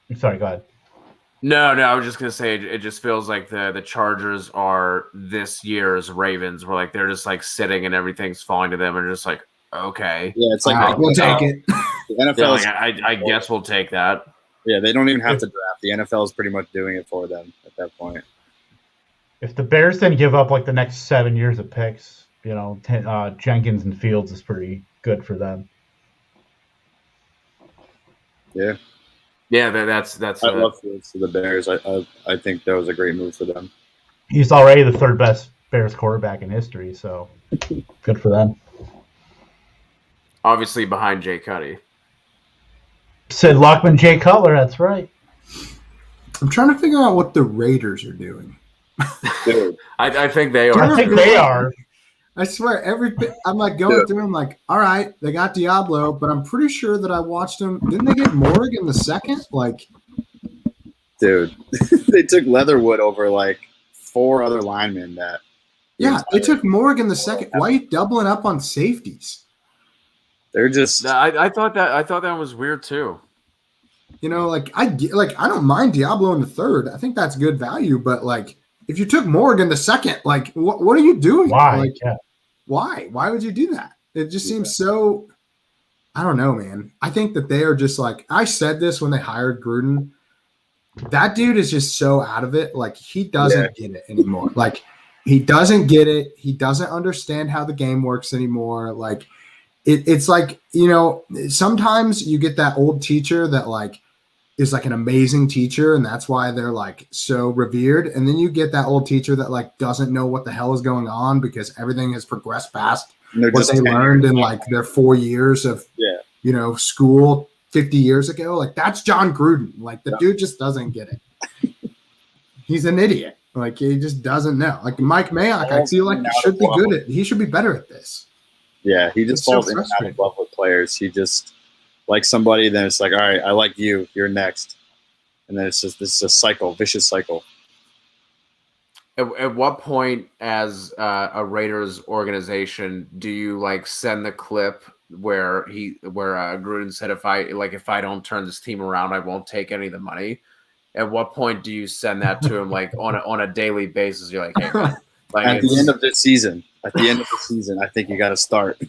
I'm sorry, go ahead. No, I was just gonna say it just feels like the Chargers are this year's Ravens, where like they're just like sitting and everything's falling to them, and just like, okay, Yeah, it's like we'll take it. The NFL. I guess we'll take that. Yeah, they don't even have to draft. The NFL is pretty much doing it for them at that point. If the Bears didn't give up like the next 7 years of picks, Jenkins and Fields is pretty good for them. Yeah. Yeah, that's. I love Fields to the Bears. I think that was a great move for them. He's already the 3rd best Bears quarterback in history, so good for them. Obviously behind Jay Cuddy. Sid Luckman, Jay Cutler, that's right. I'm trying to figure out what the Raiders are doing. I think they are. I think they are. I swear, I'm like going through. I'm like, all right, they got Diablo, but I'm pretty sure that I watched them. Didn't they get Morg in the 2nd? Like, dude, they took Leatherwood over like 4 other linemen. Yeah, they took Morg in the 2nd. Why are you doubling up on safeties? They're just. I thought that was weird too. I don't mind Diablo in the 3rd. I think that's good value, but like, if you took Morg in the 2nd, like, what are you doing? Why? Like, why? Why would you do that? It just seems so. I don't know, man. I think that they are just like, I said this when they hired Gruden. That dude is just so out of it. Like, he doesn't get it anymore. Like, he doesn't get it. He doesn't understand how the game works anymore. Like, it's like, sometimes you get that old teacher that like is like an amazing teacher, and that's why they're like so revered. And then you get that old teacher that like doesn't know what the hell is going on because everything has progressed past what they learned in like their 4 years of school 50 years ago. Like, that's John Gruden. Like, the dude just doesn't get it. He's an idiot. Like, he just doesn't know. Like Mike Mayock, I feel like he should be better at this. Yeah, he just falls in and out of love with players. He just like somebody, then it's like, all right, I like you, you're next. And then it's just this is a cycle, vicious cycle. At what point, as a Raiders organization, do you like send the clip where Gruden said, if I don't turn this team around, I won't take any of the money? At what point do you send that to him, like on a daily basis? You're like, hey, man, like at the end of the season, I think you got to start.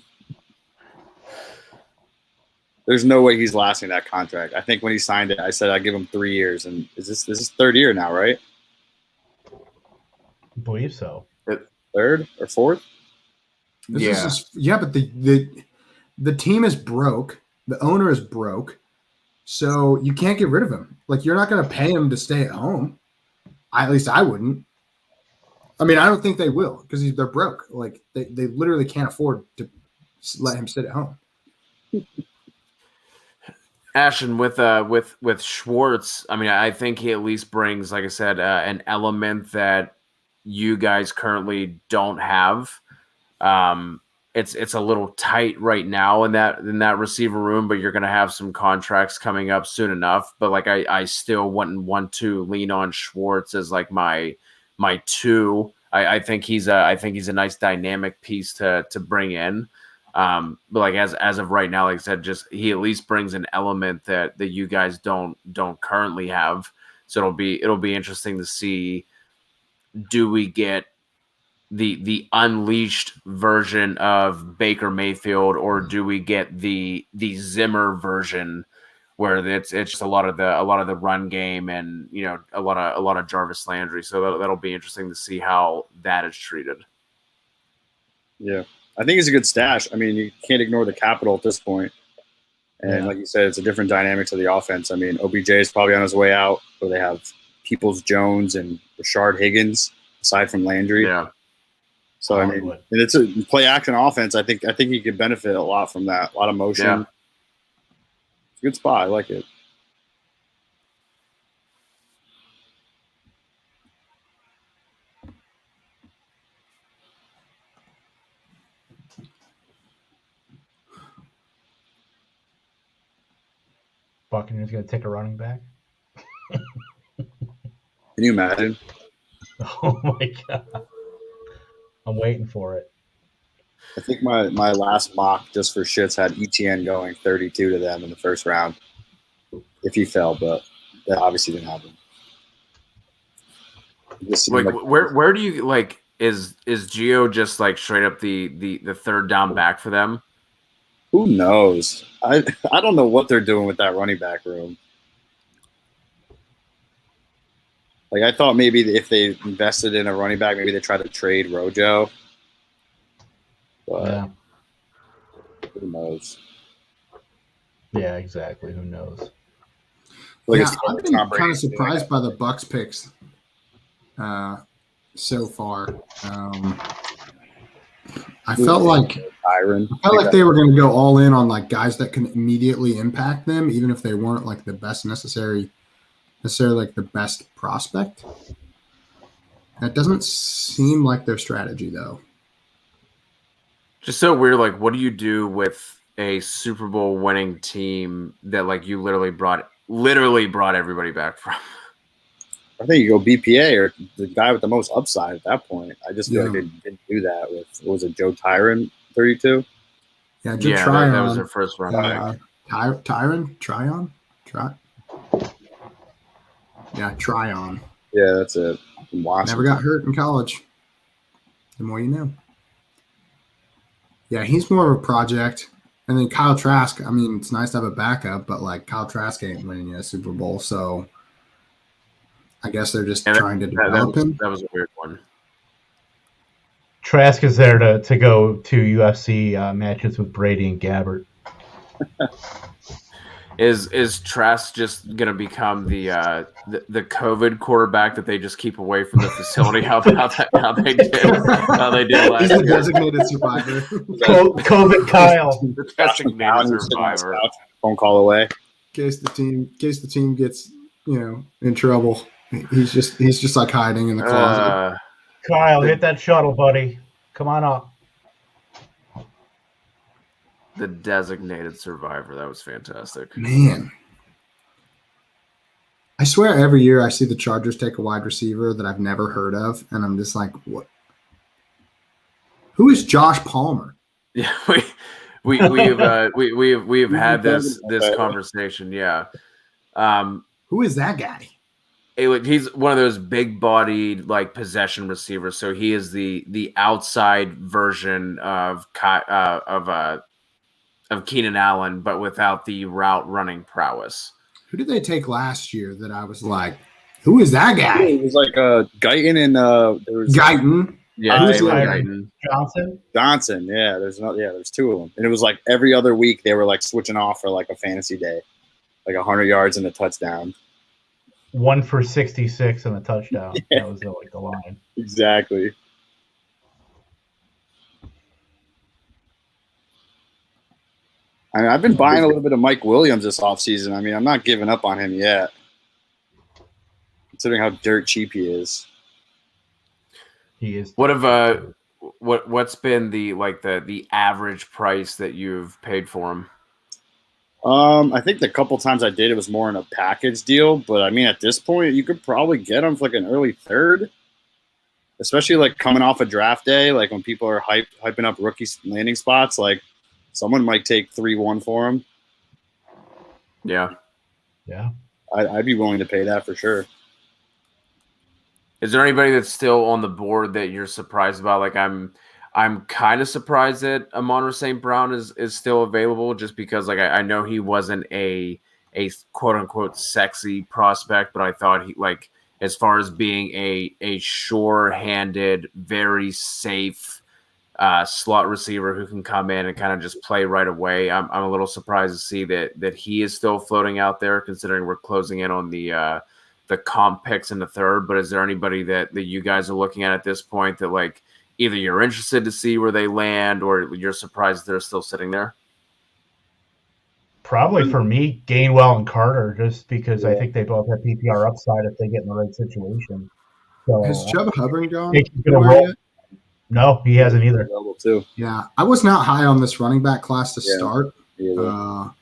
There's no way he's lasting that contract. I think when he signed it, I said I'd give him 3 years, and this is 3rd year now, right? I believe so. 3rd or 4th? But the team is broke. The owner is broke, so you can't get rid of him. Like, you're not going to pay him to stay at home. At least I wouldn't. I mean, I don't think they will because they're broke. Like, they literally can't afford to let him sit at home. Ashton, with Schwartz, I mean, I think he at least brings, like I said, an element that you guys currently don't have. It's a little tight right now in that receiver room, but you're going to have some contracts coming up soon enough. But like I still wouldn't want to lean on Schwartz as like my two. I think he's a nice dynamic piece to bring in. But like as of right now, like I said, just he at least brings an element that you guys don't currently have. So it'll be interesting to see, do we get the unleashed version of Baker Mayfield, or do we get the Zimmer version where it's just a lot of the run game and a lot of Jarvis Landry. So that'll be interesting to see how that is treated. Yeah, I think it's a good stash. I mean, you can't ignore the capital at this point. And like you said, it's a different dynamic to the offense. I mean, OBJ is probably on his way out, where they have Peoples-Jones and Rashard Higgins aside from Landry. Yeah. So I mean, and it's a play action offense. I think he could benefit a lot from that. A lot of motion. Yeah. It's a good spot. I like it. Buccaneers going to take a running back. Can you imagine? Oh my god. I'm waiting for it. I think my last mock, just for shits, had ETN going 32 to them in the first round if he fell, but that obviously didn't happen. Like where do you like is Gio just like straight up the third down back for them? Who knows? I don't know what they're doing with that running back room. Like, I thought maybe if they invested in a running back, maybe they try to trade Rojo. But who knows? Yeah, exactly. Who knows? Like, I've been kind of surprised by the Bucks picks so far. I felt like they were going to go all in on like guys that can immediately impact them, even if they weren't like the best necessarily like the best prospect. That doesn't seem like their strategy, though. Just so weird. Like, what do you do with a Super Bowl winning team that like you literally brought everybody back from? I think you go BPA or the guy with the most upside at that point. I just feel like they didn't do that with, what was it, Joe Tyron, 32? Yeah, Joe Tryon. That was their first round. Tryon? Yeah, Tryon. Yeah, that's it. Never got hurt in college. The more you know. Yeah, he's more of a project. And then Kyle Trask, I mean, it's nice to have a backup, but like Kyle Trask ain't winning you a Super Bowl, so I guess they're just trying to develop him. That was a weird one. Trask is there to go to UFC matches with Brady and Gabbert. Is Trask just gonna become the COVID quarterback that they just keep away from the facility? How they did last He's year? the designated survivor. COVID Kyle. The designated survivor. Phone call away. In case the team gets in trouble. He's just like hiding in the closet. Kyle, hit that shuttle, buddy. Come on up. The designated survivor. That was fantastic. Man. I swear every year I see the Chargers take a wide receiver that I've never heard of, and I'm just like, what? Who is Josh Palmer? Yeah, we have had this conversation. Yeah. Who is that guy? He's one of those big-bodied like possession receivers. So he is the outside version of Keenan Allen, but without the route running prowess. Who did they take last year that I was like, who is that guy? It was like Guyton and there was Guyton. Yeah, Guyton. Johnson. Yeah, there's two of them, and it was like every other week they were like switching off for like a fantasy day, like 100 yards and a touchdown. 1 for 66 and a touchdown. Yeah. That was like the line. Exactly. I mean, I've been buying a little bit of Mike Williams this offseason. I mean, I'm not giving up on him yet, considering how dirt cheap he is. He is. What's been the average price that you've paid for him? I think the couple times I did, it was more in a package deal. But I mean, at this point, you could probably get him for like an early third, especially like coming off a draft day, like when people are hyping up rookie landing spots. Like someone might take 3-1 for him. Yeah, yeah, I'd be willing to pay that for sure. Is there anybody that's still on the board that you're surprised about? Like I'm kind of surprised that Amon-Ra St. Brown is still available, just because like I know he wasn't a quote unquote sexy prospect, but I thought he, like, as far as being a sure-handed, very safe slot receiver who can come in and kind of just play right away. I'm a little surprised to see that he is still floating out there, considering we're closing in on the comp picks in the third. But is there anybody that you guys are looking at this point that like either you're interested to see where they land or you're surprised they're still sitting there? Probably for me, Gainwell and Carter, just because I think they both have PPR upside if they get in the right situation. So, Has Chuba Hubbard gone? think he's gonna roll. No, he hasn't either. Too. Yeah, I was not high on this running back class to start. And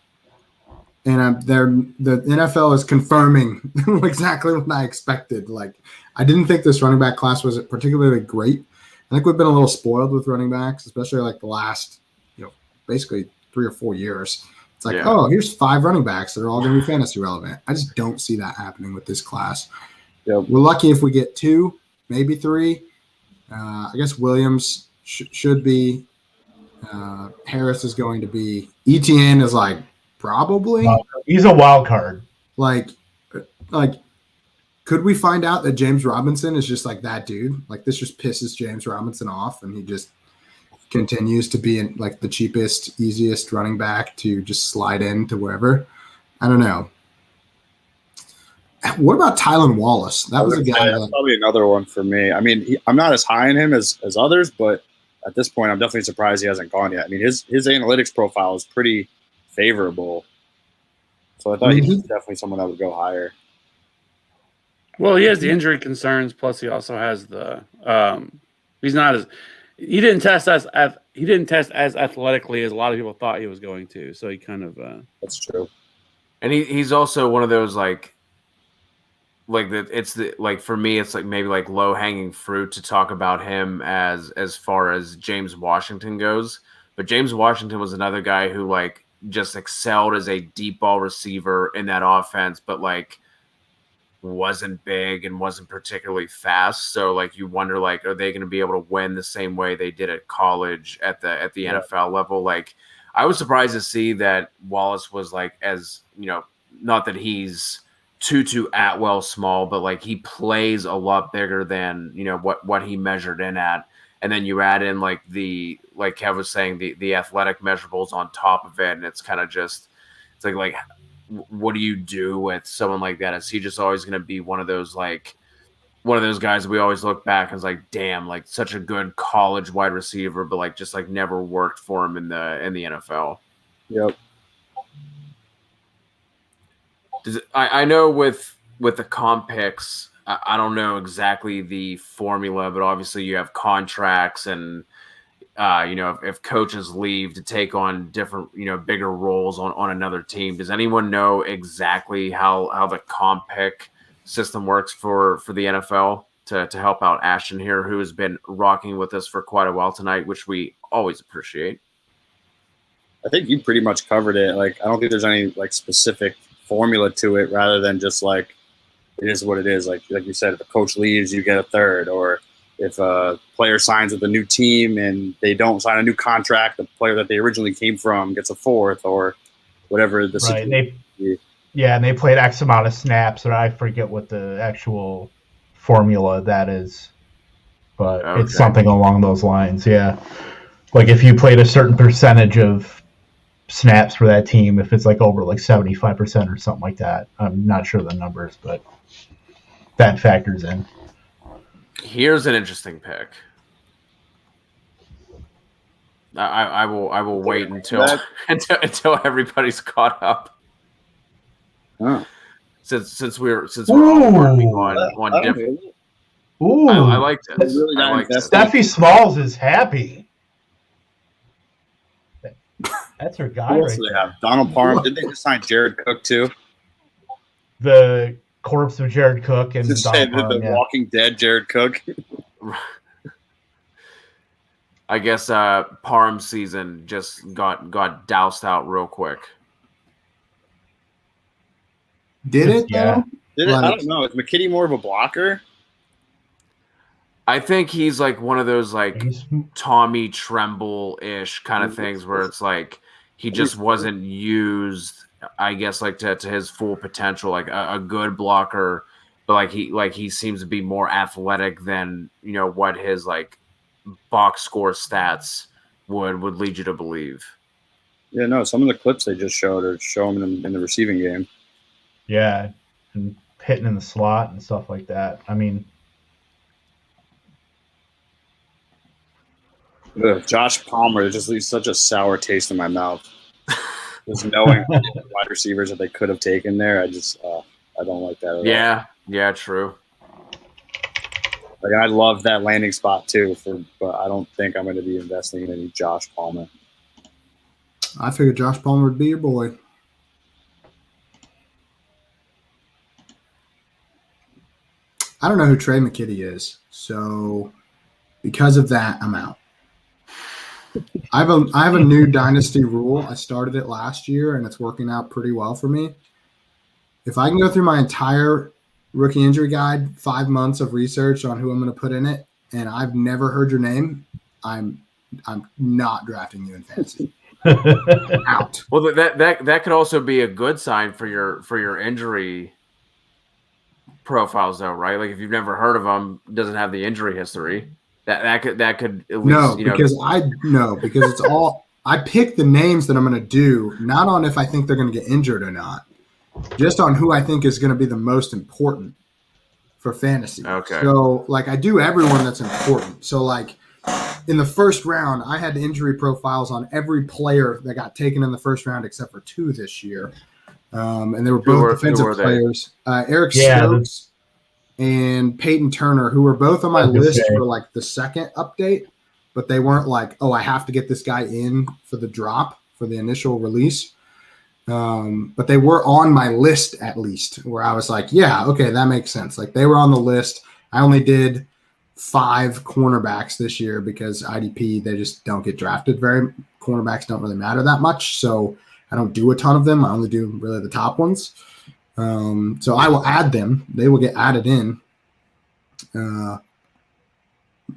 the NFL is confirming exactly what I expected. Like, I didn't think this running back class was particularly great. I think we've been a little spoiled with running backs, especially like the last, basically 3 or 4 years. It's like, oh, here's 5 running backs that are all going to be fantasy relevant. I just don't see that happening with this class. We're lucky if we get 2, maybe 3. I guess Williams should be. Harris is going to be. ETN is like probably. He's a wild card. Like, could we find out that James Robinson is just like that dude? Like, this just pisses James Robinson off, and he just continues to be like the cheapest, easiest running back to just slide into wherever. I don't know. What about Tylan Wallace? That was a guy. That's probably another one for me. I mean, I'm not as high on him as others, but at this point, I'm definitely surprised he hasn't gone yet. I mean, his analytics profile is pretty favorable, so I thought he's definitely someone that would go higher. Well, he has the injury concerns, plus he also has the he didn't test as athletically as a lot of people thought he was going to. So he kind of that's true. And he's also one of those like for me, it's like maybe like low hanging fruit to talk about him as far as James Washington goes. But James Washington was another guy who like just excelled as a deep ball receiver in that offense, but like wasn't big and wasn't particularly fast. So like you wonder, like, are they going to be able to win the same way they did at college at the NFL level? Like, I was surprised to see that Wallace was like, as not that he's too Atwell small, but like he plays a lot bigger than what he measured in at. And then you add in like Kev was saying, the athletic measurables on top of it, and it's kind of just like what do you do with someone like that? Is he just always going to be one of those guys we always look back and it's like, damn, like such a good college wide receiver, but like just like never worked for him in the NFL. Yep. I know with the comp picks, I don't know exactly the formula, but obviously you have contracts and if coaches leave to take on different, bigger roles on another team. Does anyone know exactly how the comp pick system works for the NFL to help out Ashton here, who has been rocking with us for quite a while tonight, which we always appreciate? I think you pretty much covered it. Like, I don't think there's any like specific formula to it, rather than just like it is what it is. Like you said, if a coach leaves, you get a third, or if a player signs with a new team and they don't sign a new contract, the player that they originally came from gets a fourth, or whatever the situation. And they played X amount of snaps, or I forget what the actual formula that is, but it's something along those lines. Yeah, like if you played a certain percentage of snaps for that team, if it's like over like 75% or something like that. I'm not sure the numbers, but that factors in. Here's an interesting pick. I will wait until until everybody's caught up. Huh. Since we're all working on Ooh. different. Ooh, I like this. really I like this. Steffi Smalls is happy. That's her guy Who else right do they there. have? Donald Parham. Did they just sign Jared Cook too? The corpse of Jared Cook and Just say Donald the Parham, yeah. Walking Dead Jared Cook. I guess Parham's season just got doused out real quick. Did it though? Yeah. Did it? I don't know. Is McKitty more of a blocker? I think he's like one of those like Tommy Tremble-ish kind of things where it's like he just wasn't used, I guess, like to his full potential, like a good blocker, but like he seems to be more athletic than what his like box score stats would lead you to believe. Yeah, no. Some of the clips they just showed are showing him in the receiving game. Yeah, and hitting in the slot and stuff like that. I mean, Josh Palmer just leaves such a sour taste in my mouth. Just knowing the wide receivers that they could have taken there, I don't like that at all. Yeah, true. Like I love that landing spot too, but I don't think I'm going to be investing in any Josh Palmer. I figured Josh Palmer would be your boy. I don't know who Trey McKitty is, so because of that, I'm out. I have a new dynasty rule. I started it last year, and it's working out pretty well for me. If I can go through my entire rookie injury guide, 5 months of research on who I'm going to put in it, and I've never heard your name, I'm not drafting you in fantasy. Out. Well, that could also be a good sign for your injury profiles, though, right? Like if you've never heard of them, doesn't have the injury history. That could at least because it's all I pick the names that I'm going to do, not on if I think they're going to get injured or not, just on who I think is going to be the most important for fantasy. Okay. So like I do everyone that's important. So like in the first round, I had injury profiles on every player that got taken in the first round except for 2 this year. And they were both defensive players. Eric Stokes and Peyton Turner, who were both on my list for like the second update, but they weren't like, oh, I have to get this guy in for the drop for the initial release. But they were on my list at least, where I was like, yeah, okay, that makes sense. Like they were on the list. I only did 5 cornerbacks this year because IDP, they just don't get drafted cornerbacks don't really matter that much. So I don't do a ton of them. I only do really the top ones. So I will add them. They will get added in.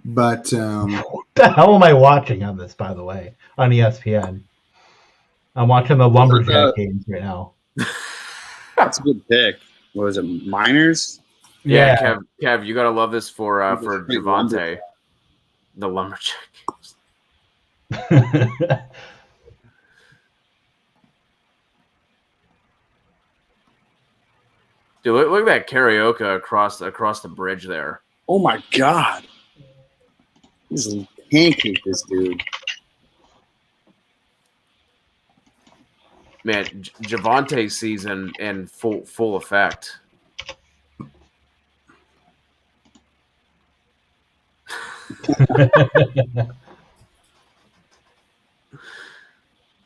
But what the hell am I watching on this, by the way, on ESPN? I'm watching the Lumberjack games right now. That's a good pick. What was it, Miners? Yeah. Kev, you gotta love this for Javonte, the Lumberjack. Dude, look at that karaoke across the bridge there. Oh my God! He's pancake this dude. Man, Javonte season in full effect.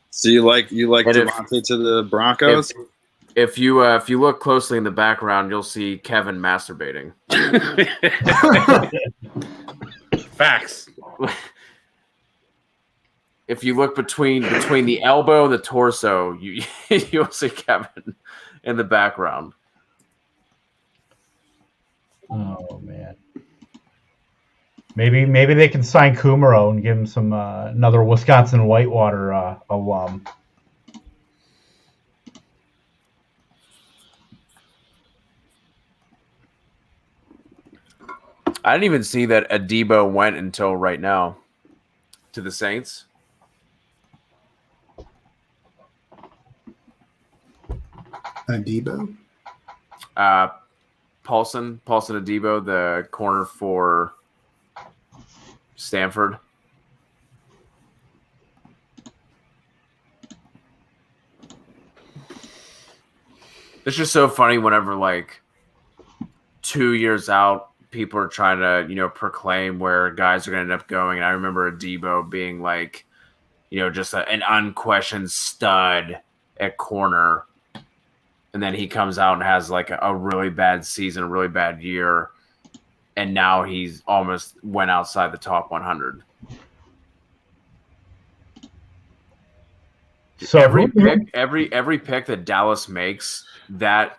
So you like Javonte to the Broncos? If you look closely in the background, you'll see Kevin masturbating. Facts. If you look between the elbow and the torso, you'll see Kevin in the background. Oh man. Maybe they can sign Kumaro and give him some another Wisconsin Whitewater alum. I didn't even see that Adebo went until right now to the Saints. Adebo? Paulson Adebo, the corner for Stanford. It's just so funny whenever like 2 years out, people are trying to, proclaim where guys are going to end up going. And I remember Debo being like, just an unquestioned stud at corner. And then he comes out and has like a really bad season, a really bad year. And now he's almost went outside the top 100. So every pick that Dallas makes, that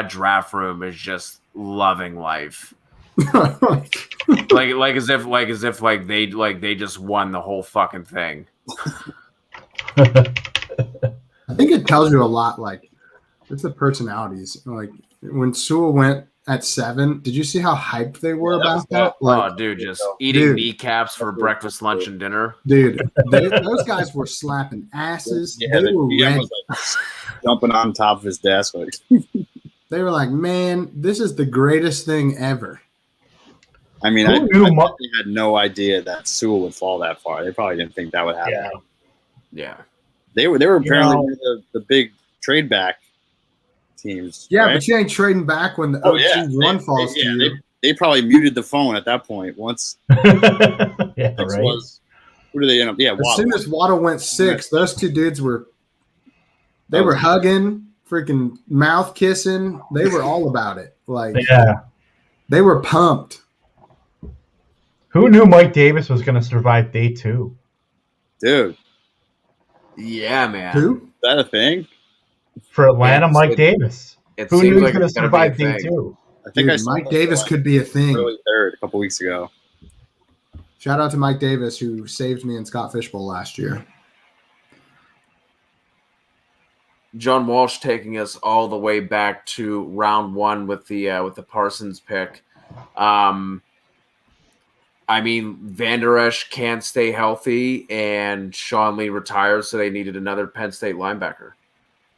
draft room is just loving life. like as if they just won the whole fucking thing. I think it tells you a lot. Like, it's the personalities. Like when Sewell went at 7, did you see how hyped they were about that? Like, oh, dude, just eating kneecaps for breakfast, lunch, and dinner. Dude, those guys were slapping asses. Yeah, they were ready. was like jumping on top of his desk. Like, they were like, man, this is the greatest thing ever. I mean, I definitely had no idea that Sewell would fall that far. They probably didn't think that would happen. Yeah. They were apparently one of the big trade back teams. Yeah, right? but you ain't trading back when the OT1 falls to you. They probably muted the phone at that point. Once yeah, right. Who do they end up? Yeah, as soon as Waddle went 6, those two dudes were hugging, freaking mouth kissing. They were all about it. Like, they were pumped. Who knew Mike Davis was going to survive day 2? Dude. Yeah, man. Who? Is that a thing? For Atlanta, Mike Davis. Who knew he was going to survive day 2? I think Mike Davis could be a thing. Early third a couple weeks ago. Shout out to Mike Davis, who saved me in Scott Fishbowl last year. John Walsh taking us all the way back to round 1 with the Parsons pick. I mean, Van Der Esch can't stay healthy, and Sean Lee retires, so they needed another Penn State linebacker.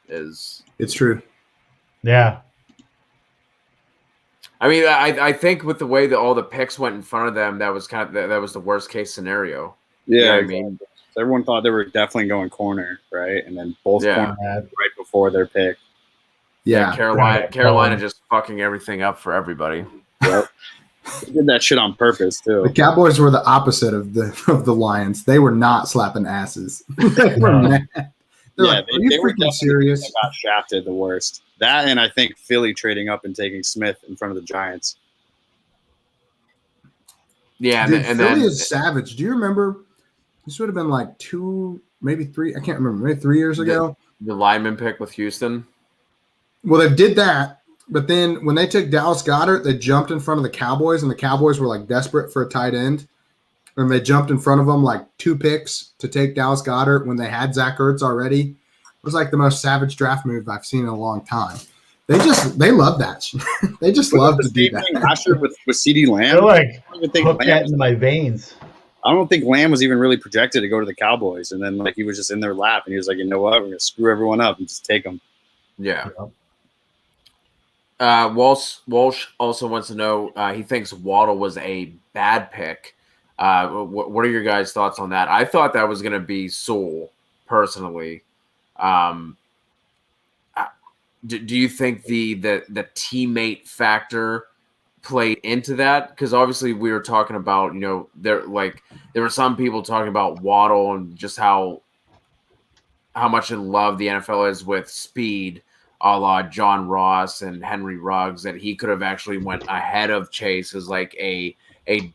It's true. Yeah. I mean, I think with the way that all the picks went in front of them, that was the worst case scenario. Yeah, you know what exactly. I mean, Everyone thought they were definitely going corner, right? And then both corners right before their pick. Yeah, Carolina just fucking everything up for everybody. Yep. They did that shit on purpose too. The Cowboys were the opposite of the Lions. They were not slapping asses. They were mad. They're like, are you freaking serious? They got shafted the worst. That, and I think Philly trading up and taking Smith in front of the Giants. Yeah, dude, and Philly then is savage. Do you remember? This would have been like 2, maybe 3. I can't remember. Maybe 3 years ago. The lineman pick with Houston. Well, they did that, but then when they took Dallas Goedert, they jumped in front of the Cowboys, and the Cowboys were like desperate for a tight end, and they jumped in front of them like 2 picks to take Dallas Goedert when they had Zach Ertz already. It was like the most savage draft move I've seen in a long time. They love that. They just love to do that. Last year with CeeDee Lamb, They're like, hook that in my veins. I don't think Lamb was even really projected to go to the Cowboys, and then like he was just in their lap, and he was like, you know what, we're gonna screw everyone up and just take them. Yeah. Walsh also wants to know. He thinks Waddle was a bad pick. What are your guys' thoughts on that? I thought that was going to be Sewell personally. Do you think the teammate factor played into that? Because obviously we were talking about, there were some people talking about Waddle and just how much in love the NFL is with speed, a la John Ross and Henry Ruggs, that he could have actually went ahead of Chase as like a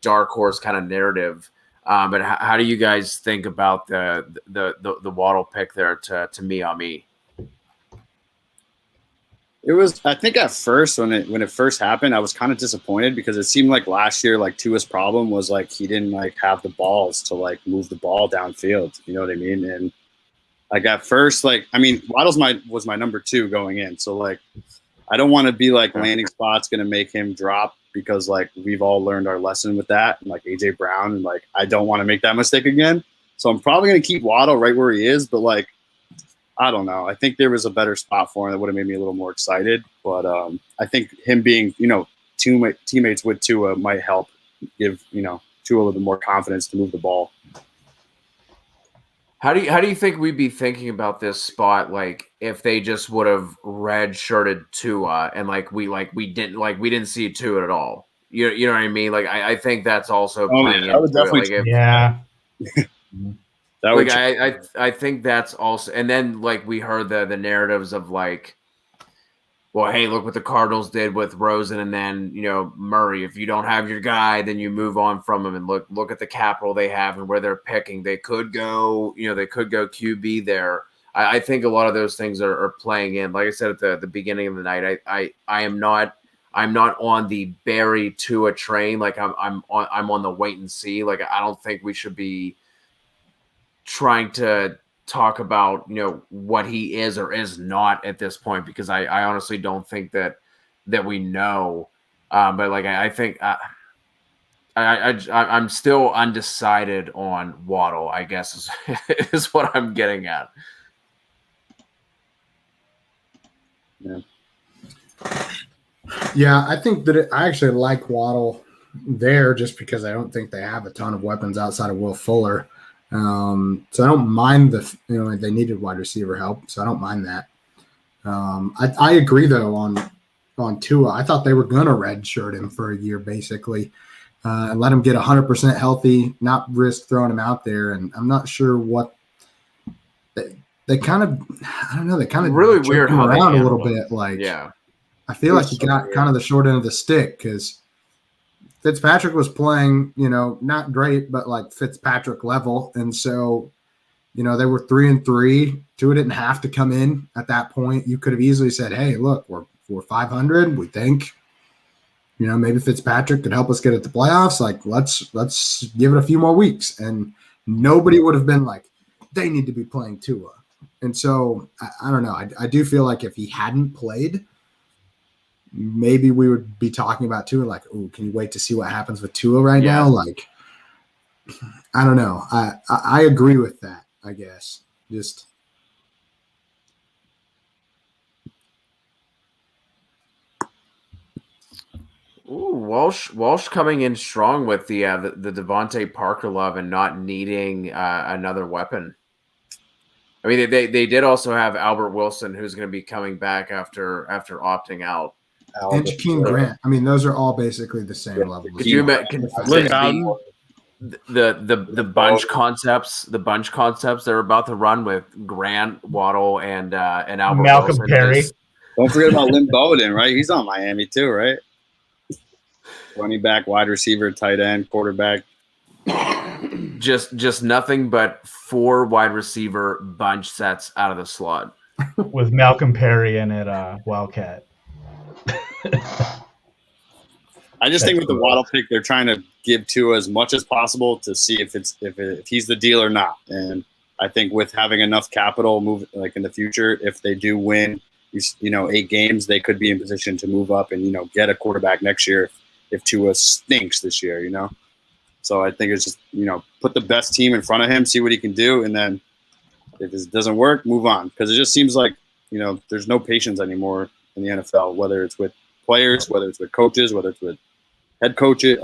dark horse kind of narrative. But how do you guys think about the Waddle pick there to me? It was, I think at first when it first happened, I was kind of disappointed because it seemed like last year, like Tua's problem was like he didn't like have the balls to like move the ball downfield. You know what I mean? And like at first, like, I mean, Waddle's was my number 2 going in. So like, I don't want to be like landing spot's going to make him drop because like we've all learned our lesson with that. And like AJ Brown, and like, I don't want to make that mistake again. So I'm probably going to keep Waddle right where he is, but like, I don't know. I think there was a better spot for him that would have made me a little more excited. But I think him being, teammates with Tua might help give, Tua a little bit more confidence to move the ball. How do you think we'd be thinking about this spot? Like if they just would have red shirted Tua and we didn't see Tua at all. You know what I mean? Like I think that's also playing I would into it. definitely Like if, Yeah. That like would I think that's also, and then like we heard the narratives of like, well, hey, look what the Cardinals did with Rosen and then, Murray. If you don't have your guy, then you move on from him and look at the capital they have and where they're picking. They could go, they could go QB there. I think a lot of those things are playing in. Like I said at the beginning of the night, I'm not on the Barry Tua train. Like I'm on the wait and see. Like I don't think we should be trying to talk about what he is or is not at this point, because I honestly don't think that we know. But like I think I'm still undecided on Waddle, I guess is what I'm getting at. Yeah, I think that I actually like Waddle there just because I don't think they have a ton of weapons outside of Will Fuller. So I don't mind they needed wide receiver help, so I don't mind that. I agree though on Tua. I thought they were gonna redshirt him for a year basically, and let him get 100% healthy, not risk throwing him out there. And I'm not sure what they kind of, I don't know, they kind of really weird him how they around a little handled it. bit. Like, Yeah, I feel like he got kind of the short end of the stick because Fitzpatrick was playing, not great, but like Fitzpatrick level. And so, they were 3-3. Tua didn't have to come in at that point. You could have easily said, hey, look, we're 500. We think, maybe Fitzpatrick could help us get at the playoffs. Like, let's give it a few more weeks. And nobody would have been like, they need to be playing Tua. And so, I don't know. I do feel like if he hadn't played, maybe we would be talking about Tua like, oh, can you wait to see what happens with Tua right now? Like, I don't know. I agree with that, I guess. Just Walsh coming in strong with the Devontae Parker love and not needing another weapon. I mean, they did also have Albert Wilson, who's going to be coming back after opting out. And Jakeem Grant. I mean, those are all basically the same level. Could you imagine the bunch concepts? The bunch concepts they're about to run with Grant, Waddle, and Albert Malcolm Wilson. Perry. Don't forget about Lynn Bowden, right? He's on Miami too, right? Running back, wide receiver, tight end, quarterback. Just nothing but 4 wide receiver bunch sets out of the slot with Malcolm Perry in it, Wildcat. I just think with the Waddle pick, they're trying to give Tua as much as possible to see if he's the deal or not. And I think with having enough capital move like in the future, if they do win, 8 games, they could be in position to move up and get a quarterback next year if Tua stinks this year. So I think it's just put the best team in front of him, see what he can do, and then if it doesn't work, move on. Because it just seems like there's no patience anymore in the NFL, whether it's with players, whether it's with coaches, whether it's with head coaches,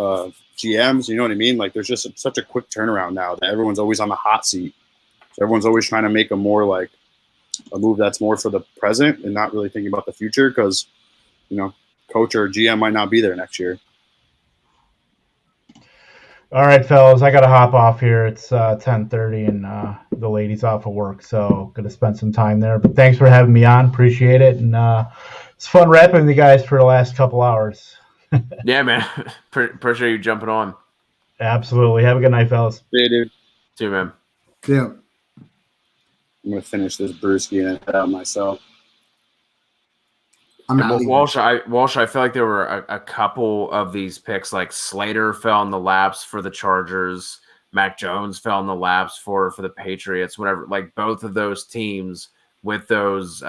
GMs, you know what I mean? Like there's just such a quick turnaround now that everyone's always on the hot seat. So everyone's always trying to make a move that's more for the present and not really thinking about the future because, coach or GM might not be there next year. All right, fellas, I got to hop off here. It's 10:30 and the lady's off of work, so going to spend some time there. But thanks for having me on. Appreciate it. And it's fun rapping with you guys for the last couple hours. Yeah, man. Appreciate you jumping on. Absolutely. Have a good night, fellas. Yeah, dude. See you, man. Yeah. I'm going to finish this brewski and head out myself. Walsh, I feel like there were a couple of these picks, like Slater fell in the laps for the Chargers, Mac Jones fell in the laps for the Patriots, whatever. Like both of those teams with those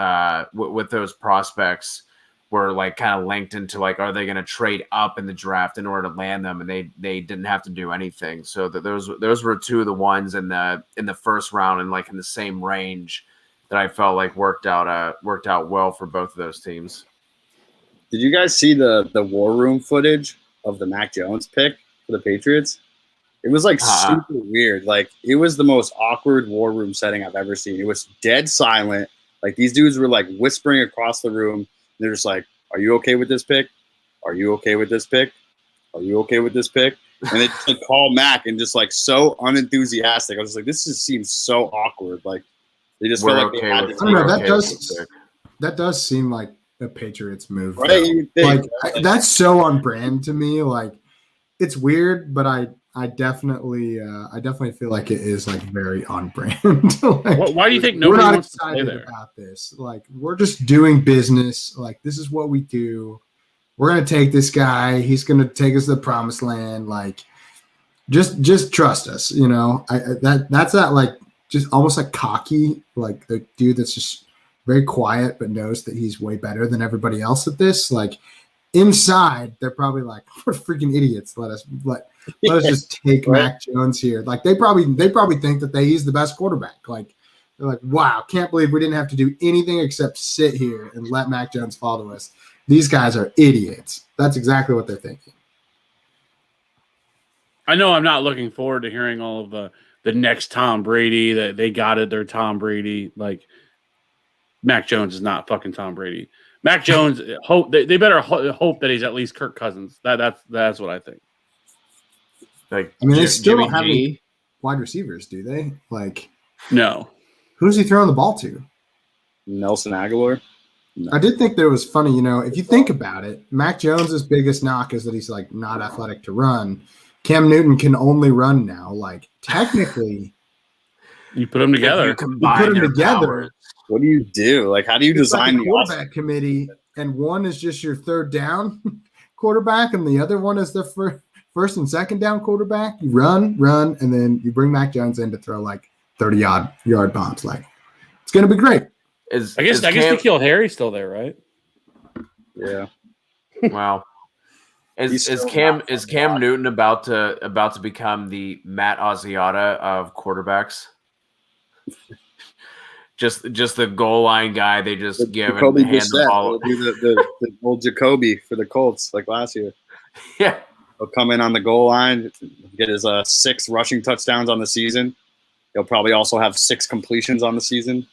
prospects were like kind of linked into like, are they going to trade up in the draft in order to land them? And they didn't have to do anything. So those were 2 of the ones in the first round and like in the same range that I felt like worked out well for both of those teams. Did you guys see the war room footage of the Mac Jones pick for the Patriots? It was like super weird. Like it was the most awkward war room setting I've ever seen. It was dead silent. Like these dudes were like whispering across the room. They're just like, "Are you okay with this pick? Are you okay with this pick? Are you okay with this pick?" And they just like call Mac and just like so unenthusiastic. I was like, this just seems so awkward. Like they just feel like they had to. I don't know. That does seem like a Patriots move, right? Like that's so on brand to me. Like it's weird, but I definitely feel like it is like very on brand. Like, why do you think we're nobody not wants to play excited there? about this? Like we're just doing business. Like this is what we do. We're gonna take this guy. He's gonna take us to the promised land. Like just trust us. You know, that's that like just almost like cocky, like the dude that's just very quiet but knows that he's way better than everybody else at this. Like inside, they're probably like, we're freaking idiots. Let us just take Mac Jones here. Like they probably think that he's the best quarterback. Like they're like, wow, can't believe we didn't have to do anything except sit here and let Mac Jones fall to us. These guys are idiots. That's exactly what they're thinking. I know I'm not looking forward to hearing all of the next Tom Brady that they got it. Their Tom Brady. Like Mac Jones is not fucking Tom Brady. Mac Jones, they better hope that he's at least Kirk Cousins. That's what I think. Like, I mean, they still don't have any wide receivers, do they? Like, no. Who's he throwing the ball to? Nelson Aguilar. No. I did think that it was funny. You know, if you think about it, Mac Jones's biggest knock is that he's like not athletic to run. Cam Newton can only run now. Like technically, you put them together. You put them together. Powers. What do you do? Like, how do you design the quarterback committee? And one is just your third down quarterback, and the other one is the first and second down quarterback. You run, and then you bring Mac Jones in to throw like 30-yard bombs. Like, it's going to be great. I guess Nikhil Harry's still there, right? Yeah. Wow. Is Cam Newton about to become the Matt Asiata of quarterbacks? Just the goal line guy. They just give and hand the ball. The old Jacoby for the Colts like last year. Yeah, he'll come in on the goal line, get his 6 rushing touchdowns on the season. He'll probably also have 6 completions on the season.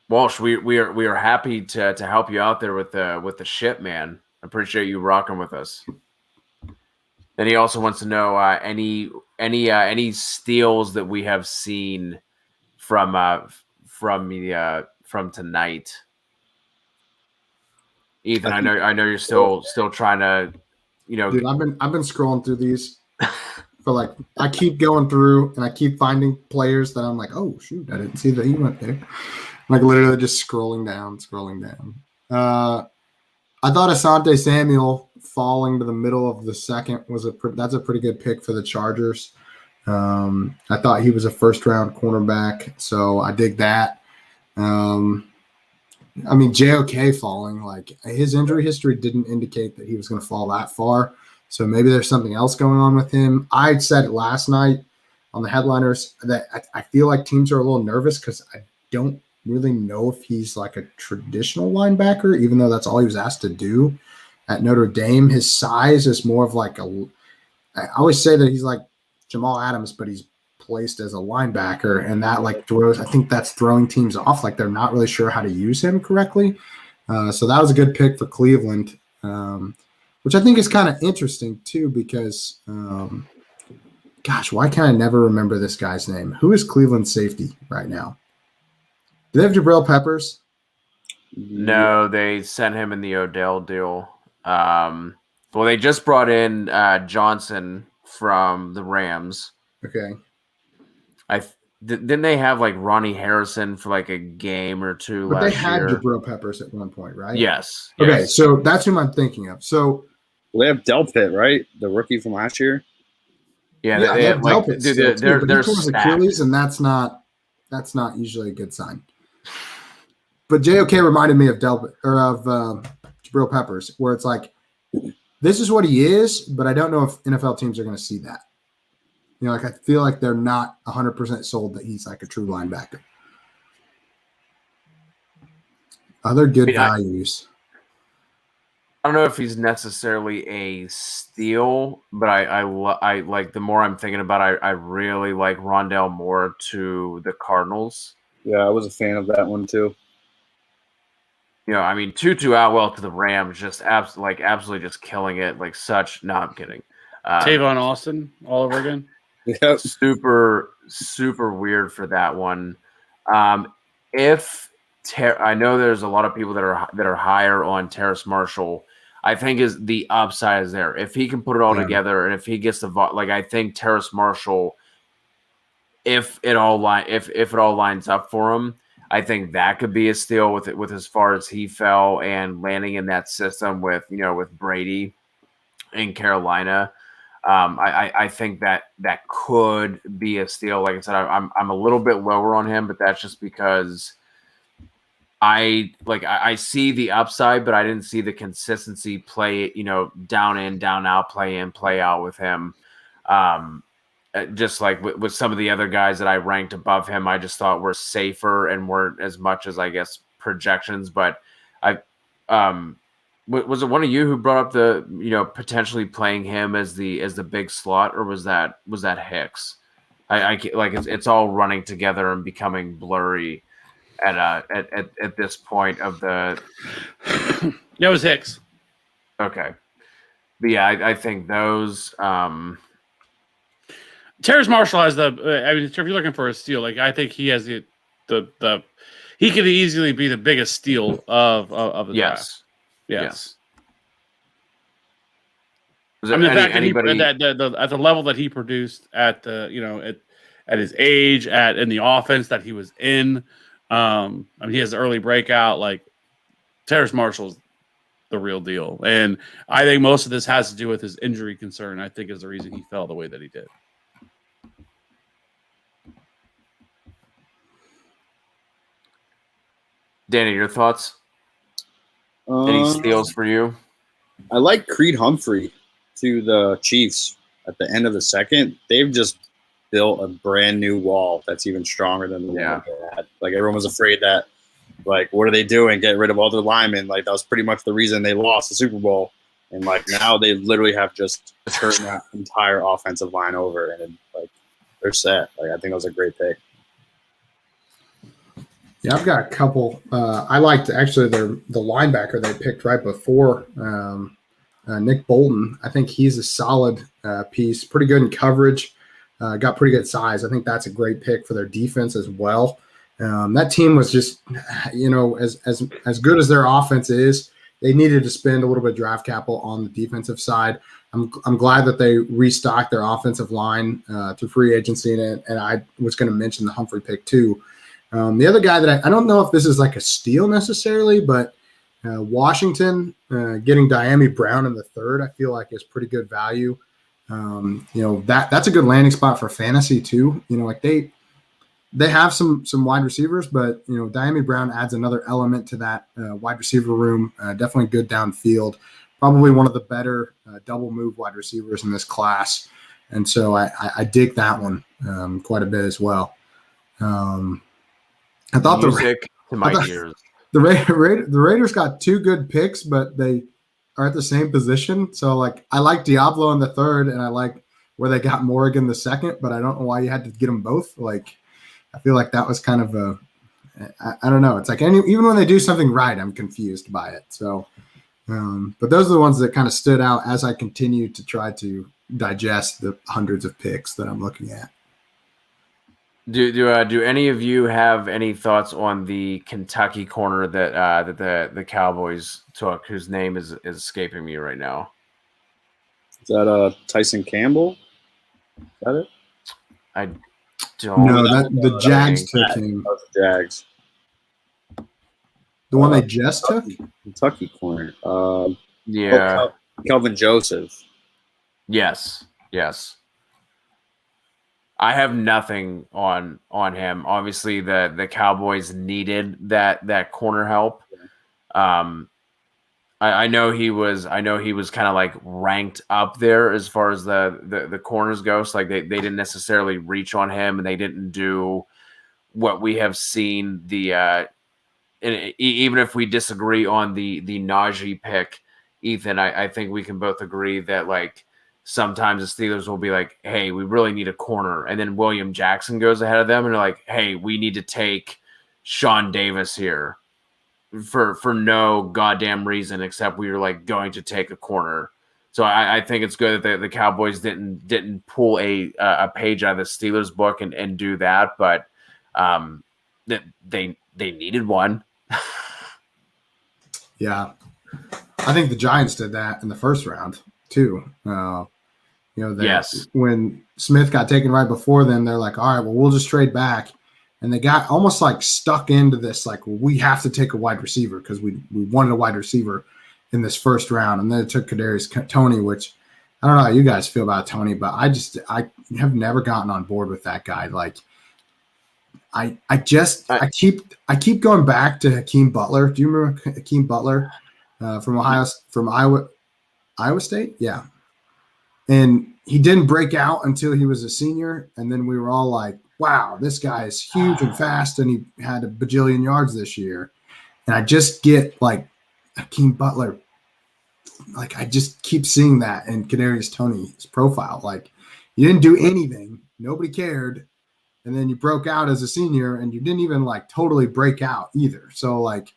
Walsh, we are happy to help you out there with the ship, man. I appreciate you rocking with us. Then he also wants to know any steals that we have seen from tonight. Ethan, I know you're still trying to, you know. Dude, I've been scrolling through these for like I keep going through and I keep finding players that I'm like, oh shoot, I didn't see that he went there. Like literally just scrolling down. I thought Asante Samuel falling to the middle of the second that's a pretty good pick for the Chargers. I thought he was a first-round cornerback, so I dig that. I mean, JOK falling, like his injury history didn't indicate that he was going to fall that far, so maybe there's something else going on with him. I said it last night on the headliners that I feel like teams are a little nervous because I don't really know if he's like a traditional linebacker, even though that's all he was asked to do at Notre Dame. His size is more of like I always say that he's like Jamal Adams, but he's placed as a linebacker, and that like I think that's throwing teams off. Like they're not really sure how to use him correctly. So that was a good pick for Cleveland, which I think is kind of interesting too, because gosh, why can't I never remember this guy's name? Who is Cleveland's safety right now? Do they have Jabril Peppers? No, they sent him in the Odell deal. Well, they just brought in Johnson from the Rams. Okay. Didn't they have like Ronnie Harrison for like a game or two But last they had year? Jabril Peppers at one point, right? Yes. Okay, yes. so that's who I'm thinking of. So they have Delpit, right? The rookie from last year. Yeah, they have like, Delpit dude, still, they're too, but he tore his stacked. Achilles, and that's not usually a good sign. But JOK reminded me of Jabril Peppers, where it's like, this is what he is, but I don't know if NFL teams are going to see that. You know, like I feel like they're not 100% sold that he's like a true linebacker. Other good values. I don't know if he's necessarily a steal, but I like the more I'm thinking about it, I really like Rondell Moore to the Cardinals. Yeah, I was a fan of that one too. You know, I mean, Tutu Atwell to the Rams, just absolutely just killing it. Like such. No, I'm kidding. Tavon Austin all over again. Yeah, super weird for that one. I know there's a lot of people that are higher on Terrace Marshall. I think is the upside is there. If he can put it all together, and if he gets I think Terrace Marshall, if it all lines up for him, I think that could be a steal with as far as he fell and landing in that system with Brady in Carolina. I think that could be a steal. Like I said, I'm a little bit lower on him, but that's just because I see the upside, but I didn't see the consistency play, down in, down out, play in, play out with him. Just like with some of the other guys that I ranked above him, I just thought were safer and weren't as much as, I guess, projections. But was it one of you who brought up the, potentially playing him as the big slot, or was that Hicks? It's all running together and becoming blurry at this point of the. It was Hicks. Okay, but yeah, I think those. Terrace Marshall has if you're looking for a steal, I think he has the he could easily be the biggest steal of the draft. Yes. I mean, the fact that at the level that he produced at at his age, in the offense that he was in, I mean, he has an early breakout. Terrace Marshall's the real deal, and I think most of this has to do with his injury concern. I think is the reason he fell the way that he did. Danny, your thoughts? Any steals for you? I like Creed Humphrey to the Chiefs at the end of the second. They've just built a brand new wall that's even stronger than the one they had. Everyone was afraid that, what are they doing? Get rid of all their linemen. That was pretty much the reason they lost the Super Bowl. And now they literally have just turned that entire offensive line over, and they're set. I think that was a great pick. Yeah, I've got a couple. I liked actually the linebacker they picked right before Nick Bolton. I think he's a solid piece, pretty good in coverage, got pretty good size. I think that's a great pick for their defense as well. That team was just, as good as their offense is, they needed to spend a little bit of draft capital on the defensive side. I'm glad that they restocked their offensive line through free agency, and I was going to mention the Humphrey pick too. The other guy that I don't know if this is a steal necessarily, but Washington getting Diami Brown in the third, I feel like is pretty good value. That's a good landing spot for fantasy too. They have some wide receivers, but Diami Brown adds another element to that wide receiver room. Definitely good downfield. Probably one of the better double move wide receivers in this class, and so I dig that one quite a bit as well. I thought the Raiders got two good picks, but they are at the same position. So I like Diablo in the third, and I like where they got Morgan the second, but I don't know why you had to get them both. I feel like that was kind of I don't know. It's even when they do something right, I'm confused by it. So, but those are the ones that kind of stood out as I continue to try to digest the hundreds of picks that I'm looking at. Do any of you have any thoughts on the Kentucky corner that the Cowboys took, whose name is escaping me right now? Is that Tyson Campbell? Is that it? I don't. No, the Jags took him. That was the Jags. The one they just took? Kentucky corner. Yeah. Kelvin Joseph. Yes. I have nothing on him. Obviously, the Cowboys needed that corner help. I know he was kind of ranked up there as far as the corners go. So they didn't necessarily reach on him, and they didn't do what we have seen. Even if we disagree on the Najee pick, Ethan, I think we can both agree that like sometimes the Steelers will be like, hey, we really need a corner. And then William Jackson goes ahead of them and they're like, hey, we need to take Sean Davis here for no goddamn reason except we were like going to take a corner. So I think it's good that the Cowboys didn't pull a page out of the Steelers book and do that, but that they needed one. Yeah, I think the Giants did that in the first round too. Yes. When Smith got taken right before them, they're like, all right, well, we'll just trade back. And they got almost like stuck into this, like, well, we have to take a wide receiver because we wanted a wide receiver in this first round. And then it took Kadarius Toney, which I don't know how you guys feel about Toney, but I have never gotten on board with that guy. Like, I keep going back to Hakeem Butler. Do you remember Hakeem Butler from Iowa State? Yeah. And he didn't break out until he was a senior. And then we were all like, wow, this guy is huge and fast. And he had a bajillion yards this year. And I just get like Hakeem Butler. Like, I just keep seeing that in Kadarius Toney's profile. Like, you didn't do anything. Nobody cared. And then you broke out as a senior and you didn't even like totally break out either. So like,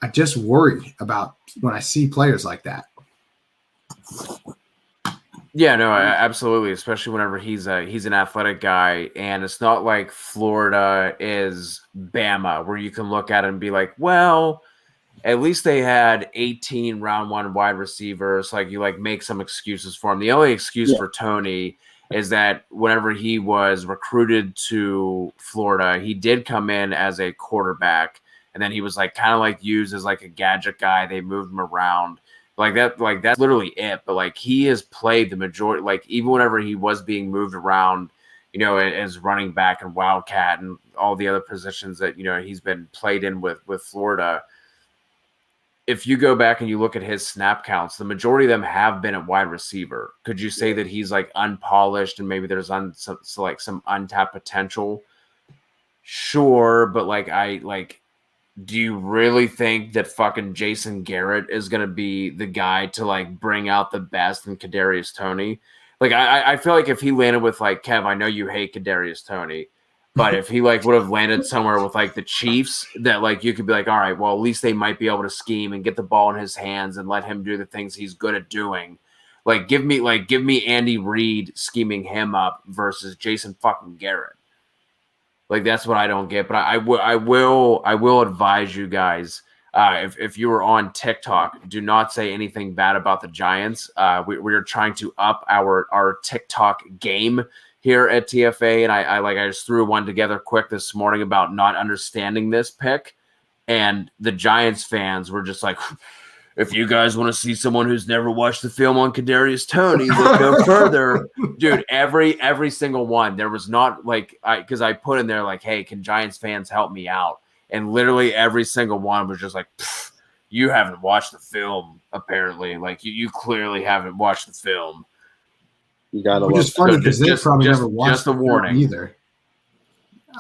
I just worry about when I see players like that. Yeah, no, absolutely. Especially whenever he's an athletic guy, and it's not like Florida is Bama, where you can look at it and be like, well, at least they had 18 round one wide receivers. Like, you like make some excuses for him. The only excuse for Toney is that whenever he was recruited to Florida, he did come in as a quarterback, and then he was like kind of like used as like a gadget guy. They moved him around. Like that's literally it. But like, he has played the majority, like even whenever he was being moved around, you know, as running back and wildcat and all the other positions that, you know, he's been played in with Florida. If you go back and you look at his snap counts, the majority of them have been at wide receiver. Could you say that he's like unpolished and maybe there's some untapped potential? Sure, but do you really think that fucking Jason Garrett is going to be the guy to like bring out the best in Kadarius Toney? Like, I feel like if he landed with like, Kev, I know you hate Kadarius Toney, but if he like would have landed somewhere with like the Chiefs, that like you could be like, all right, well, at least they might be able to scheme and get the ball in his hands and let him do the things he's good at doing. Like, give me Andy Reid scheming him up versus Jason fucking Garrett. Like, that's what I don't get. But I will advise you guys, if you were on TikTok, do not say anything bad about the Giants. We are trying to up our TikTok game here at TFA, and I just threw one together quick this morning about not understanding this pick, and the Giants fans were just like, if you guys want to see someone who's never watched the film on Kadarius Toney, look no further. Dude, every single one. There was not like, because I put in there like, hey, can Giants fans help me out? And literally every single one was just like, you haven't watched the film, apparently. Like, you clearly haven't watched the film. You gotta Which is funny because they probably never watched just a warning either.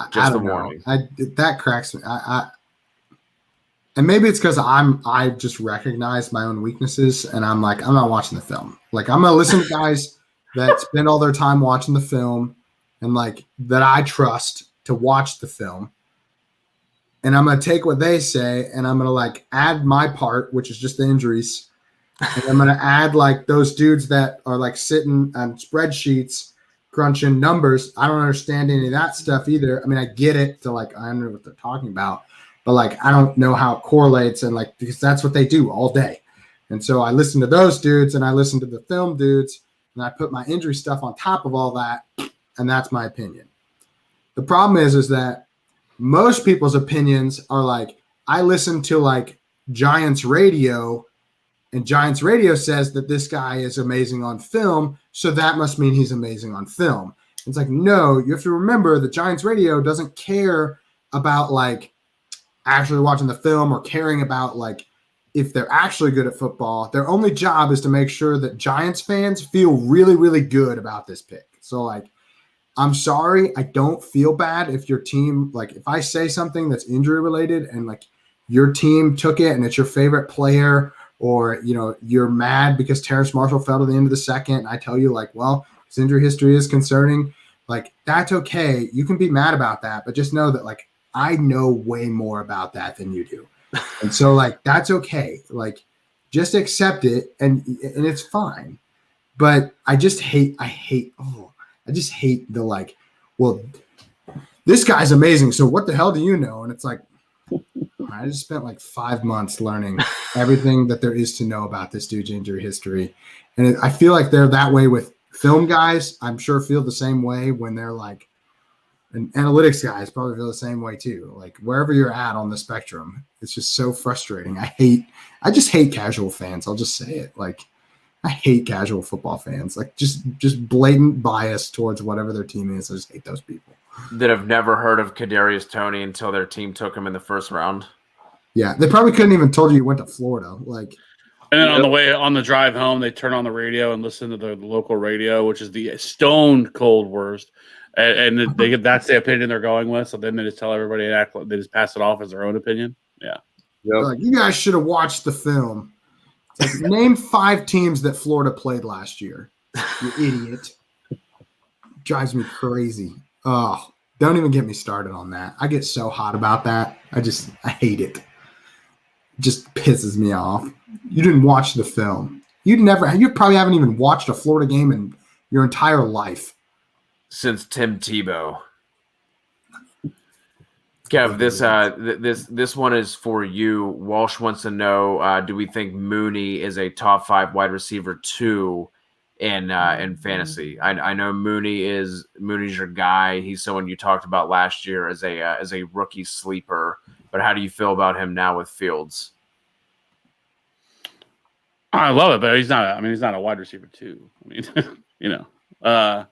Just a warning. That cracks me. And maybe it's because I just recognize my own weaknesses, and I'm like, I'm not watching the film. Like, I'm gonna listen to guys that spend all their time watching the film, and like that I trust to watch the film. And I'm gonna take what they say, and I'm gonna like add my part, which is just the injuries. And I'm gonna add like those dudes that are like sitting on spreadsheets crunching numbers. I don't understand any of that stuff either. I mean, I get it to like, I know what they're talking about, but like, I don't know how it correlates, and like, because that's what they do all day. And so I listen to those dudes and I listen to the film dudes, and I put my injury stuff on top of all that. And that's my opinion. The problem is that most people's opinions are like, I listen to like Giants radio, and Giants radio says that this guy is amazing on film, so that must mean he's amazing on film. It's like, no, you have to remember the Giants radio doesn't care about like actually watching the film or caring about like if they're actually good at football. Their only job is to make sure that Giants fans feel really, really good about this pick. So like, I'm sorry, I don't feel bad if your team, like if I say something that's injury related and like your team took it and it's your favorite player or you're mad because Terrace Marshall fell to the end of the second. And I tell you, like, well, his injury history is concerning. Like, that's okay. You can be mad about that, but just know that, like, I know way more about that than you do. And so, like, that's okay. Like, just accept it, and it's fine. But I hate the, like, well, this guy's amazing, so what the hell do you know? And it's like, I just spent like 5 months learning everything that there is to know about this dude's injury history. And I feel like they're that way with film guys. I'm sure feel the same way when they're like, and analytics guys probably feel the same way too. Like, wherever you're at on the spectrum, it's just so frustrating. I just hate casual fans. I'll just say it. Like, I hate casual football fans. Like, just blatant bias towards whatever their team is. I just hate those people that have never heard of Kadarius Toney until their team took him in the first round. Yeah, they probably couldn't even told you went to Florida. Like, and then on the drive home, they turn on the radio and listen to the local radio, which is the stone cold worst. And that's the opinion they're going with. So then they just tell everybody they just pass it off as their own opinion. Yeah. Yep. Like, you guys should have watched the film. Like, name 5 teams that Florida played last year. You idiot. Drives me crazy. Oh, don't even get me started on that. I get so hot about that. I hate it. It just pisses me off. You didn't watch the film. You probably haven't even watched a Florida game in your entire life. Since Tim Tebow. Kev, this one is for you. Walsh wants to know, do we think Mooney is a top 5 wide receiver 2 in fantasy? I know Mooney's your guy. He's someone you talked about last year as a rookie sleeper. But how do you feel about him now with Fields? I love it, but he's not a wide receiver 2. I mean,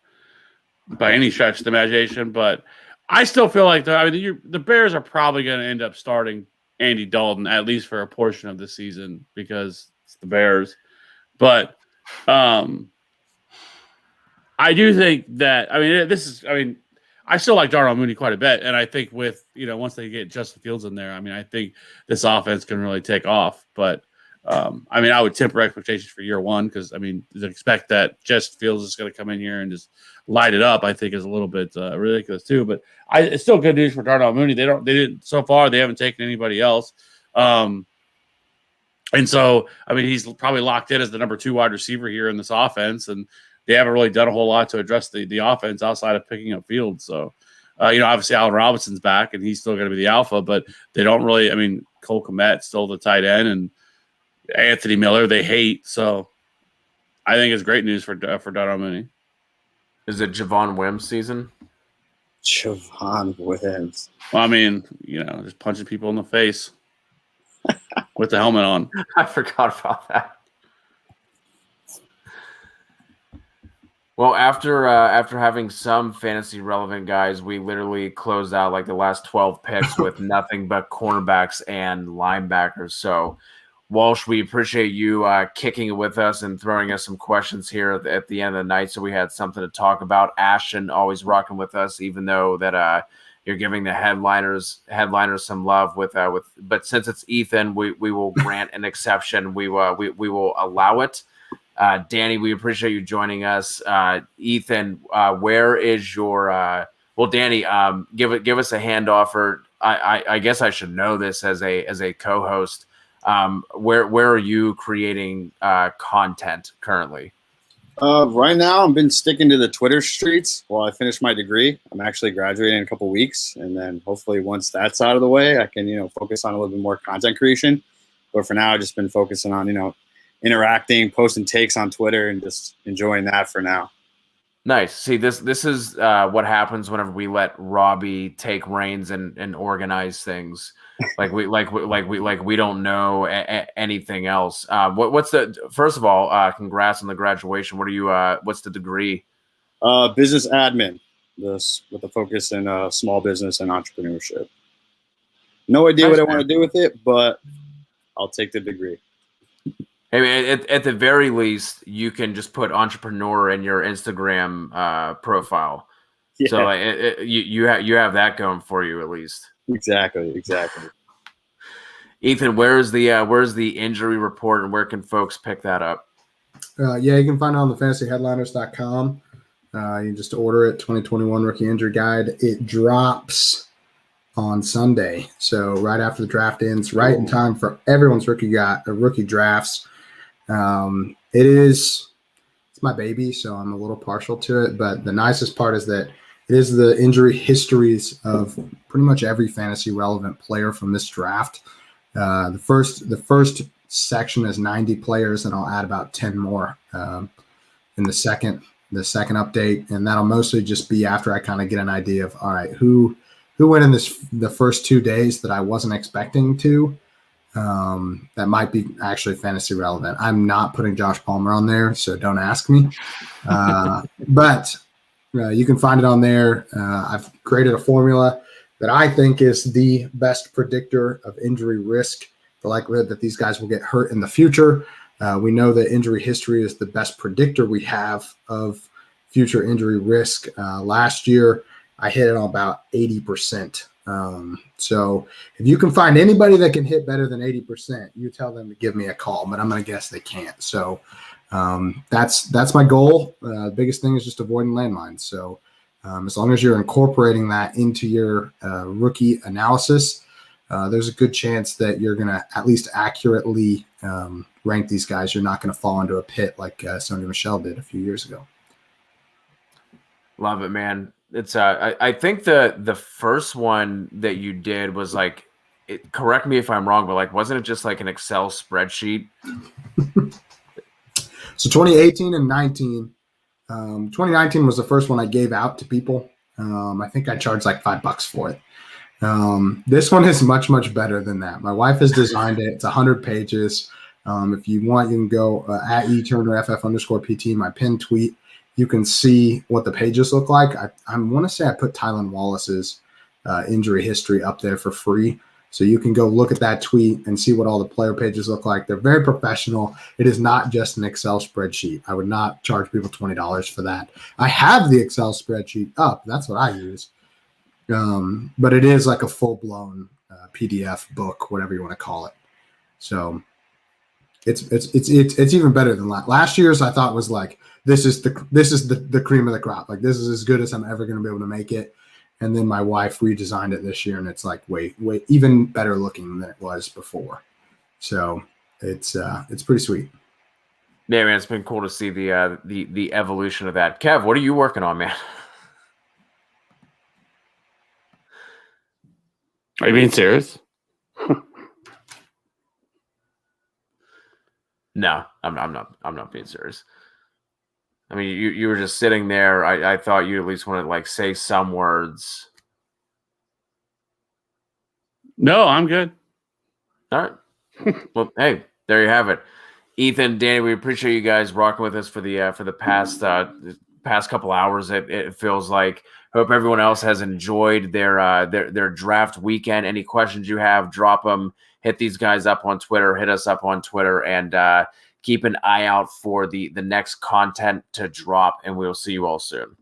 by any stretch of the imagination, but I still feel like the Bears are probably going to end up starting Andy Dalton at least for a portion of the season because it's the Bears. But I do think that I still like Darnell Mooney quite a bit, and I think with once they get Justin Fields in there, I think this offense can really take off. But I would temper expectations for year one because to expect that Justin Fields is going to come in here and just light it up, I think is a little bit ridiculous too. But it's still good news for Darnell Mooney. They didn't so far. They haven't taken anybody else, and so he's probably locked in as the number 2 wide receiver here in this offense, and they haven't really done a whole lot to address the offense outside of picking up Fields. So obviously Allen Robinson's back and he's still going to be the alpha, but they don't really. Cole Kmet's still the tight end and Anthony Miller they hate. So I think it's great news for Darnell Mooney. Is it Javon Wims season? Javon Wims. Well, just punching people in the face with the helmet on. I forgot about that. Well, after having some fantasy relevant guys, we literally closed out like the last 12 picks with nothing but cornerbacks and linebackers. So, Walsh, we appreciate you kicking it with us and throwing us some questions here at the end of the night, so we had something to talk about. Ashton always rocking with us, even though that you're giving the headliners some love with. But since it's Ethan, we will grant an exception. We will allow it. Danny, we appreciate you joining us. Ethan, where is your? Well, Danny, give us a handoff, or I guess I should know this as a co-host. Where are you creating content currently? Right now, I've been sticking to the Twitter streets while I finish my degree. I'm actually graduating in a couple weeks, and then hopefully once that's out of the way, I can focus on a little bit more content creation. But for now, I've just been focusing on interacting, posting takes on Twitter, and just enjoying that for now. Nice. See, this is what happens whenever we let Robbie take reins and organize things. We don't know anything else. What's first of all, congrats on the graduation. What are you? What's the degree? Business admin. This with a focus in small business and entrepreneurship. No idea what I want to do with it, but I'll take the degree. Hey, at the very least, you can just put entrepreneur in your Instagram profile. Yeah. So you have that going for you at least. Exactly. Ethan, where's the injury report, and where can folks pick that up? You can find it on the fantasyheadliners.com. You can just order it, 2021 Rookie Injury Guide. It drops on Sunday, so right after the draft ends, right in time for everyone's rookie drafts. It's my baby, so I'm a little partial to it, but the nicest part is that it is the injury histories of pretty much every fantasy relevant player from this draft. The first section is 90 players, and I'll add about 10 more in the second update, and that'll mostly just be after I kind of get an idea of, all right, who went in the first 2 days that I wasn't expecting to. That might be actually fantasy relevant. I'm not putting Josh Palmer on there, so don't ask me. But you can find it on there. I've created a formula that I think is the best predictor of injury risk, the likelihood that these guys will get hurt in the future. We know that injury history is the best predictor we have of future injury risk. Last year, I hit it on about 80%. So if you can find anybody that can hit better than 80%, you tell them to give me a call, but I'm going to guess they can't. So that's my goal. The biggest thing is just avoiding landmines. So as long as you're incorporating that into your rookie analysis, there's a good chance that you're going to at least accurately rank these guys. You're not going to fall into a pit like Sony Michel did a few years ago. Love it, man. It's I think the first one that you did was like, correct me if I'm wrong, but like, wasn't it just like an Excel spreadsheet? So 2018 and 19, 2019 was the first one I gave out to people. I think I charged like $5 for it. This one is much, much better than that. My wife has designed it. It's 100 pages. If you want, you can go at eTurnerFF_PT, my pinned tweet. You can see what the pages look like. I want to say I put Tylan Wallace's injury history up there for free. So you can go look at that tweet and see what all the player pages look like. They're very professional. It is not just an Excel spreadsheet. I would not charge people $20 for that. I have the Excel spreadsheet up. That's what I use. But it is like a full-blown PDF book, whatever you want to call it. So it's even better than last year's. I thought was like, this is the cream of the crop. Like, this is as good as I'm ever going to be able to make it. And then my wife redesigned it this year, and it's like way even better looking than it was before. So it's pretty sweet. Yeah, man, it's been cool to see the evolution of that. Kev, what are you working on, man? Are you being serious? No, I'm not being serious. I mean, you were just sitting there. I thought you at least wanted to like say some words. No, I'm good. All right. Well, hey, there you have it. Ethan, Danny, we appreciate you guys rocking with us for the past couple hours. It feels like. Hope everyone else has enjoyed their draft weekend. Any questions you have, drop them. Hit these guys up on Twitter. Hit us up on Twitter, and keep an eye out for the next content to drop. And we'll see you all soon.